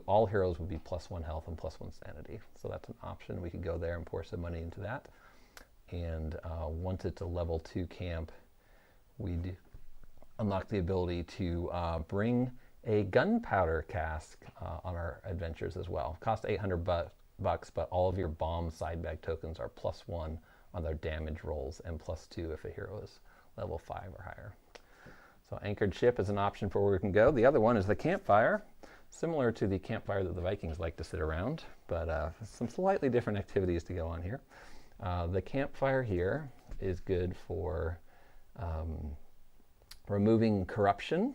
all heroes would be +1 health and +1 sanity. So that's an option. We could go there and pour some money into that. And once it's a level 2 camp, we'd unlock the ability to bring a gunpowder cask on our adventures as well. Cost $800 bucks, but all of your bomb side bag tokens are +1 on their damage rolls and +2 if a hero is level 5 or higher. So anchored ship is an option for where we can go. The other one is the campfire, similar to the campfire that the Vikings like to sit around, but some slightly different activities to go on here. The campfire here is good for removing corruption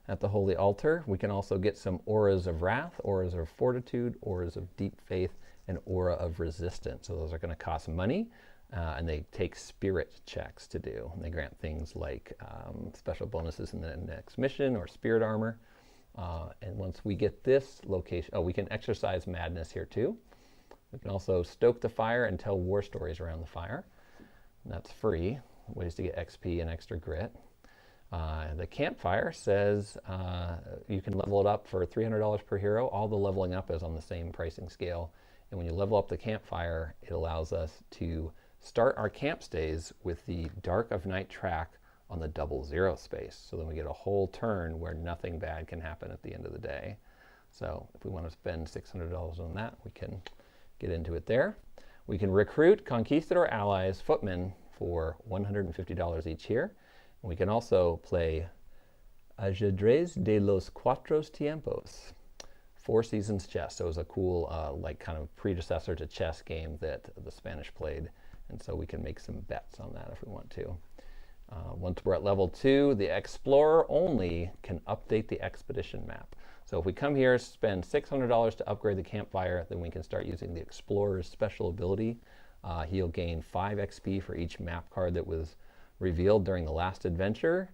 at the Holy Altar. We can also get some auras of wrath, auras of fortitude, auras of deep faith, and aura of resistance. So those are going to cost money, and they take spirit checks to do. And they grant things like special bonuses in the next mission or spirit armor. And once we get this location, we can exercise madness here too. We can also stoke the fire and tell war stories around the fire. And that's free, ways to get XP and extra grit. The campfire says you can level it up for $300 per hero. All the leveling up is on the same pricing scale. And when you level up the campfire, it allows us to start our camp stays with the Dark of Night track on the 00 space. So then we get a whole turn where nothing bad can happen at the end of the day. So if we want to spend $600 on that, we can get into it there. We can recruit Conquistador allies, footmen, for $150 each here. And we can also play Ajedrez de los Cuatro Tiempos, 4 Seasons chess. So it was a cool, kind of predecessor to chess game that the Spanish played. And so we can make some bets on that if we want to. Once we're at level 2, the Explorer only can update the expedition map. So if we come here, spend $600 to upgrade the campfire, then we can start using the Explorer's special ability. He'll gain 5 XP for each map card that was revealed during the last adventure.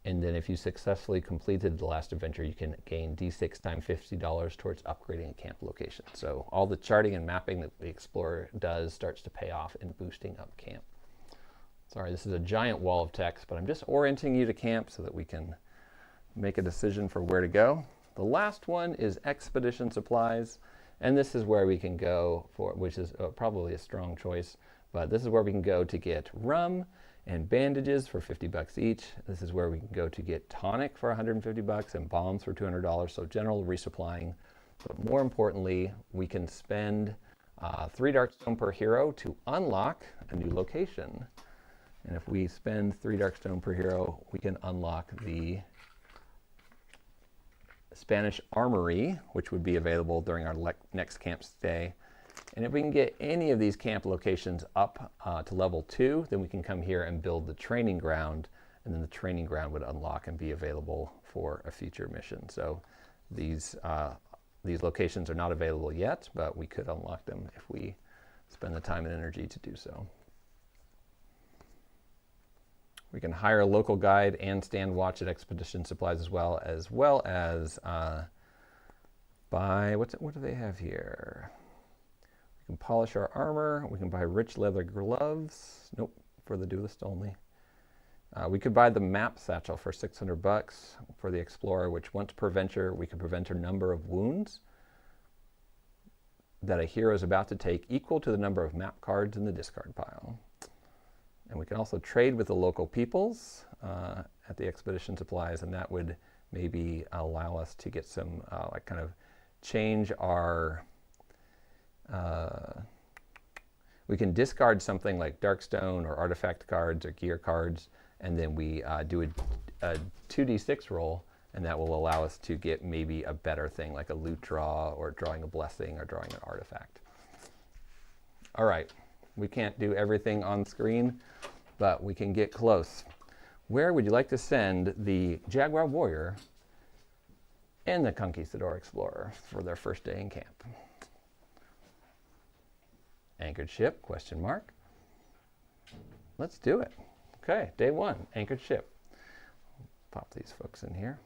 And then if you successfully completed the last adventure, you can gain D6 times $50 towards upgrading a camp location. So all the charting and mapping that the Explorer does starts to pay off in boosting up camp. Sorry, this is a giant wall of text, but I'm just orienting you to camp so that we can make a decision for where to go. The last one is expedition supplies, and this is where we can go for, which is probably a strong choice, but this is where we can go to get rum and bandages for $50 each. This is where we can go to get tonic for $150 and bombs for $200, so general resupplying. But more importantly, we can spend 3 Darkstone per hero to unlock a new location. And if we spend 3 Darkstone per hero, we can unlock the Spanish Armory, which would be available during our next camp stay. And if we can get any of these camp locations up to level 2, then we can come here and build the training ground, and then the training ground would unlock and be available for a future mission. So these locations are not available yet, but we could unlock them if we spend the time and energy to do so. We can hire a local guide and stand watch at expedition supplies as well as buy, what do they have here? We can polish our armor. We can buy rich leather gloves. Nope, for the duelist only. We could buy the map satchel for $600 for the explorer, which once per venture, we could prevent a number of wounds that a hero is about to take equal to the number of map cards in the discard pile. And we can also trade with the local peoples at the expedition supplies, and that would maybe allow us to get some, like kind of change our, we can discard something like Darkstone or artifact cards or gear cards, and then we do a 2d6 roll, and that will allow us to get maybe a better thing like a loot draw or drawing a blessing or drawing an artifact. All right. We can't do everything on screen, but we can get close. Where would you like to send the Jaguar Warrior and the Conquistador Explorer for their first day in camp? Anchored ship, question mark. Let's do it. Okay, day 1, anchored ship. Pop these folks in here.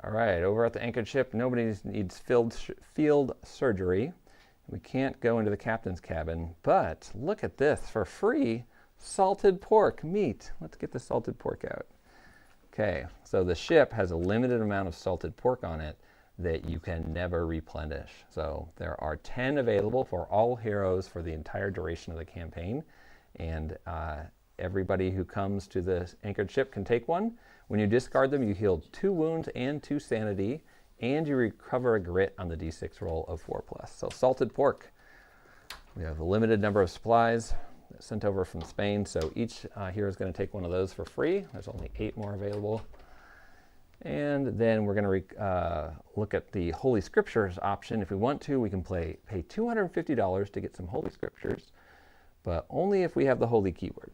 All right, over at the anchored ship, nobody needs field surgery. We can't go into the captain's cabin, but look at this, for free, salted pork meat. Let's get the salted pork out. Okay, so the ship has a limited amount of salted pork on it that you can never replenish. So there are 10 available for all heroes for the entire duration of the campaign, and everybody who comes to the anchored ship can take one. When you discard them, you heal 2 wounds and 2 sanity, and you recover a grit on the d6 roll of 4+. So salted pork. We have a limited number of supplies sent over from Spain, so each hero is going to take one of those for free. There's only 8 more available. And then we're going to look at the Holy Scriptures option. If we want to, we can pay $250 to get some Holy Scriptures, but only if we have the Holy keyword.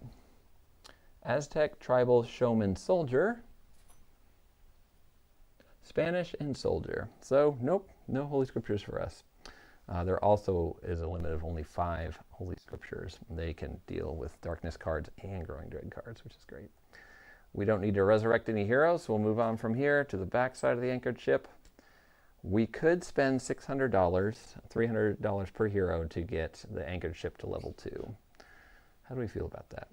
Aztec, Tribal, Showman, Soldier. Spanish and Soldier. So nope, no Holy Scriptures for us. There also is a limit of only 5 Holy Scriptures. They can deal with darkness cards and growing dread cards, which is great. We don't need to resurrect any heroes, so we'll move on from here to the back side of the anchored ship. We could spend $600, $300 per hero to get the anchored ship to level 2. How do we feel about that?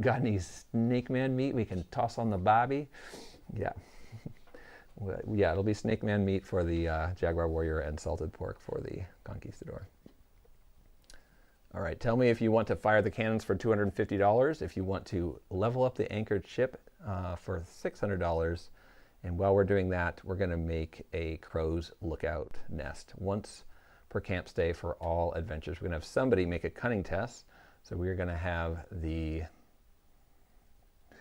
Got any Snake Man meat we can toss on the bobby? Yeah. Well, yeah, it'll be Snake Man meat for the Jaguar Warrior and salted pork for the Conquistador. All right, tell me if you want to fire the cannons for $250, if you want to level up the anchored ship for $600, and while we're doing that, we're going to make a crow's lookout nest once per camp stay for all adventures. We're going to have somebody make a cunning test, so we're going to have the...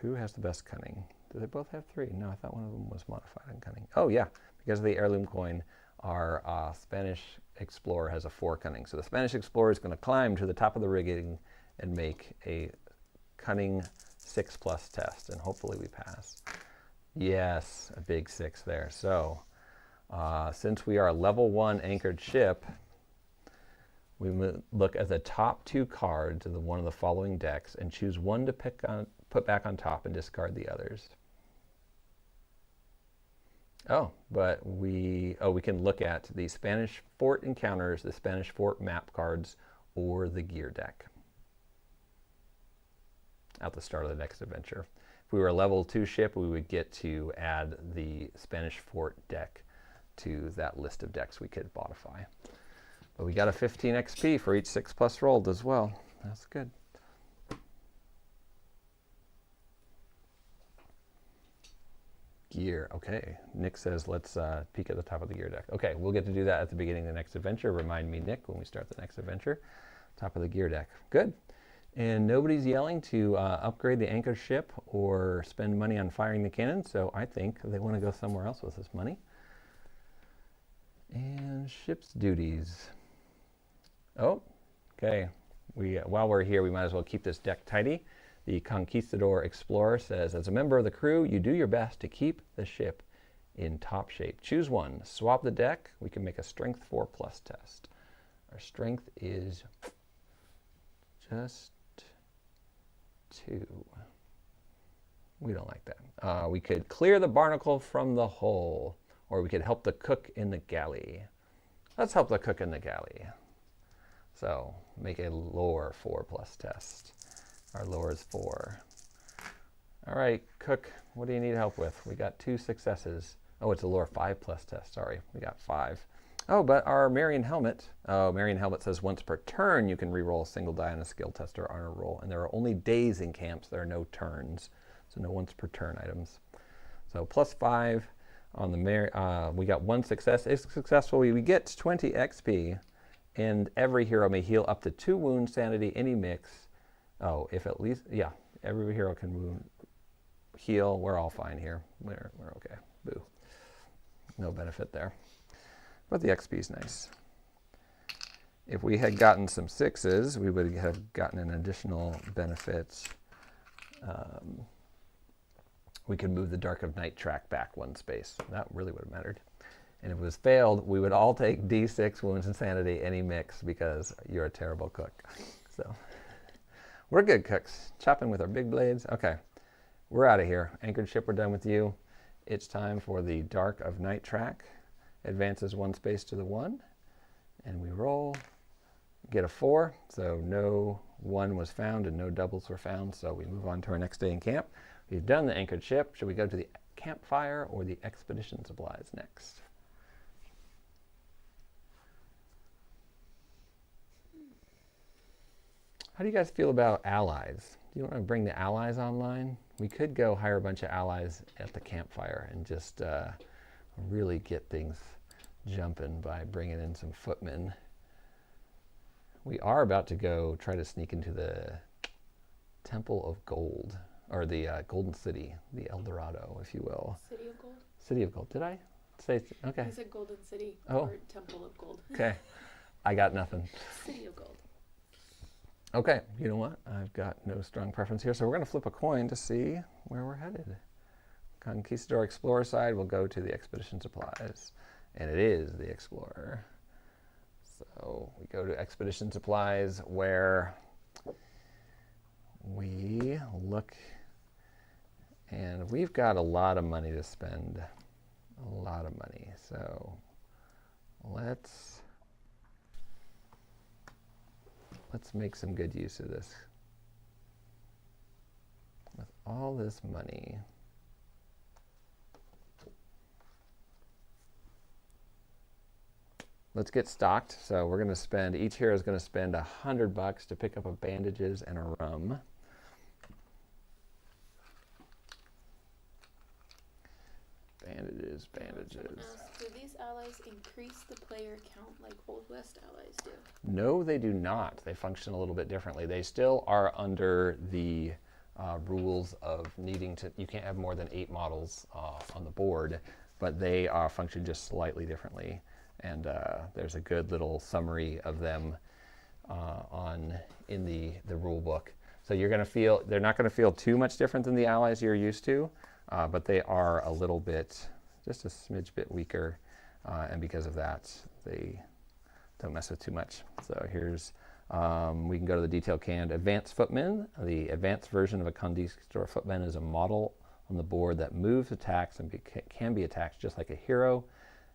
Who has the best cunning? Do they both have 3? No, I thought one of them was modified in cunning. Oh yeah, because of the heirloom coin, our Spanish Explorer has a 4 cunning. So the Spanish Explorer is going to climb to the top of the rigging and make a cunning 6+ test, and hopefully we pass. Yes, a big 6 there. So since we are a level 1 anchored ship, we look at the top 2 cards of one of the following decks and choose one to put back on top and discard the others. Oh, but we can look at the Spanish Fort encounters, the Spanish Fort map cards, or the gear deck at the start of the next adventure. If we were a level 2 ship, we would get to add the Spanish Fort deck to that list of decks we could modify. But we got a 15 XP for each 6+ rolled as well. That's good. Gear. Okay. Nick says let's peek at the top of the gear deck. Okay, we'll get to do that at the beginning of the next adventure. Remind me, Nick, when we start the next adventure. Top of the gear deck. Good. And nobody's yelling to upgrade the anchor ship or spend money on firing the cannon, so I think they want to go somewhere else with this money. And ship's duties. Oh, okay. While we're here, we might as well keep this deck tidy. The Conquistador Explorer says, as a member of the crew, you do your best to keep the ship in top shape. Choose one. Swap the deck. We can make a Strength 4+ test. Our strength is just 2. We don't like that. We could clear the barnacle from the hull, or we could help the cook in the galley. Let's help the cook in the galley. So make a lore 4+ test. Our lore is 4. All right, cook, what do you need help with? We got 2 successes. Oh, it's a lore 5+ test. Sorry, we got 5. Oh, but our Marion Helmet. Oh, Marion Helmet says once per turn you can re-roll a single die on a skill test or honor roll. And there are only days in camps. There are no turns. So no once per turn items. So +5 on the we got 1 success. If successful, we get 20 XP. And every hero may heal up to 2 wounds sanity, any mix. Oh, if at least, yeah, every hero can heal. We're all fine here. We're okay. Boo. No benefit there. But the XP is nice. If we had gotten some 6s, we would have gotten an additional benefit. We could move the Dark of Night track back 1 space. That really would have mattered. And if it was failed, we would all take D6 wounds and sanity, any mix, because you're a terrible cook. So we're good cooks. Chopping with our big blades. Okay, we're out of here. Anchored ship, we're done with you. It's time for the Dark of Night track. Advances 1 space to the 1. And we roll. Get a 4. So no 1 was found and no doubles were found. So we move on to our next day in camp. We've done the anchored ship. Should we go to the campfire or the expedition supplies next? How do you guys feel about allies? Do you want to bring the allies online? We could go hire a bunch of allies at the campfire and just really get things jumping by bringing in some footmen. We are about to go try to sneak into the Temple of Gold, or the Golden City, the El Dorado, if you will. City of Gold? City of Gold. Did I say? Okay. I said Golden City or Temple of Gold. Okay. I got nothing. City of Gold. Okay, you know what? I've got no strong preference here, so we're going to flip a coin to see where we're headed. Conquistador Explorer side, we'll go to the Expedition Supplies, and it is the Explorer. So we go to Expedition Supplies, where we look, and we've got a lot of money to spend. A lot of money. So let's make some good use of this. With all this money, let's get stocked. So we're going to spend, each hero is going to spend $100 to pick up a bandages and a rum. Bandages. Do these allies increase the player count like Old West allies do? No, they do not. They function a little bit differently. They still are under the rules of needing to, you can't have more than 8 models on the board, but they function just slightly differently. And there's a good little summary of them in the rule book. So you're going to feel, they're not going to feel too much different than the allies you're used to, but they are a little bit, just a smidge bit weaker. And because of that, they don't mess with too much. So here's, we can go to the detail canned advanced footmen. The advanced version of a Conquistador footman is a model on the board that moves, attacks, and can be attacked just like a hero.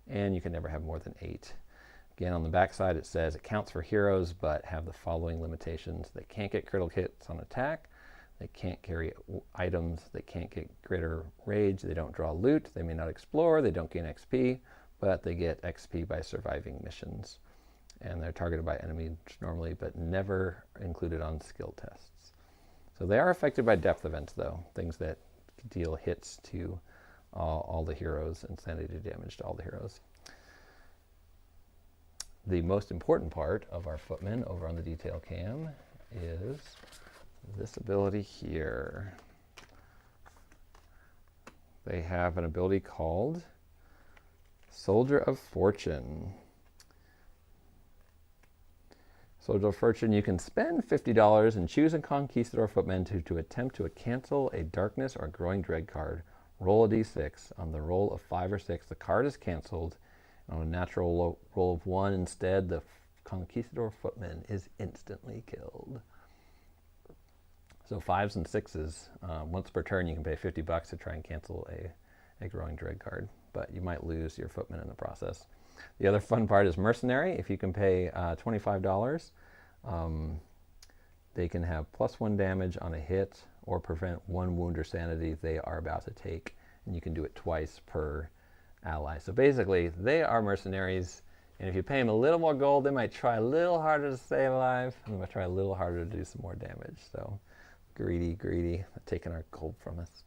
And you can never have more than 8. Again, on the back side, it says it counts for heroes, but have the following limitations. They can't get critical hits on attack. They can't carry items. They can't get grit or rage. They don't draw loot. They may not explore. They don't gain XP. but they get XP by surviving missions. And they're targeted by enemies normally, but never included on skill tests. So they are affected by depth events, though, things that deal hits to all the heroes and sanity damage to all the heroes. The most important part of our footmen over on the detail cam is this ability here. They have an ability called Soldier of Fortune. Soldier of Fortune, you can spend $50 and choose a Conquistador footman to attempt to cancel a Darkness or Growing Dread card. Roll a d6. On the roll of 5 or 6, the card is canceled. On a natural roll of 1 instead, the Conquistador footman is instantly killed. So 5s and 6s, once per turn you can pay $50 to try and cancel a Growing Dread card, but you might lose your footman in the process. The other fun part is Mercenary. If you can pay $25, they can have +1 damage on a hit or prevent 1 wound or sanity they are about to take, and you can do it twice per ally. So basically, they are mercenaries, and if you pay them a little more gold, they might try a little harder to stay alive, and they might try a little harder to do some more damage. So greedy, taking our gold from us.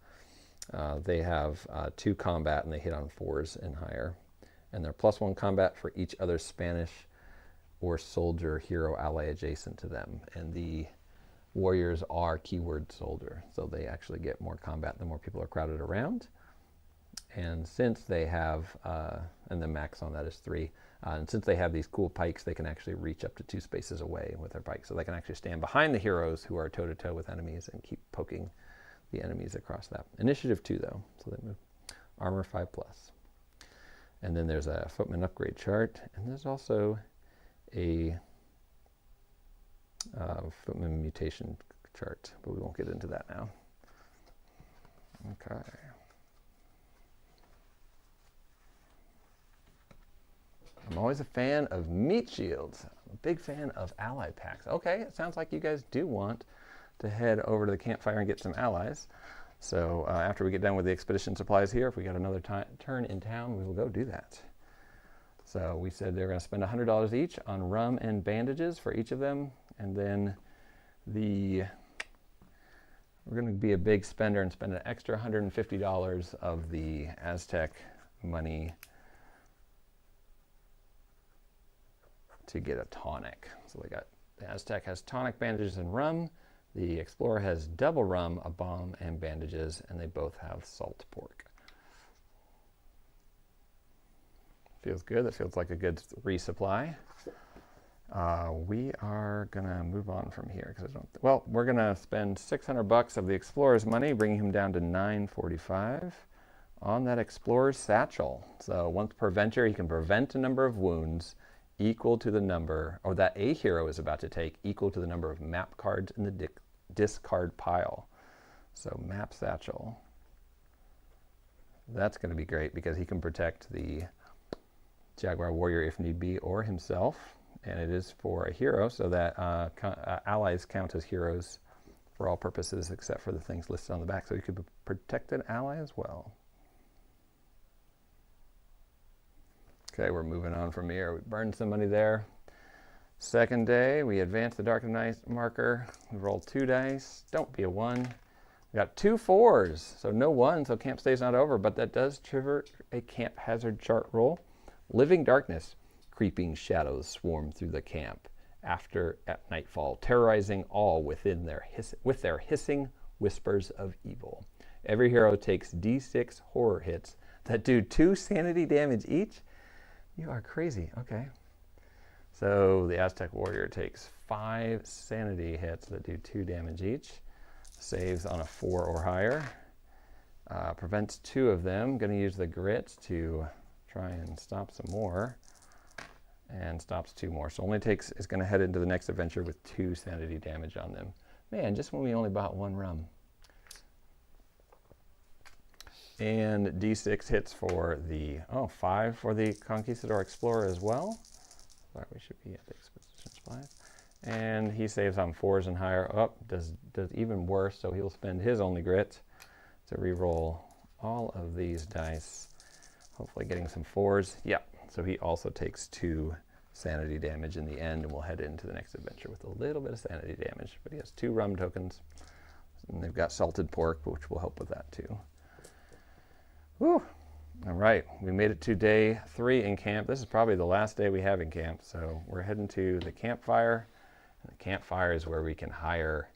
They have 2 combat, and they hit on 4s and higher. And they're +1 combat for each other Spanish or soldier hero ally adjacent to them. And the warriors are keyword soldier, so they actually get more combat the more people are crowded around. And since they have, and the max on that is 3, and since they have these cool pikes, they can actually reach up to 2 spaces away with their pikes. So they can actually stand behind the heroes who are toe-to-toe with enemies and keep poking the enemies across that. Initiative 2, though, so they move. Armor 5+. And then there's a footman upgrade chart, and there's also a footman mutation chart, but we won't get into that now. Okay. I'm always a fan of meat shields. I'm a big fan of ally packs. Okay, it sounds like you guys do want to head over to the campfire and get some allies. So after we get done with the expedition supplies here, if we got another turn in town, we will go do that. So we said they're going to spend $100 each on rum and bandages for each of them. And then we're going to be a big spender and spend an extra $150 of the Aztec money to get a tonic. So they got, the Aztec has tonic, bandages, and rum. The Explorer has double rum, a bomb, and bandages, and they both have salt pork. Feels good. That feels like a good resupply. We are going to move on from here because we're going to spend $600 of the Explorer's money, bringing him down to $945 on that Explorer's satchel. So once per venture, he can prevent a number of wounds equal to the number, or that a hero is about to take, equal to the number of map cards in the discard pile. So map satchel. That's going to be great because he can protect the Jaguar Warrior if need be, or himself. And it is for a hero, so that allies count as heroes for all purposes except for the things listed on the back. So he could protect an ally as well. Okay, we're moving on from here. We burned some money there. Second day, we advance the Dark of Night marker. We rolled 2 dice. Don't be a 1. We got 2 4s, so no 1, so camp stay's not over, but that does trigger a camp hazard chart roll. Living darkness. Creeping shadows swarm through the camp at nightfall, terrorizing all with their hissing whispers of evil. Every hero takes D6 horror hits that do 2 sanity damage each. You are crazy. Okay. So the Aztec Warrior takes 5 sanity hits that do 2 damage each. Saves on a 4 or higher. Prevents 2 of them. Going to use the grit to try and stop some more. And stops 2 more. So only is going to head into the next adventure with 2 sanity damage on them. Man, just when we only bought 1 rum. And D6 hits for the, 5 for the Conquistador Explorer as well. Sorry, we should be at the expedition supplies. And he saves on 4s and higher. Does even worse, so he'll spend his only grit to re-roll all of these dice. Hopefully getting some 4s. Yeah, so he also takes 2 sanity damage in the end, and we'll head into the next adventure with a little bit of sanity damage. But he has 2 rum tokens, and they've got salted pork, which will help with that too. Whew. All right, we made it to day 3 in camp. This is probably the last day we have in camp, so we're heading to the campfire. And the campfire is where we can hire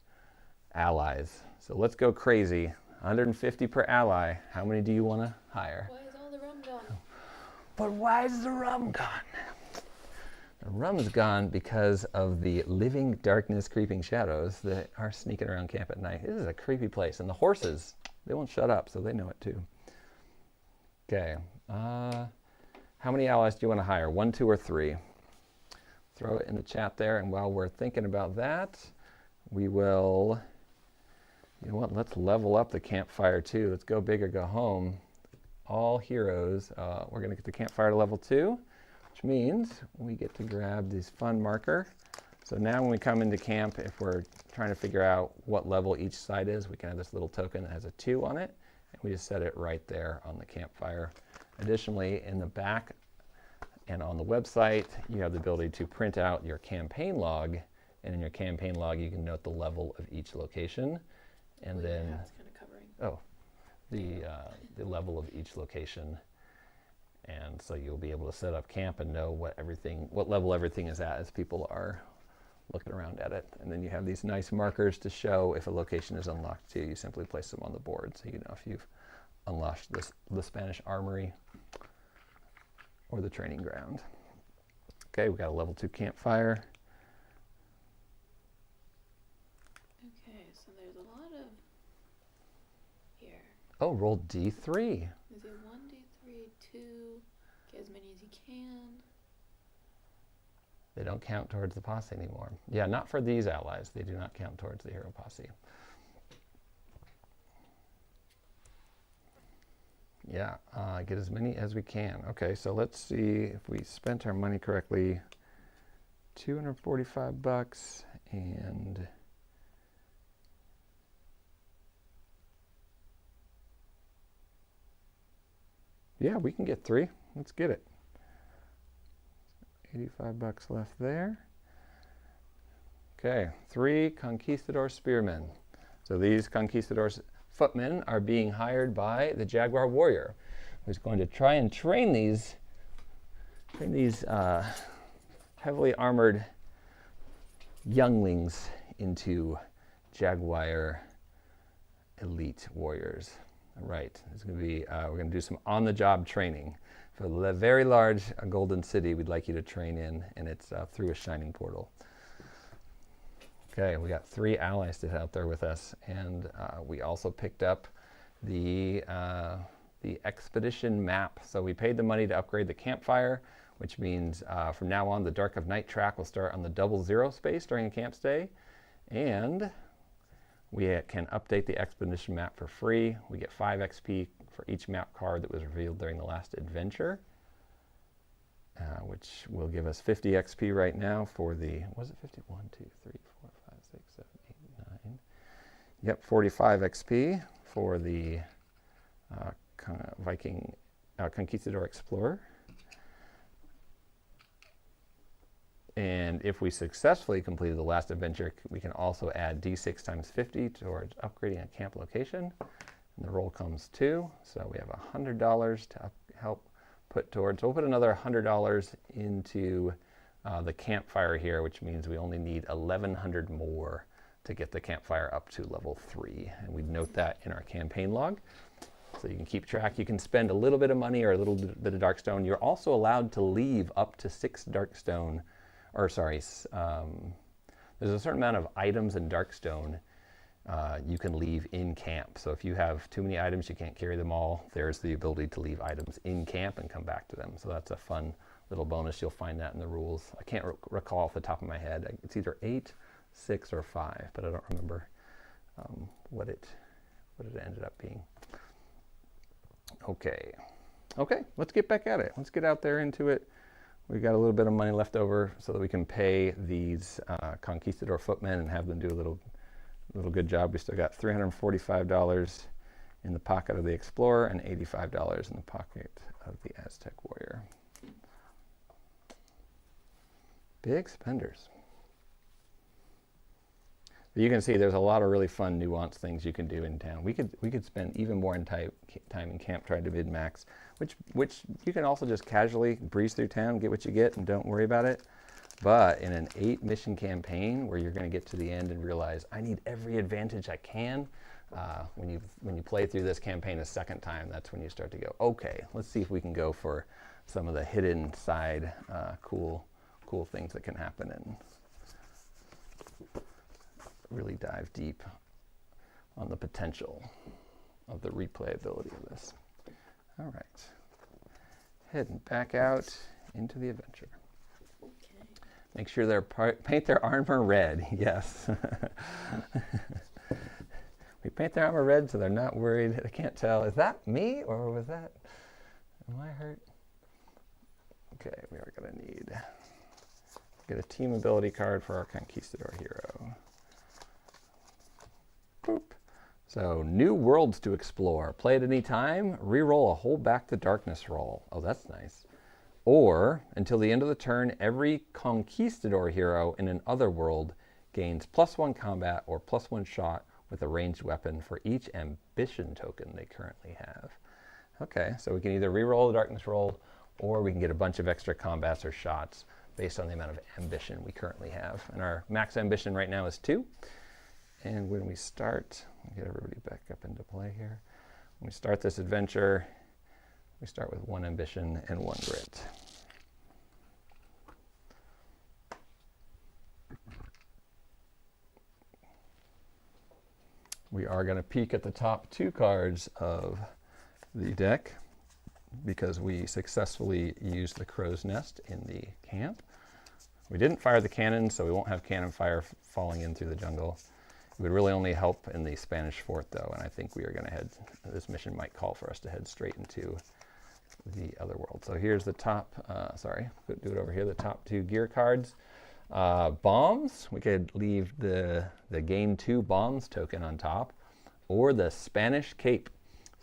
allies. So let's go crazy. 150 per ally. How many do you want to hire? Why is all the rum gone? But why is the rum gone? The rum is gone because of the living darkness, creeping shadows that are sneaking around camp at night. This is a creepy place, and the horses, they won't shut up, so they know it too. Okay, how many allies do you want to hire? 1, 2, or 3? Throw it in the chat there, and while we're thinking about that, we will, you know what, let's level up the campfire too. Let's go big or go home. All heroes, we're going to get the campfire to level 2, which means we get to grab this fun marker. So now when we come into camp, if we're trying to figure out what level each side is, we can have this little token that has a 2 on it, and we just set it right there on the campfire. Additionally, in the back and on the website, you have the ability to print out your campaign log, and in your campaign log, you can note the level of each location, and then it's kind of covering. the level of each location, and so you'll be able to set up camp and know what level everything is at as people are looking around at it. And then you have these nice markers to show if a location is unlocked too. You simply place them on the board so you know if you've unlocked the Spanish Armory or the training ground. Okay, we got a level 2 campfire. Okay, so there's a lot of here. Oh, roll D3. Is it 1, D3, 2? Get as many as you can. They don't count towards the posse anymore. Yeah, not for these allies. They do not count towards the hero posse. Yeah, get as many as we can. Okay, so let's see if we spent our money correctly. 245 bucks, and yeah, we can get 3. Let's get it. 85 bucks left there. Okay, 3 Conquistador spearmen. So these Conquistador footmen are being hired by the Jaguar Warrior, who's going to try and train these heavily armored younglings into Jaguar elite warriors. All right, it's going to be, we're going to do some on-the-job training. For the very large golden city we'd like you to train in, and it's through a shining portal. Okay, we got 3 allies to head out there with us, and we also picked up the expedition map. So we paid the money to upgrade the campfire, which means from now on the Dark of Night track will start on the 00 space during a camp stay, and we can update the expedition map for free. We get 5 XP for each map card that was revealed during the last adventure, which will give us 50 XP right now for the, was it 50? 1, 2, 3, 4, 5, 6, 7, 8, 9. Yep, 45 XP for the Conquistador Explorer. And if we successfully completed the last adventure, we can also add D6 times 50 towards upgrading a camp location. And the roll comes 2, so we have $100 to help put towards. So we'll put another $100 into the campfire here, which means we only need 1,100 more to get the campfire up to level 3. And we note that in our campaign log, so you can keep track. You can spend a little bit of money or a little bit of darkstone. You're also allowed to leave up to 6 darkstone, or sorry, there's a certain amount of items in darkstone you can leave in camp. So if you have too many items, you can't carry them all, there's the ability to leave items in camp and come back to them. So that's a fun little bonus. You'll find that in the rules. I can't recall off the top of my head. It's either 8, 6, or 5, but I don't remember what it ended up being. Okay, let's get back at it. Let's get out there into it. We've got a little bit of money left over so that we can pay these Conquistador footmen and have them do a little good job. We still got $345 in the pocket of the Explorer and $85 in the pocket of the Aztec Warrior. Big spenders. You can see there's a lot of really fun, nuanced things you can do in town. We could spend even more time in camp trying to min-max, which you can also just casually breeze through town, get what you get, and don't worry about it. But in an 8-mission campaign where you're going to get to the end and realize I need every advantage I can, when you play through this campaign a second time, that's when you start to go, okay, let's see if we can go for some of the hidden side cool things that can happen and really dive deep on the potential of the replayability of this. All right, heading back out into the adventure. Okay. Make sure they paint their armor red. Yes. We paint their armor red so they're not worried. They can't tell. Is that me or was that? Am I hurt? Okay, we are going to need get a team ability card for our Conquistador hero. Boop. So, new worlds to explore. Play at any time. Reroll a Hold Back the Darkness roll. Oh, that's nice. Or, until the end of the turn, every Conquistador hero in an other world gains +1 combat or +1 shot with a ranged weapon for each ambition token they currently have. Okay, so we can either reroll the darkness roll, or we can get a bunch of extra combats or shots based on the amount of ambition we currently have. And our max ambition right now is 2. And when we start, I'll get everybody back up into play here. When we start this adventure, we start with 1 ambition and 1 grit. We are going to peek at the top 2 cards of the deck because we successfully used the crow's nest in the camp. We didn't fire the cannon, so we won't have cannon fire falling in through the jungle. It would really only help in the Spanish fort, though, and I think we are going to head, this mission might call for us to head straight into the other world. So here's the top, do it over here, the top 2 gear cards. Bombs, we could leave the Gain 2 Bombs token on top, or the Spanish Cape.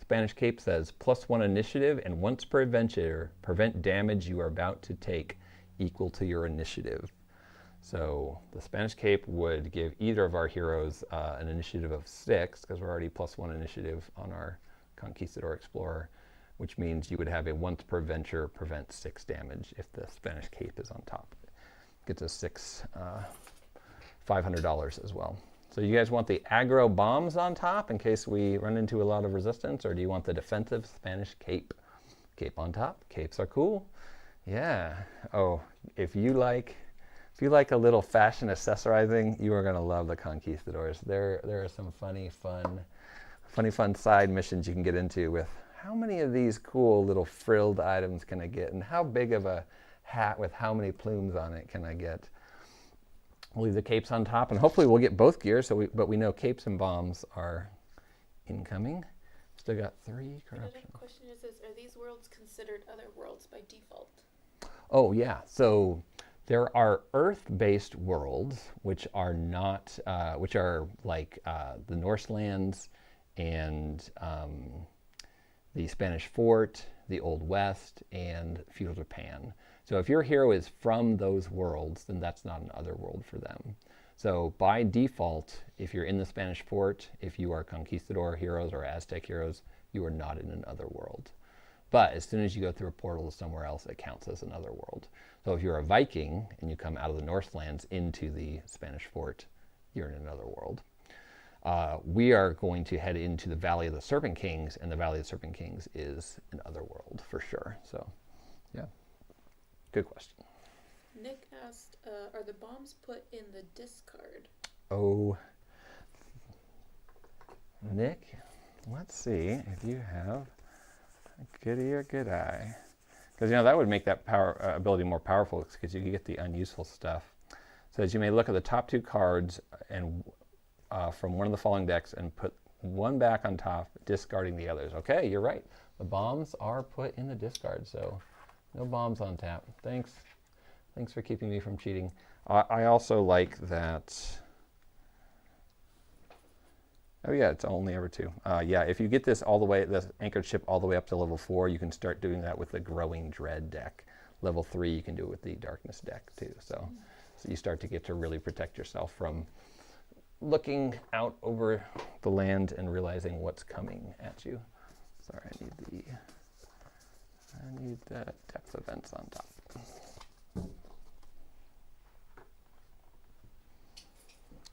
Spanish Cape says +1 initiative, and once per adventure, prevent damage you are about to take equal to your initiative. So the Spanish Cape would give either of our heroes an initiative of 6, because we're already +1 initiative on our Conquistador Explorer, which means you would have a once per adventure prevent 6 damage if the Spanish Cape is on top. Gets us $500 as well. So you guys want the aggro bombs on top in case we run into a lot of resistance, or do you want the defensive Spanish Cape? Cape on top. Capes are cool. Yeah. Oh, if you like a little fashion accessorizing, you are going to love the Conquistadors. There are some funny fun side missions you can get into with how many of these cool little frilled items can I get, and how big of a hat with how many plumes on it can I get. We'll leave the capes on top, and hopefully we'll get both gears, but we know capes and bombs are incoming. Still got 3 corruption. Another question is this: are these worlds considered other worlds by default? Oh yeah, so there are Earth-based worlds which are not, which are like the Norselands and the Spanish Fort, the Old West, and feudal Japan. So if your hero is from those worlds, then that's not an other world for them. So by default, if you're in the Spanish Fort, if you are Conquistador heroes or Aztec heroes, you are not in an other world. But as soon as you go through a portal to somewhere else, it counts as another world. So if you're a Viking and you come out of the Northlands into the Spanish Fort, you're in another world. We are going to head into the Valley of the Serpent Kings, and the Valley of the Serpent Kings is an other world for sure. So, yeah, good question. Nick asked, are the bombs put in the discard? Oh, Nick, let's see if you have a goodie or good eye. Because, that would make that ability more powerful, because you can get the unuseful stuff. So as you may look at the top 2 cards and from one of the following decks and put one back on top, discarding the others. Okay, you're right. The bombs are put in the discard, so no bombs on tap. Thanks for keeping me from cheating. I also like that Oh yeah, it's only ever 2. Yeah, if you get this all the way, the anchored ship all the way up to level 4, you can start doing that with the Growing Dread deck. Level 3, you can do it with the Darkness deck too. So you start to get to really protect yourself from looking out over the land and realizing what's coming at you. Sorry, I need the depth events on top.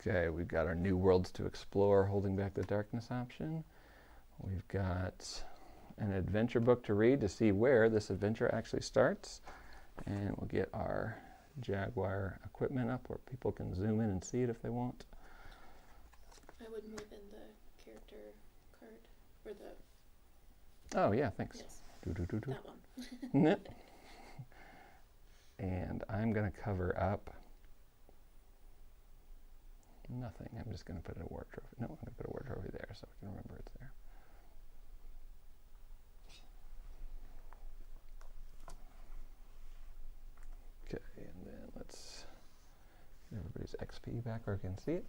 Okay, we've got our new worlds to explore, holding back the darkness option. We've got an adventure book to read to see where this adventure actually starts. And we'll get our Jaguar equipment up where people can zoom in and see it if they want. I would move in the character card, or the... Oh yeah, thanks. Yes, That one. And I'm going to cover up nothing. I'm just going to put a war trophy. No, I'm going to put a war trophy there so I can remember it's there. Okay, and then let's get everybody's XP back where I can see it.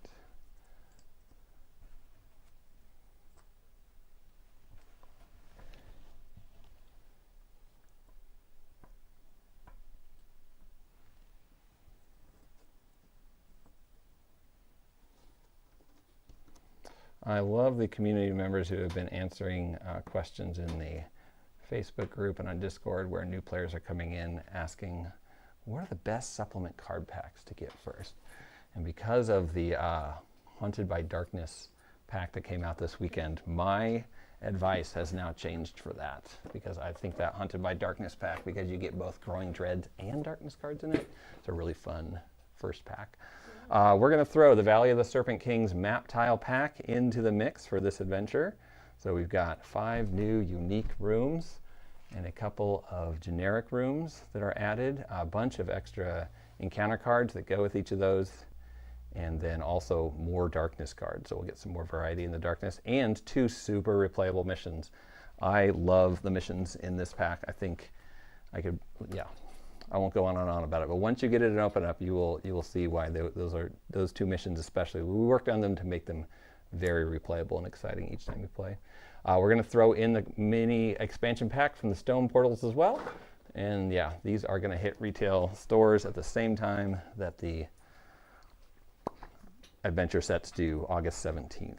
I love the community members who have been answering questions in the Facebook group and on Discord where new players are coming in asking, what are the best supplement card packs to get first? And because of the Haunted by Darkness pack that came out this weekend, my advice has now changed for that, because I think that Haunted by Darkness pack, because you get both Growing Dread and Darkness cards in it, it's a really fun first pack. We're going to throw the Valley of the Serpent Kings map tile pack into the mix for this adventure. So we've got 5 new unique rooms and a couple of generic rooms that are added, a bunch of extra encounter cards that go with each of those, and then also more darkness cards. So we'll get some more variety in the darkness, and 2 super replayable missions. I love the missions in this pack. I think I could, yeah. I won't go on and on about it, but once you get it and open up, you will see why those 2 missions especially. We worked on them to make them very replayable and exciting each time we play. We're going to throw in the mini expansion pack from the Stone Portals as well, and yeah, these are going to hit retail stores at the same time that the adventure sets do, August 17th.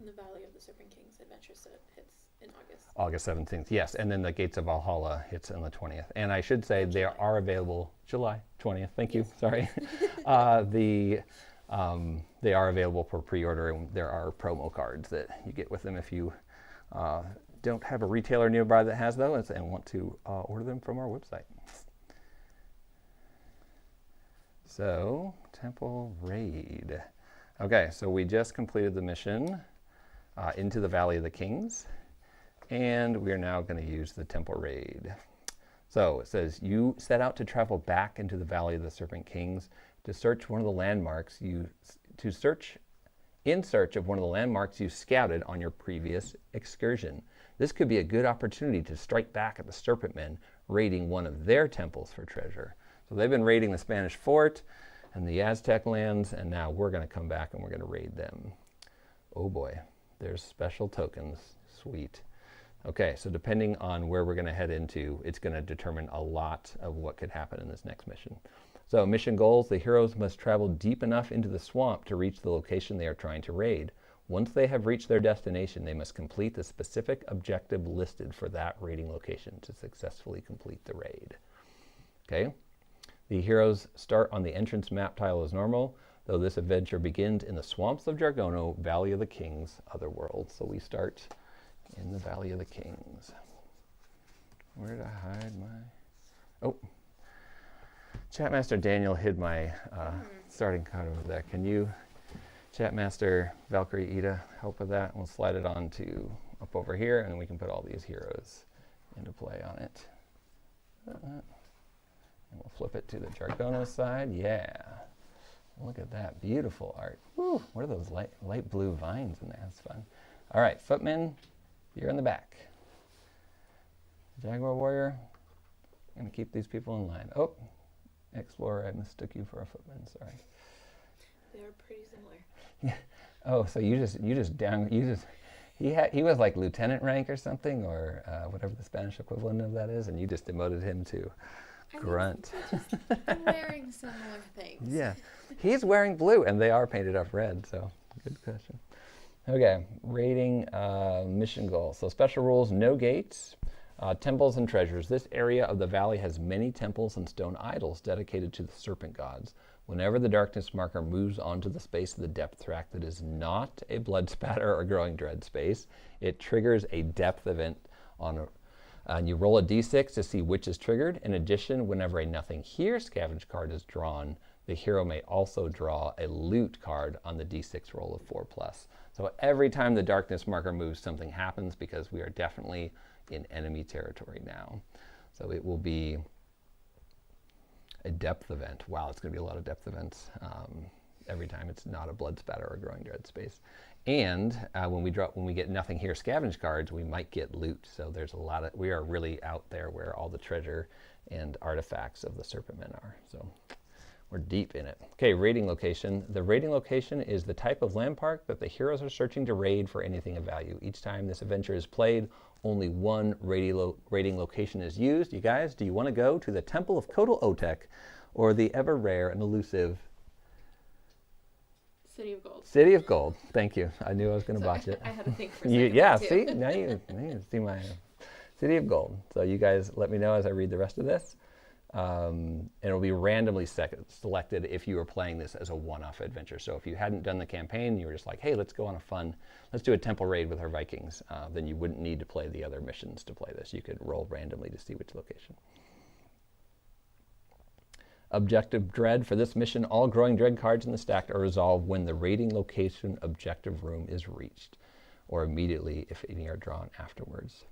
The Valley of the Serpent Kings adventure set hits in August. August 17th, yes. And then the Gates of Valhalla hits on the 20th. And I should say they are available July 20th. Thank you. Sorry. They are available for pre-order, and there are promo cards that you get with them if you don't have a retailer nearby that has those and want to order them from our website. So, Temple Raid. Okay, so we just completed the mission into the Valley of the Kings, and we are now going to use the Temple Raid. So it says, you set out to travel back into the Valley of the Serpent Kings to search one of the landmarks in search of one of the landmarks you scouted on your previous excursion. This could be a good opportunity to strike back at the Serpent Men, raiding one of their temples for treasure. So they've been raiding the Spanish fort and the Aztec lands, and now we're going to come back and we're going to raid them. Oh boy, there's special tokens. Sweet. Okay, so depending on where we're going to head into, it's going to determine a lot of what could happen in this next mission. So mission goals, the heroes must travel deep enough into the swamp to reach the location they are trying to raid. Once they have reached their destination, they must complete the specific objective listed for that raiding location to successfully complete the raid. Okay, the heroes start on the entrance map tile as normal, though this adventure begins in the swamps of Jargono, Valley of the Kings, Otherworld. So we start in the Valley of the Kings. Where did I hide my... Oh, Chatmaster Daniel hid my starting card over there. Can you, Chatmaster Valkyrie Ida, help with that? We'll slide it on to up over here, and then we can put all these heroes into play on it. And we'll flip it to the Jargono side. Yeah. Look at that. Beautiful art. Woo. What are those light blue vines in there? That's fun. All right, Footman, you're in the back. Jaguar Warrior, I'm going to keep these people in line. Oh, Explorer, I mistook you for a Footman. Sorry. They are pretty similar. Yeah. Oh, so you just down you just he was like lieutenant rank or something, or whatever the Spanish equivalent of that is, and you just demoted him to grunt. I mean, just wearing similar things. Yeah, he's wearing blue, and they are painted up red. So good question. Okay, rating mission goal. So special rules: no gates, temples and treasures. This area of the valley has many temples and stone idols dedicated to the serpent gods. Whenever the darkness marker moves onto the space of the depth track that is not a blood spatter or growing dread space, it triggers a depth event and you roll a d6 to see which is triggered. In addition, whenever a nothing here scavenge card is drawn, the hero may also draw a loot card on the d6 roll of 4+. So every time the darkness marker moves, something happens because we are definitely in enemy territory now. So it will be a depth event. Wow, it's going to be a lot of depth events every time it's not a blood spatter or growing dread space. And when we get nothing here scavenge cards, we might get loot. So there's a lot of, we are really out there where all the treasure and artifacts of the serpent men are. So we're deep in it. Okay, raiding location. The raiding location is the type of land park that the heroes are searching to raid for anything of value. Each time this adventure is played, only one raiding location is used. You guys, do you want to go to the Temple of Kotal Otek or the ever rare and elusive City of Gold? City of Gold. Thank you. I knew I was going to botch it. I had to think for a second. Yeah, see? Now you see my City of Gold. So you guys let me know as I read the rest of this. And it'll be randomly selected if you were playing this as a one-off adventure. So if you hadn't done the campaign, you were just like, hey, let's go on let's do a temple raid with our Vikings, then you wouldn't need to play the other missions to play this. You could roll randomly to see which location. Objective Dread. For this mission, all growing dread cards in the stack are resolved when the raiding location objective room is reached, or immediately if any are drawn afterwards.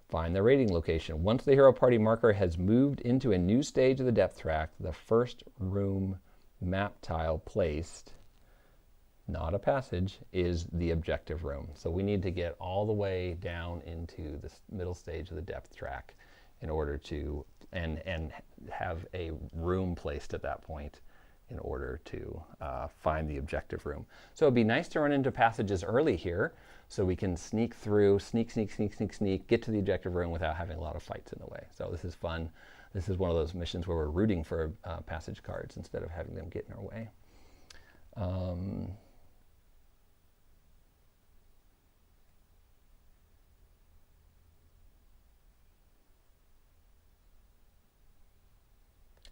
Find the raiding location. Once the hero party marker has moved into a new stage of the depth track, the first room map tile placed, not a passage, is the objective room. So we need to get all the way down into the middle stage of the depth track in order to, and have a room placed at that point in order to find the objective room. So it'd be nice to run into passages early here so we can sneak through, sneak, get to the objective room without having a lot of fights in the way. So this is fun. This is one of those missions where we're rooting for passage cards instead of having them get in our way.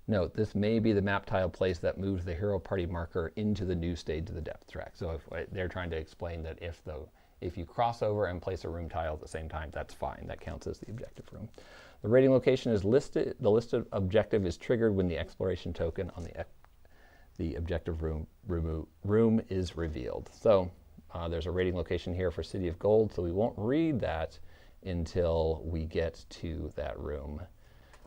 Note, this may be the map tile place that moves the hero party marker into the new stage of the depth track. So if they're trying to explain that if you cross over and place a room tile at the same time, that's fine. That counts as the objective room. The raiding location is listed. The listed objective is triggered when the exploration token on the objective room is revealed. So there's a raiding location here for City of Gold, so we won't read that until we get to that room.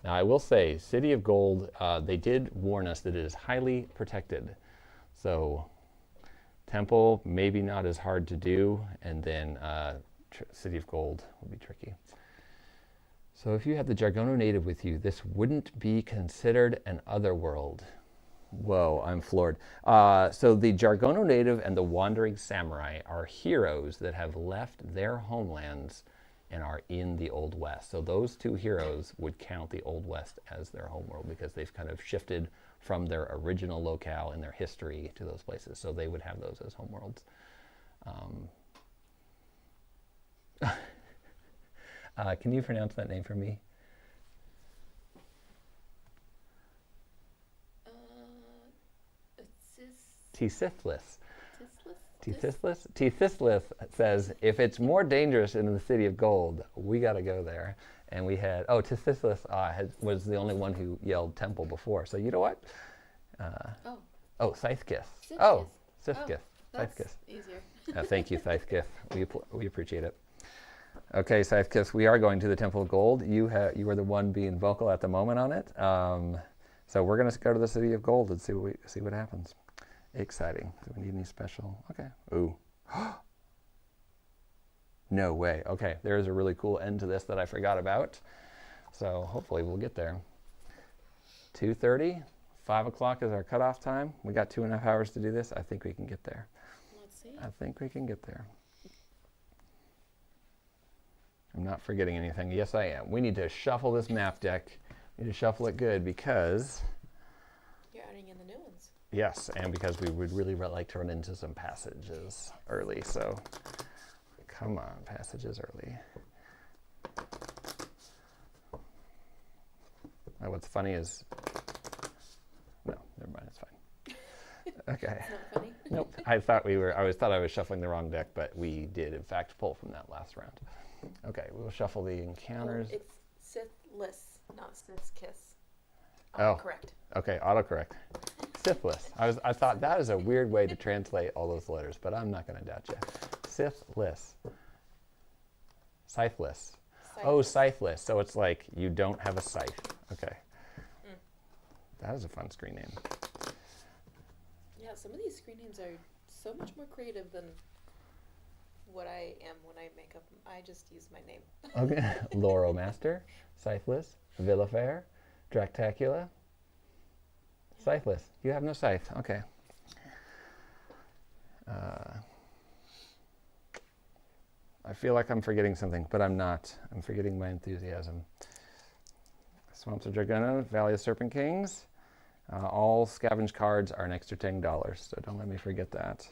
Now, I will say, City of Gold, they did warn us that it is highly protected. So, Temple, maybe not as hard to do, and then City of Gold will be tricky. So, if you have the Jargono native with you, this wouldn't be considered an otherworld. Whoa, I'm floored. So, the Jargono native and the Wandering Samurai are heroes that have left their homelands and are in the Old West. So those two heroes would count the Old West as their homeworld because they've kind of shifted from their original locale in their history to those places. So they would have those as homeworlds. Can you pronounce that name for me? Tithithlis. Tithithlis says, if it's more dangerous in the City of Gold, we got to go there. And we had, Tithithlis was the only one who yelled temple before. So you know what? Scythekith. Scythekith. That's easier. Thank you, Scythekith. We appreciate it. Okay, Scythekith, we are going to the Temple of Gold. You are the one being vocal at the moment on it. So we're going to go to the City of Gold and see what happens. Exciting. Do we need any special? Okay. Ooh. No way. Okay, there's a really cool end to this that I forgot about. So hopefully we'll get there. 2:30, 5 o'clock is our cutoff time. We got 2.5 hours to do this. I think we can get there. Let's see. I think we can get there. I'm not forgetting anything. Yes, I am. We need to shuffle this map deck. We need to shuffle it good because... You're adding in the new ones. Yes, and because we would really like to run into some passages early, so come on, passages early. Oh, what's funny is... No, never mind, it's fine. Okay. It's not funny. Nope. I thought I was shuffling the wrong deck, but we did in fact pull from that last round. Okay, we will shuffle the encounters. Oh, it's Sithless, not Sith's Kiss. Oh. Correct. Okay, autocorrect. Sithless. I thought that is a weird way to translate all those letters, but I'm not going to doubt you. Sithless. Scytheless. Oh, scytheless. So it's like you don't have a scythe. Okay. That is a fun screen name. Yeah, some of these screen names are so much more creative than what I am when I make up. I just use my name. Okay. Loromaster, Scytheless, Villafair, Dractacula, Scytheless. You have no scythe. Okay. I feel like I'm forgetting something, but I'm not. I'm forgetting my enthusiasm. Swamps of Dragona, Valley of Serpent Kings. All scavenge cards are an extra $10, so don't let me forget that.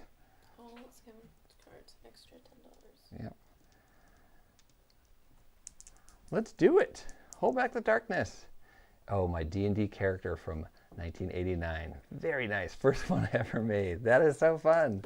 All scavenge cards, extra $10. Yeah. Let's do it. Hold back the darkness. Oh, my D&D character from 1989. Very nice. First one I ever made. That is so fun.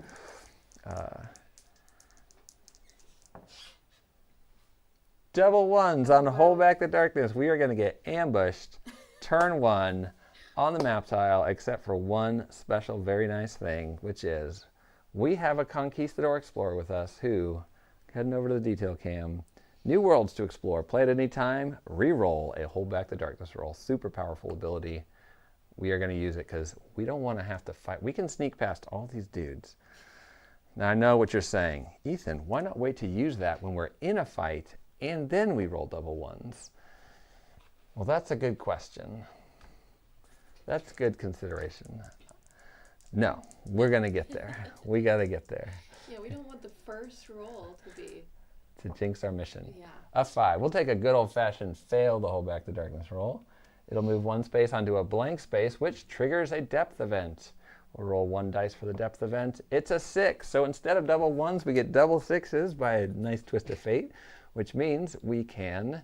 Double ones on Hold Back the Darkness. We are going to get ambushed turn one on the map tile, except for one special, very nice thing, which is we have a Conquistador Explorer with us who, heading over to the detail cam, new worlds to explore. Play at any time, re-roll a Hold Back the Darkness roll. Super powerful ability. We are going to use it because we don't want to have to fight. We can sneak past all these dudes. Now, I know what you're saying. Ethan, why not wait to use that when we're in a fight and then we roll double ones? Well, that's a good question. That's good consideration. No, we're going to get there. We got to get there. Yeah, we don't want the first roll to be... To jinx our mission. Yeah. A 5. We'll take a good old-fashioned fail to Hold Back the Darkness roll. It'll move one space onto a blank space, which triggers a depth event. We'll roll one dice for the depth event. It's a 6. So instead of double ones, we get double 6s by a nice twist of fate, which means we can...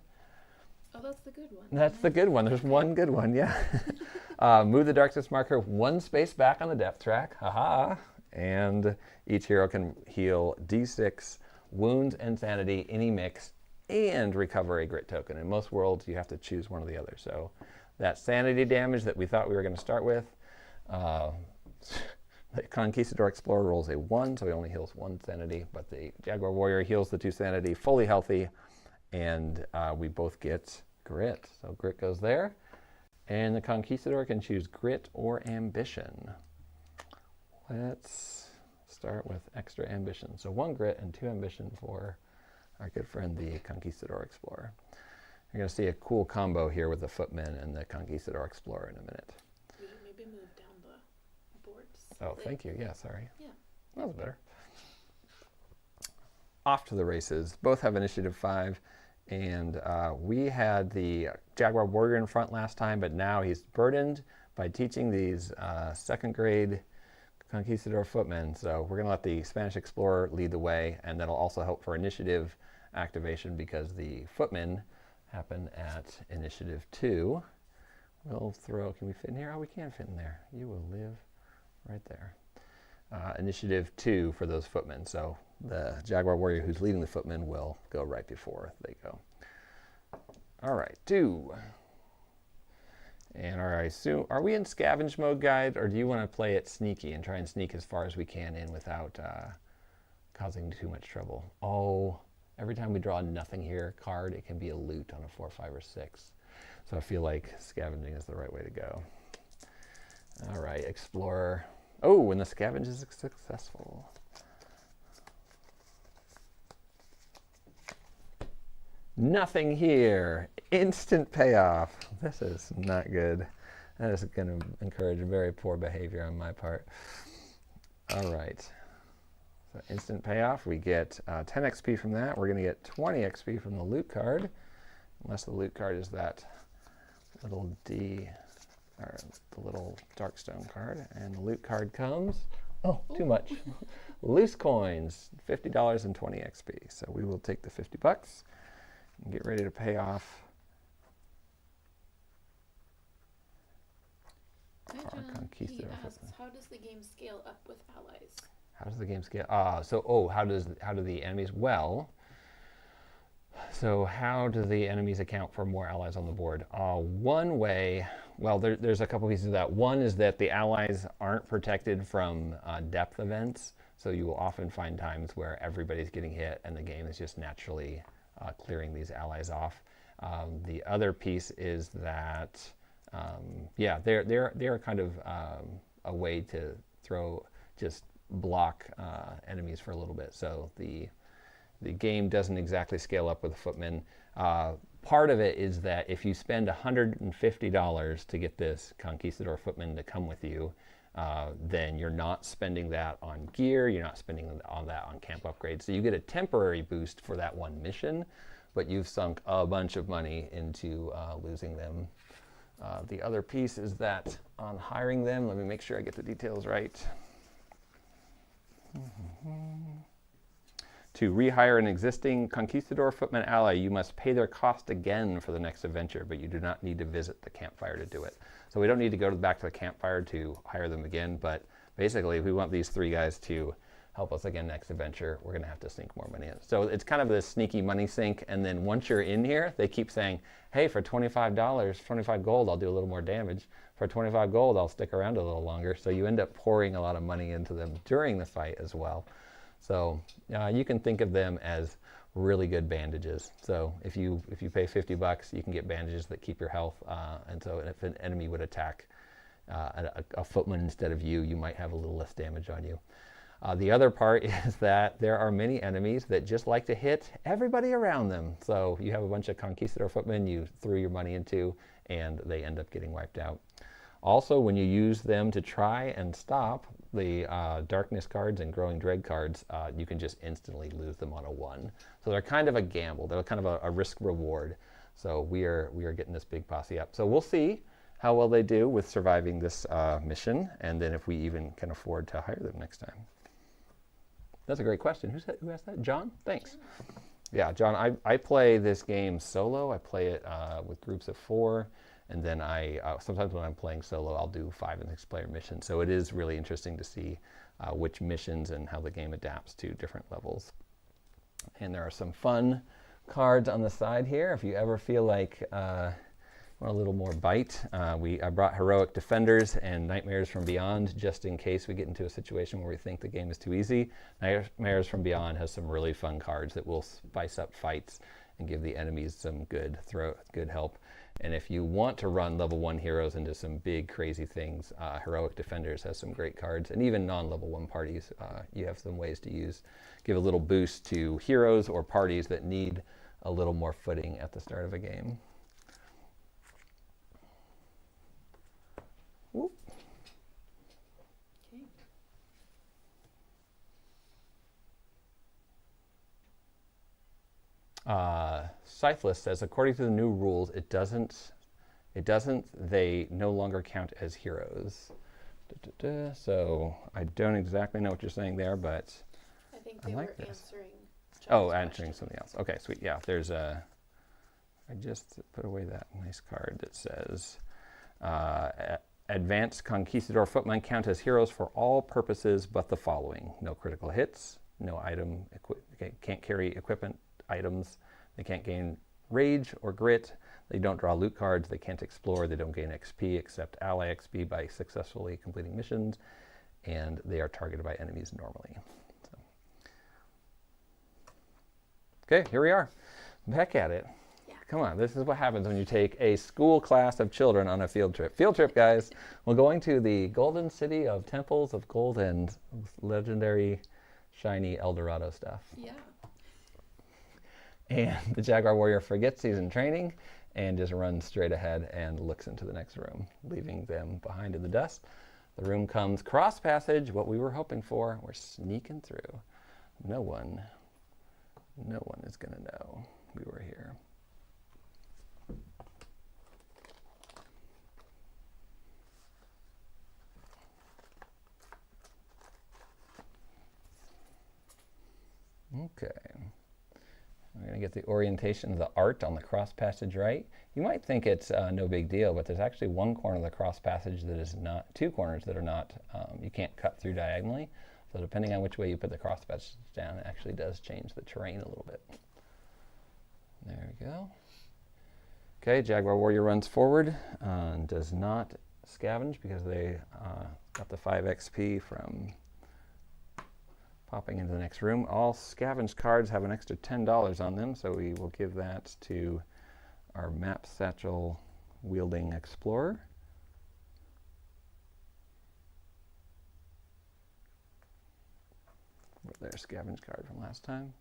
Oh, that's the good one. That's the good one. There's one good one, yeah. Move the darkness marker one space back on the depth track. Haha. And each hero can heal D6 wounds and sanity, any mix, and recover a grit token. In most worlds, you have to choose one or the other. So that sanity damage that we thought we were going to start with, the Conquistador Explorer rolls a 1, so he only heals 1 sanity, but the Jaguar Warrior heals the 2 sanity, fully healthy, and we both get grit. So grit goes there. And the Conquistador can choose grit or ambition. Let's start with extra ambition. So 1 grit and 2 ambition for our good friend, the Conquistador Explorer. You're going to see a cool combo here with the Footman and the Conquistador Explorer in a minute. Maybe move down the board. Oh, thank you. Yeah, sorry. Yeah. That was better. Off to the races. Both have initiative 5. And we had the Jaguar Warrior in front last time, but now he's burdened by teaching these 2nd grade Conquistador Footmen. So we're going to let the Spanish Explorer lead the way, and that'll also help for initiative activation because the Footmen happen at initiative 2. We'll throw, can we fit in here? Oh, we can fit in there. You will live right there. Initiative 2 for those Footmen. So the Jaguar Warrior who's leading the Footmen will go right before they go. All right, 2. And I assume, are we in scavenge mode, guide, or do you want to play it sneaky and try and sneak as far as we can in without causing too much trouble? Oh, every time we draw a nothing here card, it can be a loot on a 4, 5, or 6. So I feel like scavenging is the right way to go. All right, Explorer. Oh, and the scavenge is successful. Nothing here. Instant payoff. This is not good. That is going to encourage very poor behavior on my part. All right. So instant payoff. We get 10 XP from that. We're going to get 20 XP from the loot card, unless the loot card is that little D, or the little Darkstone card. And the loot card comes, oh, too much. Loose coins, $50 and 20 XP. So we will take the 50 bucks and get ready to pay off Hi, our John. Conquistador. He asks, how does the game scale up with allies? How does the game scale? How do the enemies? Well, so how do the enemies account for more allies on the board? One way, well, there's a couple pieces of that. One is that the allies aren't protected from depth events, so you will often find times where everybody's getting hit and the game is just naturally clearing these allies off. The other piece is that, yeah, they're kind of a way to just block enemies for a little bit. So the game doesn't exactly scale up with the footmen. Part of it is that if you spend $150 to get this Conquistador footman to come with you, then you're not spending that on gear, you're not spending on that on camp upgrades. So you get a temporary boost for that one mission, but you've sunk a bunch of money into losing them. The other piece is that on hiring them, let me make sure I get the details right. To rehire an existing Conquistador footman ally, you must pay their cost again for the next adventure, but you do not need to visit the campfire to do it. So we don't need to go back to the campfire to hire them again, but basically if we want these three guys to help us again next adventure, we're going to have to sink more money in. So it's kind of this sneaky money sink, and then once you're in here, they keep saying, hey, for $25, 25 gold, I'll do a little more damage. For 25 gold, I'll stick around a little longer. So you end up pouring a lot of money into them during the fight as well. So you can think of them as really good bandages. So if you pay 50 bucks, you can get bandages that keep your health. And so if an enemy would attack a footman instead of you, you might have a little less damage on you. The other part is that there are many enemies that just like to hit everybody around them. So you have a bunch of Conquistador footmen you threw your money into, and they end up getting wiped out. Also, when you use them to try and stop the Darkness cards and Growing Dread cards, you can just instantly lose them on a 1. So they're kind of a gamble. They're kind of a risk-reward. So we are getting this big posse up. So we'll see how well they do with surviving this mission, and then if we even can afford to hire them next time. That's a great question. Who asked that? John? Thanks. Yeah, John, I play this game solo. I play it with groups of 4. And then sometimes when I'm playing solo, I'll do 5 and 6 player missions. So it is really interesting to see which missions and how the game adapts to different levels. And there are some fun cards on the side here. If you ever feel like want a little more bite, I brought Heroic Defenders and Nightmares from Beyond just in case we get into a situation where we think the game is too easy. Nightmares from Beyond has some really fun cards that will spice up fights and give the enemies some good help. And if you want to run level 1 heroes into some big crazy things, Heroic Defenders has some great cards, and even non-level 1 parties, you have some ways to give a little boost to heroes or parties that need a little more footing at the start of a game. Whoop. Scytheless says, according to the new rules, they no longer count as heroes. So I don't exactly know what you're saying there, but I think they were answering. Answering something else. Okay, sweet. Yeah, I just put away that nice card that says, advanced Conquistador footmen count as heroes for all purposes but the following: no critical hits, no item, can't carry equipment items, they can't gain rage or grit, they don't draw loot cards, they can't explore, they don't gain XP except ally XP by successfully completing missions, and they are targeted by enemies normally. So. Okay, here we are. Back at it. Yeah. Come on, this is what happens when you take a school class of children on a field trip. Field trip, guys. We're going to the golden city of temples of gold and legendary shiny El Dorado stuff. Yeah. And the Jaguar Warrior forgets he's in training and just runs straight ahead and looks into the next room, leaving them behind in the dust. The room comes cross passage, what we were hoping for. We're sneaking through. No one is going to know we were here. Okay. We're going to get the orientation of the art on the cross passage right. You might think it's no big deal, but there's actually one corner of the cross passage that is not, two corners that are not, you can't cut through diagonally. So depending on which way you put the cross passage down, it actually does change the terrain a little bit. There we go. Okay, Jaguar Warrior runs forward and does not scavenge because they got the 5 XP from popping into the next room. All scavenged cards have an extra $10 on them, so we will give that to our map satchel wielding explorer. Their scavenged card from last time.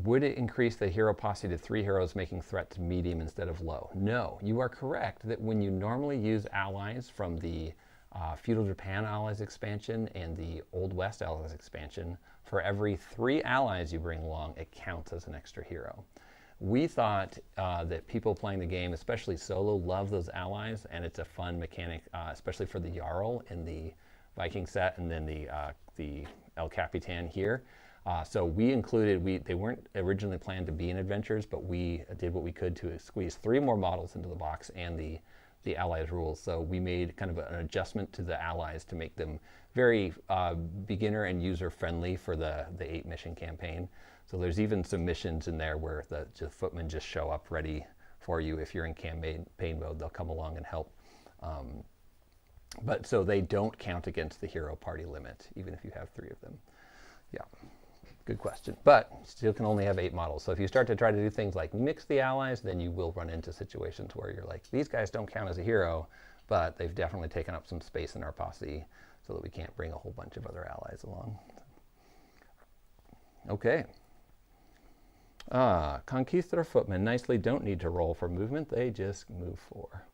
Would it increase the hero posse to 3 heroes, making threats medium instead of low? No, you are correct that when you normally use allies from the Feudal Japan Allies expansion and the Old West Allies expansion, for every 3 allies you bring along, it counts as an extra hero. We thought that people playing the game, especially solo, love those allies, and it's a fun mechanic, especially for the Jarl in the Viking set, and then the El Capitan here. So we included, they weren't originally planned to be in adventures, but we did what we could to squeeze 3 more models into the box and the allies rules. So we made kind of an adjustment to the allies to make them very beginner and user friendly for the 8 mission campaign. So there's even some missions in there where the footmen just show up ready for you. If you're in campaign mode, they'll come along and help. But so they don't count against the hero party limit, even if you have 3 of them. Yeah, good question. But still can only have 8 models. So if you start to try to do things like mix the allies, then you will run into situations where you're like, these guys don't count as a hero, but they've definitely taken up some space in our posse so that we can't bring a whole bunch of other allies along. Okay. Conquistador footmen nicely don't need to roll for movement. They just move 4.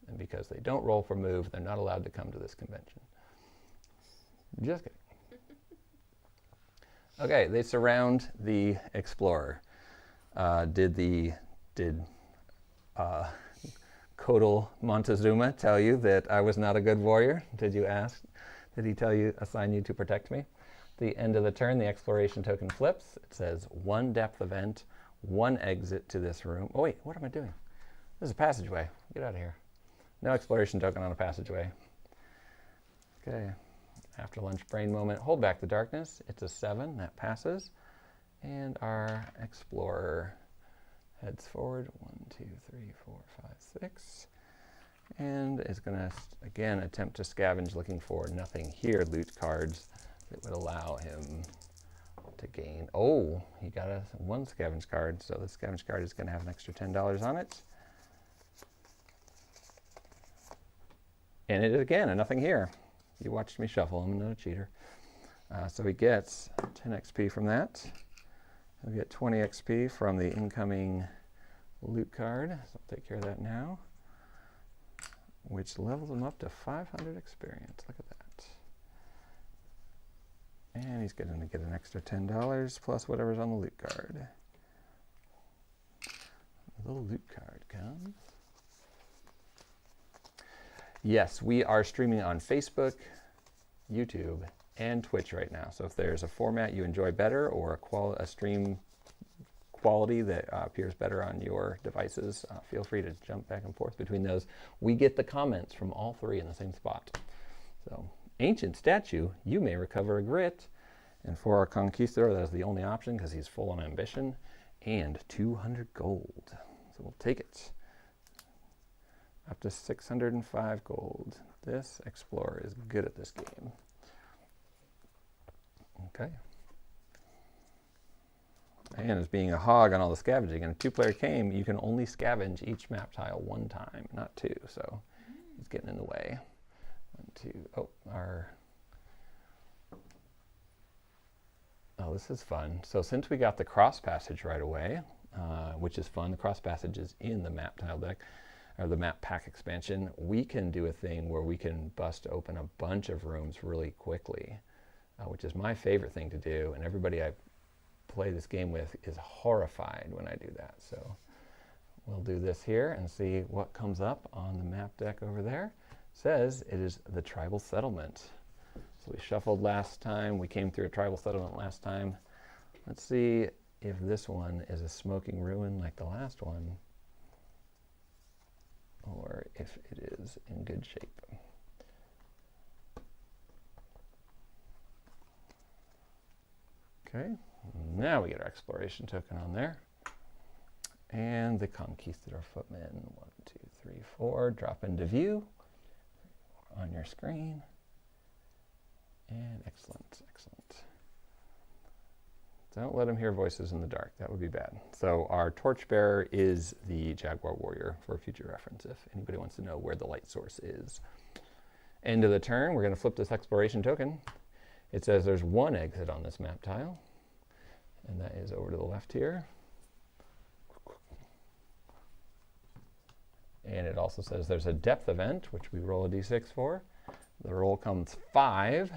And because they don't roll for move, they're not allowed to come to this convention. Just kidding. Okay, they surround the explorer. Did Kodal Montezuma tell you that I was not a good warrior? Did you ask? Did he assign you to protect me? The end of the turn, the exploration token flips. It says 1 depth event, 1 exit to this room. Oh wait, what am I doing? This is a passageway. Get out of here. No exploration token on a passageway. Okay. After lunch brain moment, hold back the darkness. It's a 7, that passes. And our explorer heads forward. 1, 2, 3, 4, 5, 6. And is going to, again, attempt to scavenge, looking for nothing here, loot cards that would allow him to gain. Oh, he got 1 scavenge card, so the scavenge card is going to have an extra $10 on it. And it is, again, nothing here. You watched me shuffle. I'm not a cheater. So he gets 10 XP from that. He'll get 20 XP from the incoming loot card. So I'll take care of that now, which levels him up to 500 experience. Look at that. And he's going to get an extra $10 plus whatever's on the loot card. The loot card comes. Yes, we are streaming on Facebook, YouTube, and Twitch right now. So if there's a format you enjoy better or a stream quality that appears better on your devices, feel free to jump back and forth between those. We get the comments from all 3 in the same spot. So, ancient statue, you may recover a grit. And for our Conquistador, that is the only option because he's full on ambition. And 200 gold. So we'll take it. Up to 605 gold. This explorer is good at this game. Okay. And as being a hog on all the scavenging, and a 2-player game, you can only scavenge each map tile 1 time, not 2. So he's getting in the way. 1, 2. Oh, oh, this is fun. So since we got the cross passage right away, which is fun, the cross passage is in the map tile deck. or the map pack expansion, we can do a thing where we can bust open a bunch of rooms really quickly, which is my favorite thing to do. And everybody I play this game with is horrified when I do that. So we'll do this here and see what comes up on the map deck over there. It says it is the tribal settlement. So we shuffled last time. We came through a tribal settlement last time. Let's see if this one is a smoking ruin like the last one, or if it is in good shape. Okay, now we get our exploration token on there. And the Conquistador footmen, 1, 2, 3, 4, drop into view on your screen. And excellent, excellent. Don't let them hear voices in the dark. That would be bad. So our torchbearer is the Jaguar Warrior for future reference if anybody wants to know where the light source is. End of the turn, we're going to flip this exploration token. It says there's one exit on this map tile, and that is over to the left here. And it also says there's a depth event, which we roll a d6 for. The roll comes 5.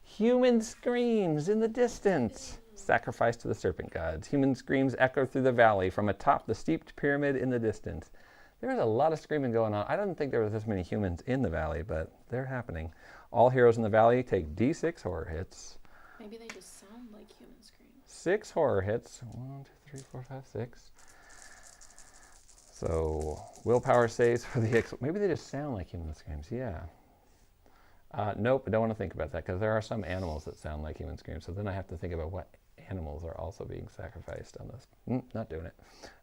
Human screams in the distance. Sacrifice to the serpent gods. Human screams echo through the valley from atop the steeped pyramid in the distance. There's a lot of screaming going on. I didn't think there was this many humans in the valley, but they're happening. All heroes in the valley take d6 horror hits. Maybe they just sound like human screams. 6 horror hits. 1, 2, 3, 4, 5, 6. So willpower saves for the maybe they just sound like human screams. Yeah. Nope, I don't want to think about that because there are some animals that sound like human screams. So then I have to think about what animals are also being sacrificed on this. Not doing it.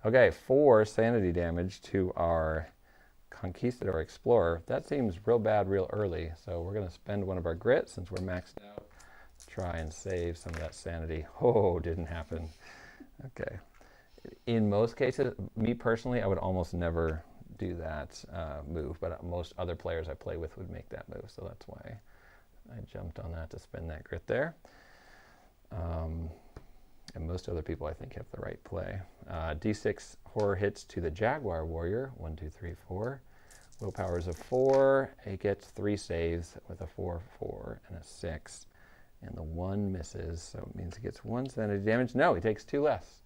Okay, 4 sanity damage to our Conquistador Explorer. That seems real bad real early. So we're going to spend one of our grit since we're maxed out to try and save some of that sanity. Oh, didn't happen. Okay. In most cases, me personally, I would almost never do that move, but most other players I play with would make that move, so that's why I jumped on that to spend that grit there. And most other people I think have the right play. D6 horror hits to the Jaguar Warrior, 1, 2, 3, 4. Willpower is a 4. It gets 3 saves with a 4, 4, and a 6. And the 1 misses, so it means it gets 1 sanity damage. No, he takes 2 less.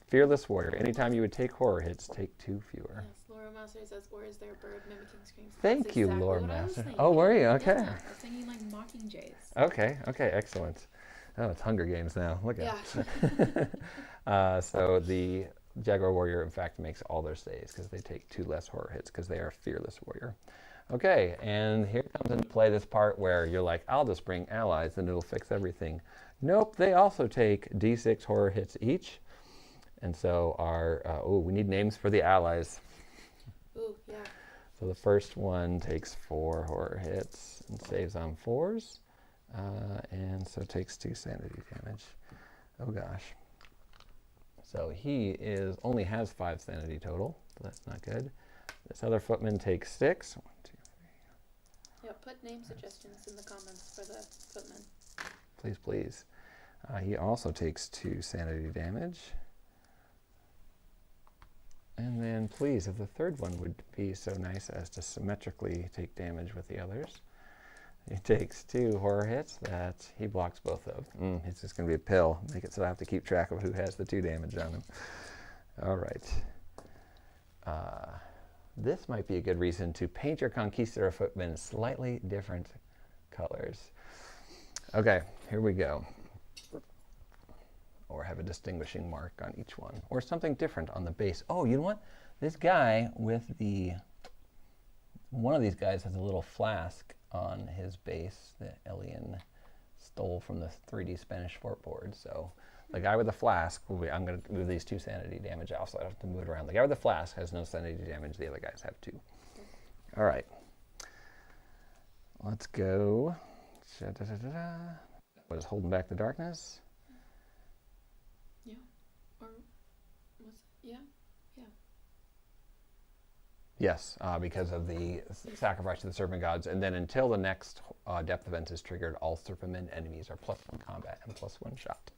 Fearless Warrior. Anytime you would take horror hits, take 2 fewer. Yes, Laura Master says, or is there a bird mimicking screams? Thank That's you, exactly Laura what I was Master. thinking. Oh, were you? Okay. Yeah, I was thinking like mockingjays. Okay, excellent. Oh, it's Hunger Games now. Look at it. So the Jaguar Warrior, in fact, makes all their saves because they take 2 less horror hits because they are a Fearless Warrior. Okay, and here comes into play this part where you're like, I'll just bring allies and it'll fix everything. Nope, they also take d6 horror hits each. And so our, we need names for the allies. Ooh, yeah. So the first one takes 4 horror hits and saves on 4s. And so takes 2 sanity damage. Oh gosh. So he only has 5 sanity total. So that's not good. This other footman takes 6. 1, 2, 3. Yeah, put name suggestions in the comments for the footman. Please, please. He also takes 2 sanity damage. And then please, if the third one would be so nice as to symmetrically take damage with the others. He takes 2 horror hits that he blocks both of. It's just going to be a pill. Make it so I have to keep track of who has the 2 damage on him. All right. This might be a good reason to paint your Conquistador footmen slightly different colors. Okay, here we go. Or have a distinguishing mark on each one. Or something different on the base. Oh, you know what? This guy with one of these guys has a little flask on his base that Elian stole from the 3D Spanish fort board. So the guy with the flask, I'm going to move these 2 sanity damage off so I don't have to move it around. The guy with the flask has no sanity damage. The other guys have 2. All right. Let's go. What is holding back the darkness? Yeah. Or was yeah. Yes, because of the sacrifice to the serpent gods. And then until the next depth event is triggered, all serpentmen enemies are +1 combat and +1 shot.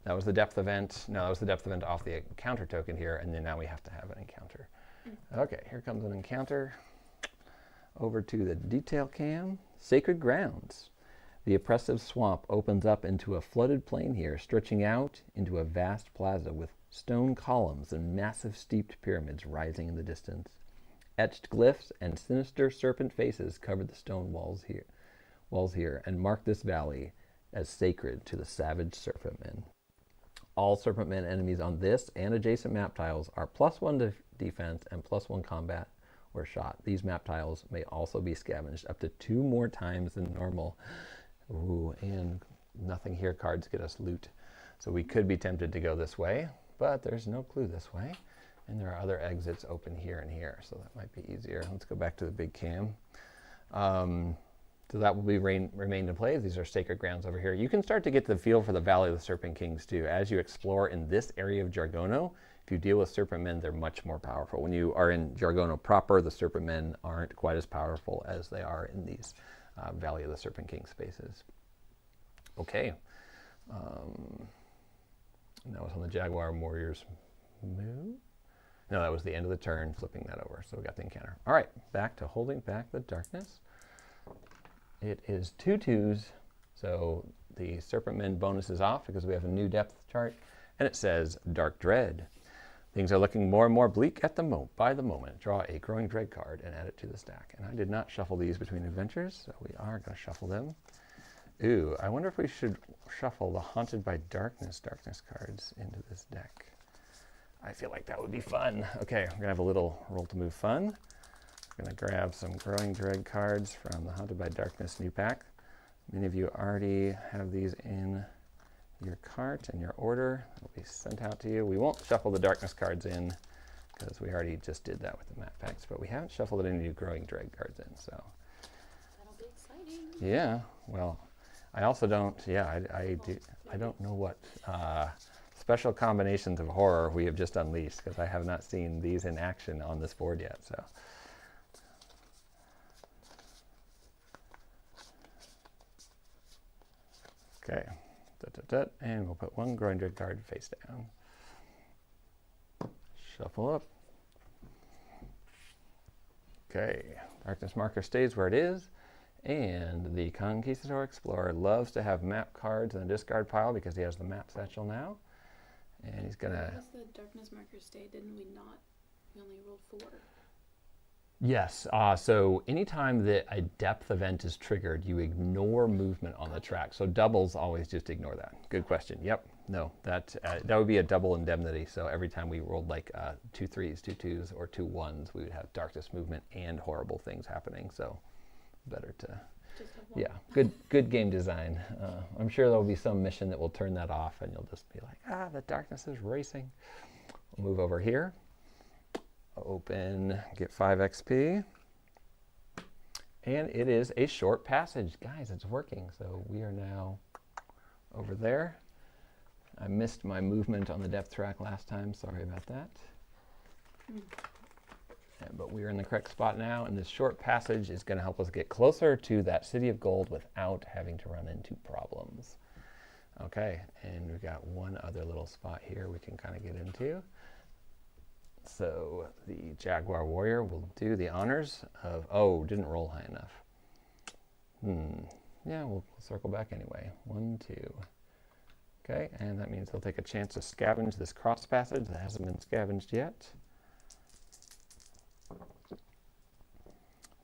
That was the depth event. No, that was the depth event off the encounter token here, and then now we have to have an encounter. Okay, here comes an encounter. Over to the detail cam. Sacred Grounds. The oppressive swamp opens up into a flooded plain here, stretching out into a vast plaza with stone columns and massive steeped pyramids rising in the distance. Etched glyphs and sinister serpent faces cover the stone walls here and mark this valley as sacred to the savage serpentmen. All serpentmen enemies on this and adjacent map tiles are +1 defense and +1 combat or shot. These map tiles may also be scavenged up to 2 more times than normal. Ooh, and nothing here cards get us loot. So we could be tempted to go this way, but there's no clue this way. And there are other exits open here and here, so that might be easier. Let's go back to the big cam. So that will be remained in play. These are Sacred Grounds over here. You can start to get the feel for the Valley of the Serpent Kings too. As you explore in this area of Jargono, if you deal with serpent men, they're much more powerful. When you are in Jargono proper, the serpent men aren't quite as powerful as they are in these Valley of the Serpent King spaces. Okay. That was on the Jaguar Warriors move. No, that was the end of the turn, flipping that over. So we got the encounter. All right, back to holding back the darkness. It is 2/2s, so the Serpent Men bonus is off because we have a new depth chart, and it says Dark Dread. Things are looking more and more bleak at by the moment. Draw a Growing Dread card and add it to the stack. And I did not shuffle these between adventures, so we are going to shuffle them. Ooh, I wonder if we should shuffle the Haunted by Darkness cards into this deck. I feel like that would be fun. Okay, we're going to have a little roll to move fun. I'm going to grab some Growing Dread cards from the Haunted by Darkness new pack. Many of you already have these in your cart and your order. It'll be sent out to you. We won't shuffle the Darkness cards in because we already just did that with the map packs, but we haven't shuffled any Growing Dread cards in, so. That'll be exciting. Yeah, well, I also don't, I don't know what special combinations of horror we have just unleashed because I have not seen these in action on this board yet, so. Okay, and we'll put 1 Growing Dread card face down. Shuffle up. Okay, Darkness marker stays where it is, and the Conquistador Explorer loves to have map cards in the discard pile because he has the map satchel now, and he's gonna. Where does the Darkness marker stay? Didn't we not? We only rolled 4. Yes, so anytime that a depth event is triggered, you ignore movement on the track. So doubles, always just ignore that. Good question. Yep, no, that would be a double indemnity. So every time we rolled like 2 3s, 2 2s, or 2 1s, we would have darkness movement and horrible things happening. So better to, yeah, good game design. I'm sure there'll be some mission that will turn that off and you'll just be like, the darkness is racing. We'll move over here. Open, get 5 XP, and it is a short passage. Guys, it's working, so we are now over there. I missed my movement on the depth track last time, sorry about that. But we're in the correct spot now, and this short passage is going to help us get closer to that City of Gold without having to run into problems. Okay, and we've got one other little spot here we can kind of get into. So the Jaguar Warrior will do the honors of, didn't roll high enough. Yeah, we'll circle back anyway. 1, 2. Okay, and that means he'll take a chance to scavenge this cross passage that hasn't been scavenged yet.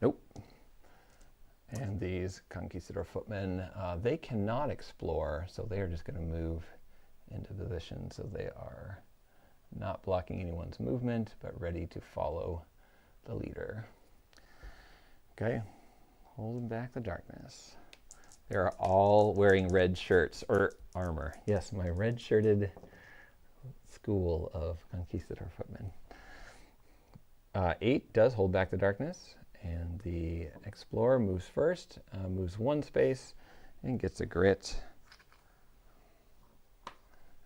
Nope. And these Conquistador footmen, they cannot explore, so they are just going to move into position, so they are not blocking anyone's movement, but ready to follow the leader. Okay, holding back the darkness. They're all wearing red shirts, or armor. Yes, my red-shirted school of Conquistador footmen. 8 does hold back the darkness, and the Explorer moves first, moves 1 space, and gets a grit.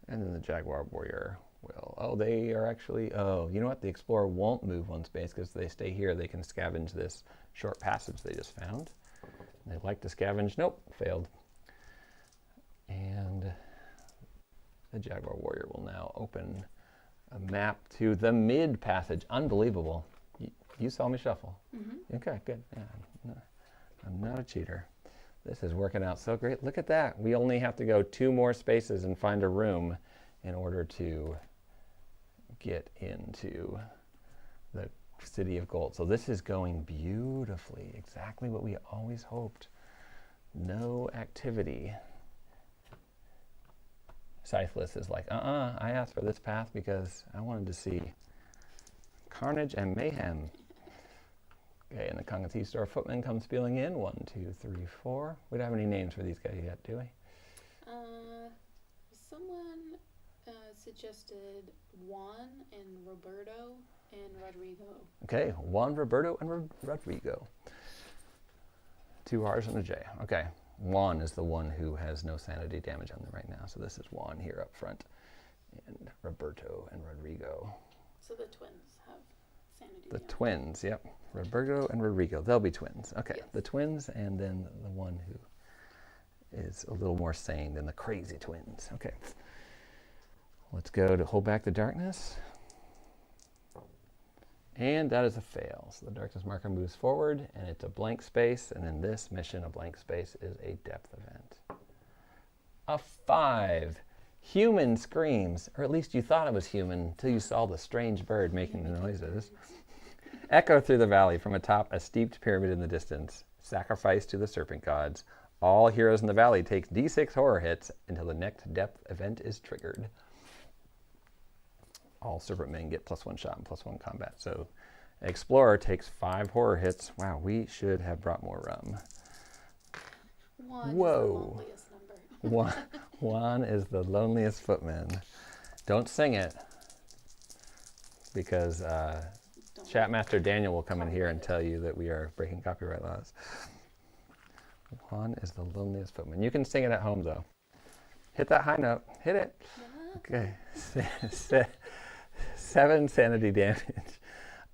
And then the Jaguar Warrior will, they are actually, you know what? The Explorer won't move 1 space because they stay here. They can scavenge this short passage they just found. And they like to scavenge. Nope, failed. And the Jaguar Warrior will now open A map to the mid passage. Unbelievable. You saw me shuffle. Mm-hmm. Okay, good. Yeah, I'm not a cheater. This is working out so great. Look at that. We only have to go 2 more spaces and find a room in order to get into the City of Gold. So this is going beautifully. Exactly what we always hoped. No activity. Scytheless is like, I asked for this path because I wanted to see carnage and mayhem. Okay, and the Conquistador footman comes spilling in. 1, 2, 3, 4. We don't have any names for these guys yet, do we? Someone suggested Juan and Roberto and Rodrigo. Okay, Juan, Roberto, and Rodrigo. 2 R's and a J. Okay, Juan is the one who has no sanity damage on them right now. So this is Juan here up front. And Roberto and Rodrigo. So the twins have sanity The damage. twins, yep. Roberto and Rodrigo. They'll be twins. Okay, Yes. the twins and then the one who is a little more sane than the crazy twins. Okay. Let's go to hold back the darkness. And that is a fail. So the darkness marker moves forward and it's a blank space. And in this mission, a blank space is a depth event. A 5. Human screams, or at least you thought it was human until you saw the strange bird making the noises. Echo through the valley from atop a steeped pyramid in the distance. Sacrifice to the serpent gods. All heroes in the valley take D6 horror hits until the next depth event is triggered. All serpent men get +1 shot and +1 combat. So Explorer takes 5 horror hits. Wow, we should have brought more rum. 1 Whoa. is the loneliest number. Juan is the loneliest footman. Don't sing it because Don't Chatmaster Daniel will come in here and tell you that we are breaking copyright laws. Juan is the loneliest footman. You can sing it at home though. Hit that high note. Hit it. Okay. 7 sanity damage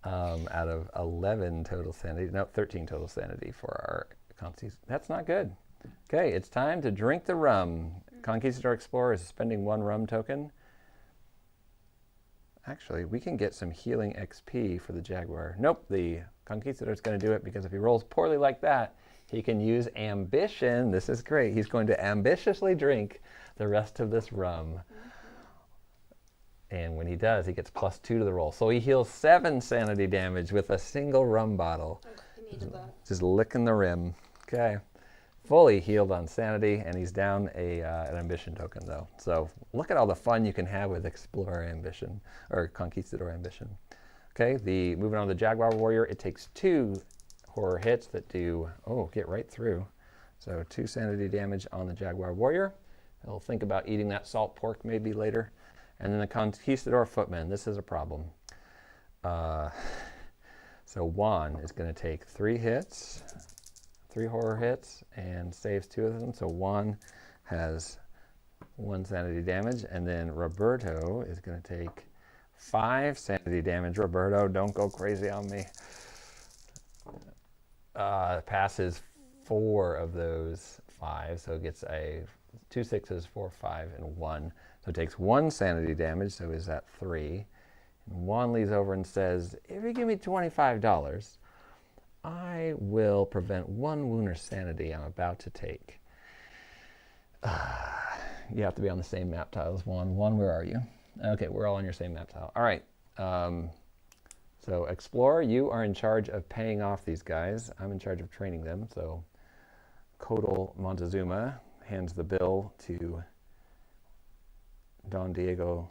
out of 11 total sanity. No, 13 total sanity for our Conquistador. That's not good. Okay, it's time to drink the rum. Conquistador Explorer is spending 1 rum token. Actually, we can get some healing XP for the Jaguar. Nope, the Conquistador is going to do it because if he rolls poorly like that, he can use ambition. This is great. He's going to ambitiously drink the rest of this rum. And when he does, he gets +2 to the roll. So he heals 7 sanity damage with a single rum bottle. He needed that. Just licking the rim. Okay. Fully healed on sanity, and he's down an ambition token, though. So look at all the fun you can have with Explorer Ambition, or Conquistador Ambition. Okay, moving on to the Jaguar Warrior, it takes 2 horror hits that do, get right through. So 2 sanity damage on the Jaguar Warrior. He'll think about eating that salt pork maybe later. And then the Conquistador Footman, this is a problem. So Juan is going to take 3 hits. 3 horror hits and saves 2 of them. So Juan has 1 sanity damage. And then Roberto is going to take 5 sanity damage. Roberto, don't go crazy on me. Passes 4 of those 5. So it gets 2 6s, 4, 5, and 1. So it takes 1 sanity damage. So is that 3? And Juan leads over and says, if you give me $25, I will prevent 1 wound or sanity I'm about to take. You have to be on the same map tile as Juan. Juan, where are you? Okay, we're all on your same map tile. All right. So Explorer, you are in charge of paying off these guys. I'm in charge of training them. So Codal Montezuma hands the bill to Don Diego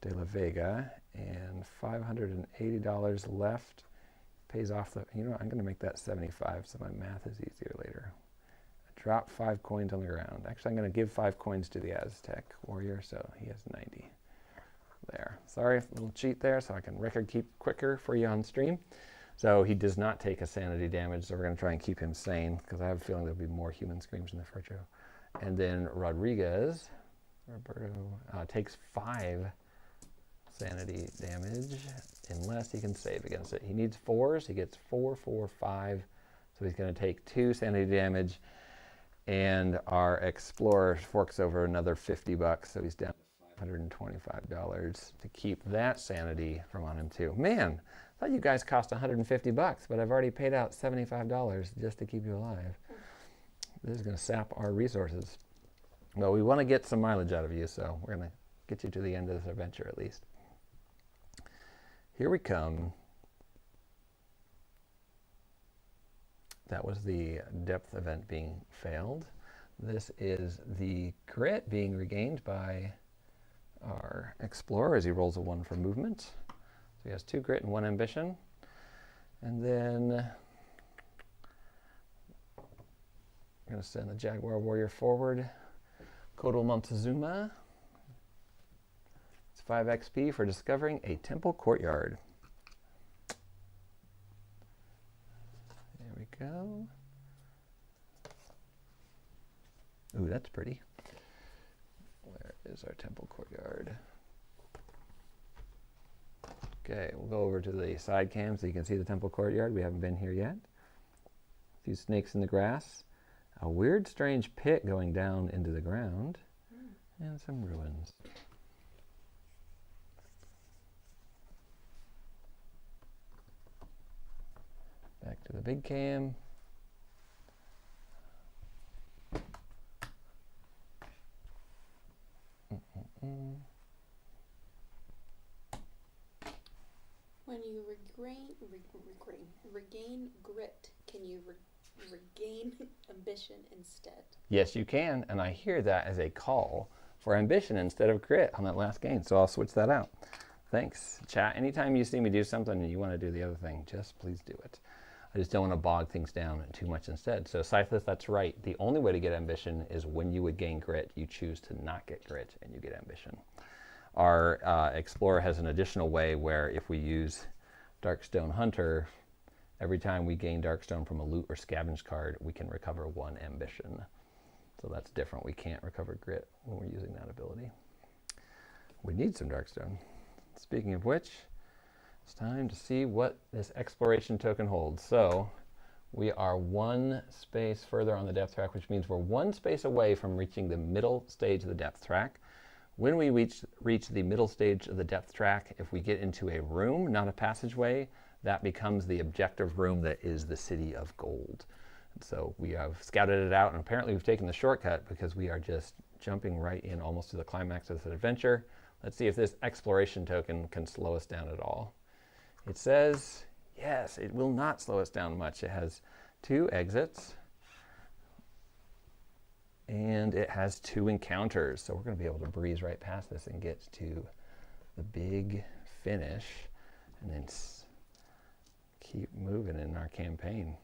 de la Vega, and $580 left. Pays off the, I'm going to make that 75 so my math is easier later. I dropped 5 coins on the ground. Actually, I'm going to give 5 coins to the Aztec Warrior, so he has 90. There. Sorry, a little cheat there, so I can record keep quicker for you on stream. So he does not take a sanity damage, so we're going to try and keep him sane, because I have a feeling there'll be more human screams in the first row. And then Roberto takes 5 sanity damage unless he can save against it. He needs 4s. He gets 4, 4, 5. So he's going to take 2 sanity damage. And our Explorer forks over another $50. So he's down to $125 to keep that sanity from on him too. Man, I thought you guys cost $150, but I've already paid out $75 just to keep you alive. This is going to sap our resources. Well, we want to get some mileage out of you, so we're going to get you to the end of this adventure at least. Here we come. That was the depth event being failed. This is the grit being regained by our explorer as he rolls a 1 for movement. So he has 2 grit and 1 ambition. And then we're going to send the Jaguar Warrior forward. Kotal Montezuma. It's 5 XP for discovering a temple courtyard. There we go. Ooh, that's pretty. Where is our temple courtyard? Okay, we'll go over to the side cam so you can see the temple courtyard. We haven't been here yet. A few snakes in the grass. A weird, strange pit going down into the ground. And some ruins. Back to the big cam. When you regain grit, can you regain ambition instead? Yes, you can, and I hear that as a call for ambition instead of grit on that last gain, so I'll switch that out. Thanks, chat. Anytime you see me do something and you want to do the other thing, just please do it. I just don't want to bog things down too much instead. So Scytheless, that's right. The only way to get ambition is when you would gain grit, you choose to not get grit and you get ambition. Our Explorer has an additional way where if we use Darkstone Hunter, every time we gain Darkstone from a loot or scavenge card, we can recover 1 ambition. So that's different. We can't recover grit when we're using that ability. We need some Darkstone. Speaking of which, it's time to see what this exploration token holds. So we are 1 space further on the depth track, which means we're 1 space away from reaching the middle stage of the depth track. When we reach the middle stage of the depth track, if we get into a room, not a passageway, that becomes the objective room that is the City of Gold. And so we have scouted it out, and apparently we've taken the shortcut because we are just jumping right in almost to the climax of this adventure. Let's see if this exploration token can slow us down at all. It says, yes, it will not slow us down much. It has 2 exits, and it has 2 encounters. So we're going to be able to breeze right past this and get to the big finish, and then keep moving in our campaign.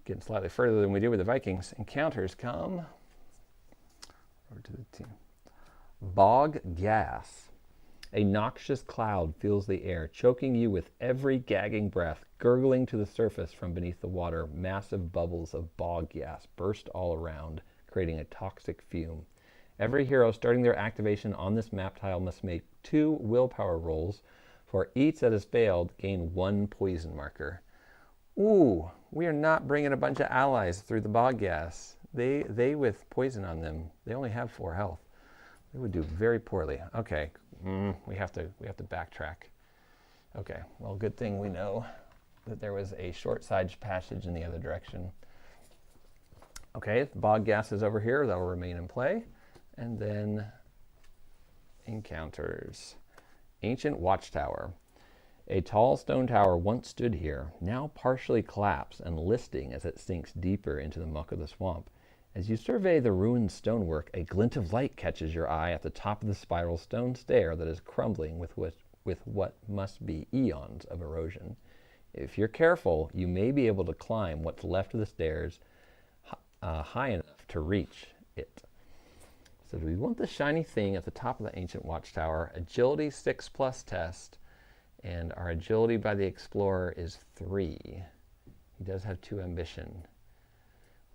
Getting slightly further than we did with the Vikings. Encounters come over to the team. Bog gas. A noxious cloud fills the air, choking you with every gagging breath. Gurgling to the surface from beneath the water, massive bubbles of bog gas burst all around, creating a toxic fume. Every hero starting their activation on this map tile must make 2 willpower rolls. For each that has failed, gain 1 poison marker. Ooh, we are not bringing a bunch of allies through the bog gas. They with poison on them, they only have 4 health. They would do very poorly. Okay, we have to backtrack. Okay, well, good thing we know that there was a short side passage in the other direction. Okay, the bog gas is over here. That will remain in play. And then encounters. Ancient Watchtower. A tall stone tower once stood here, now partially collapsed and listing as it sinks deeper into the muck of the swamp. As you survey the ruined stonework, a glint of light catches your eye at the top of the spiral stone stair that is crumbling with what must be eons of erosion. If you're careful, you may be able to climb what's left of the stairs high enough to reach it. So do we want the shiny thing at the top of the Ancient Watchtower? Agility 6+ test, and our agility by the Explorer is 3. He does have 2 ambition.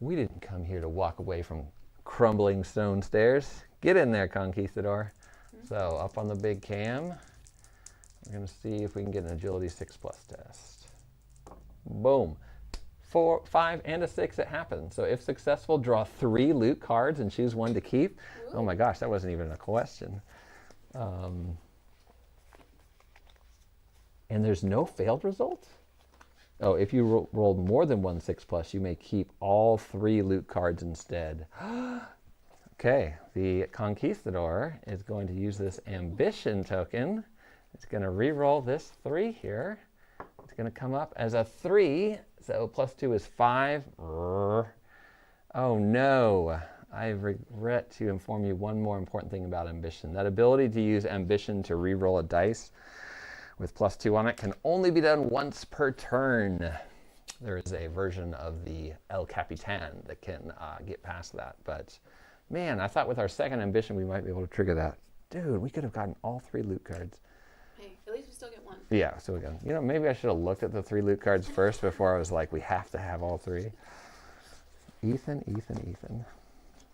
We didn't come here to walk away from crumbling stone stairs. Get in there, Conquistador. So up on the big cam, we're going to see if we can get an agility 6+ test. Boom. 4, 5, and a 6, it happens. So if successful, draw 3 loot cards and choose 1 to keep. Oh my gosh, that wasn't even a question. And there's no failed result? Oh, if you rolled more than 1 6+, you may keep all 3 loot cards instead. Okay, the Conquistador is going to use this ambition token. It's going to re-roll this 3 here. It's going to come up as a 3, so +2 is 5. Oh no, I regret to inform you one more important thing about ambition. That ability to use ambition to re-roll a dice with +2 on it can only be done once per turn. There is a version of the El Capitan that can get past that, but man, I thought with our second ambition we might be able to trigger that. Dude, we could have gotten all 3 loot cards. Hey, at least we still get 1. Yeah, so we got, you know, maybe I should have looked at the 3 loot cards first before I was like, we have to have all 3. Ethan.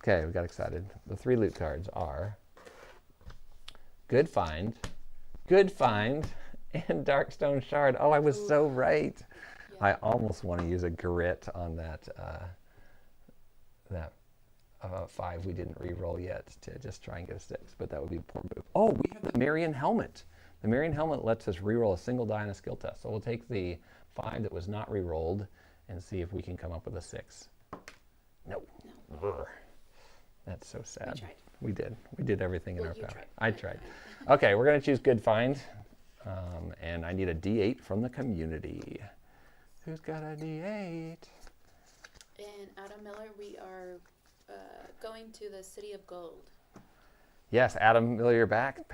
Okay, we got excited. The 3 loot cards are Good Find, and Darkstone Shard. Oh, I was so right. Yeah. I almost want to use a grit on that 5 we didn't re-roll yet to just try and get a 6, but that would be a poor move. Oh, we have the Marion Helmet. The Marion Helmet lets us re-roll a single die in a skill test. So we'll take the 5 that was not re-rolled and see if we can come up with a 6. No. Ugh. That's so sad. We tried. We did everything in our You power. tried. I tried. Okay, we're going to choose Good Find. And I need a D8 from the community. Who's got a D8? And Adam Miller, we are going to the City of Gold. Yes, Adam Miller, you're back.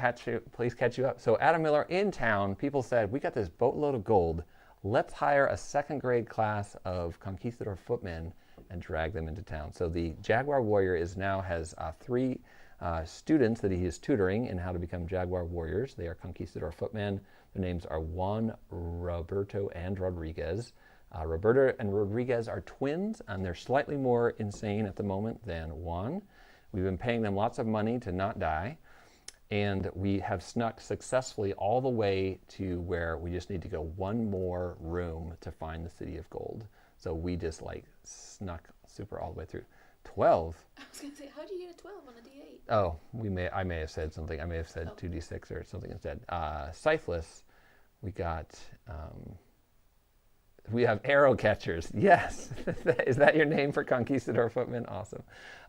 Please catch you up. So Adam Miller in town, people said, we got this boatload of gold. Let's hire a 2nd grade class of Conquistador footmen and drag them into town. So the Jaguar Warrior has 3 students that he is tutoring in how to become Jaguar Warriors. They are Conquistador footmen. Their names are Juan, Roberto, and Rodriguez. Roberto and Rodriguez are twins, and they're slightly more insane at the moment than Juan. We've been paying them lots of money to not die, and we have snuck successfully all the way to where we just need to go 1 more room to find the City of Gold. So we just like snuck super all the way through. 12. I was going to say, how do you get a 12 on a D8? Oh, I may have said something. I may have said 2d6 or something instead. Scytheless, we have arrow catchers. Yes. Is that your name for Conquistador footman? Awesome.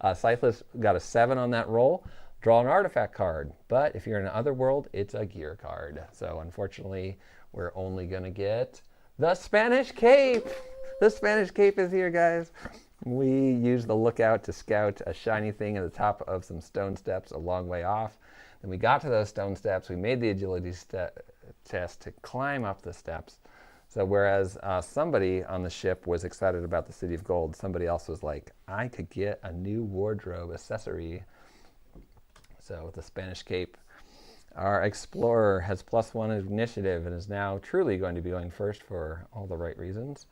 Scytheless got a 7 on that roll. Draw an artifact card. But if you're in another world, it's a gear card. So unfortunately, we're only going to get the Spanish Cape. The Spanish Cape is here, guys. We used the lookout to scout a shiny thing at the top of some stone steps a long way off. Then we got to those stone steps. We made the agility test to climb up the steps. So whereas somebody on the ship was excited about the City of Gold, somebody else was like, I could get a new wardrobe accessory. So with the Spanish Cape, our explorer has +1 initiative and is now truly going to be going first for all the right reasons.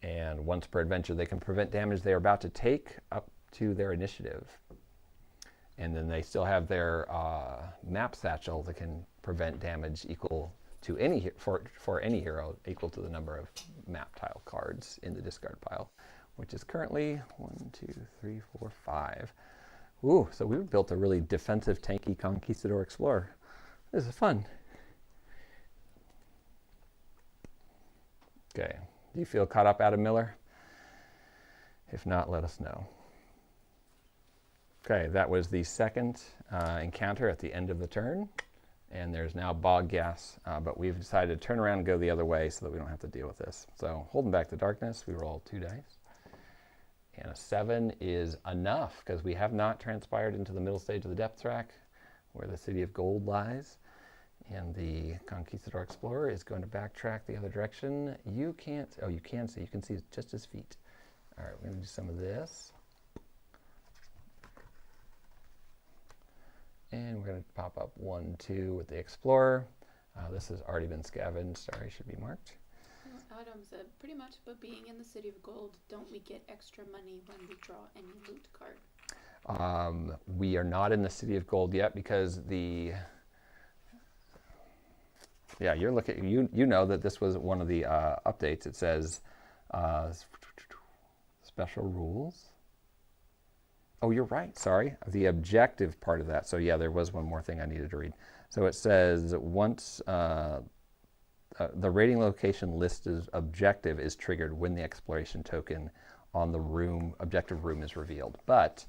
And once per adventure, they can prevent damage they are about to take up to their initiative. And then they still have their map satchel that can prevent damage equal to any for any hero equal to the number of map tile cards in the discard pile, which is currently 1, 2, 3, 4, 5. Ooh, so we've built a really defensive, tanky Conquistador Explorer. This is fun. Okay. Do you feel caught up, Adam Miller? If not, let us know. Okay, that was the second encounter at the end of the turn. And there's now bog gas, but we've decided to turn around and go the other way so that we don't have to deal with this. So holding back the darkness, we roll 2 dice. And a 7 is enough because we have not transpired into the middle stage of the depth track where the City of Gold lies. And the Conquistador Explorer is going to backtrack the other direction. You can't, oh, you can see just his feet. All right, we're going to do some of this. And we're going to pop up 1, 2 with the Explorer. This has already been scavenged. Sorry, should be marked. Adam said, pretty much, but being in the City of Gold, don't we get extra money when we draw any loot card? We are not in the City of Gold yet because the... Yeah, you're looking. You know that this was one of the updates. It says special rules. oh, you're right, sorry. The objective part of that. So yeah, there was one more thing I needed to read. So it says once the rating location listed objective is triggered when the exploration token on the objective room is revealed. But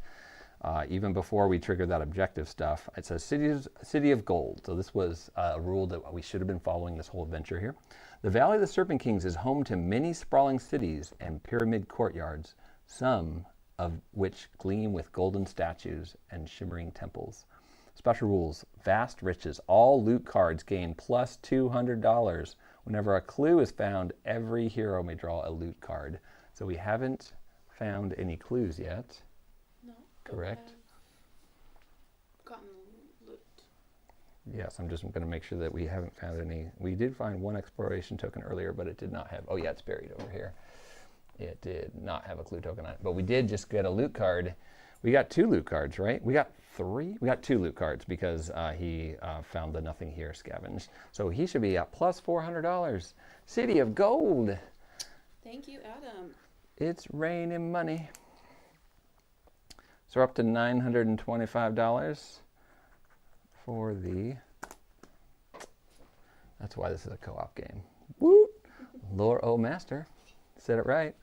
even before we trigger that objective stuff, it says City of Gold. So this was a rule that we should have been following this whole adventure here. The Valley of the Serpent Kings is home to many sprawling cities and pyramid courtyards, some of which gleam with golden statues and shimmering temples. Special rules: vast riches. All loot cards gain plus $200. Whenever a clue is found, every hero may draw a loot card. So we haven't found any clues yet. No. Correct? Gotten loot. Yes, I'm just going to make sure that we haven't found any. We did find one exploration token earlier, but it did not have, oh yeah, it's buried over here. It did not have a clue token on it, but we did just get a loot card. We got 2 loot cards, right? We got 3? We got 2 loot cards because he found the nothing here scavenged. So he should be at plus $400. City of Gold. Thank you, Adam. It's raining money. So we're up to $925 for the, that's why this is a co-op game. Woo! Lore O Master. Said it right.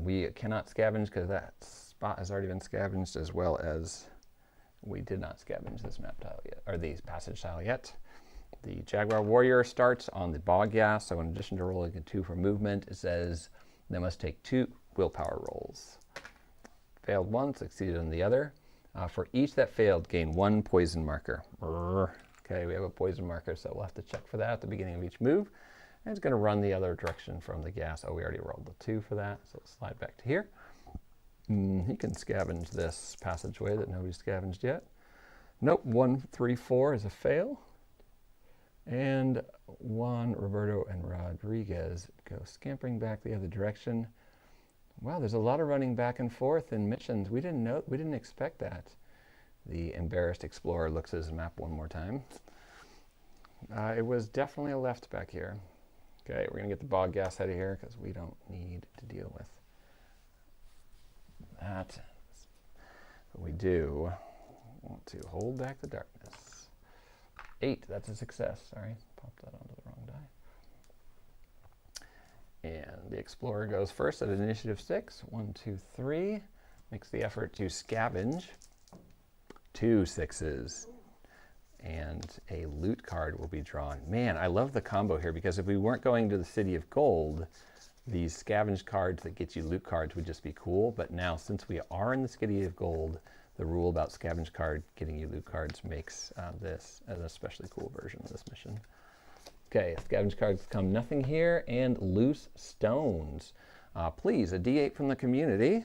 We cannot scavenge because that spot has already been scavenged, as well as we did not scavenge this map tile yet, or the passage tile yet. The Jaguar Warrior starts on the bog gas, so in addition to rolling a 2 for movement, it says they must take 2 willpower rolls. Failed one, succeeded on the other. For each that failed, gain 1 poison marker. Okay, we have a poison marker, so we'll have to check for that at the beginning of each move. And it's going to run the other direction from the gas. Oh, we already rolled the 2 for that, so let's slide back to here. He can scavenge this passageway that nobody's scavenged yet. Nope, 1, 3, 4 is a fail. And Juan, Roberto, and Rodriguez go scampering back the other direction. Wow, there's a lot of running back and forth in missions. We didn't expect that. The embarrassed explorer looks at his map one more time. It was definitely a left back here. Okay, we're going to get the bog gas out of here because we don't need to deal with that. But we do want to hold back the darkness. 8, that's a success. Sorry, popped that onto the wrong die. And the explorer goes first at initiative 6. 1, 2, 3. Makes the effort to scavenge 2 6s. And a loot card will be drawn. Man, I love the combo here because if we weren't going to the City of Gold, these scavenge cards that get you loot cards would just be cool. But now, since we are in the City of Gold, the rule about scavenge card getting you loot cards makes this an especially cool version of this mission. Okay, scavenge cards come nothing here and loose stones. Please, a D8 from the community.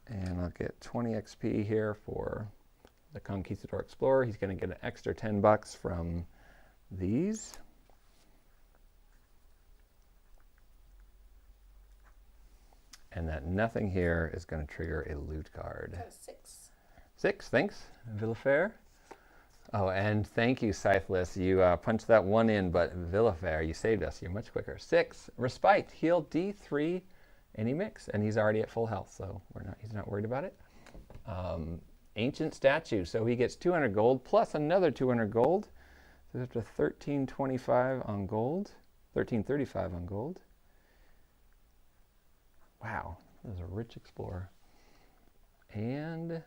And I'll get 20 XP here for the Conquistador Explorer. He's going to get an extra $10 from these. And that nothing here is going to trigger a loot card. Got a 6. 6, thanks, Villafair. Oh, and thank you, Scytheless. You punched that 1 in, but Villafair, you saved us. You're much quicker. 6, Respite. Heal D3 any mix, and he's already at full health, so he's not worried about it. Ancient Statue, so he gets 200 gold plus another 200 gold. So that's up to 1325 on gold, 1335 on gold. Wow, this is a rich explorer. And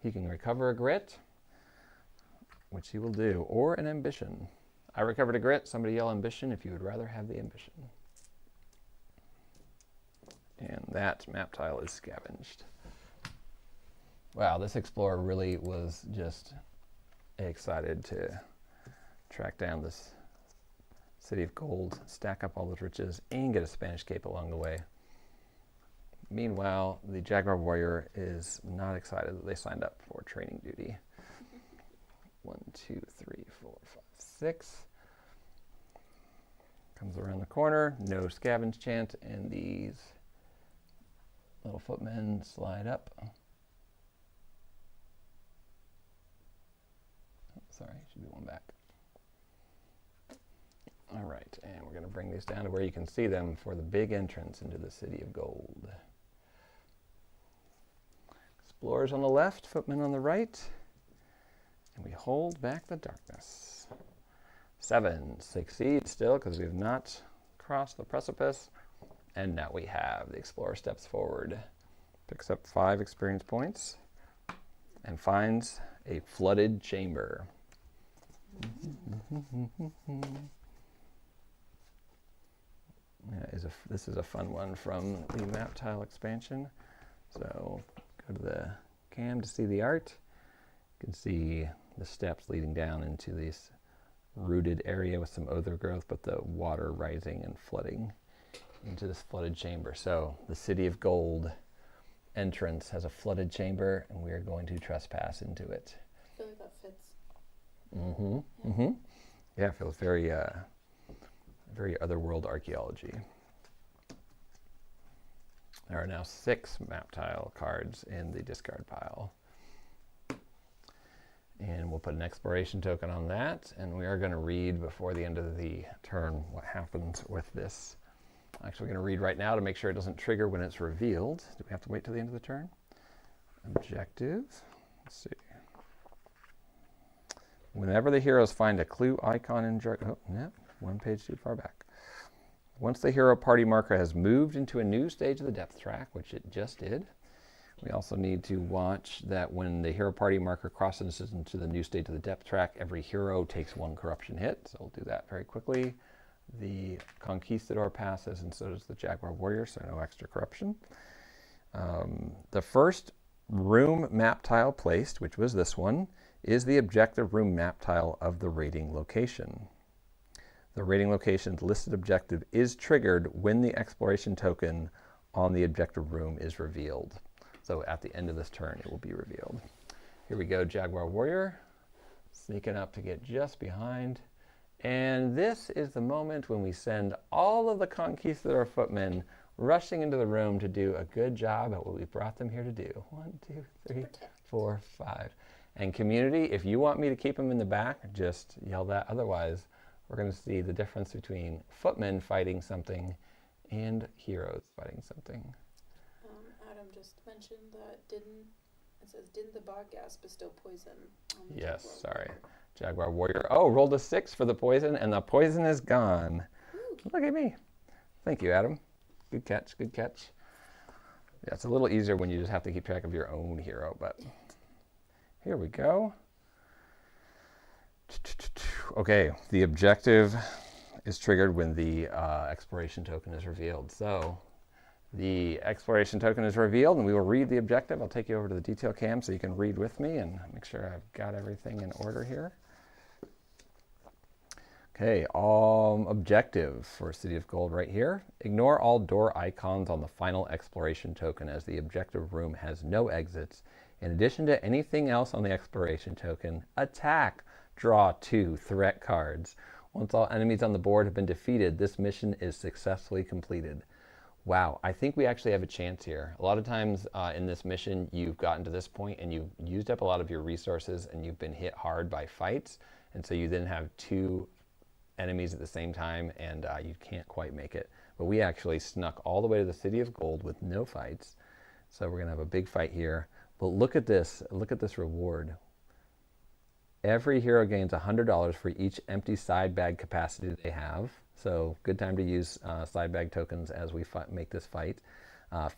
he can recover a grit, which he will do, or an ambition. I recovered a grit. Somebody yell ambition if you would rather have the ambition. And that map tile is scavenged. Wow, this explorer really was just excited to track down this City of Gold, stack up all those riches, and get a Spanish cape along the way. Meanwhile, the Jaguar Warrior is not excited that they signed up for training duty. 1, 2, 3, 4, 5, 6. Comes around the corner, no scavenge chant, and these little footmen slide up. Sorry, should be one back. All right, and we're going to bring these down to where you can see them for the big entrance into the City of Gold. Explorers on the left, footmen on the right. And we hold back the darkness. 7 succeeds still because we have not crossed the precipice. And now we have the explorer steps forward, picks up 5 experience points, and finds a flooded chamber. This is a fun one from the map tile expansion. So go to the cam to see the art. You can see the steps leading down into this rooted area with some other growth, but the water rising and flooding into this flooded chamber. So the City of Gold entrance has a flooded chamber, and we are going to trespass into it. I feel like that fits. Yeah, it feels very, very otherworld archaeology. There are now 6 map tile cards in the discard pile. And we'll put an exploration token on that, and we are going to read before the end of the turn what happens with this. Actually, we're going to read right now to make sure it doesn't trigger when it's revealed. Do we have to wait till the end of the turn? Objectives. Let's see. Whenever the heroes find a clue icon in one page too far back. Once the hero party marker has moved into a new stage of the depth track, which it just did, we also need to watch that when the hero party marker crosses into the new stage of the depth track, every hero takes 1 corruption hit. So we'll do that very quickly. The Conquistador passes, and so does the Jaguar Warrior, so no extra corruption. The first room map tile placed, which was this one, is the objective room map tile of the rating location. The rating location's listed objective is triggered when the exploration token on the objective room is revealed. So at the end of this turn, it will be revealed. Here we go, Jaguar Warrior, sneaking up to get just behind. And this is the moment when we send all of the Conquistador footmen rushing into the room to do a good job at what we brought them here to do. 1, 2, 3, 4, 5. And community, if you want me to keep them in the back, just yell that. Otherwise, we're going to see the difference between footmen fighting something and heroes fighting something. Adam just mentioned that it says, didn't the bog gas bestow poison on the Yes, Jaguar sorry. Warrior? Jaguar Warrior. Oh, rolled a 6 for the poison, and the poison is gone. Ooh. Look at me. Thank you, Adam. Good catch, good catch. Yeah, it's a little easier when you just have to keep track of your own hero, but here we go. Okay, the objective is triggered when the exploration token is revealed. So the exploration token is revealed, and we will read the objective. I'll take you over to the detail cam so you can read with me and make sure I've got everything in order here. Okay, objective for City of Gold right here. Ignore all door icons on the final exploration token as the objective room has no exits. In addition to anything else on the exploration token, attack. Draw 2 threat cards. Once all enemies on the board have been defeated, this mission is successfully completed. Wow, I think we actually have a chance here. A lot of times in this mission, you've gotten to this point and you've used up a lot of your resources and you've been hit hard by fights. And so you then have 2 enemies at the same time and you can't quite make it. But we actually snuck all the way to the City of Gold with no fights. So we're going to have a big fight here. But look at this reward. Every hero gains $100 for each empty side bag capacity they have. So good time to use side bag tokens as we make this fight.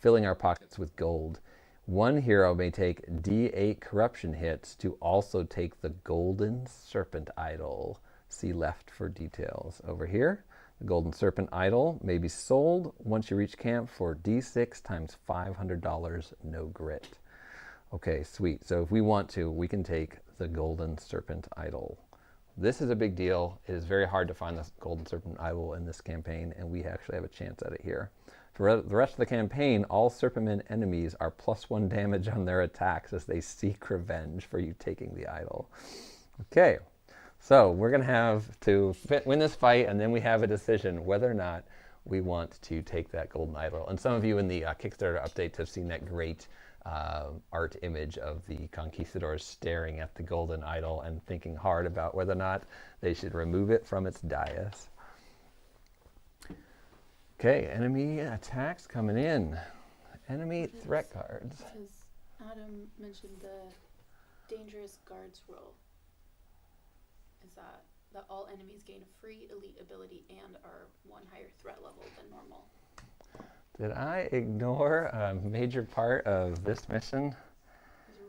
Filling our pockets with gold. One hero may take D8 corruption hits to also take the Golden Serpent Idol. See left for details. Over here, the Golden Serpent Idol may be sold once you reach camp for D6 times $500, no grit. Okay, sweet. So if we want to, we can take the Golden Serpent Idol. This is a big deal. It is very hard to find the Golden Serpent Idol in this campaign, and we actually have a chance at it here. For the rest of the campaign, all Serpentmen enemies are +1 damage on their attacks as they seek revenge for you taking the idol. Okay, so we're going to have to win this fight, and then we have a decision whether or not we want to take that golden idol. And some of you in the Kickstarter updates have seen that great art image of the conquistadors staring at the golden idol and thinking hard about whether or not they should remove it from its dais. Okay, enemy attacks coming in. Enemy threat cards. Says, Adam mentioned the dangerous guards rule. Is that all enemies gain a free elite ability and are one higher threat level than normal? Did I ignore a major part of this mission?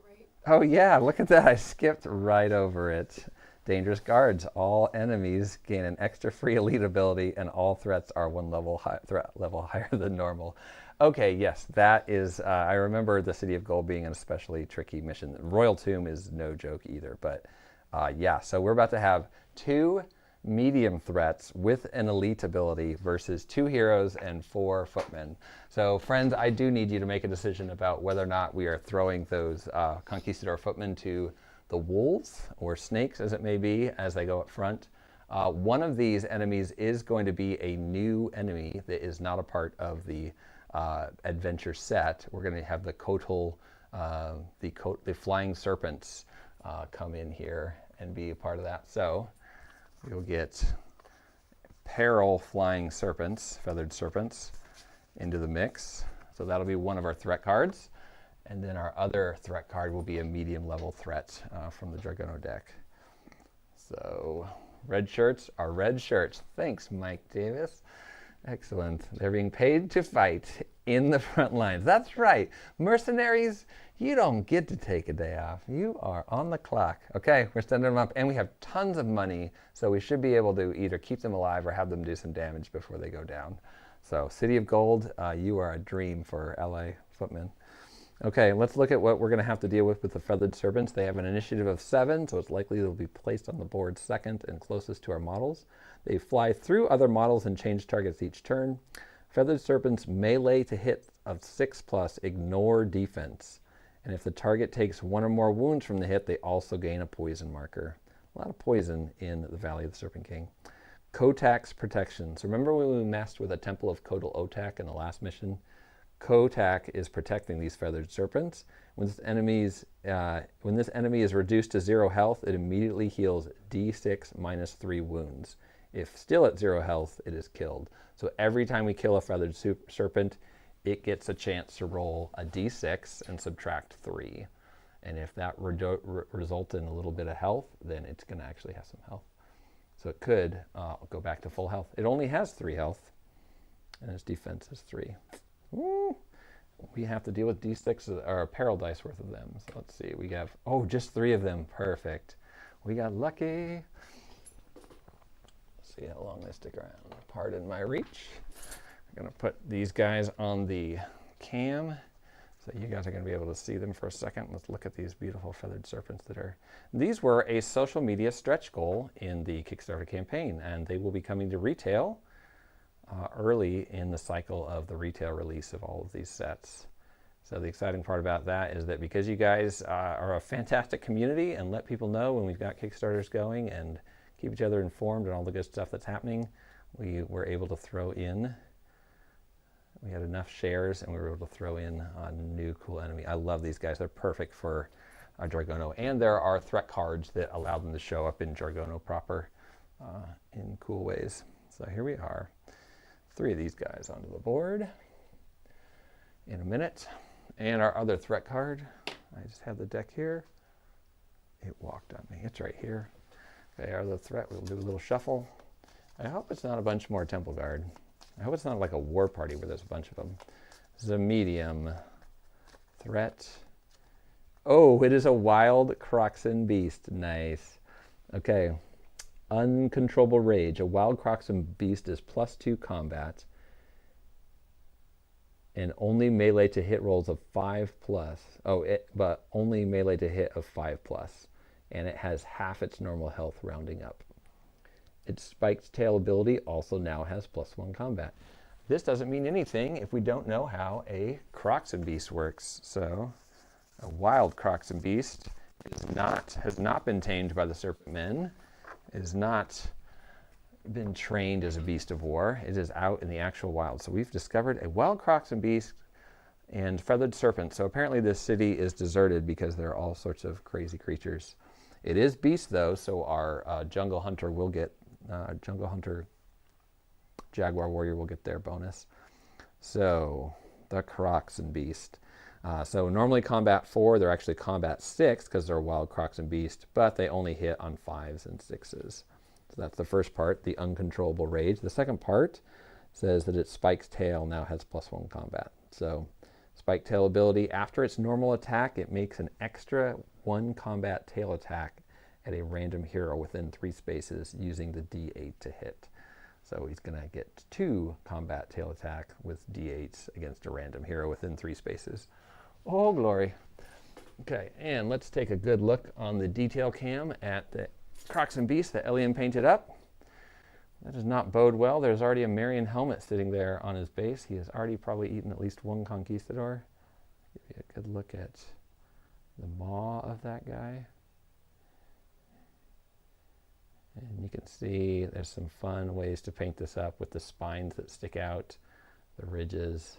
Right. Oh yeah, look at that. I skipped right over it. Dangerous guards. All enemies gain an extra free elite ability and all threats are one threat level higher than normal. Okay, yes, that is, I remember the City of Gold being an especially tricky mission. Royal Tomb is no joke either, but yeah, so we're about to have 2 medium threats with an elite ability versus 2 heroes and 4 footmen. So friends, I do need you to make a decision about whether or not we are throwing those Conquistador footmen to the wolves or snakes, as it may be, as they go up front. One of these enemies is going to be a new enemy that is not a part of the adventure set. We're going to have the the flying serpents come in here and be a part of that. So we'll get peril flying serpents, feathered serpents, into the mix. So that'll be one of our threat cards. And then our other threat card will be a medium level threat from the Dragono deck. So red shirts are red shirts. Thanks, Mike Davis. Excellent. They're being paid to fight in the front lines. That's right. Mercenaries, you don't get to take a day off. You are on the clock. Okay, we're sending them up, and we have tons of money, so we should be able to either keep them alive or have them do some damage before they go down. So City of Gold, you are a dream for LA footmen. Okay, let's look at what we're going to have to deal with the feathered serpents. They have an initiative of 7, so it's likely they'll be placed on the board second and closest to our models. They fly through other models and change targets each turn. Feathered serpents melee to hit of 6+, ignore defense. And if the target takes 1 or more wounds from the hit, they also gain a poison marker. A lot of poison in the Valley of the Serpent King. Kotak's protections. Remember when we messed with a Temple of Kotal Otak in the last mission? Kotak is protecting these feathered serpents. When this enemy is reduced to 0 health, it immediately heals D6 minus 3 wounds. If still at 0 health, it is killed. So every time we kill a feathered serpent, it gets a chance to roll a D6 and subtract 3. And if that results in a little bit of health, then it's going to actually have some health. So it could go back to full health. It only has 3 health, and its defense is 3. Ooh. We have to deal with D6 or peril dice worth of them. So let's see. We have, just 3 of them. Perfect. We got lucky. Let's see how long they stick around. Pardon my reach. I'm going to put these guys on the cam so you guys are going to be able to see them for a second. Let's look at these beautiful feathered serpents that are... These were a social media stretch goal in the Kickstarter campaign, and they will be coming to retail early in the cycle of the retail release of all of these sets. So the exciting part about that is that because you guys are a fantastic community and let people know when we've got Kickstarters going and keep each other informed and all the good stuff that's happening, we were able to throw in, we had enough shares and we were able to throw in a new cool enemy. I love these guys. They're perfect for Dragono, and there are threat cards that allow them to show up in Dragono proper in cool ways. So here we are. 3 of these guys onto the board in a minute. And our other threat card, I just have the deck here. It walked on me. It's right here. Okay, our other threat, we'll do a little shuffle. I hope it's not a bunch more Temple Guard. I hope it's not like a war party where there's a bunch of them. This is a medium threat. Oh, it is a wild Croxen beast. Nice. Okay. Uncontrollable Rage. A wild Croxen beast is +2 combat and only melee to hit rolls of 5+. But only melee to hit of 5+. And it has half its normal health rounding up. Its spiked tail ability also now has +1 combat. This doesn't mean anything if we don't know how a Croxen beast works. So a wild Croxen beast has not been tamed by the Serpent Men. Is not been trained as a beast of war. It is out in the actual wild. So we've discovered a wild Croxen beast and feathered serpent. So apparently this city is deserted because there are all sorts of crazy creatures. It is beast though, so our jungle hunter will get Jaguar Warrior will get their bonus. So the Croxen beast. So normally combat 4, they're actually combat 6 because they're wild crocs and beast, but they only hit on 5s and 6s. So that's the first part, the uncontrollable rage. The second part says that its spike's tail now has +1 combat. So spike tail ability, after its normal attack, it makes an extra 1 combat tail attack at a random hero within 3 spaces using the D8 to hit. So he's going to get 2 combat tail attack with D8s against a random hero within 3 spaces. Oh, glory. Okay, and let's take a good look on the detail cam at the Crocs and Beasts that Elian painted up. That does not bode well. There's already a Marion helmet sitting there on his base. He has already probably eaten at least 1 Conquistador. Give you a good look at the maw of that guy. And you can see there's some fun ways to paint this up with the spines that stick out, the ridges.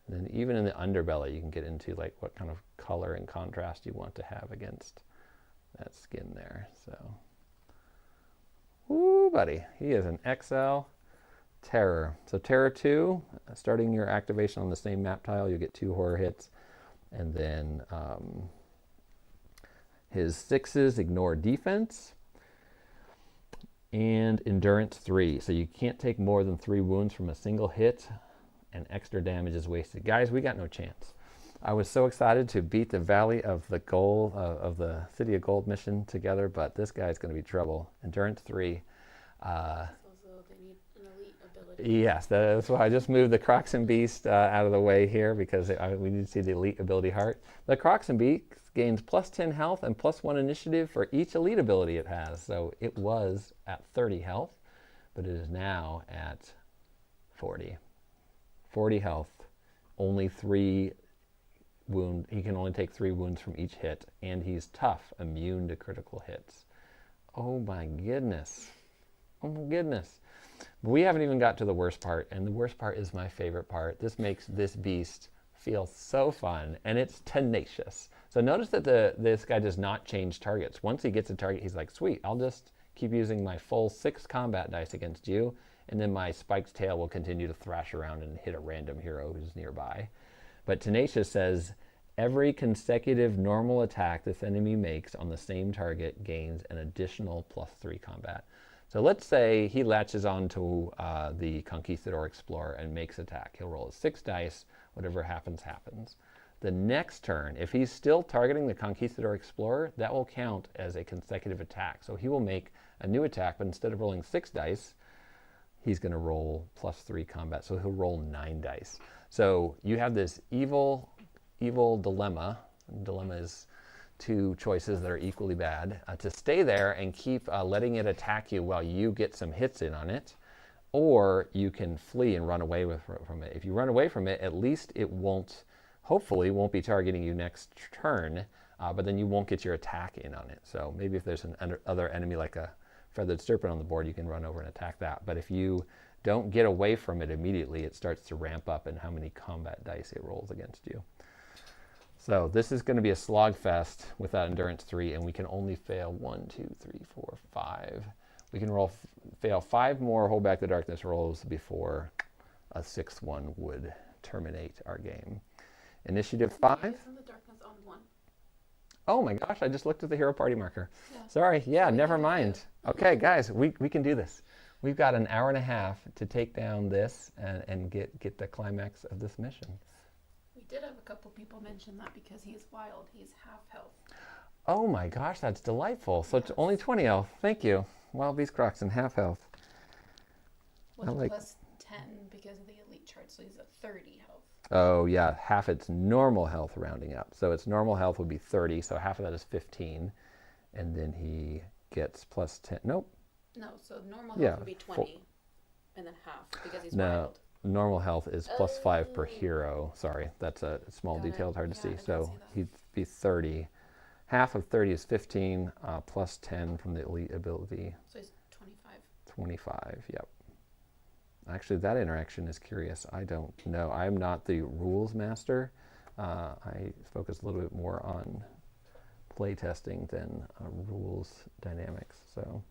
And then even in the underbelly, you can get into like what kind of color and contrast you want to have against that skin there. So, woo, buddy, he is an XL Terror. So Terror 2, starting your activation on the same map tile, you get 2 horror hits. And then his 6s ignore defense. And Endurance 3. So you can't take more than 3 wounds from a single hit, and extra damage is wasted. Guys, we got no chance. I was so excited to beat the Valley of the Gold, of the City of Gold mission together, but this guy's going to be trouble. Endurance 3. Also, they need an elite ability. Yes, that's why I just moved the Crocs and Beast out of the way here, because we need to see the elite ability heart. The Crocs and Beast gains +10 health and +1 initiative for each elite ability it has. So it was at 30 health, but it is now at 40. 40 health, only 3 wound. He can only take 3 wounds from each hit, and he's tough, immune to critical hits. Oh my goodness. Oh my goodness. But we haven't even got to the worst part, and the worst part is my favorite part. This makes this beast feel so fun, and it's tenacious. So notice that this guy does not change targets. Once he gets a target, he's like, sweet, I'll just keep using my full 6 combat dice against you, and then my spiked tail will continue to thrash around and hit a random hero who's nearby. But Tenacious says, every consecutive normal attack this enemy makes on the same target gains an additional +3 combat. So let's say he latches onto the Conquistador Explorer and makes attack. He'll roll 6 dice, whatever happens, happens. The next turn, if he's still targeting the Conquistador Explorer, that will count as a consecutive attack. So he will make a new attack, but instead of rolling 6 dice, he's going to roll +3 combat. So he'll roll 9 dice. So you have this evil dilemma. Dilemma is 2 choices that are equally bad. To stay there and keep letting it attack you while you get some hits in on it, or you can flee and run away from it. If you run away from it, at least it won't, hopefully won't be targeting you next turn, but then you won't get your attack in on it. So maybe if there's an other enemy like a Feathered Serpent on the board, you can run over and attack that. But if you don't get away from it immediately, it starts to ramp up in how many combat dice it rolls against you. So this is going to be a slogfest without Endurance 3, and we can only fail 1, 2, 3, 4, 5. We can fail 5 more Hold Back the Darkness rolls before a 6th one would terminate our game. Initiative 5. Isn't the darkness on 1? Oh my gosh, I just looked at the hero party marker. Yeah. Sorry, yeah, never mind. Okay, guys, we can do this. We've got an hour and a half to take down this and get the climax of this mission. We did have a couple people mention that because he's wild. He's half health. Oh my gosh, that's delightful. So it's only 20 health. Thank you. Wild Beast Crocs and half health. With I a like- +10 because of the elite chart, so he's at 30 health. Oh yeah, half its normal health rounding up. So its normal health would be 30, so half of that is 15. And then he gets +10. Nope. No, so normal Yeah, health would be 20, and then half because he's No. wild. Normal health is +5 per hero. Sorry, that's a small Got it. detail. It's hard to Yeah, I see. didn't So see that. he'd be 30. Half of 30 is 15, +10 from the elite ability, So he's 25. 25. Yep. Actually, that interaction is curious. I don't know. I'm not the rules master. I focus a little bit more on play testing than rules dynamics. So.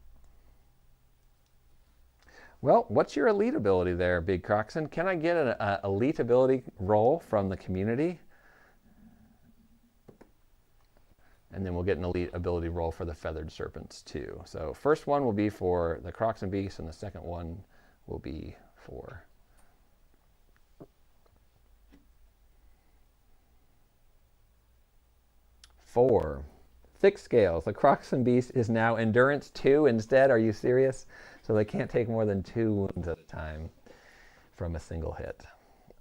Well, what's your elite ability there, Big Croxon? Can I get an elite ability roll from the community? and then we'll get an elite ability roll for the Feathered Serpents too. So first one will be for the Crocs and Beasts, and the second one will be for 4. Thick Scales. The Crocs and Beast is now Endurance 2 instead. Are you serious? So they can't take more than 2 wounds at a time from a single hit.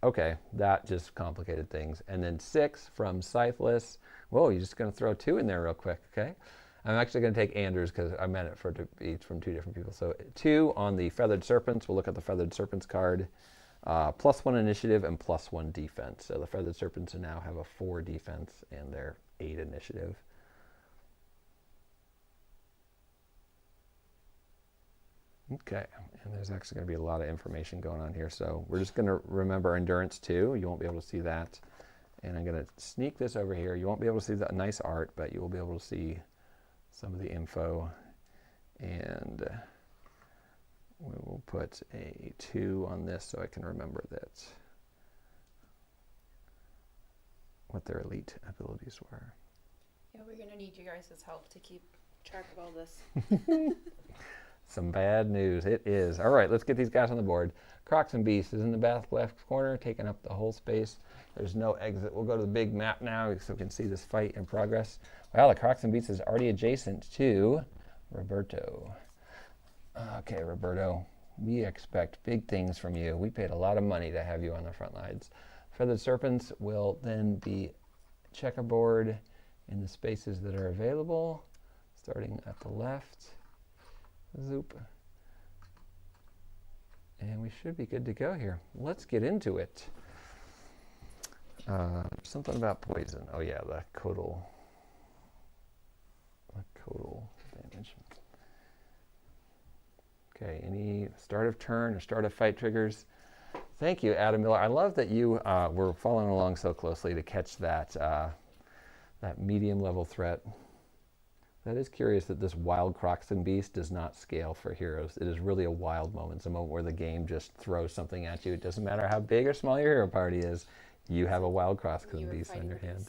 Okay, that just complicated things. And then 6 from Scytheless. Whoa, you're just going to throw 2 in there real quick, okay? I'm actually going to take Anders because I meant it for to be from 2 different people. So 2 on the Feathered Serpents. We'll look at the Feathered Serpents card. +1 initiative and +1 defense. So the Feathered Serpents now have a 4 defense and they're 8 initiative. Okay, and there's actually going to be a lot of information going on here. So we're just going to remember Endurance 2. You won't be able to see that. And I'm going to sneak this over here. You won't be able to see the nice art, but you will be able to see some of the info. And we will put a 2 on this so I can remember that what their elite abilities were. Yeah, we're going to need you guys' help to keep track of all this. Some bad news. It is. All right, let's get these guys on the board. Crocs and Beasts is in the back left corner, taking up the whole space. There's no exit. We'll go to the big map now so we can see this fight in progress. Wow, the Crocs and Beasts is already adjacent to Roberto. Okay, Roberto, we expect big things from you. We paid a lot of money to have you on the front lines. Feathered Serpents will then be checkerboard in the spaces that are available, starting at the left. Zoop. And we should be good to go here. Let's get into it. Something about poison. Oh yeah, the caudal damage. Okay, any start of turn or start of fight triggers? Thank you, Adam Miller. I love that you were following along so closely to catch that that medium level threat. That is curious that this wild Crocs and Beast does not scale for heroes. It is really a wild moment. It's a moment where the game just throws something at you. It doesn't matter how big or small your hero party is. You have a wild Crocs and Beast on your hand.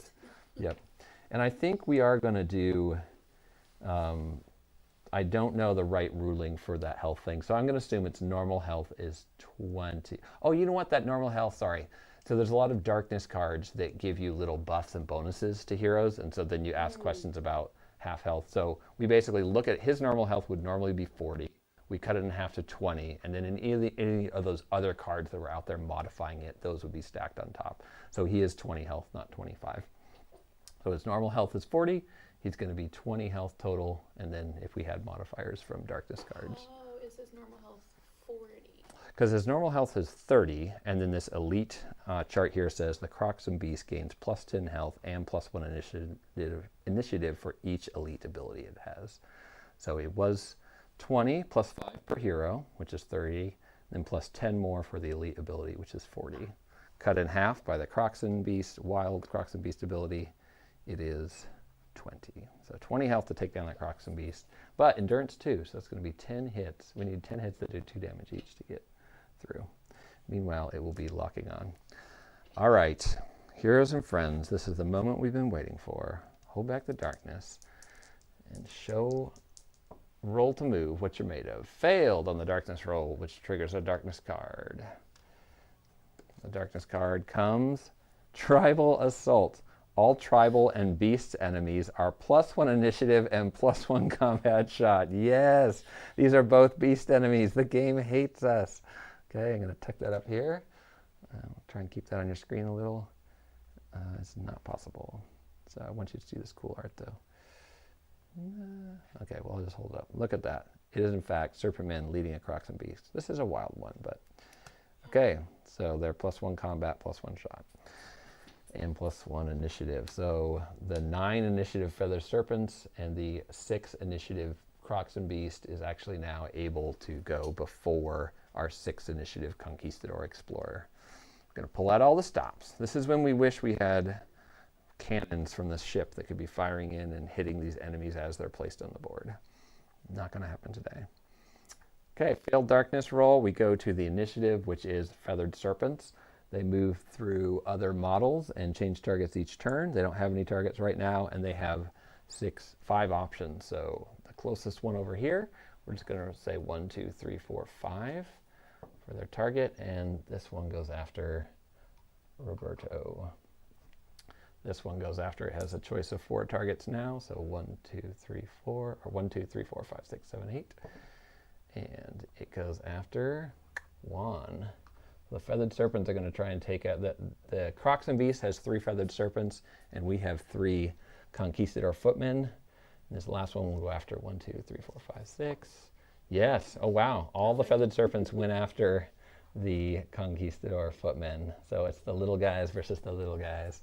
Yep. And I think we are going to do, I don't know the right ruling for that health thing. So I'm going to assume its normal health is 20. Oh, you know what? That normal health, sorry. So there's a lot of darkness cards that give you little buffs and bonuses to heroes. And so then you ask questions about half health. So we basically look at his normal health would normally be 40. We cut it in half to 20. And then in any of those other cards that were out there modifying it, those would be stacked on top. So he is 20 health, not 25. So his normal health is 40. He's going to be 20 health total. And then if we had modifiers from darkness cards. Oh, is his normal health 40? Because his normal health is 30, and then this elite chart here says the Crocs and Beast gains +10 health and +1 initiative for each elite ability it has. So it was 20 +5 per hero, which is 30, then +10 more for the elite ability, which is 40. Cut in half by the Crocs and Beast, wild Crocs and Beast ability, it is 20. So 20 health to take down that Crocs and Beast, but endurance 2, so it's going to be 10 hits. We need 10 hits that do 2 damage each to get through. Meanwhile, it will be locking on. All right, heroes and friends, this is the moment we've been waiting for. Hold back the darkness and show, roll to move what you're made of. Failed on the darkness roll, which triggers a darkness card. The darkness card comes Tribal Assault. All tribal and beast enemies are +1 initiative and +1 combat shot. Yes, these are both beast enemies. The game hates us. Okay, I'm going to tuck that up here. Try and keep that on your screen a little. It's not possible. So I want you to see this cool art, though. Okay, well, I'll just hold it up. Look at that. It is, in fact, Serpentman leading a Crocs and Beast. This is a wild one, but... Okay, so they're +1 combat, +1 shot. And +1 initiative. So the 9 initiative Feather Serpents and the 6 initiative Crocs and Beast is actually now able to go before our 6 initiative Conquistador Explorer. We're going to pull out all the stops. This is when we wish we had cannons from this ship that could be firing in and hitting these enemies as they're placed on the board. Not going to happen today. Okay, failed darkness roll. We go to the initiative, which is Feathered Serpents. They move through other models and change targets each turn. They don't have any targets right now, and they have 5 options. So the closest one over here, we're just going to say 1, 2, 3, 4, 5 for their target, and this one goes after Roberto. This one goes after, it has a choice of 4 targets now, so 1, 2, 3, 4, or 1, 2, 3, 4, 5, 6, 7, 8. And it goes after Juan. The feathered serpents are going to try and take out, the Crocs and Beast has 3 feathered serpents, and we have 3 Conquistador footmen. And this last one will go after 1, 2, 3, 4, 5, 6. Yes, oh wow, all the feathered serpents went after the Conquistador footmen. So it's the little guys versus the little guys.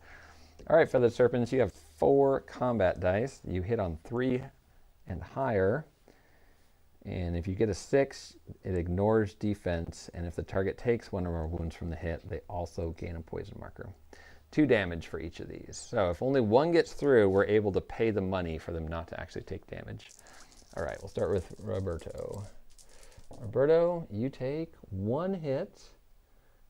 All right, feathered serpents, you have 4 combat dice. You hit on 3 and higher. And if you get a 6, it ignores defense. And if the target takes 1 or more wounds from the hit, they also gain a poison marker. 2 damage for each of these. So if only 1 gets through, we're able to pay the money for them not to actually take damage. All right, we'll start with Roberto. Roberto, you take 1 hit,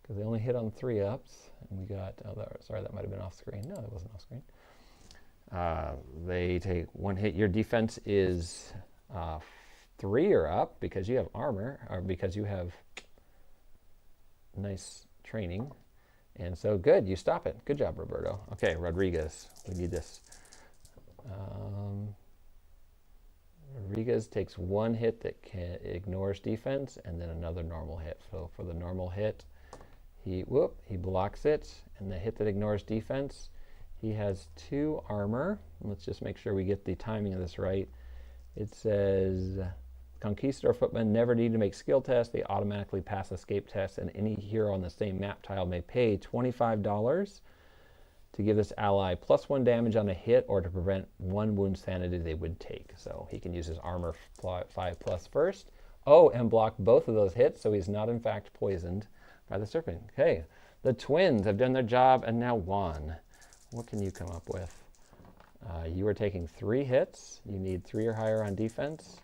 because they only hit on 3 ups. And we got, sorry, that might have been off screen. No, that wasn't off screen. They take 1 hit. Your defense is 3 or up because you have armor, or because you have nice training. And so good, you stop it. Good job, Roberto. Okay, Rodriguez, we need this. Rodriguez takes 1 hit that ignores defense, and then another normal hit. So for the normal hit, he blocks it, and the hit that ignores defense, he has 2 armor. Let's just make sure we get the timing of this right. It says, Conquistador footmen never need to make skill tests. They automatically pass escape tests, and any hero on the same map tile may pay $25 to give this ally +1 damage on a hit or to prevent 1 wound sanity they would take. So he can use his armor 5+ first. Oh, and block both of those hits, so he's not in fact poisoned by the serpent. Okay, the twins have done their job, and now Juan. What can you come up with? You are taking 3 hits. You need 3 or higher on defense.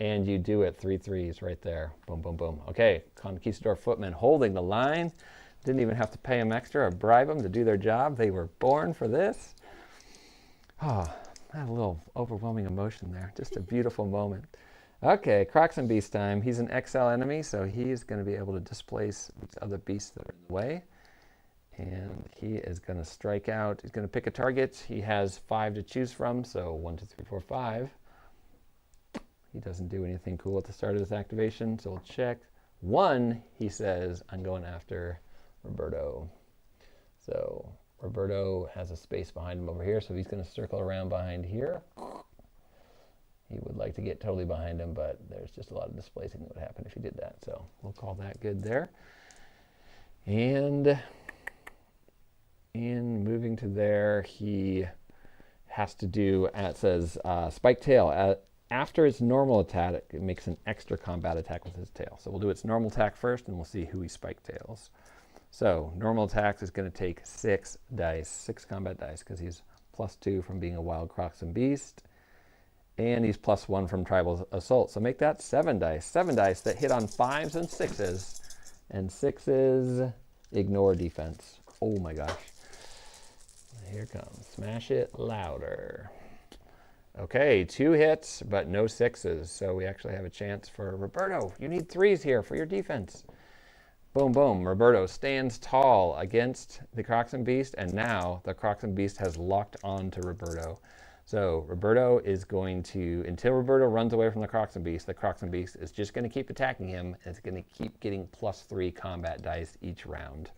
And you do it 3 threes right there. Boom, boom, boom. Okay, Conquistador footmen holding the line. Didn't even have to pay them extra or bribe them to do their job. They were born for this. Oh, I had a little overwhelming emotion there. Just a beautiful moment. Okay, Crocs and Beast time. He's an XL enemy, so he's going to be able to displace the other beasts that are in the way. And he is going to strike out. He's going to pick a target. He has 5 to choose from, so 1, 2, 3, 4, 5. He doesn't do anything cool at the start of this activation, so we'll check. 1, he says, I'm going after Roberto. So Roberto has a space behind him over here, so he's going to circle around behind here. He would like to get totally behind him, but there's just a lot of displacing that would happen if he did that. So we'll call that good there. And in moving to there, he has to do, it says, spike tail. After its normal attack, it makes an extra combat attack with his tail. So we'll do its normal attack first, and we'll see who he spike tails. So normal attacks is going to take 6 dice, 6 combat dice, because he's +2 from being a wild Crocs and Beast, and he's +1 from tribal assault. So make that 7 dice. 7 dice that hit on 5s and 6s, and 6s ignore defense. Oh my gosh. Here it comes. Smash it louder. Okay, 2 hits, but no 6s. So we actually have a chance for Roberto. You need 3s here for your defense. Boom, boom. Roberto stands tall against the Crocs and Beast, and now the Crocs and Beast has locked on to Roberto. So Roberto is going to, until Roberto runs away from the Crocs and Beast is just going to keep attacking him, and it's going to keep getting +3 combat dice each round.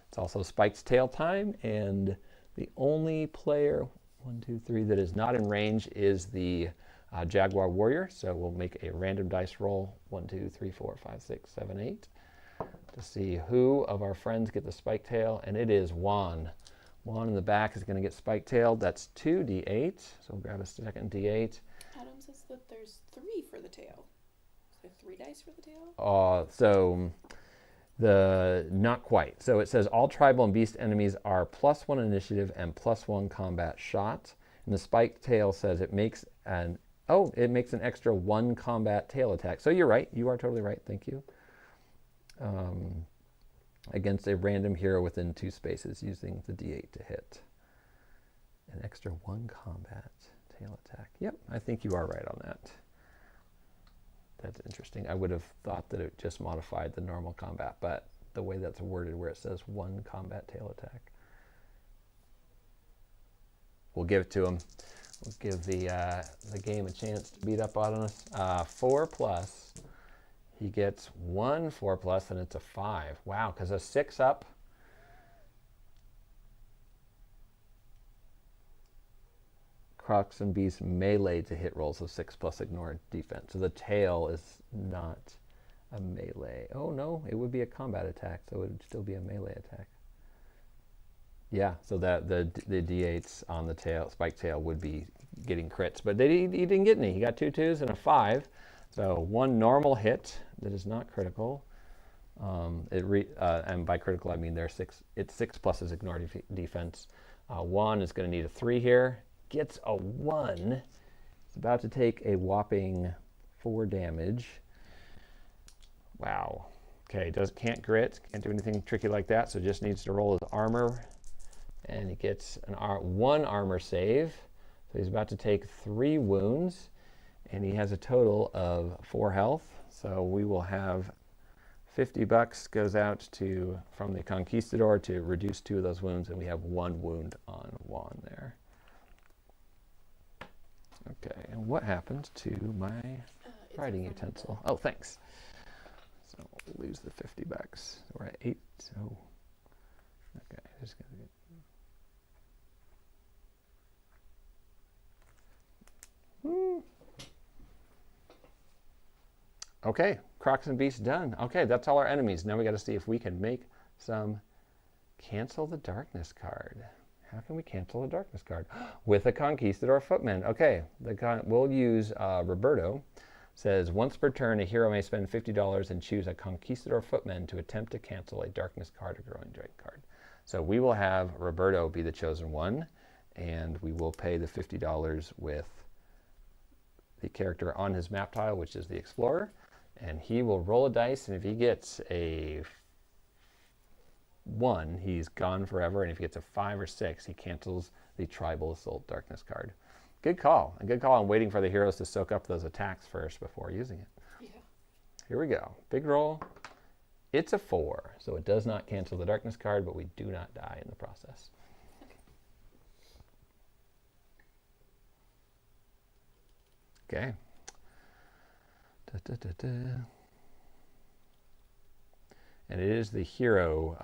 It's also Spike's tail time, and the only player, 1, 2, 3, that is not in range is the Jaguar Warrior. So we'll make a random dice roll, 1, 2, 3, 4, 5, 6, 7, 8, to see who of our friends get the spike tail, and it is Juan. Juan in the back is going to get spike tailed. That's 2d8, so we'll grab a second d8. Adam says that there's 3 for the tail. Is there 3 dice for the tail? Not quite. So it says all tribal and beast enemies are +1 initiative and +1 combat shot. And the spike tail says it makes an extra 1 combat tail attack. So you're right. You are totally right. Thank you. Against a random hero within 2 spaces using the d8 to hit. An extra 1 combat tail attack. Yep, I think you are right on that. That's interesting. I would have thought that it just modified the normal combat, but the way that's worded where it says 1 combat tail attack. We'll give it to him. We'll give the game a chance to beat up on us. 4+. He gets 1 4+, and it's a 5. Wow, because a 6 up. Crocs and Beasts melee to hit rolls of 6+ ignore defense. So the tail is not a melee. Oh no, it would be a combat attack, so it would still be a melee attack. Yeah, so that the D8s on the tail, spike tail, would be getting crits, but he didn't get any. He got 2 2s and a 5. So 1 normal hit that is not critical. And by critical I mean it's 6+ is ignore defense. 1 is going to need a 3 here. Gets a 1. It's about to take a whopping 4 damage. Wow. Okay, can't grit, can't do anything tricky like that, so just needs to roll his armor. And he gets 1 armor save. So he's about to take 3 wounds, and he has a total of 4 health. So we will have $50 goes out from the Conquistador to reduce 2 of those wounds, and we have 1 wound on Juan there. Okay, and what happened to my writing utensil? Oh, thanks. So we'll lose the $50. We're at 8. So okay, just gonna get. Okay, Crocs and Beasts done. Okay, that's all our enemies. Now we got to see if we can make some cancel the darkness card. How can we cancel a darkness card? With a Conquistador Footman. Okay, we'll use Roberto. Says, once per turn, a hero may spend $50 and choose a Conquistador Footman to attempt to cancel a darkness card or growing drake card. So we will have Roberto be the chosen one, and we will pay the $50 with the character on his map tile, which is the Explorer, and he will roll a dice, and if he gets a 1, he's gone forever, and if he gets a 5 or 6, he cancels the Tribal Assault Darkness card. Good call. A good call on waiting for the heroes to soak up those attacks first before using it. Yeah. Here we go. Big roll. It's a 4, so it does not cancel the Darkness card, but we do not die in the process. Okay. Da, da, da, da. And it is the hero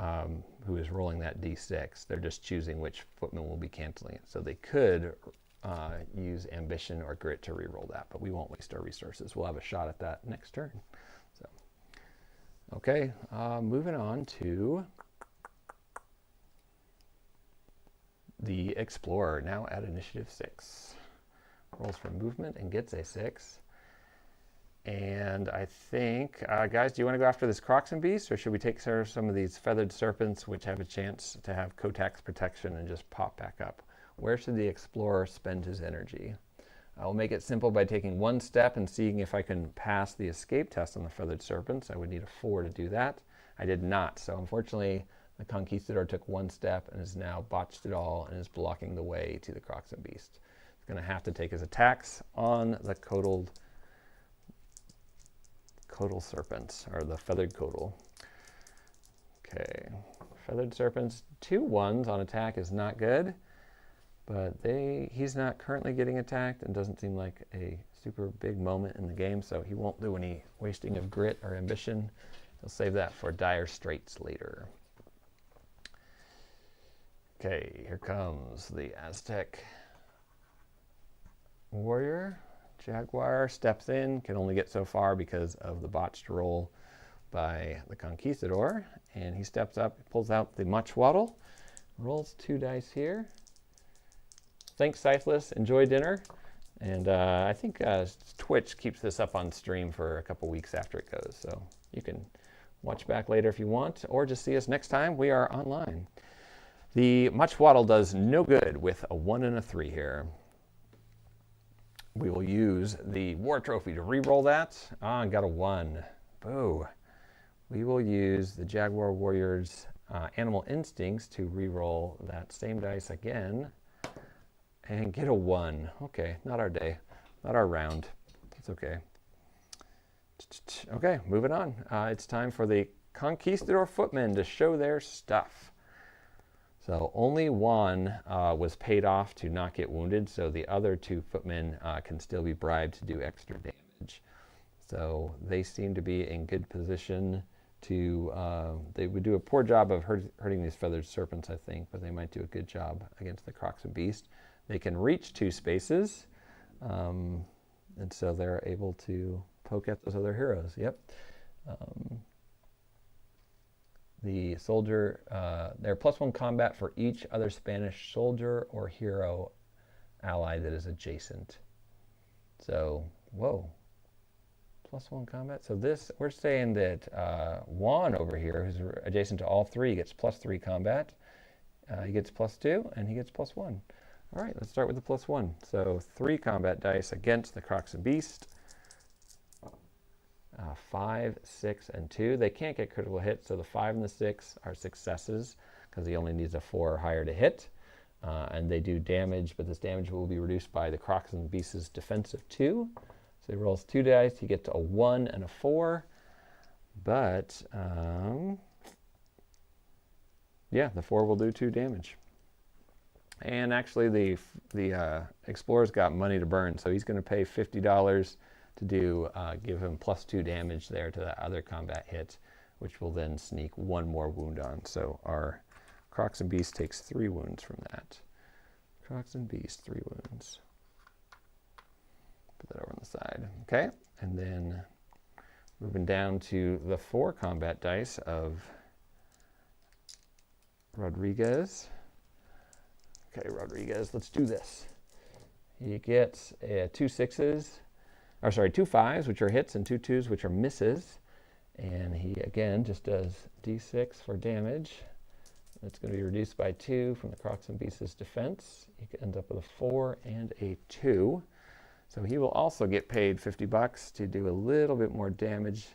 who is rolling that d6. They're just choosing which footman will be canceling it. So they could use ambition or grit to re-roll that, but we won't waste our resources. We'll have a shot at that next turn. So, okay, moving on to the Explorer, now at initiative 6. Rolls for movement and gets a 6. And I think, guys, do you want to go after this Crocs and Beast, or should we take care of some of these Feathered Serpents, which have a chance to have Kotak's protection and just pop back up? Where should the Explorer spend his energy? I'll make it simple by taking 1 step and seeing if I can pass the escape test on the Feathered Serpents. I would need a 4 to do that. I did not, so unfortunately the Conquistador took 1 step and has now botched it all and is blocking the way to the Crocs and Beast. He's going to have to take his attacks on the Caudal Serpents, or the Feathered Caudal. Okay, Feathered Serpents, 2 1s on attack is not good, but he's not currently getting attacked and doesn't seem like a super big moment in the game, so he won't do any wasting of grit or ambition. He'll save that for dire straits later. Okay, here comes the Aztec Warrior. Jaguar steps in, can only get so far because of the botched roll by the Conquistador, and he steps up, pulls out the Muchwaddle, rolls 2 dice here. Thanks, Scytheless. Enjoy dinner. And I think Twitch keeps this up on stream for a couple weeks after it goes, so you can watch back later if you want, or just see us next time we are online. The Muchwaddle does no good with a 1 and a 3 here. We will use the War Trophy to re-roll that. I got a 1. Boo. We will use the Jaguar Warrior's Animal Instincts to re-roll that same dice again. and get a 1. Okay, not our day, not our round. That's okay. Okay, moving on. It's time for the Conquistador footmen to show their stuff. So only one was paid off to not get wounded, so the other 2 footmen can still be bribed to do extra damage. So they seem to be in good position to, they would do a poor job of hurting these feathered serpents, I think, but they might do a good job against the Crocs and Beast. They can reach 2 spaces, and so they're able to poke at those other heroes. Yep. The soldier, they're +1 combat for each other Spanish soldier or hero ally that is adjacent. So, whoa. +1 combat. So this, we're saying that Juan over here, who's adjacent to all 3, gets +3 combat. He gets +2, and he gets +1. All right, let's start with the +1. So 3 combat dice against the Crocs and Beast. 5, 6, and 2. They can't get critical hits, so the 5 and the 6 are successes because he only needs a 4 or higher to hit. And they do damage, but this damage will be reduced by the Crocs and Beast's defense of 2. So he rolls 2 dice, he gets a 1 and a 4. But, yeah, the 4 will do 2 damage. And actually the Explorer's got money to burn, so he's going to pay $50 to do, give him +2 damage there to that other combat hit, which will then sneak 1 more wound on. So our Crocs and Beast takes 3 wounds from that. Crocs and Beast, 3 wounds. Put that over on the side. Okay, and then moving down to the 4 combat dice of Rodriguez. Okay, Rodriguez, let's do this. He gets 2 6s. Or sorry, 2 5s, which are hits, and 2 2s, which are misses. And he, again, just does d6 for damage. That's going to be reduced by 2 from the Crocs and Beast's defense. He ends up with a 4 and a 2. So he will also get paid $50 to do a little bit more damage,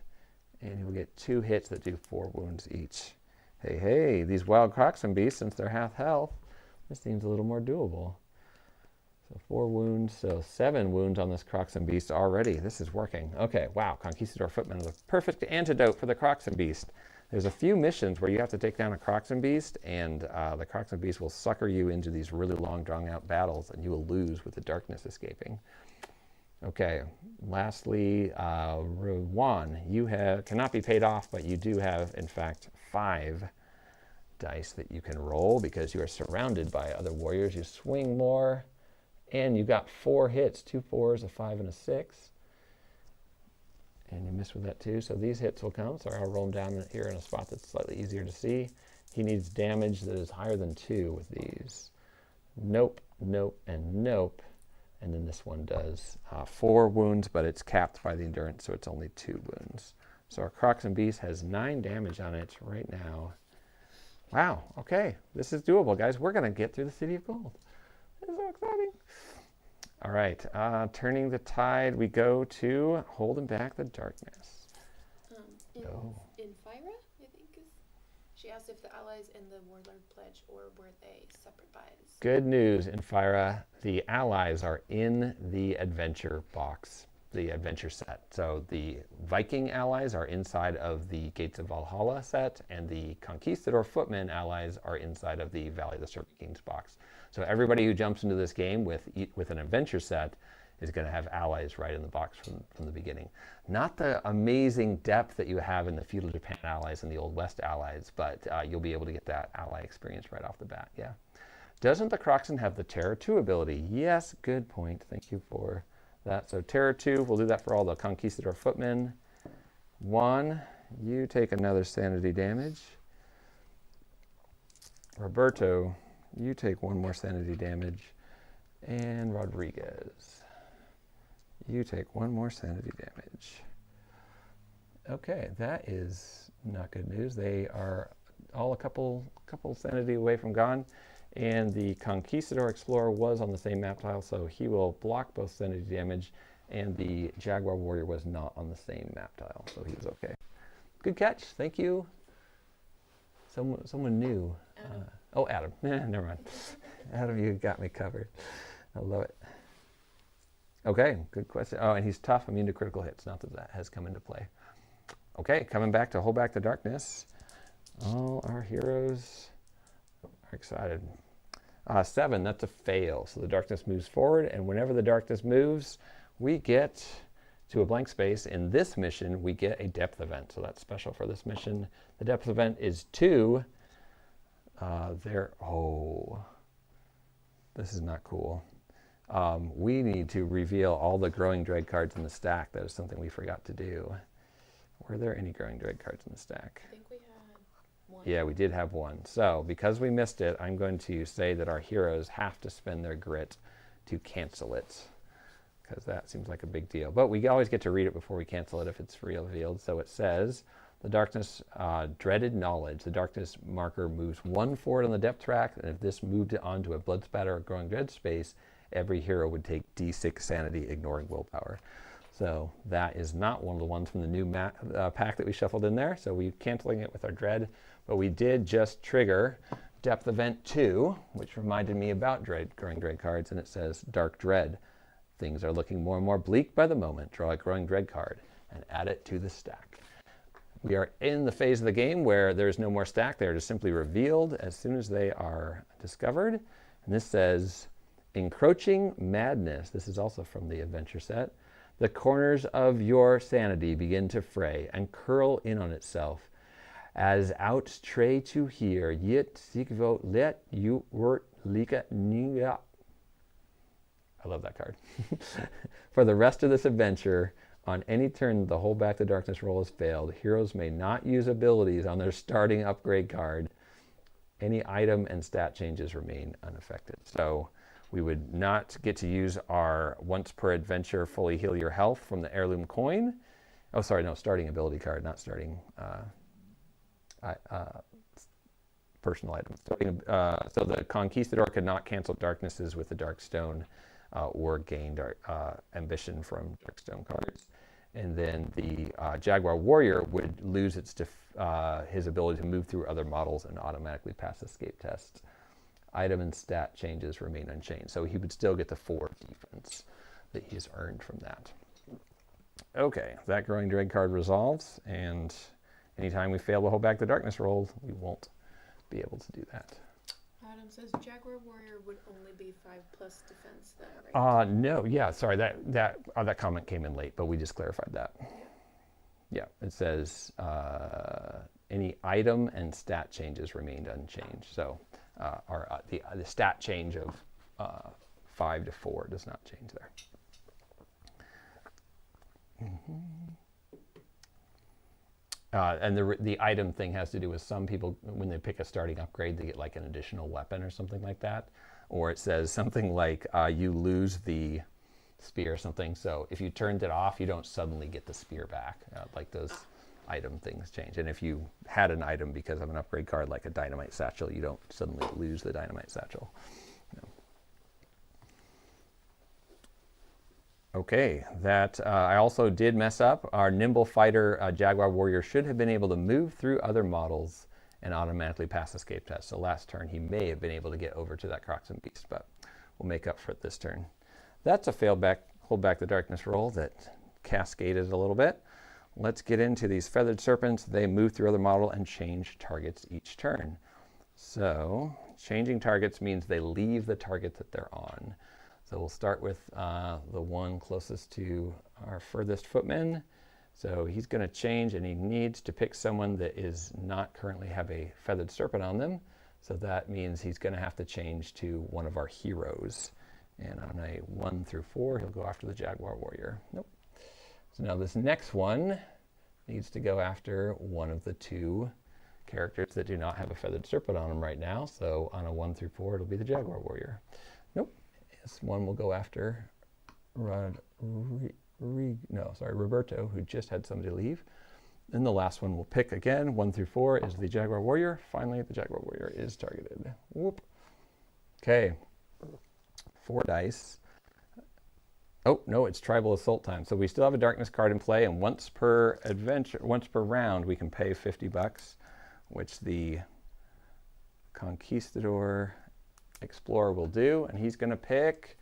and he'll get 2 hits that do 4 wounds each. Hey, these wild Crocs and Beasts, since they're half health, this seems a little more doable. So 4 wounds, so 7 wounds on this Crocs and Beast already. This is working. Okay, wow, Conquistador Footman is a perfect antidote for the Crocs and Beast. There's a few missions where you have to take down a Crocs and Beast, and the Crocs and Beast will sucker you into these really long, drawn-out battles, and you will lose with the darkness escaping. Okay, lastly, Juan, you cannot be paid off, but you do have, in fact, 5 dice that you can roll because you are surrounded by other warriors. You swing more. And you got 4 hits, 2 4s, a 5, and a 6. And you missed with that too. So these hits will come. So I'll roll them down here in a spot that's slightly easier to see. He needs damage that is higher than 2 with these. Nope, nope, and nope. And then this one does 4 wounds, but it's capped by the endurance, so it's only 2 wounds. So our Crocs and Beast has 9 damage on it right now. Wow, okay. This is doable, guys. We're going to get through the City of Gold. This is so exciting. All right, turning the tide, we go to Holding Back the Darkness. In Fyra, I think she asked if the allies in the Warlord pledge, or were they separate buys? Good news in Fyra, the allies are in the adventure box, the adventure set. So the Viking allies are inside of the Gates of Valhalla set, and the Conquistador Footmen allies are inside of the Valley of the Serpent Kings box. So everybody who jumps into this game with an adventure set is going to have allies right in the box from the beginning. Not the amazing depth that you have in the Feudal Japan allies and the Old West allies, but you'll be able to get that ally experience right off the bat, yeah. Doesn't the Croxen have the Terror 2 ability? Yes, good point. Thank you for that. So Terror 2, we'll do that for all the Conquistador Footmen. 1, you take another sanity damage. Roberto, you take 1 more sanity damage. And Rodriguez, you take 1 more sanity damage. Okay, that is not good news. They are all a couple sanity away from gone. And the Conquistador Explorer was on the same map tile, so he will block both sanity damage. And the Jaguar Warrior was not on the same map tile, so he was okay. Good catch, thank you. Someone new. Adam. Oh, Adam. Never mind. Adam, you got me covered. I love it. Okay, good question. Oh, and he's tough, immune to critical hits. Not that that has come into play. Okay, coming back to Hold Back the Darkness. All our heroes are excited. 7, that's a fail. So the darkness moves forward, and whenever the darkness moves, we get to a blank space. In this mission, we get a depth event. So that's special for this mission. The depth event is 2. This is not cool. We need to reveal all the Growing Dread cards in the stack. That is something we forgot to do. Were there any Growing Dread cards in the stack? I think we had one. Yeah, we did have one. So because we missed it, I'm going to say that our heroes have to spend their grit to cancel it, because that seems like a big deal. But we always get to read it before we cancel it if it's revealed. So it says, the darkness dreaded knowledge. The darkness marker moves 1 forward on the depth track, and if this moved it onto a blood spatter or growing dread space, every hero would take D6 sanity, ignoring willpower. So that is not one of the ones from the new pack that we shuffled in there. So we're canceling it with our dread, but we did just trigger depth event 2, which reminded me about growing dread cards, and it says Dark Dread. Things are looking more and more bleak by the moment. Draw a growing dread card and add it to the stack. We are in the phase of the game where there's no more stack. They are just simply revealed as soon as they are discovered. And this says, Encroaching Madness. This is also from the adventure set. The corners of your sanity begin to fray and curl in on itself. As out tray to hear, yet seek vote let you wort lika niga. I love that card. For the rest of this adventure, on any turn the Hold Back the Darkness roll has failed, heroes may not use abilities on their starting upgrade card. Any item and stat changes remain unaffected. So we would not get to use our once per adventure fully heal your health from the heirloom coin. Oh, sorry, no, starting ability card, not starting personal items. So the Conquistador could not cancel darknesses with the Dark Stone or gain ambition from Dark Stone cards. And then the Jaguar Warrior would lose his ability to move through other models and automatically pass escape tests. Item and stat changes remain unchanged. So he would still get the 4 defense that he's earned from that. Okay, that Growing Dread card resolves, and anytime we fail to Hold Back the Darkness roll, we won't be able to do that. Adam says Jaguar Warrior would only be 5+ defense then, right? No, yeah, sorry, that comment came in late, but we just clarified that. Yeah, it says any item and stat changes remained unchanged. So the stat change of 5 to 4 does not change there. And the item thing has to do with some people, when they pick a starting upgrade, they get like an additional weapon or something like that. Or it says something like you lose the spear or something. So if you turned it off, you don't suddenly get the spear back. Like those item things change. And if you had an item because of an upgrade card like a dynamite satchel, you don't suddenly lose the dynamite satchel. No. Okay, that I also did mess up. Our nimble fighter Jaguar Warrior should have been able to move through other models and automatically pass escape test. So last turn he may have been able to get over to that Croxen Beast, but we'll make up for it this turn. That's a Hold Back the Darkness roll that cascaded a little bit. Let's get into these Feathered Serpents. They move through other model and change targets each turn. So changing targets means they leave the target that they're on. So we'll start with the one closest to our furthest footman. So he's going to change, and he needs to pick someone that is not currently have a Feathered Serpent on them. So that means he's going to have to change to one of our heroes. And on a 1 through 4, he'll go after the Jaguar Warrior. Nope. So now this next one needs to go after one of the 2 characters that do not have a Feathered Serpent on them right now. So on a 1 through 4, it'll be the Jaguar Warrior. Nope. This one will go after Roberto, who just had somebody leave. And the last one we'll pick again, 1 through 4, is the Jaguar Warrior. Finally, the Jaguar Warrior is targeted. Whoop. Okay. 4 dice. Oh, no, it's Tribal Assault time. So we still have a Darkness card in play, and once per round, we can pay $50, which the Conquistador Explorer will do. And he's going to pick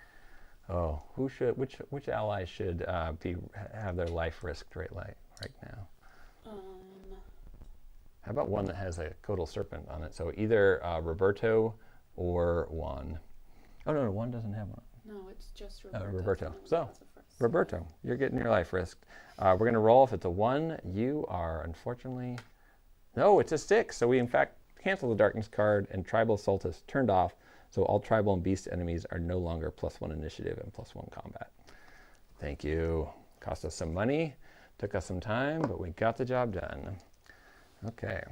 Oh, which ally should have their life risked right now? How about one that has a Codal Serpent on it? So either Roberto or Juan. Oh no, Juan doesn't have one. No, it's just Roberto. Roberto. So Roberto, you're getting your life risked. We're going to roll. If it's a 1, you are unfortunately... No, it's a 6. So we in fact cancel the darkness card and Tribal Sultus turned off. So all tribal and beast enemies are no longer +1 initiative and +1 combat. Thank you. Cost us some money, took us some time, but we got the job done. Okay.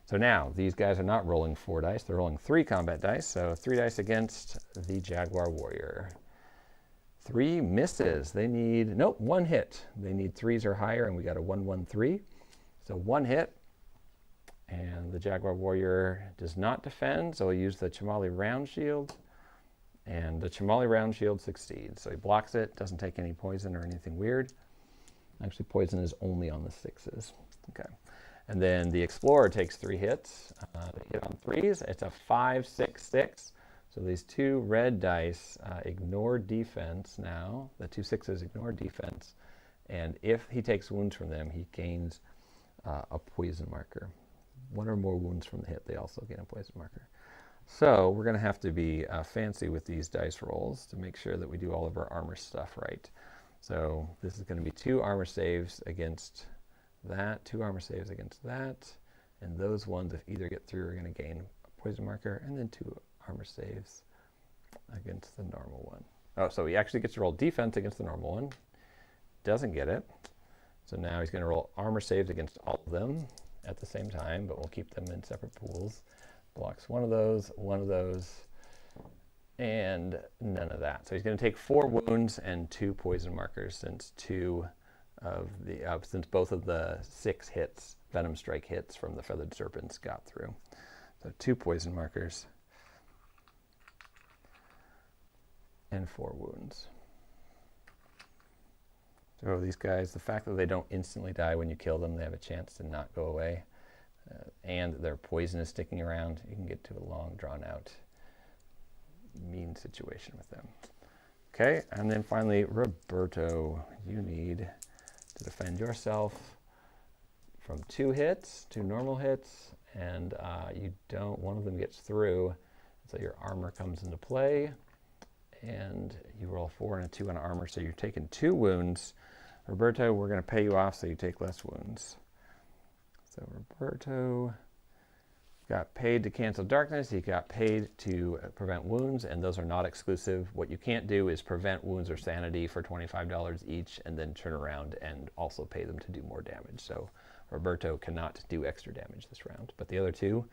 So now these guys are not rolling 4 dice, they're rolling 3 combat dice. So 3 dice against the Jaguar Warrior. 3 misses. They need, nope, 1 hit. They need 3s or higher, and we got a 1-1-3. So 1 hit. And the Jaguar Warrior does not defend, so he'll use the Chamali Round Shield. And the Chamali Round Shield succeeds. So he blocks it, doesn't take any poison or anything weird. Actually, poison is only on the 6s. Okay. And then the Explorer takes 3 hits. They hit on 3s. It's a 5, 6, 6. So these 2 red dice ignore defense now. The 2 6s ignore defense. And if he takes wounds from them, he gains a poison marker. 1 or more wounds from the hit, they also gain a poison marker. So we're going to have to be fancy with these dice rolls to make sure that we do all of our armor stuff right. So this is going to be 2 armor saves against that, 2 armor saves against that, and those ones, if either get through, are going to gain a poison marker, and then 2 armor saves against the normal one. Oh, so he actually gets to roll defense against the normal one. Doesn't get it. So now he's going to roll armor saves against all of them at the same time, but we'll keep them in separate pools. Blocks 1 of those, and none of that. So he's going to take 4 wounds and 2 poison markers since since both of the 6 hits, Venom Strike hits from the Feathered Serpents got through. So 2 poison markers and 4 wounds. So these guys, the fact that they don't instantly die when you kill them, they have a chance to not go away, and their poison is sticking around, you can get to a long, drawn-out, mean situation with them. Okay, and then finally, Roberto, you need to defend yourself from 2 hits, 2 normal hits, and one of them gets through, so your armor comes into play, and you roll 4 and a 2 on armor, so you're taking 2 wounds. Roberto, we're going to pay you off so you take less wounds. So Roberto got paid to cancel darkness, he got paid to prevent wounds, and those are not exclusive. What you can't do is prevent wounds or sanity for $25 each and then turn around and also pay them to do more damage. So Roberto cannot do extra damage this round, but the other 2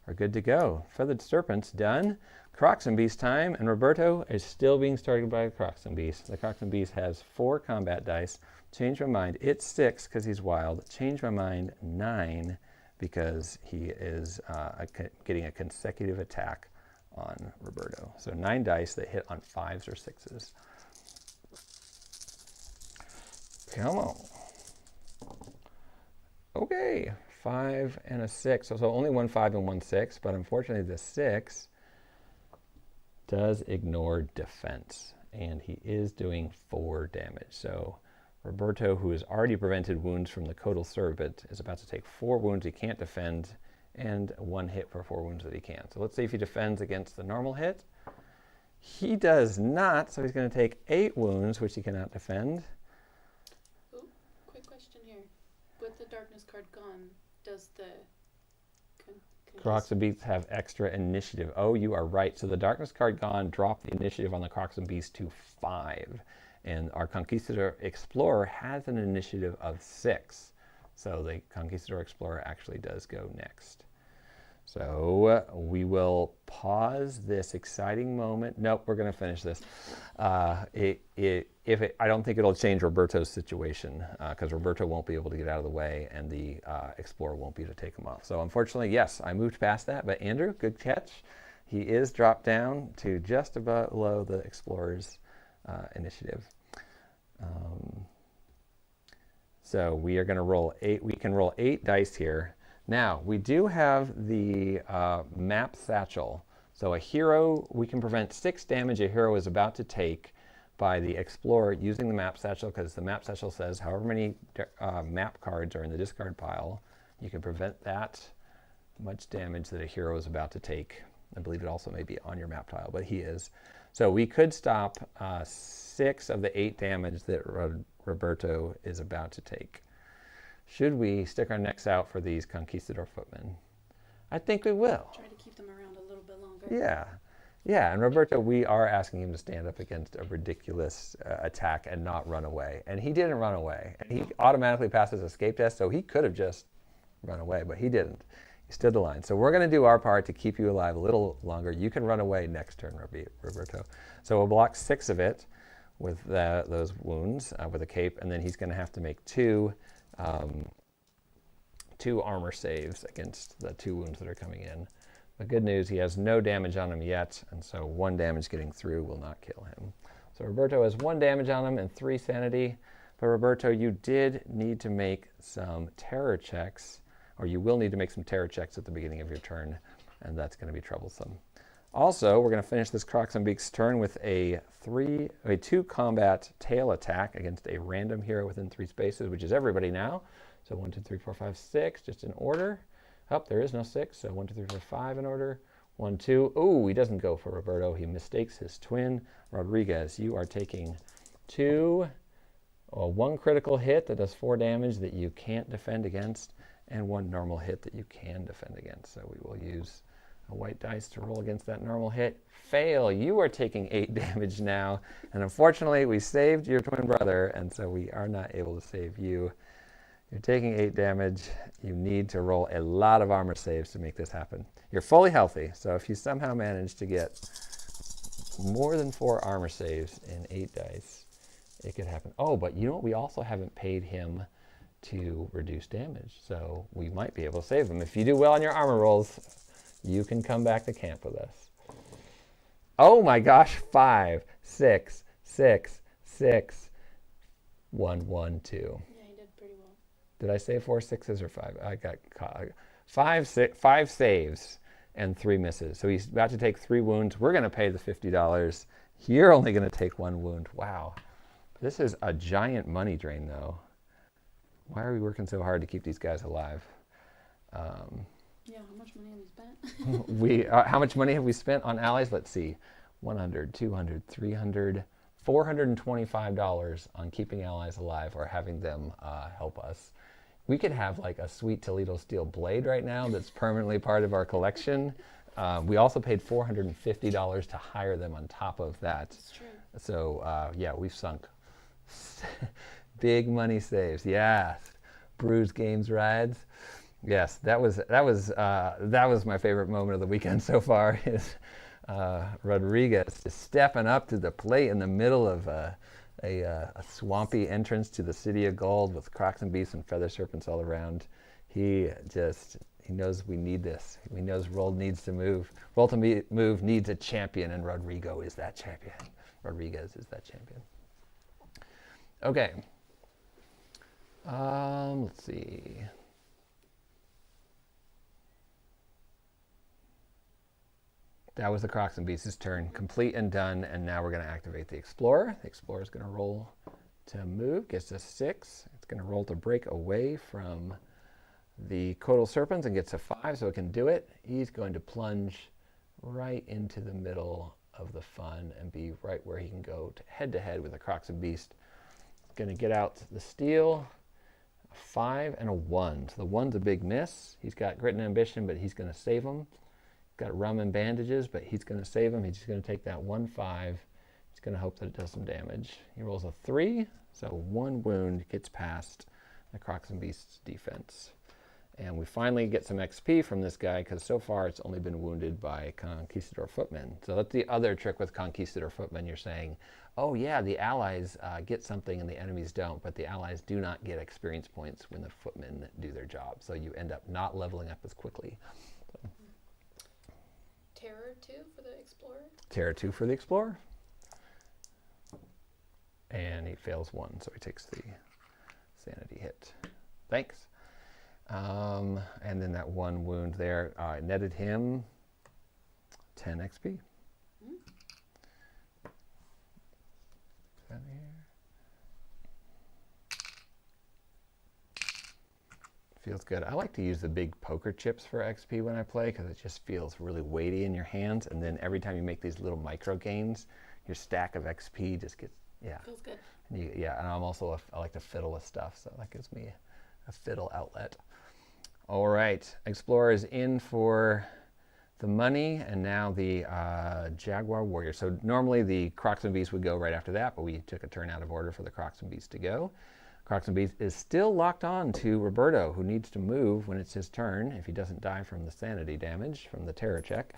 are good to go. Feathered Serpents done. Croxen Beast time, and Roberto is still being targeted by the Croxen Beast. The Croxen Beast has 4 combat dice. Change my mind, it's 6 because he's wild. Change my mind, 9 because he is getting a consecutive attack on Roberto. So 9 dice that hit on 5s or 6s. Come on. Okay, 5 and a 6. So only 1 5 and 1 6, but unfortunately the 6 does ignore defense, and he is doing 4 damage. So Roberto, who has already prevented wounds from the Codal Serpent, is about to take 4 wounds he can't defend, and 1 hit for 4 wounds that he can. So let's see if he defends against the normal hit. He does not, so he's going to take 8 wounds, which he cannot defend. Ooh, quick question here. With the darkness card gone, does the Croxen Beasts have extra initiative? Oh, you are right. So the darkness card gone dropped the initiative on the Croxen Beast to 5. And our Conquistador Explorer has an initiative of 6. So the Conquistador Explorer actually does go next. So we will pause this exciting moment. Nope, we're going to finish this. I don't think it'll change Roberto's situation because Roberto won't be able to get out of the way and the Explorer won't be able to take him off. So unfortunately, yes, I moved past that. But Andrew, good catch. He is dropped down to just about below the Explorer's initiative. So we are going to roll 8. We can roll 8 dice here. Now, we do have the map satchel. So a hero, we can prevent 6 damage a hero is about to take by the Explorer using the map satchel, because the map satchel says however many map cards are in the discard pile, you can prevent that much damage that a hero is about to take. I believe it also may be on your map tile, but he is. So we could stop 6 of the 8 damage that Roberto is about to take. Should we stick our necks out for these Conquistador footmen? I think we will. Try to keep them around a little bit longer. Yeah. Yeah, and Roberto, we are asking him to stand up against a ridiculous attack and not run away. And he didn't run away. And he automatically passes escape test, so he could have just run away, but he didn't. He stood the line. So we're going to do our part to keep you alive a little longer. You can run away next turn, Roberto. So we'll block 6 of it with those wounds with a cape, and then he's going to have to make 2 armor saves against the 2 wounds that are coming in. The good news, he has no damage on him yet, and so 1 damage getting through will not kill him. So Roberto has 1 damage on him and 3 sanity. But Roberto, you did need to make some terror checks, or you will need to make some terror checks at the beginning of your turn, and that's going to be troublesome. Also, we're going to finish this Crocs and Beaks turn with a 2 combat tail attack against a random hero within 3 spaces, which is everybody now. So 1, 2, 3, 4, 5, 6, just in order. Oh, there is no 6, so 1, 2, 3, 4, 5 in order. 1, 2. Oh, he doesn't go for Roberto. He mistakes his twin. Rodriguez, you are taking 1 critical hit that does 4 damage that you can't defend against, and 1 normal hit that you can defend against. So we will use a white dice to roll against that normal hit. Fail. You are taking 8 damage now, and unfortunately we saved your twin brother, and so we are not able to save you. You're taking 8 damage. You need to roll a lot of armor saves to make this happen. You're fully healthy, so if you somehow manage to get more than 4 armor saves in 8 dice, it could happen. Oh, but you know what? We also haven't paid him to reduce damage, so we might be able to save him. If you do well on your armor rolls, you can come back to camp with us. Oh my gosh, 5, 6, 6, 6, 1, 1, 2. Yeah, you did pretty well. Did I say 4 6s or 5? I got caught. 5 saves and 3 misses. So he's about to take 3 wounds. We're going to pay the $50. You're only going to take 1 wound. Wow. This is a giant money drain, though. Why are we working so hard to keep these guys alive? Yeah, how much money have we spent? How much money have we spent on allies? Let's see. 100, 200, 300, $425 on keeping allies alive or having them help us. We could have like a sweet Toledo steel blade right now that's permanently part of our collection. We also paid $450 to hire them on top of that. That's true. So yeah, we've sunk big money saves. Yes, Brews Games rides. Yes, that was my favorite moment of the weekend so far. Is Rodriguez just stepping up to the plate in the middle of a swampy entrance to the City of Gold with Crocs and Beasts and feather serpents all around. He knows we need this. He knows Roll needs to move. Roll to move needs a champion, and Rodrigo is that champion. Rodriguez is that champion. Okay. Let's see. That was the Crocs and Beasts' turn, complete and done, and now we're going to activate the Explorer. The Explorer is going to roll to move, gets a 6. It's going to roll to break away from the Coatal Serpents and gets a 5, so it can do it. He's going to plunge right into the middle of the fun and be right where he can go head to head with the Crocs and Beast. Going to get out the steel, a 5 and a 1. So the 1's a big miss. He's got grit and ambition, but he's going to save him. Got rum and bandages, but he's going to save him. He's just going to take that 1 5. He's going to hope that it does some damage. He rolls a 3, so 1 wound gets past the Crocs and Beasts defense. And we finally get some XP from this guy, because so far it's only been wounded by Conquistador footmen. So that's the other trick with Conquistador footmen. You're saying, oh yeah, the allies get something and the enemies don't, but the allies do not get experience points when the footmen do their job. So you end up not leveling up as quickly. So. Terror 2 for the Explorer? Terror 2 for the Explorer. And he fails 1, so he takes the sanity hit. Thanks. And then that 1 wound there netted him 10 XP. Mm. Down here. Feels good. I like to use the big poker chips for XP when I play because it just feels really weighty in your hands. And then every time you make these little micro gains, your stack of XP just gets, yeah. Feels good. And and I'm also, I like to fiddle with stuff, so that gives me a fiddle outlet. All right, Explorer is in for the money, and now the Jaguar Warrior. So normally the Crocs and Beast would go right after that, but we took a turn out of order for the Crocs and Beast to go. Crocs and Beast is still locked on to Roberto, who needs to move when it's his turn if he doesn't die from the sanity damage from the terror check.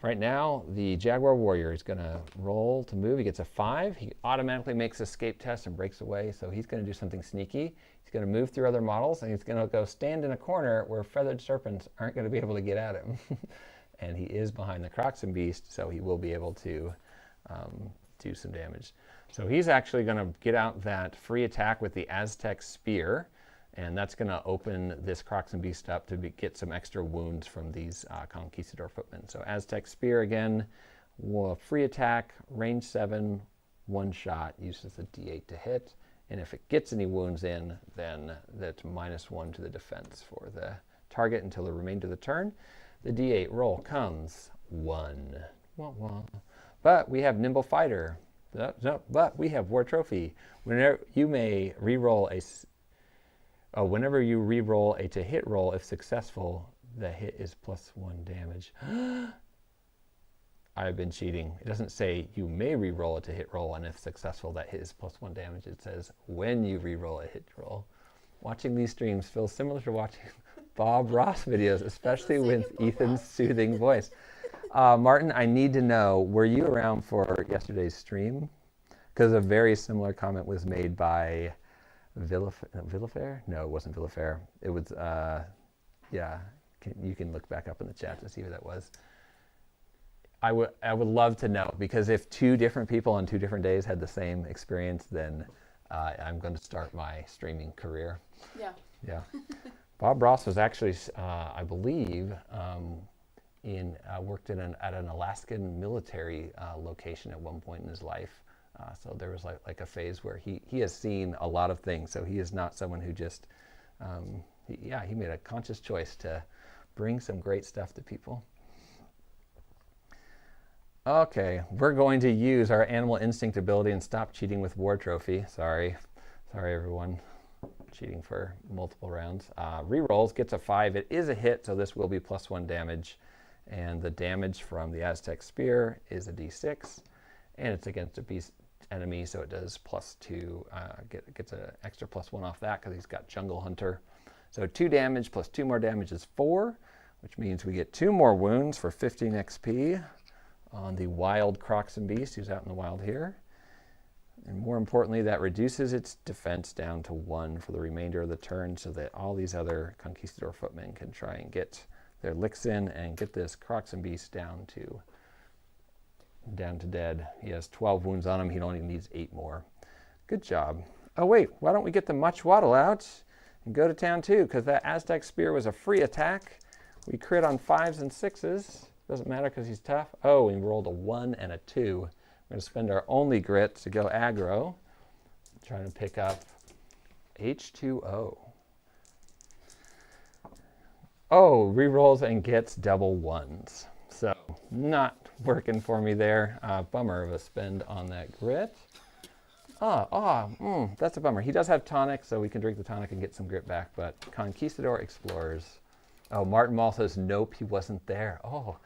Right now, the Jaguar Warrior is going to roll to move. He gets a 5. He automatically makes escape test and breaks away, so he's going to do something sneaky. He's going to move through other models, and he's going to go stand in a corner where feathered serpents aren't going to be able to get at him. And he is behind the Crocs and Beast, so he will be able to do some damage. So he's actually going to get out that free attack with the Aztec Spear, and that's going to open this Crocs and Beast up to get some extra wounds from these Conquistador footmen. So Aztec Spear again, free attack, range 7, 1 shot, uses a D8 to hit. And if it gets any wounds in, then that's -1 to the defense for the target until the remainder of the turn. The D8 roll comes 1. Wah, wah. But we have Nimble Fighter. But we have War Trophy. Whenever you may re-roll whenever you re-roll a to hit roll, if successful, the hit is +1 damage. I've been cheating. It doesn't say you may re-roll a to hit roll, and if successful, that hit is +1 damage. It says when you re-roll a hit roll. Watching these streams feels similar to watching Bob Ross videos, especially with Ethan's soothing voice. Martin, I need to know, were you around for yesterday's stream? Because a very similar comment was made by Villafair? No, it wasn't Villafair. It was, yeah, you can look back up in the chat to see who that was. I would love to know, because if 2 different people on 2 different days had the same experience, then I'm going to start my streaming career. Yeah. Yeah. Bob Ross was actually, I believe, worked at an Alaskan military location at one point in his life. So there was like a phase where he has seen a lot of things. So he is not someone who just, he made a conscious choice to bring some great stuff to people. Okay, we're going to use our Animal Instinct ability and stop cheating with War Trophy. Sorry everyone. Cheating for multiple rounds. Rerolls, gets a 5. It is a hit, so this will be +1 damage. And the damage from the Aztec Spear is a D6. And it's against a beast enemy, so it does +2. Gets an extra +1 off that because he's got Jungle Hunter. So 2 damage plus 2 more damage is 4, which means we get 2 more wounds for 15 XP on the wild Crocs and Beast who's out in the wild here. And more importantly, that reduces its defense down to 1 for the remainder of the turn, so that all these other Conquistador footmen can try and get their licks in and get this Crocs and Beast down to dead. He has 12 wounds on him. He only needs 8 more. Good job. Oh wait, why don't we get the Much Waddle out and go to town too? Because that Aztec Spear was a free attack. We crit on 5s and 6s. Doesn't matter because he's tough. Oh, we rolled a 1 and a 2. We're going to spend our only grit to go aggro. Trying to pick up H2O. Oh, rerolls and gets double 1s. So, not working for me there. Bummer of a spend on that grit. That's a bummer. He does have tonic, so we can drink the tonic and get some grit back, but Conquistador Explorers. Oh, Martin Mall says, nope, he wasn't there. Oh,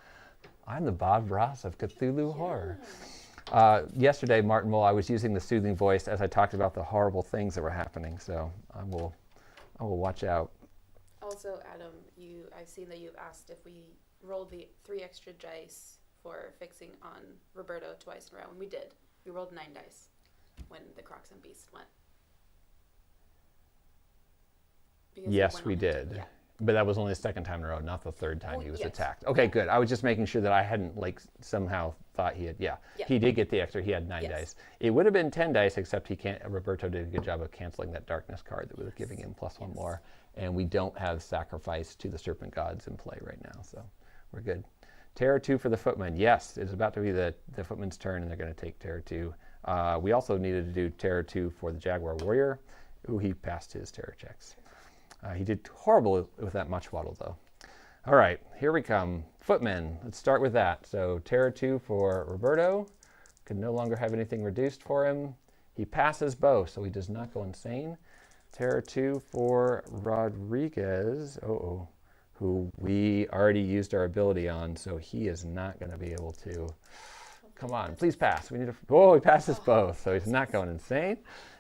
I'm the Bob Ross of Cthulhu Horror. Yesterday, Martin Mole, I was using the soothing voice as I talked about the horrible things that were happening, so I will watch out. Also, Adam, I've seen that you've asked if we rolled the 3 extra dice for fixing on Roberto twice in a row, and we did. We rolled 9 dice when the Crocs and Beast went. Because yes, we did. Yeah. But that was only the 2nd time in a row, not the 3rd time he was yes. attacked. Okay, good. I was just making sure that I hadn't somehow thought he had. Yeah. He did get the extra. He had 9 dice. It would have been 10 dice, except Roberto did a good job of canceling that darkness card that was giving him +1 more. And we don't have sacrifice to the serpent gods in play right now, so we're good. Terror 2 for the footman. Yes, it's about to be the footman's turn, and they're going to take Terror 2. We also needed to do Terror 2 for the Jaguar Warrior. Ooh, he passed his terror checks. He did horrible with that much waddle, though. All right, here we come. Footmen. Let's start with that. So Terror 2 for Roberto. Can no longer have anything reduced for him. He passes both, so he does not go insane. Terror 2 for Rodriguez. Who we already used our ability on, so he is not going to be able to. Come on, please pass. We need to. Oh, he passes both, so he's not going insane.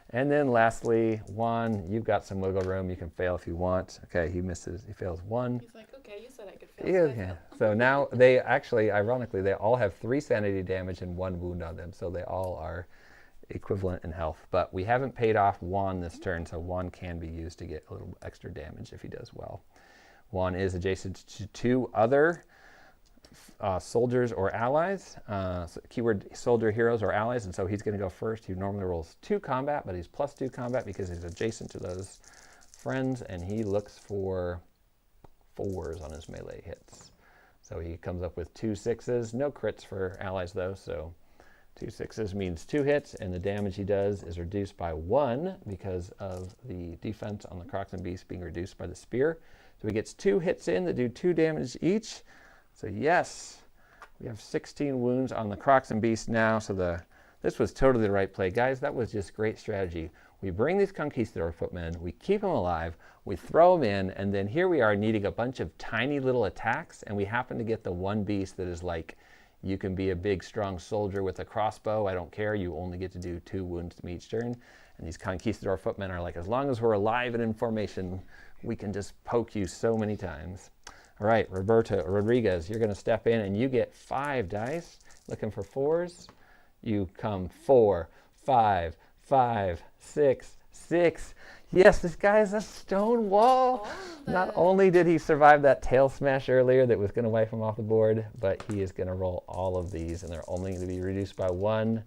And then lastly, Juan, you've got some wiggle room. You can fail if you want. Okay, he misses. He fails 1. He's like, okay, you said I could fail. Yeah. So now they actually, ironically, they all have 3 sanity damage and 1 wound on them, so they all are equivalent in health. But we haven't paid off Juan this turn, so Juan can be used to get a little extra damage if he does well. Juan is adjacent to 2 other soldiers or allies, keyword soldier, heroes, or allies, and so he's going to go first. He normally rolls 2 combat, but he's +2 combat because he's adjacent to those friends, and he looks for 4s on his melee hits. So he comes up with 2 6s, no crits for allies though, so 2 6s means 2 hits, and the damage he does is reduced by 1 because of the defense on the Crocs and Beast being reduced by the spear. So he gets 2 hits in that do 2 damage each. So yes, we have 16 wounds on the Crocs and Beast now. So this was totally the right play. Guys, that was just great strategy. We bring these Conquistador footmen, we keep them alive, we throw them in, and then here we are needing a bunch of tiny little attacks, and we happen to get the one beast that is like, you can be a big, strong soldier with a crossbow. I don't care. You only get to do 2 wounds to me each turn. And these Conquistador footmen are like, as long as we're alive and in formation, we can just poke you so many times. All right, Rodriguez, you're going to step in and you get 5 dice. Looking for 4s. You come 4, 5, 5, 6, 6. Yes, this guy is a stone wall. Not only did he survive that tail smash earlier that was going to wipe him off the board, but he is going to roll all of these, and they're only going to be reduced by 1.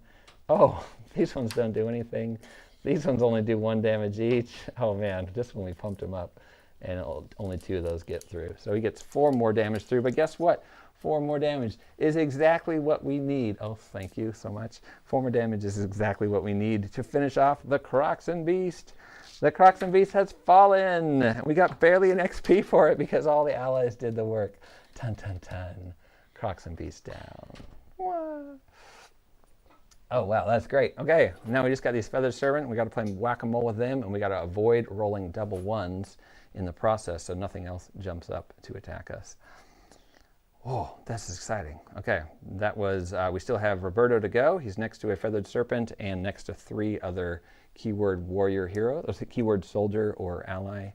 Oh, these ones don't do anything. These ones only do 1 damage each. Oh man, just when we pumped him up, and only 2 of those get through. So he gets 4 more damage through, but guess what? 4 more damage is exactly what we need. Oh, thank you so much. 4 more damage is exactly what we need to finish off the Crocs and Beast. The Crocs and Beast has fallen. We got barely an XP for it because all the allies did the work. Ton, ton, ton. Crocs and Beast down. Wah. Oh, wow, that's great. Okay, now we just got these Feathered Servant. We got to play whack-a-mole with them, and we got to avoid rolling double 1s in the process so nothing else jumps up to attack us. Oh, this is exciting. Okay, that was, we still have Roberto to go. He's next to a Feathered Serpent and next to 3 other keyword warrior heroes, keyword soldier or ally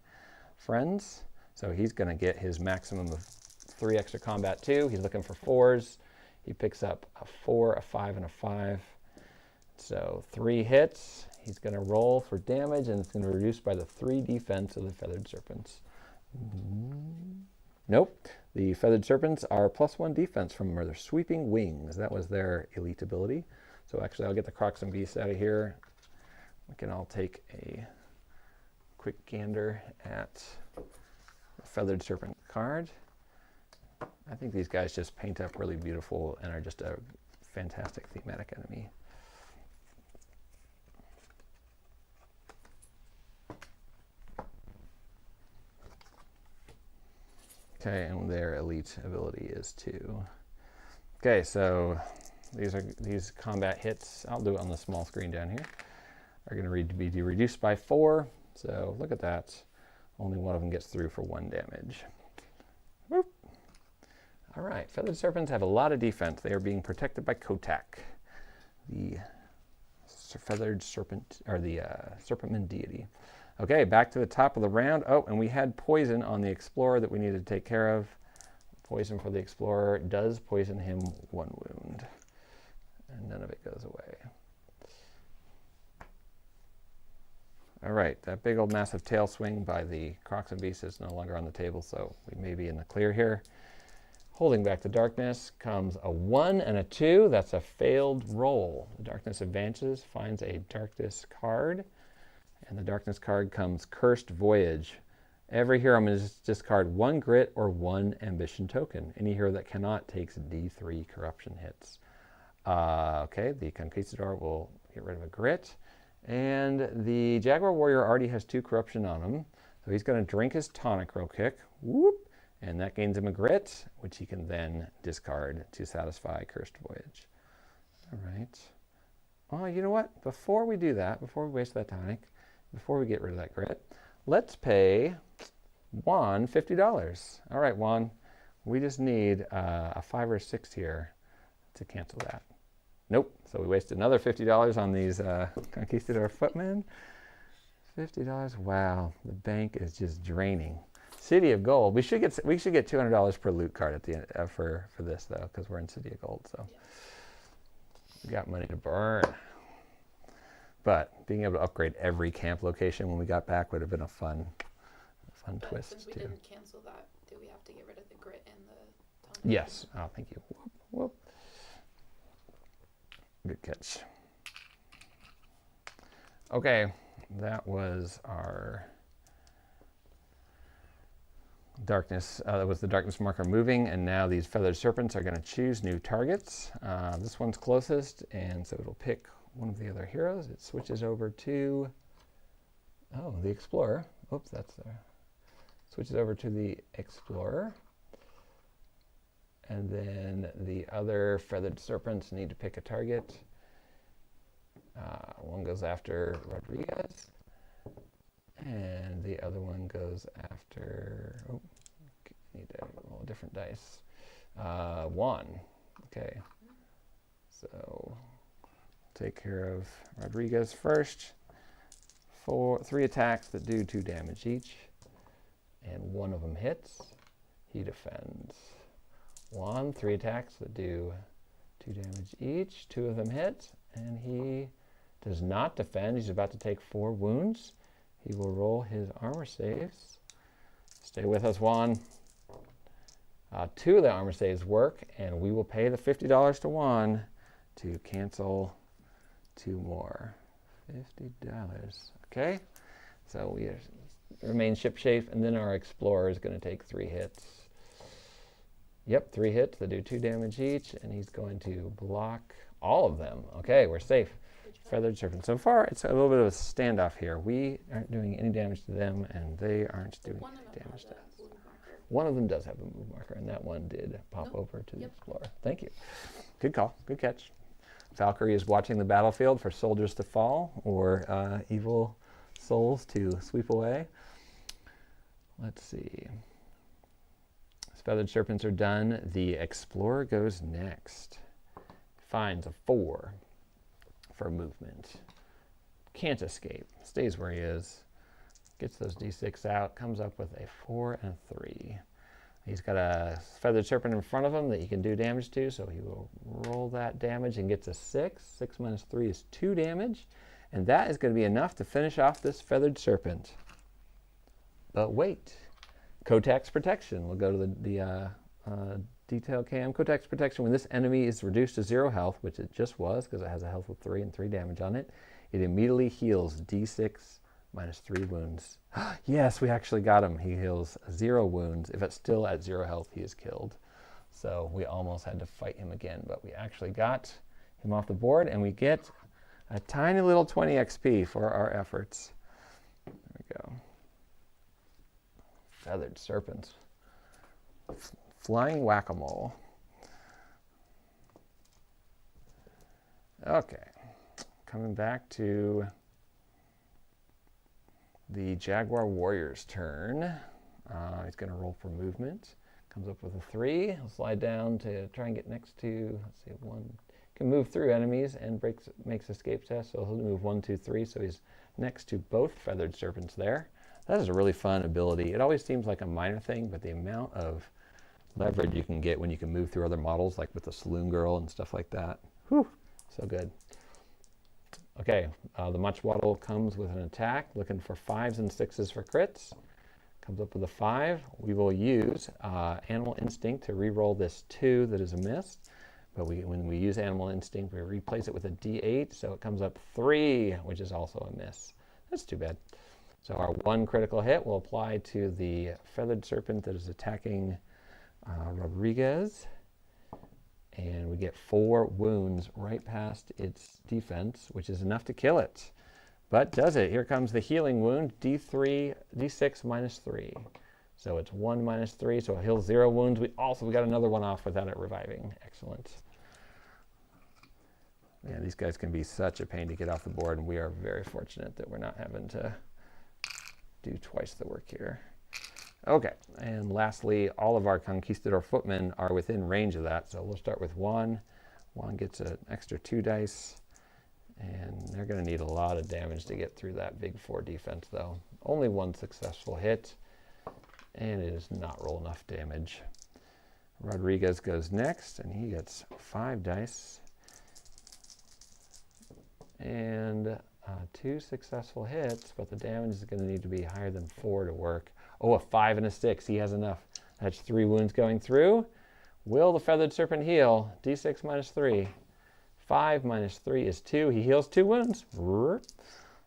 friends. So he's going to get his maximum of 3 extra combat too. He's looking for 4s. He picks up a 4, a 5, and a 5. So 3 hits. He's going to roll for damage, and it's going to reduce by the 3 defense of the Feathered Serpents. Nope. The Feathered Serpents are +1 defense from their sweeping wings. That was their elite ability. So actually, I'll get the Crocs and Beasts out of here. We can all take a quick gander at the Feathered Serpent card. I think these guys just paint up really beautiful and are just a fantastic thematic enemy. Okay, and their elite ability is 2. Okay, so these combat hits, I'll do it on the small screen down here, are going to be reduced by 4. So look at that. Only one of them gets through for 1 damage. Whoop. All right, Feathered Serpents have a lot of defense. They are being protected by Kotak, the Feathered Serpent, or the Serpentman deity. Okay, back to the top of the round. Oh, and we had poison on the Explorer that we needed to take care of. Poison for the Explorer does poison him 1 wound, and none of it goes away. All right, that big old massive tail swing by the Crocs and Beasts is no longer on the table, so we may be in the clear here. Holding back the darkness comes a 1 and a 2. That's a failed roll. The darkness advances, finds a darkness card, and the darkness card comes Cursed Voyage. Every hero must discard 1 grit or 1 ambition token. Any hero that cannot takes D3 corruption hits. Okay, the Conquistador will get rid of a grit. And the Jaguar Warrior already has 2 corruption on him. So he's going to drink his tonic real quick. Whoop! And that gains him a grit, which he can then discard to satisfy Cursed Voyage. All right. Oh, you know what? Before we do that, before we waste that tonic, before we get rid of that grit, let's pay Juan $50. All right, Juan. We just need a 5 or 6 here to cancel that. Nope. So we wasted another $50 on these Conquistador footmen. $50. Wow, the bank is just draining. City of Gold. We should get $200 per loot card at the end for this though, because we're in City of Gold. So we got money to burn. But being able to upgrade every camp location when we got back would have been a fun twist Since we too. didn't cancel that, do we have to get rid of the grit and the tonic? Yes. Oh, thank you. Whoop, whoop. Good catch. Okay, that was our darkness. That was the darkness marker moving, and now these feathered serpents are going to choose new targets. This one's closest, and so it'll pick one of the other heroes. It switches over to the Explorer. Oops, that's there. Switches over to the Explorer. And then the other feathered serpents need to pick a target. One goes after Rodriguez. And the other one goes after, need to roll a different dice. Juan. Okay. So take care of Rodriguez first. 3 attacks that do 2 damage each. And one of them hits. He defends. Juan, 3 attacks that do 2 damage each. 2 of them hit. And he does not defend. He's about to take 4 wounds. He will roll his armor saves. Stay with us, Juan. 2 of the armor saves work, and we will pay the $50 to Juan to cancel 2 more. $50. Okay? So we remain shipshape, and then our Explorer is going to take 3 hits. Yep, 3 hits that do 2 damage each, and he's going to block all of them. Okay, we're safe. Feathered Serpent. So far, it's a little bit of a standoff here. We aren't doing any damage to them, and they aren't doing any damage to us. One of them does have a move marker, and that one did pop over to the Explorer. Thank you. Good call. Good catch. Valkyrie is watching the battlefield for soldiers to fall or evil souls to sweep away. Let's see. Feathered Serpents are done. The Explorer goes next. Finds a 4 for movement. Can't escape. Stays where he is. Gets those d6 out. Comes up with a 4 and a 3. He's got a Feathered Serpent in front of him that he can do damage to, so he will roll that damage and gets a 6. 6 minus 3 is 2 damage. And that is going to be enough to finish off this Feathered Serpent. But wait. Kotak's Protection. We'll go to the detail cam. Kotak's Protection. When this enemy is reduced to 0 health, which it just was because it has a health of 3 and 3 damage on it, it immediately heals d6 minus 3 wounds. Yes, we actually got him. He heals 0 wounds. If it's still at 0 health, he is killed. So we almost had to fight him again, but we actually got him off the board, and we get a tiny little 20 XP for our efforts. There we go. Feathered Serpents. Flying Whack-A-Mole. Okay. Coming back to the Jaguar Warrior's turn. He's going to roll for movement. Comes up with a 3. He'll slide down to try and get next to, let's see, 1. Can move through enemies and makes escape test. So he'll move 1, 2, 3. So he's next to both Feathered Serpents there. That is a really fun ability. It always seems like a minor thing, but the amount of leverage you can get when you can move through other models, like with the Saloon Girl and stuff like that. Whew, so good. Okay, the Muchwaddle comes with an attack, looking for 5s and 6s for crits. Comes up with a 5. We will use Animal Instinct to re-roll this 2 that is a miss. But when we use Animal Instinct, we replace it with a D8, so it comes up 3, which is also a miss. That's too bad. So our 1 critical hit will apply to the feathered serpent that is attacking Rodriguez. And we get 4 wounds right past its defense, which is enough to kill it. But does it? Here comes the healing wound, D6 minus 3. So it's 1 minus 3, so it heals 0 wounds. We got another one off without it reviving. Excellent. Yeah, these guys can be such a pain to get off the board, and we are very fortunate that we're not having to do twice the work here. Okay, and lastly, all of our Conquistador footmen are within range of that, so we'll start with Juan. Juan gets an extra 2 dice, and they're going to need a lot of damage to get through that big 4 defense, though. Only 1 successful hit, and it does not roll enough damage. Rodriguez goes next, and he gets 5 dice. And 2 successful hits, but the damage is going to need to be higher than 4 to work. Oh, a 5 and a 6. He has enough. That's 3 wounds going through. Will the feathered serpent heal? D6 minus 3. 5 minus 3 is 2. He heals 2 wounds.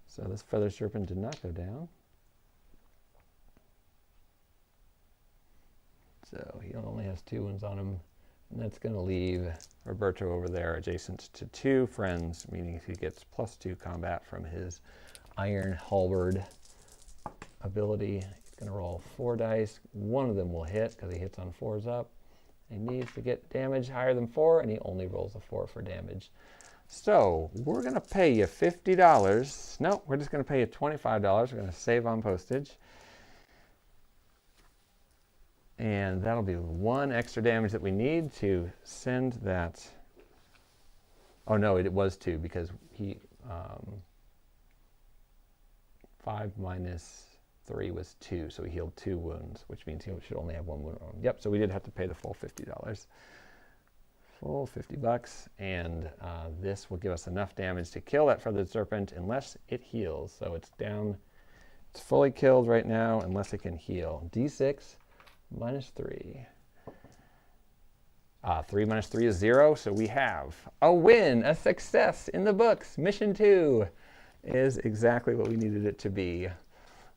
So this feathered serpent did not go down. So he only has 2 wounds on him. And that's going to leave Roberto over there adjacent to 2 friends, meaning he gets +2 combat from his iron halberd ability. He's going to roll 4 dice. 1 of them will hit because he hits on 4s up. He needs to get damage higher than 4, and he only rolls a 4 for damage. So we're going to pay you $50. No, we're just going to pay you $25. We're going to save on postage. And that'll be 1 extra damage that we need to send that. Oh no, it was 2 because he 5 minus 3 was 2, so he healed 2 wounds, which means he should only have 1 wound on him. Yep, so we did have to pay the full $50. Full $50, and this will give us enough damage to kill that feathered serpent unless it heals. So it's down, it's fully killed right now unless it can heal. D6 minus 3. 3 minus 3 is 0, so we have a win, a success in the books. Mission 2 is exactly what we needed it to be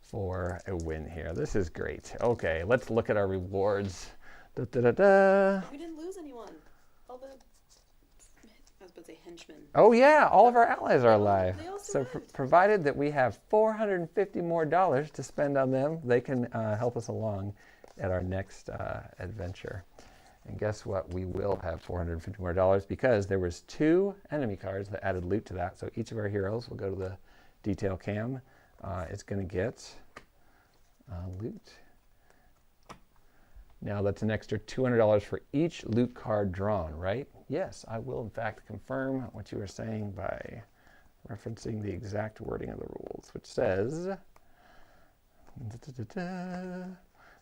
for a win here. This is great. Okay, let's look at our rewards. Da, da, da, da. We didn't lose anyone. All the, I was about to say henchmen. Oh yeah, all of our allies are They alive. all So survived. provided that we have $450 more to spend on them, they can help us along at our next adventure. And guess what? We will have $450 more because there was 2 enemy cards that added loot to that. So each of our heroes will go to the detail cam. It's going to get loot. Now that's an extra $200 for each loot card drawn, right? Yes, I will in fact confirm what you were saying by referencing the exact wording of the rules, which says,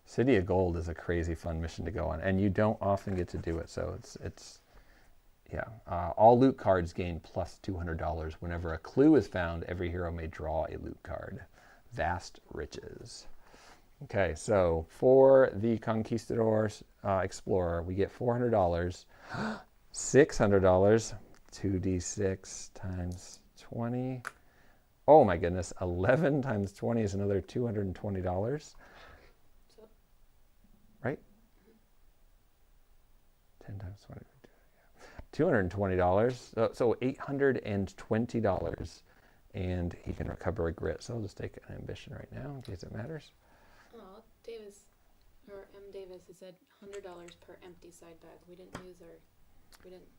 City of Gold is a crazy fun mission to go on, and you don't often get to do it, so it's yeah. All loot cards gain plus $200. Whenever a clue is found, every hero may draw a loot card. Vast riches. Okay, so for the Conquistador Explorer, we get $400, $600, 2d6 times 20. Oh my goodness, 11 times 20 is another $220. Right? 10 times 20. $220. So $820. And he can recover a grit. So I'll just take an ambition right now in case it matters. Oh, Davis, or M. Davis, he said $100 per empty side bag. We didn't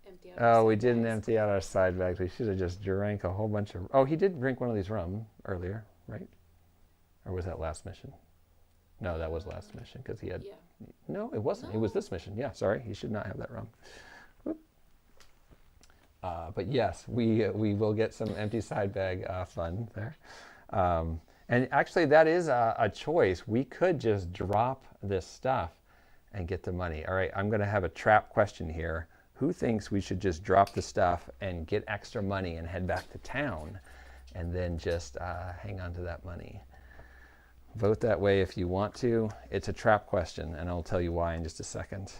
empty out. Oh, we didn't empty out our side bags. We should have just drank a whole bunch of. Oh, he did drink one of these rum earlier, right? Or was that last mission? No, that was last mission because he had. Yeah. No, it wasn't. It was this mission. Yeah, sorry, he should not have that rum. But yes, we will get some empty side bag fun there. And actually, that is a choice. We could just drop this stuff and get the money. All right, I'm going to have a trap question here. Who thinks we should just drop the stuff and get extra money and head back to town and then just hang on to that money? Vote that way if you want to. It's a trap question, and I'll tell you why in just a second.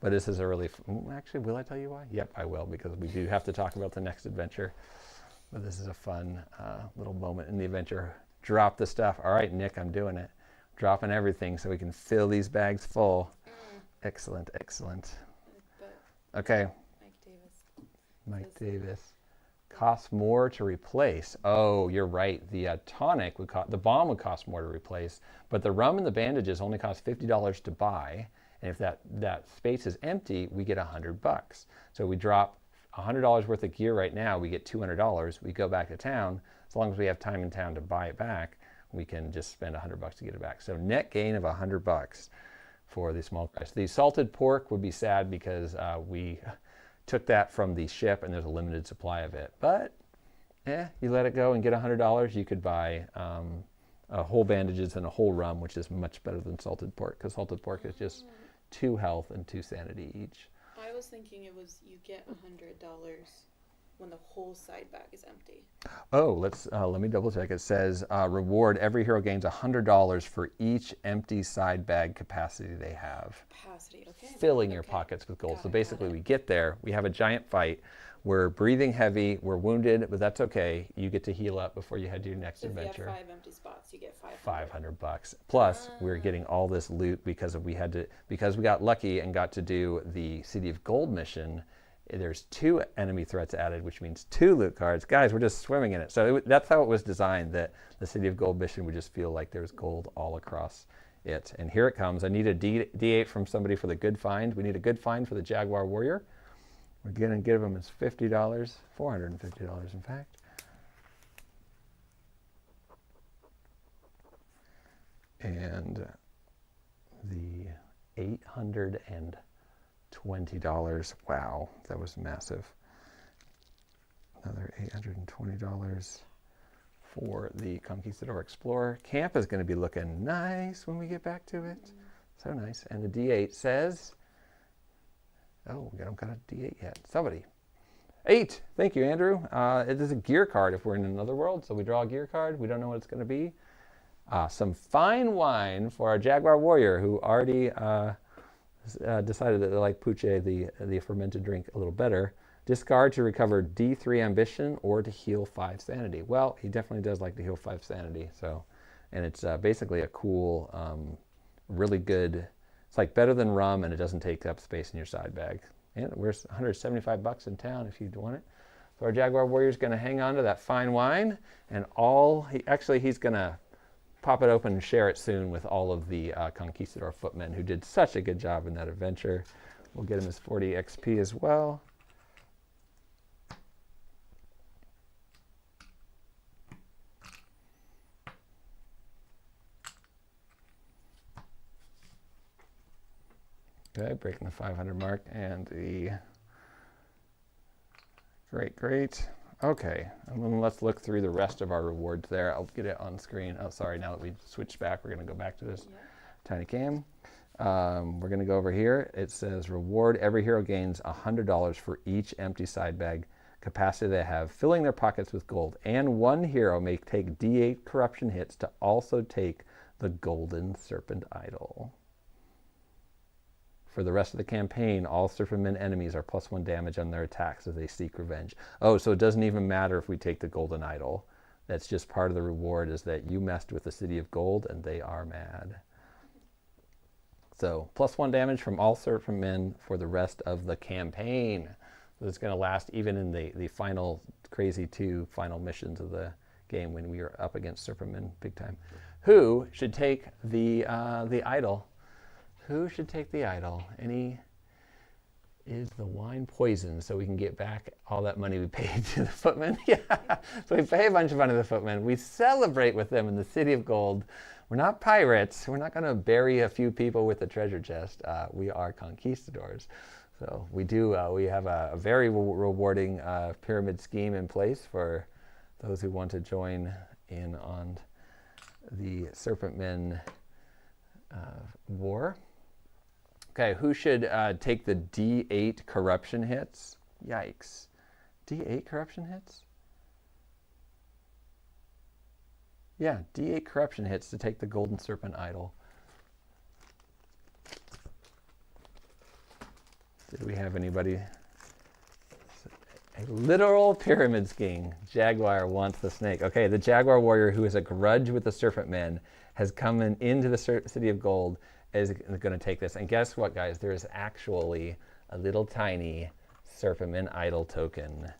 But this is a really, actually, will I tell you why? Yep, I will, because we do have to talk about the next adventure. But this is a fun little moment in the adventure. drop the stuff. All right, Nick, I'm doing it. Dropping everything so we can fill these bags full. Excellent, excellent. But Okay, Mike Davis. Costs more to replace. Oh, you're right. The tonic would cost, the bomb would cost more to replace, but the rum and the bandages only cost $50 to buy. And if that space is empty, we get $100. So we drop $100 worth of gear right now, we get $200. We go back to town. As long as we have time in town to buy it back, we can just spend $100 to get it back. So net gain of $100 for the small price. The salted pork would be sad because we took that from the ship and there's a limited supply of it. But you let it go and get $100, you could buy a whole bandages and a whole rum, which is much better than salted pork, because salted pork is just 2 health and 2 sanity each. I was thinking it was you get $100 when the whole side bag is empty. Oh, let me double check. It says reward, every hero gains $100 for each empty side bag capacity they have. Capacity, okay. Filling your pockets with gold. Got So it, basically we get there, we have a giant fight, we're breathing heavy, we're wounded, but that's okay. You get to heal up before you head to your next So adventure. if you have 5 empty spots, you get $500. $500. Plus, we're getting all this loot because we got lucky and got to do the City of Gold mission. There's 2 enemy threats added, which means 2 loot cards. Guys, we're just swimming in it. So that's how it was designed, that the City of Gold mission would just feel like there's gold all across it. And here it comes. I need a D8 from somebody for the good find. We need a good find for the Jaguar Warrior. We're going to give them as $50, $450 in fact. And the $820. Wow, that was massive. Another $820 for the Conquistador Explorer. Camp is going to be looking nice when we get back to it. So nice. And the D8 says, oh, we don't got a D8 yet. Somebody. 8. Thank you, Andrew. It is a gear card if we're in another world. So we draw a gear card. We don't know what it's going to be. Some fine wine for our Jaguar Warrior, who already decided that they like Puche, the fermented drink, a little better. Discard to recover D3 ambition or to heal 5 sanity. Well, he definitely does like to heal 5 sanity. So, and it's basically a cool, really good. It's like better than rum, and it doesn't take up space in your side bag. And we're $175 in town if you want it. So our Jaguar Warrior is going to hang on to that fine wine, and he's going to pop it open and share it soon with all of the Conquistador footmen who did such a good job in that adventure. We'll get him his 40 XP as well. Okay, breaking the 500 mark, and the great. Okay, and then let's look through the rest of our rewards there. I'll get it on screen. Oh, sorry, now that we switched back, we're going to go back to this tiny cam. We're going to go over here. It says reward, every hero gains $100 for each empty side bag capacity they have, filling their pockets with gold. And 1 hero may take D8 corruption hits to also take the Golden Serpent Idol. For the rest of the campaign, all Serpentmen enemies are +1 damage on their attacks as they seek revenge. Oh, so it doesn't even matter if we take the Golden Idol. That's just part of the reward, is that you messed with the City of Gold and they are mad. So +1 damage from all Serpentmen for the rest of the campaign. So it's going to last even in the final crazy 2 final missions of the game when we are up against Serpentmen big time. Who should take the idol? Who should take the idol? Is the wine poisoned so we can get back all that money we paid to the footmen? Yeah. So we pay a bunch of money to the footmen. We celebrate with them in the City of Gold. We're not pirates. We're not going to bury a few people with a treasure chest. We are conquistadors. So we have a very rewarding pyramid scheme in place for those who want to join in on the Serpentmen war. Okay, who should take the D8 corruption hits? Yikes. D8 corruption hits? Yeah, D8 corruption hits to take the Golden Serpent Idol. Did we have anybody? A literal pyramid scheme. Jaguar wants the snake. Okay, the Jaguar Warrior, who has a grudge with the Serpent Men, has come into the City of Gold, is going to take this. And guess what, guys? There is actually a little tiny Serpentman idol token,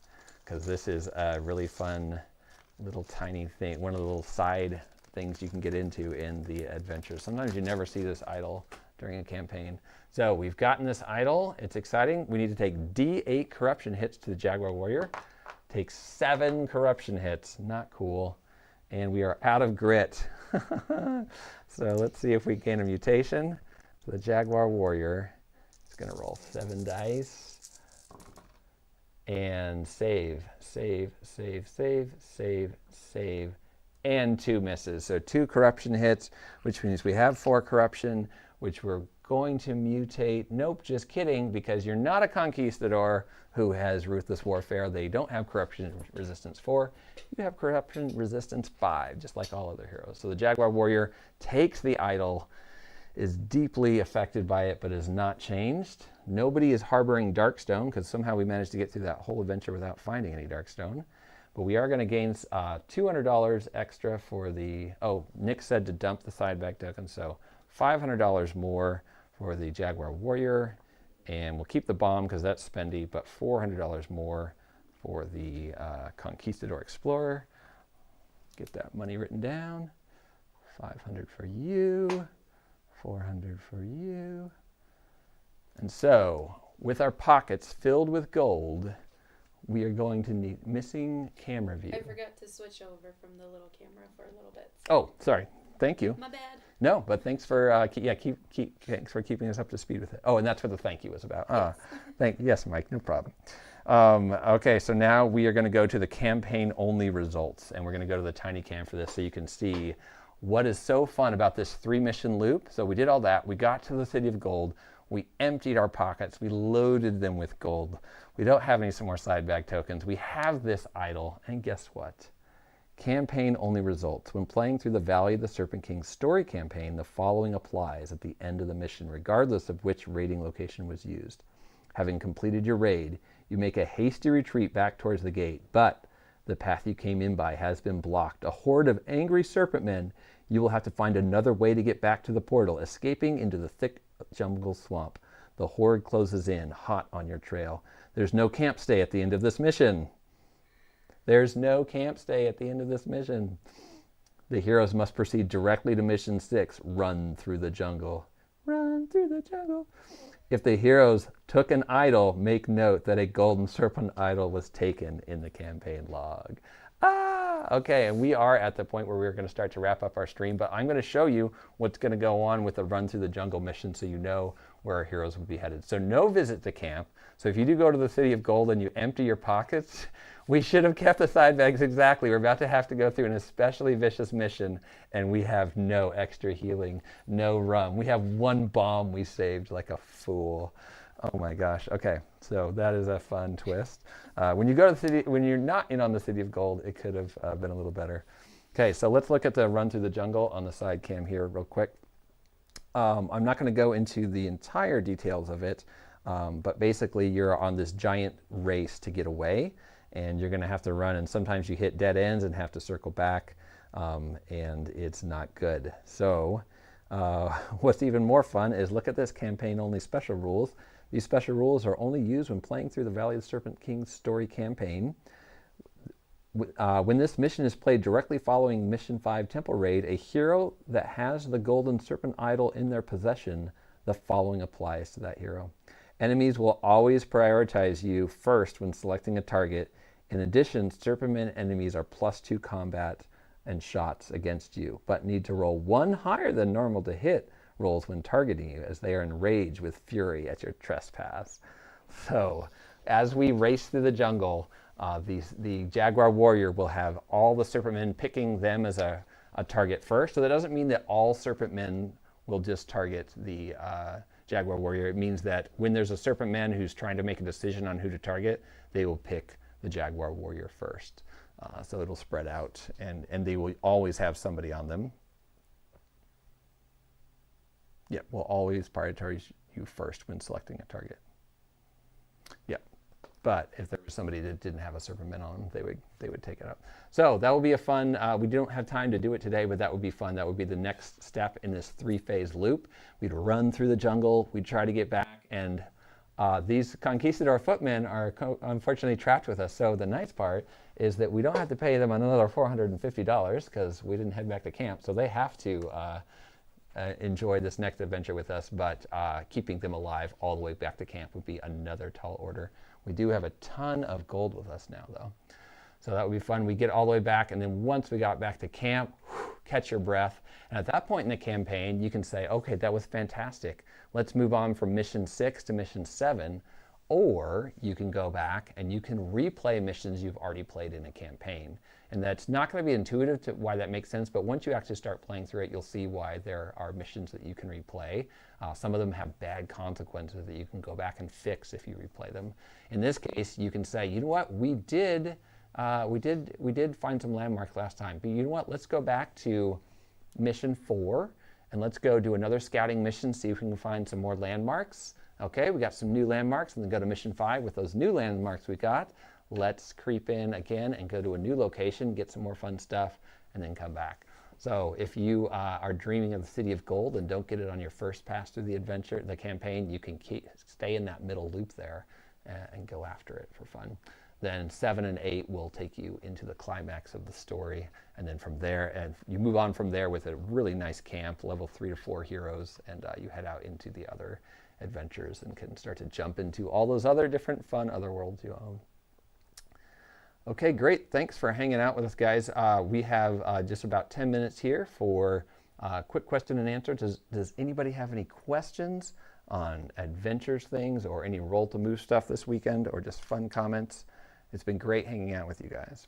because this is a really fun little tiny thing, one of the little side things you can get into in the adventure. Sometimes you never see this idol during a campaign. So we've gotten this idol. It's exciting. We need to take D8 corruption hits to the Jaguar Warrior. Take 7 corruption hits. Not cool. And we are out of grit. So let's see if we gain a mutation. The Jaguar Warrior is going to roll 7 dice. And save, save, save, save, save, save, and 2 misses. So 2 corruption hits, which means we have 4 corruption, which we're going to mutate. Nope, just kidding, because you're not a Conquistador who has Ruthless Warfare. They don't have corruption resistance 4. You have corruption resistance 5, just like all other heroes. So the Jaguar Warrior takes the idol, is deeply affected by it, but is not changed. Nobody is harboring Darkstone, because somehow we managed to get through that whole adventure without finding any Darkstone. But we are going to gain $200 extra for the, oh, Nick said to dump the side bag token, so $500 more for the Jaguar Warrior, and we'll keep the bomb because that's spendy, but $400 more for the Conquistador Explorer. Get that money written down. 500 for you, 400 for you. And so, with our pockets filled with gold, we are going to need missing camera view. I forgot to switch over from the little camera for a little bit. Oh, sorry. Thank you. My bad. No, but thanks for thanks for keeping us up to speed with it. Oh, and that's what the thank you was about. Yes, Mike, no problem. Okay, so now we are going to go to the campaign only results, and we're going to go to the tiny cam for this, so you can see what is so fun about this 3 mission loop. So we did all that. We got to the City of Gold. We emptied our pockets. We loaded them with gold. We don't have any more side bag tokens. We have this idol, and guess what? Campaign only results. When playing through the Valley of the Serpent King story campaign, the following applies at the end of the mission, regardless of which raiding location was used. Having completed your raid, you make a hasty retreat back towards the gate, but the path you came in by has been blocked. A horde of angry serpent men. You will have to find another way to get back to the portal, escaping into the thick jungle swamp. The horde closes in, hot on your trail. There's no camp stay at the end of this mission. There's no camp stay at the end of this mission. The heroes must proceed directly to mission 6, run through the jungle. Run through the jungle. If the heroes took an idol, make note that a golden serpent idol was taken in the campaign log. Okay, and we are at the point where we're going to start to wrap up our stream, but I'm going to show you what's going to go on with the run through the jungle mission so you know where our heroes will be headed. So no visit to camp. So if you do go to the City of Gold and you empty your pockets, we should have kept the side bags exactly. We're about to have to go through an especially vicious mission, and we have no extra healing, no rum. We have 1 bomb we saved like a fool. Oh my gosh. Okay, so that is a fun twist. When you go to the city, when you're not in on the City of Gold, it could have been a little better. Okay, so let's look at the run through the jungle on the side cam here real quick. I'm not going to go into the entire details of it, but basically you're on this giant race to get away, and you're going to have to run, and sometimes you hit dead ends and have to circle back, and it's not good. So what's even more fun is look at this campaign-only special rules. These special rules are only used when playing through the Valley of the Serpent King story campaign. When this mission is played directly following Mission 5 Temple Raid, a hero that has the Golden Serpent Idol in their possession, the following applies to that hero. Enemies will always prioritize you first when selecting a target. In addition, Serpentman enemies are +2 combat and shots against you, but need to roll 1 higher than normal to hit rolls when targeting you, as they are enraged with fury at your trespass. So, as we race through the jungle, the Jaguar Warrior will have all the Serpentmen picking them as a target first. So that doesn't mean that all Serpentmen will just target the Jaguar Warrior. It means that when there's a Serpentman who's trying to make a decision on who to target, they will pick the Jaguar Warrior first. So it'll spread out, and they will always have somebody on them. Yeah, we'll always prioritize you first when selecting a target. Yeah. But if there was somebody that didn't have a serpent on them, they would take it up. So that will be a fun, we don't have time to do it today, but that would be fun. That would be the next step in this 3-phase loop. We'd run through the jungle, we'd try to get back, and these Conquistador footmen are unfortunately trapped with us. So the nice part is that we don't have to pay them another $450 because we didn't head back to camp. So they have to enjoy this next adventure with us, but keeping them alive all the way back to camp would be another tall order. We do have a ton of gold with us now, though. So that would be fun. We get all the way back, and then once we got back to camp, catch your breath. And at that point in the campaign, you can say, okay, that was fantastic. Let's move on from mission 6 to mission 7. Or you can go back and you can replay missions you've already played in a campaign. And that's not going to be intuitive to why that makes sense, but once you actually start playing through it, you'll see why there are missions that you can replay. Some of them have bad consequences that you can go back and fix if you replay them. In this case, you can say, you know what, we did find some landmarks last time, but you know what, let's go back to mission 4 and let's go do another scouting mission, see if we can find some more landmarks. Okay, we got some new landmarks, and then go to mission 5 with those new landmarks we got. Let's creep in again and go to a new location, get some more fun stuff, and then come back. So if you are dreaming of the City of Gold and don't get it on your first pass through the adventure, the campaign, you can stay in that middle loop there and go after it for fun. Then 7 and 8 will take you into the climax of the story, and then from there, and you move on from there with a really nice camp, level 3 to 4 heroes, and you head out into the other adventures and can start to jump into all those other different fun other worlds you own. Okay, great. Thanks for hanging out with us, guys. We have just about 10 minutes here for quick question and answer. Does anybody have any questions on adventures things or any roll to move stuff this weekend, or just fun comments? It's been great hanging out with you guys.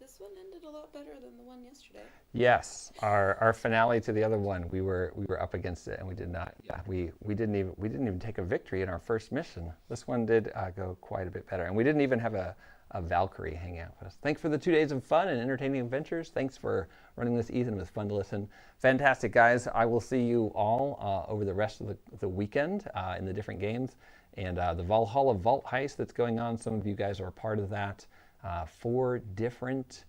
This one ended a lot better than the one yesterday. Yes, our finale to the other one, we were up against it, and we did not. Yeah, we didn't even take a victory in our first mission. This one did go quite a bit better, and we didn't even have a Valkyrie hang out with us. Thanks for the 2 days of fun and entertaining adventures. Thanks for running this, Ethan. It was fun to listen. Fantastic, guys. I will see you all over the rest of the weekend in the different games, and the Valhalla Vault heist that's going on. Some of you guys are a part of that. 4 different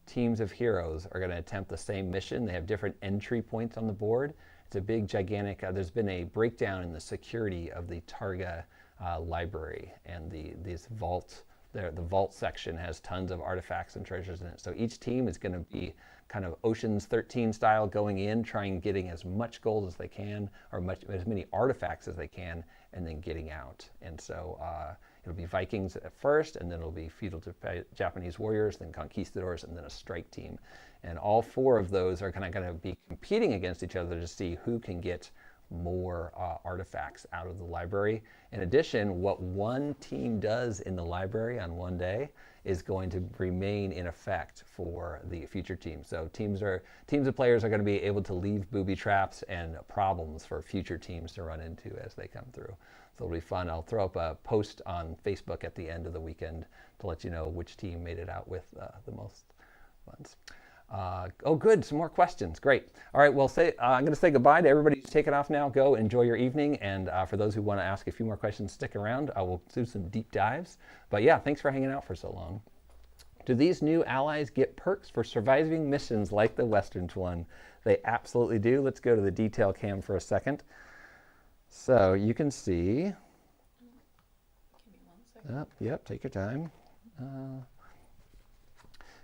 teams of heroes are going to attempt the same mission. They have different entry points on the board. It's a big, gigantic, there's been a breakdown in the security of the Targa library, and this vault, the vault section has tons of artifacts and treasures in it. So each team is going to be kind of Ocean's 13 style, going in, trying getting as much gold as they can, or as many artifacts as they can, and then getting out. And so it'll be Vikings at first, and then it'll be feudal Japanese warriors, then conquistadors, and then a strike team. And all 4 of those are kind of going to be competing against each other to see who can get more artifacts out of the library. In addition, what one team does in the library on one day is going to remain in effect for the future teams. So teams of players are going to be able to leave booby traps and problems for future teams to run into as they come through. So it'll be fun. I'll throw up a post on Facebook at the end of the weekend to let you know which team made it out with the most ones. Oh, good. Some more questions. Great. All right. Well, I'm going to say goodbye to everybody who's taken off now. Go enjoy your evening. And for those who want to ask a few more questions, stick around. I will do some deep dives. But yeah, thanks for hanging out for so long. Do these new allies get perks for surviving missions like the Western one? They absolutely do. Let's go to the detail cam for a second. So you can see. Give me 1 second. Yep, take your time.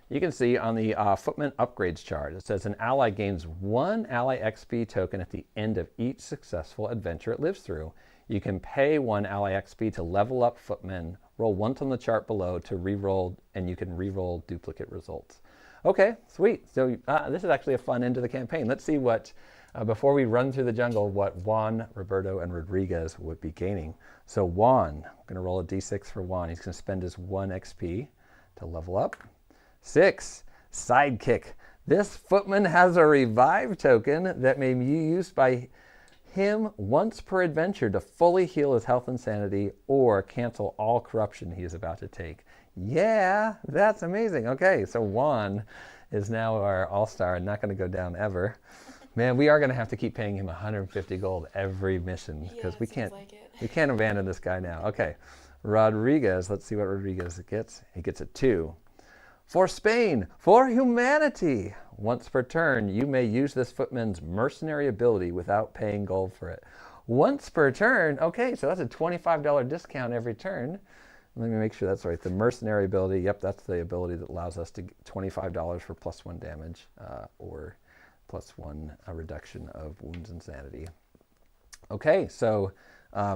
You can see on the Footman upgrades chart, it says an ally gains 1 ally XP token at the end of each successful adventure it lives through. You can pay 1 ally XP to level up Footman, roll once on the chart below to re-roll, and you can re-roll duplicate results. Okay, sweet. So this is actually a fun end to the campaign. Let's see what, before we run through the jungle, what Juan, Roberto, and Rodriguez would be gaining. So Juan, I'm going to roll a d6 for Juan. He's going to spend his 1 XP to level up. 6, sidekick. This footman has a revive token that may be used by him once per adventure to fully heal his health and sanity or cancel all corruption he is about to take. Yeah, that's amazing. Okay, so Juan is now our all-star and not going to go down ever. Man, we are going to have to keep paying him 150 gold every mission because we can't abandon this guy now. Okay, Rodriguez, let's see what Rodriguez gets. He gets a 2. For Spain, for humanity. Once per turn, you may use this footman's mercenary ability without paying gold for it. Once per turn? Okay, so that's a $25 discount every turn. Let me make sure that's right. The mercenary ability, yep, that's the ability that allows us to get $25 for +1 damage or +1 reduction of wounds and sanity. Okay, so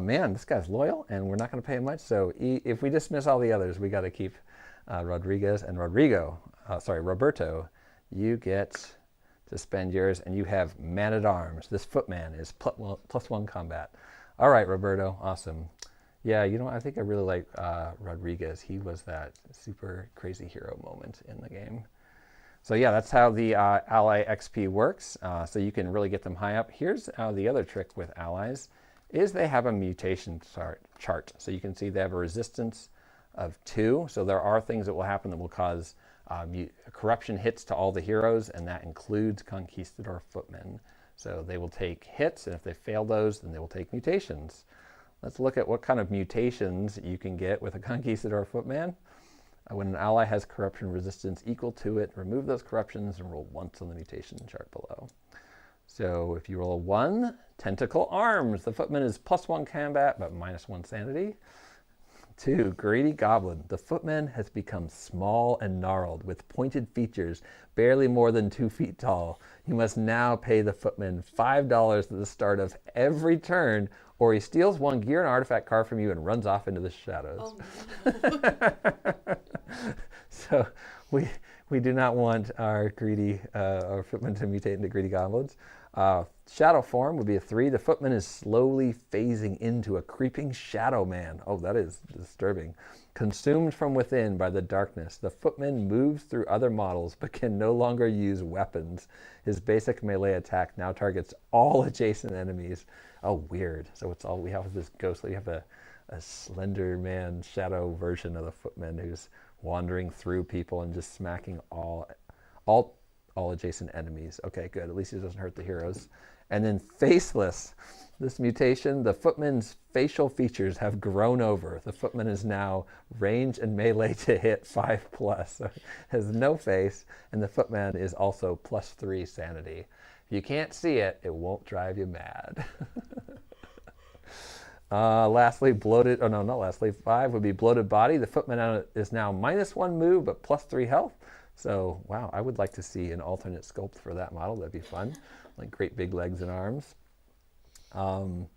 man, this guy's loyal and we're not going to pay him much. So if we dismiss all the others, we got to keep Rodriguez and Roberto, you get to spend yours, and you have Man-at-Arms. This footman is +1 combat. All right, Roberto, awesome. Yeah, you know, I think I really like Rodriguez. He was that super crazy hero moment in the game. So yeah, that's how the ally XP works. So you can really get them high up. Here's the other trick with allies, is they have a mutation chart. So you can see they have a resistance of 2. So there are things that will happen that will cause corruption hits to all the heroes, and that includes Conquistador footmen. So they will take hits, and if they fail those, then they will take mutations. Let's look at what kind of mutations you can get with a Conquistador footman. When an ally has corruption resistance equal to it, remove those corruptions and roll once on the mutation chart below. So if you roll a 1, tentacle arms. The footman is +1 combat, but -1 sanity. 2, greedy goblin. The footman has become small and gnarled with pointed features, barely more than 2 feet tall. You must now pay the footman $5 at the start of every turn, or he steals 1 gear and artifact card from you and runs off into the shadows. Oh, no. So we do not want our greedy our footman to mutate into greedy goblins. Shadow form would be a 3. The footman is slowly phasing into a creeping shadow man. Oh, that is disturbing. Consumed from within by the darkness, the footman moves through other models but can no longer use weapons. His basic melee attack now targets all adjacent enemies. Oh, weird. So it's all we have is this ghostly. We have a slender man shadow version of the footman who's wandering through people and just smacking all adjacent enemies. Okay, good. At least he doesn't hurt the heroes. And then faceless. This mutation, the footman's facial features have grown over. The footman is now range and melee to hit 5+. So has no face, and the footman is also +3 sanity. If you can't see it, it won't drive you mad. Lastly, bloated, oh no, not lastly, 5 would be bloated body. The footman is now -1 move, but +3 health. So, wow, I would like to see an alternate sculpt for that model. That'd be fun. Like great big legs and arms. And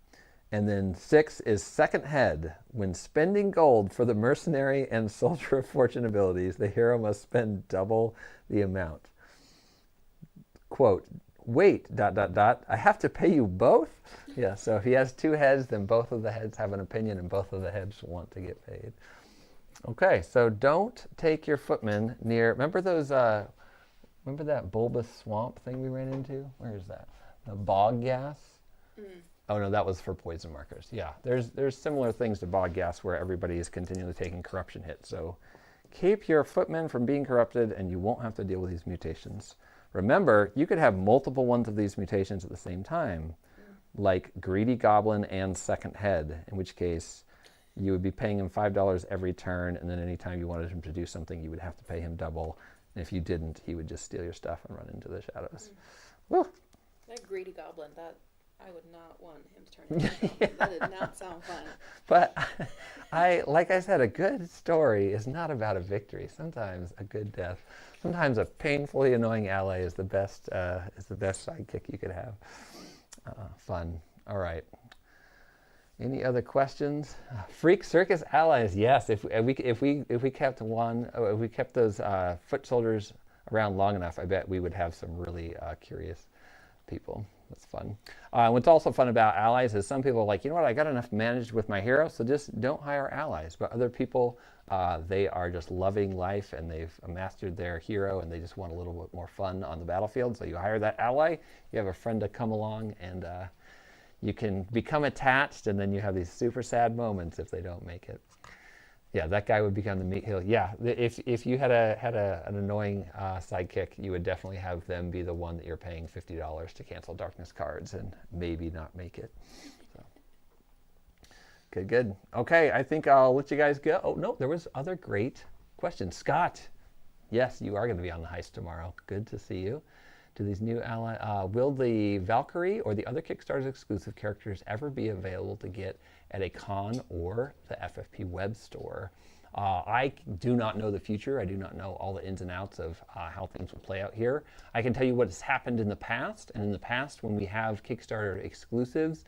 then 6 is second head. When spending gold for the mercenary and soldier of fortune abilities, the hero must spend double the amount. Quote, wait, ... I have to pay you both? Yeah, so if he has 2 heads, then both of the heads have an opinion and both of the heads want to get paid. Okay, so don't take your footman near, remember those, remember that bulbous swamp thing we ran into? Where is that? The bog gas? Oh no, that was for poison markers. Yeah, there's similar things to bog gas where everybody is continually taking corruption hits. So keep your footmen from being corrupted and you won't have to deal with these mutations. Remember, you could have multiple ones of these mutations at the same time, like greedy goblin and second head, in which case you would be paying him $5 every turn, and then anytime you wanted him to do something, you would have to pay him double. And if you didn't, he would just steal your stuff and run into the shadows. Woo. That greedy goblin, that I would not want him to turn into. Yeah. That did not sound fun. But like I said, a good story is not about a victory. Sometimes a good death. Sometimes a painfully annoying ally is the best sidekick you could have. Fun. All right. Any other questions? Freak circus allies. Yes, if we kept those foot soldiers around long enough, I bet we would have some really curious people. That's fun. What's also fun about allies is some people are like, you know what, I got enough managed with my hero, so just don't hire allies. But other people, they are just loving life and they've mastered their hero and they just want a little bit more fun on the battlefield. So you hire that ally, you have a friend to come along and you can become attached, and then you have these super sad moments if they don't make it. Yeah, that guy would become the meat heel. Yeah, if you had an annoying sidekick, you would definitely have them be the one that you're paying $50 to cancel darkness cards and maybe not make it. So. Good. Okay, I think I'll let you guys go. Oh no, there was other great questions. Scott, yes, you are going to be on the heist tomorrow. Good to see you. Do these new will the Valkyrie or the other Kickstarter's exclusive characters ever be available to get at a con or the FFP web store? I do not know the future. I do not know all the ins and outs of how things will play out here. I can tell you what has happened in the past, and in the past when we have Kickstarter exclusives,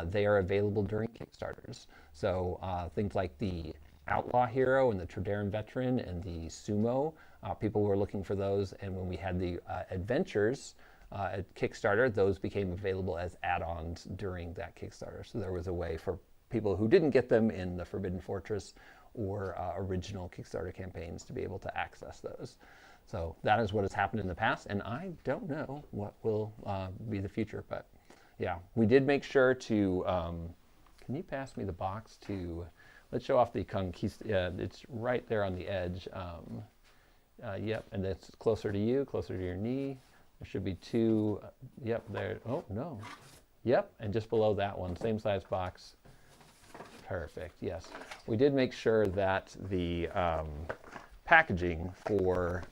they are available during Kickstarters. So things like the Outlaw Hero and the Tredaran Veteran and the Sumo, people were looking for those, and when we had the Adventures at Kickstarter, those became available as add-ons during that Kickstarter. So there was a way for people who didn't get them in the Forbidden Fortress or original Kickstarter campaigns to be able to access those. So that is what has happened in the past, and I don't know what will be the future, but yeah, we did make sure to, can you pass me the box to, let's show off the Conquistador. It's right there on the edge. Yep, and it's closer to you, closer to your knee. There should be two, yep, there, oh no. Yep, and just below that one, same size box. Perfect, yes. We did make sure that the packaging for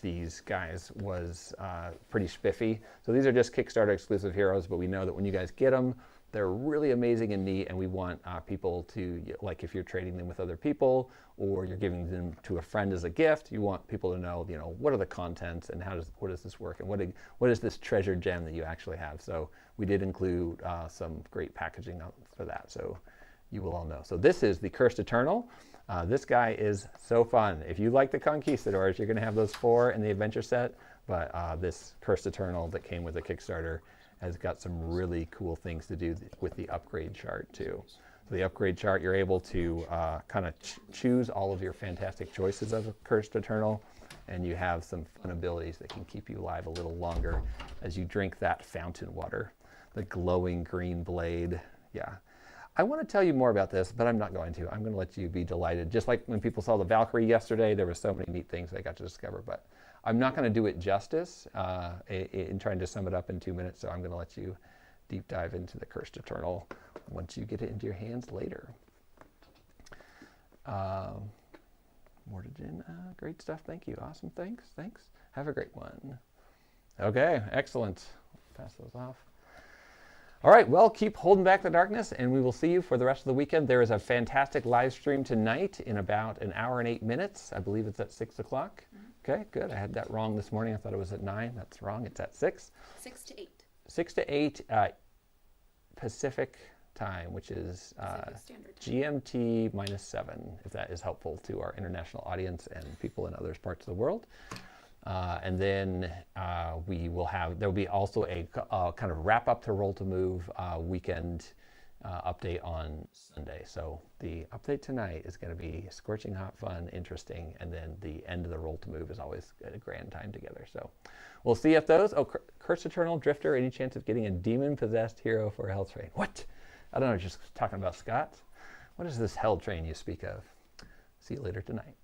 these guys was pretty spiffy. So these are just Kickstarter exclusive heroes, but we know that when you guys get them, they're really amazing and neat, and we want people to, like if you're trading them with other people or you're giving them to a friend as a gift, you want people to know, what are the contents and what does this work, and what is this treasure gem that you actually have. So we did include some great packaging for that, so you will all know. So this is the Cursed Eternal. This guy is so fun. If you like the Conquistadors, you're going to have those 4 in the adventure set, but this Cursed Eternal that came with the Kickstarter has got some really cool things to do with the upgrade chart too. So the upgrade chart, you're able to kind of choose all of your fantastic choices of a Cursed Eternal, and you have some fun abilities that can keep you alive a little longer as you drink that fountain water. The glowing green blade, yeah. I want to tell you more about this, but I'm not going to. I'm going to let you be delighted. Just like when people saw the Valkyrie yesterday, there were so many neat things they got to discover, but I'm not going to do it justice in trying to sum it up in 2 minutes, so I'm going to let you deep dive into the Cursed Eternal once you get it into your hands later. Mortigen, great stuff. Thank you. Awesome. Thanks. Have a great one. Okay, excellent. Pass those off. All right, well, keep holding back the darkness, and we will see you for the rest of the weekend. There is a fantastic live stream tonight in about an hour and 8 minutes. I believe it's at 6 o'clock. Okay, good. I had that wrong this morning. I thought it was at 9. That's wrong. It's at 6. 6 to 8. 6 to 8 Pacific time, which is GMT -7, if that is helpful to our international audience and people in other parts of the world. And then there will be also a kind of wrap up to Roll to Move weekend update on Sunday. So the update tonight is going to be scorching hot fun, interesting, and then the end of the Roll to Move is always a grand time together. So we'll see if those. Oh, Cursed Eternal Drifter, any chance of getting a demon-possessed hero for a Hell Train? What? I don't know, just talking about Scott? What is this Hell Train you speak of? See you later tonight.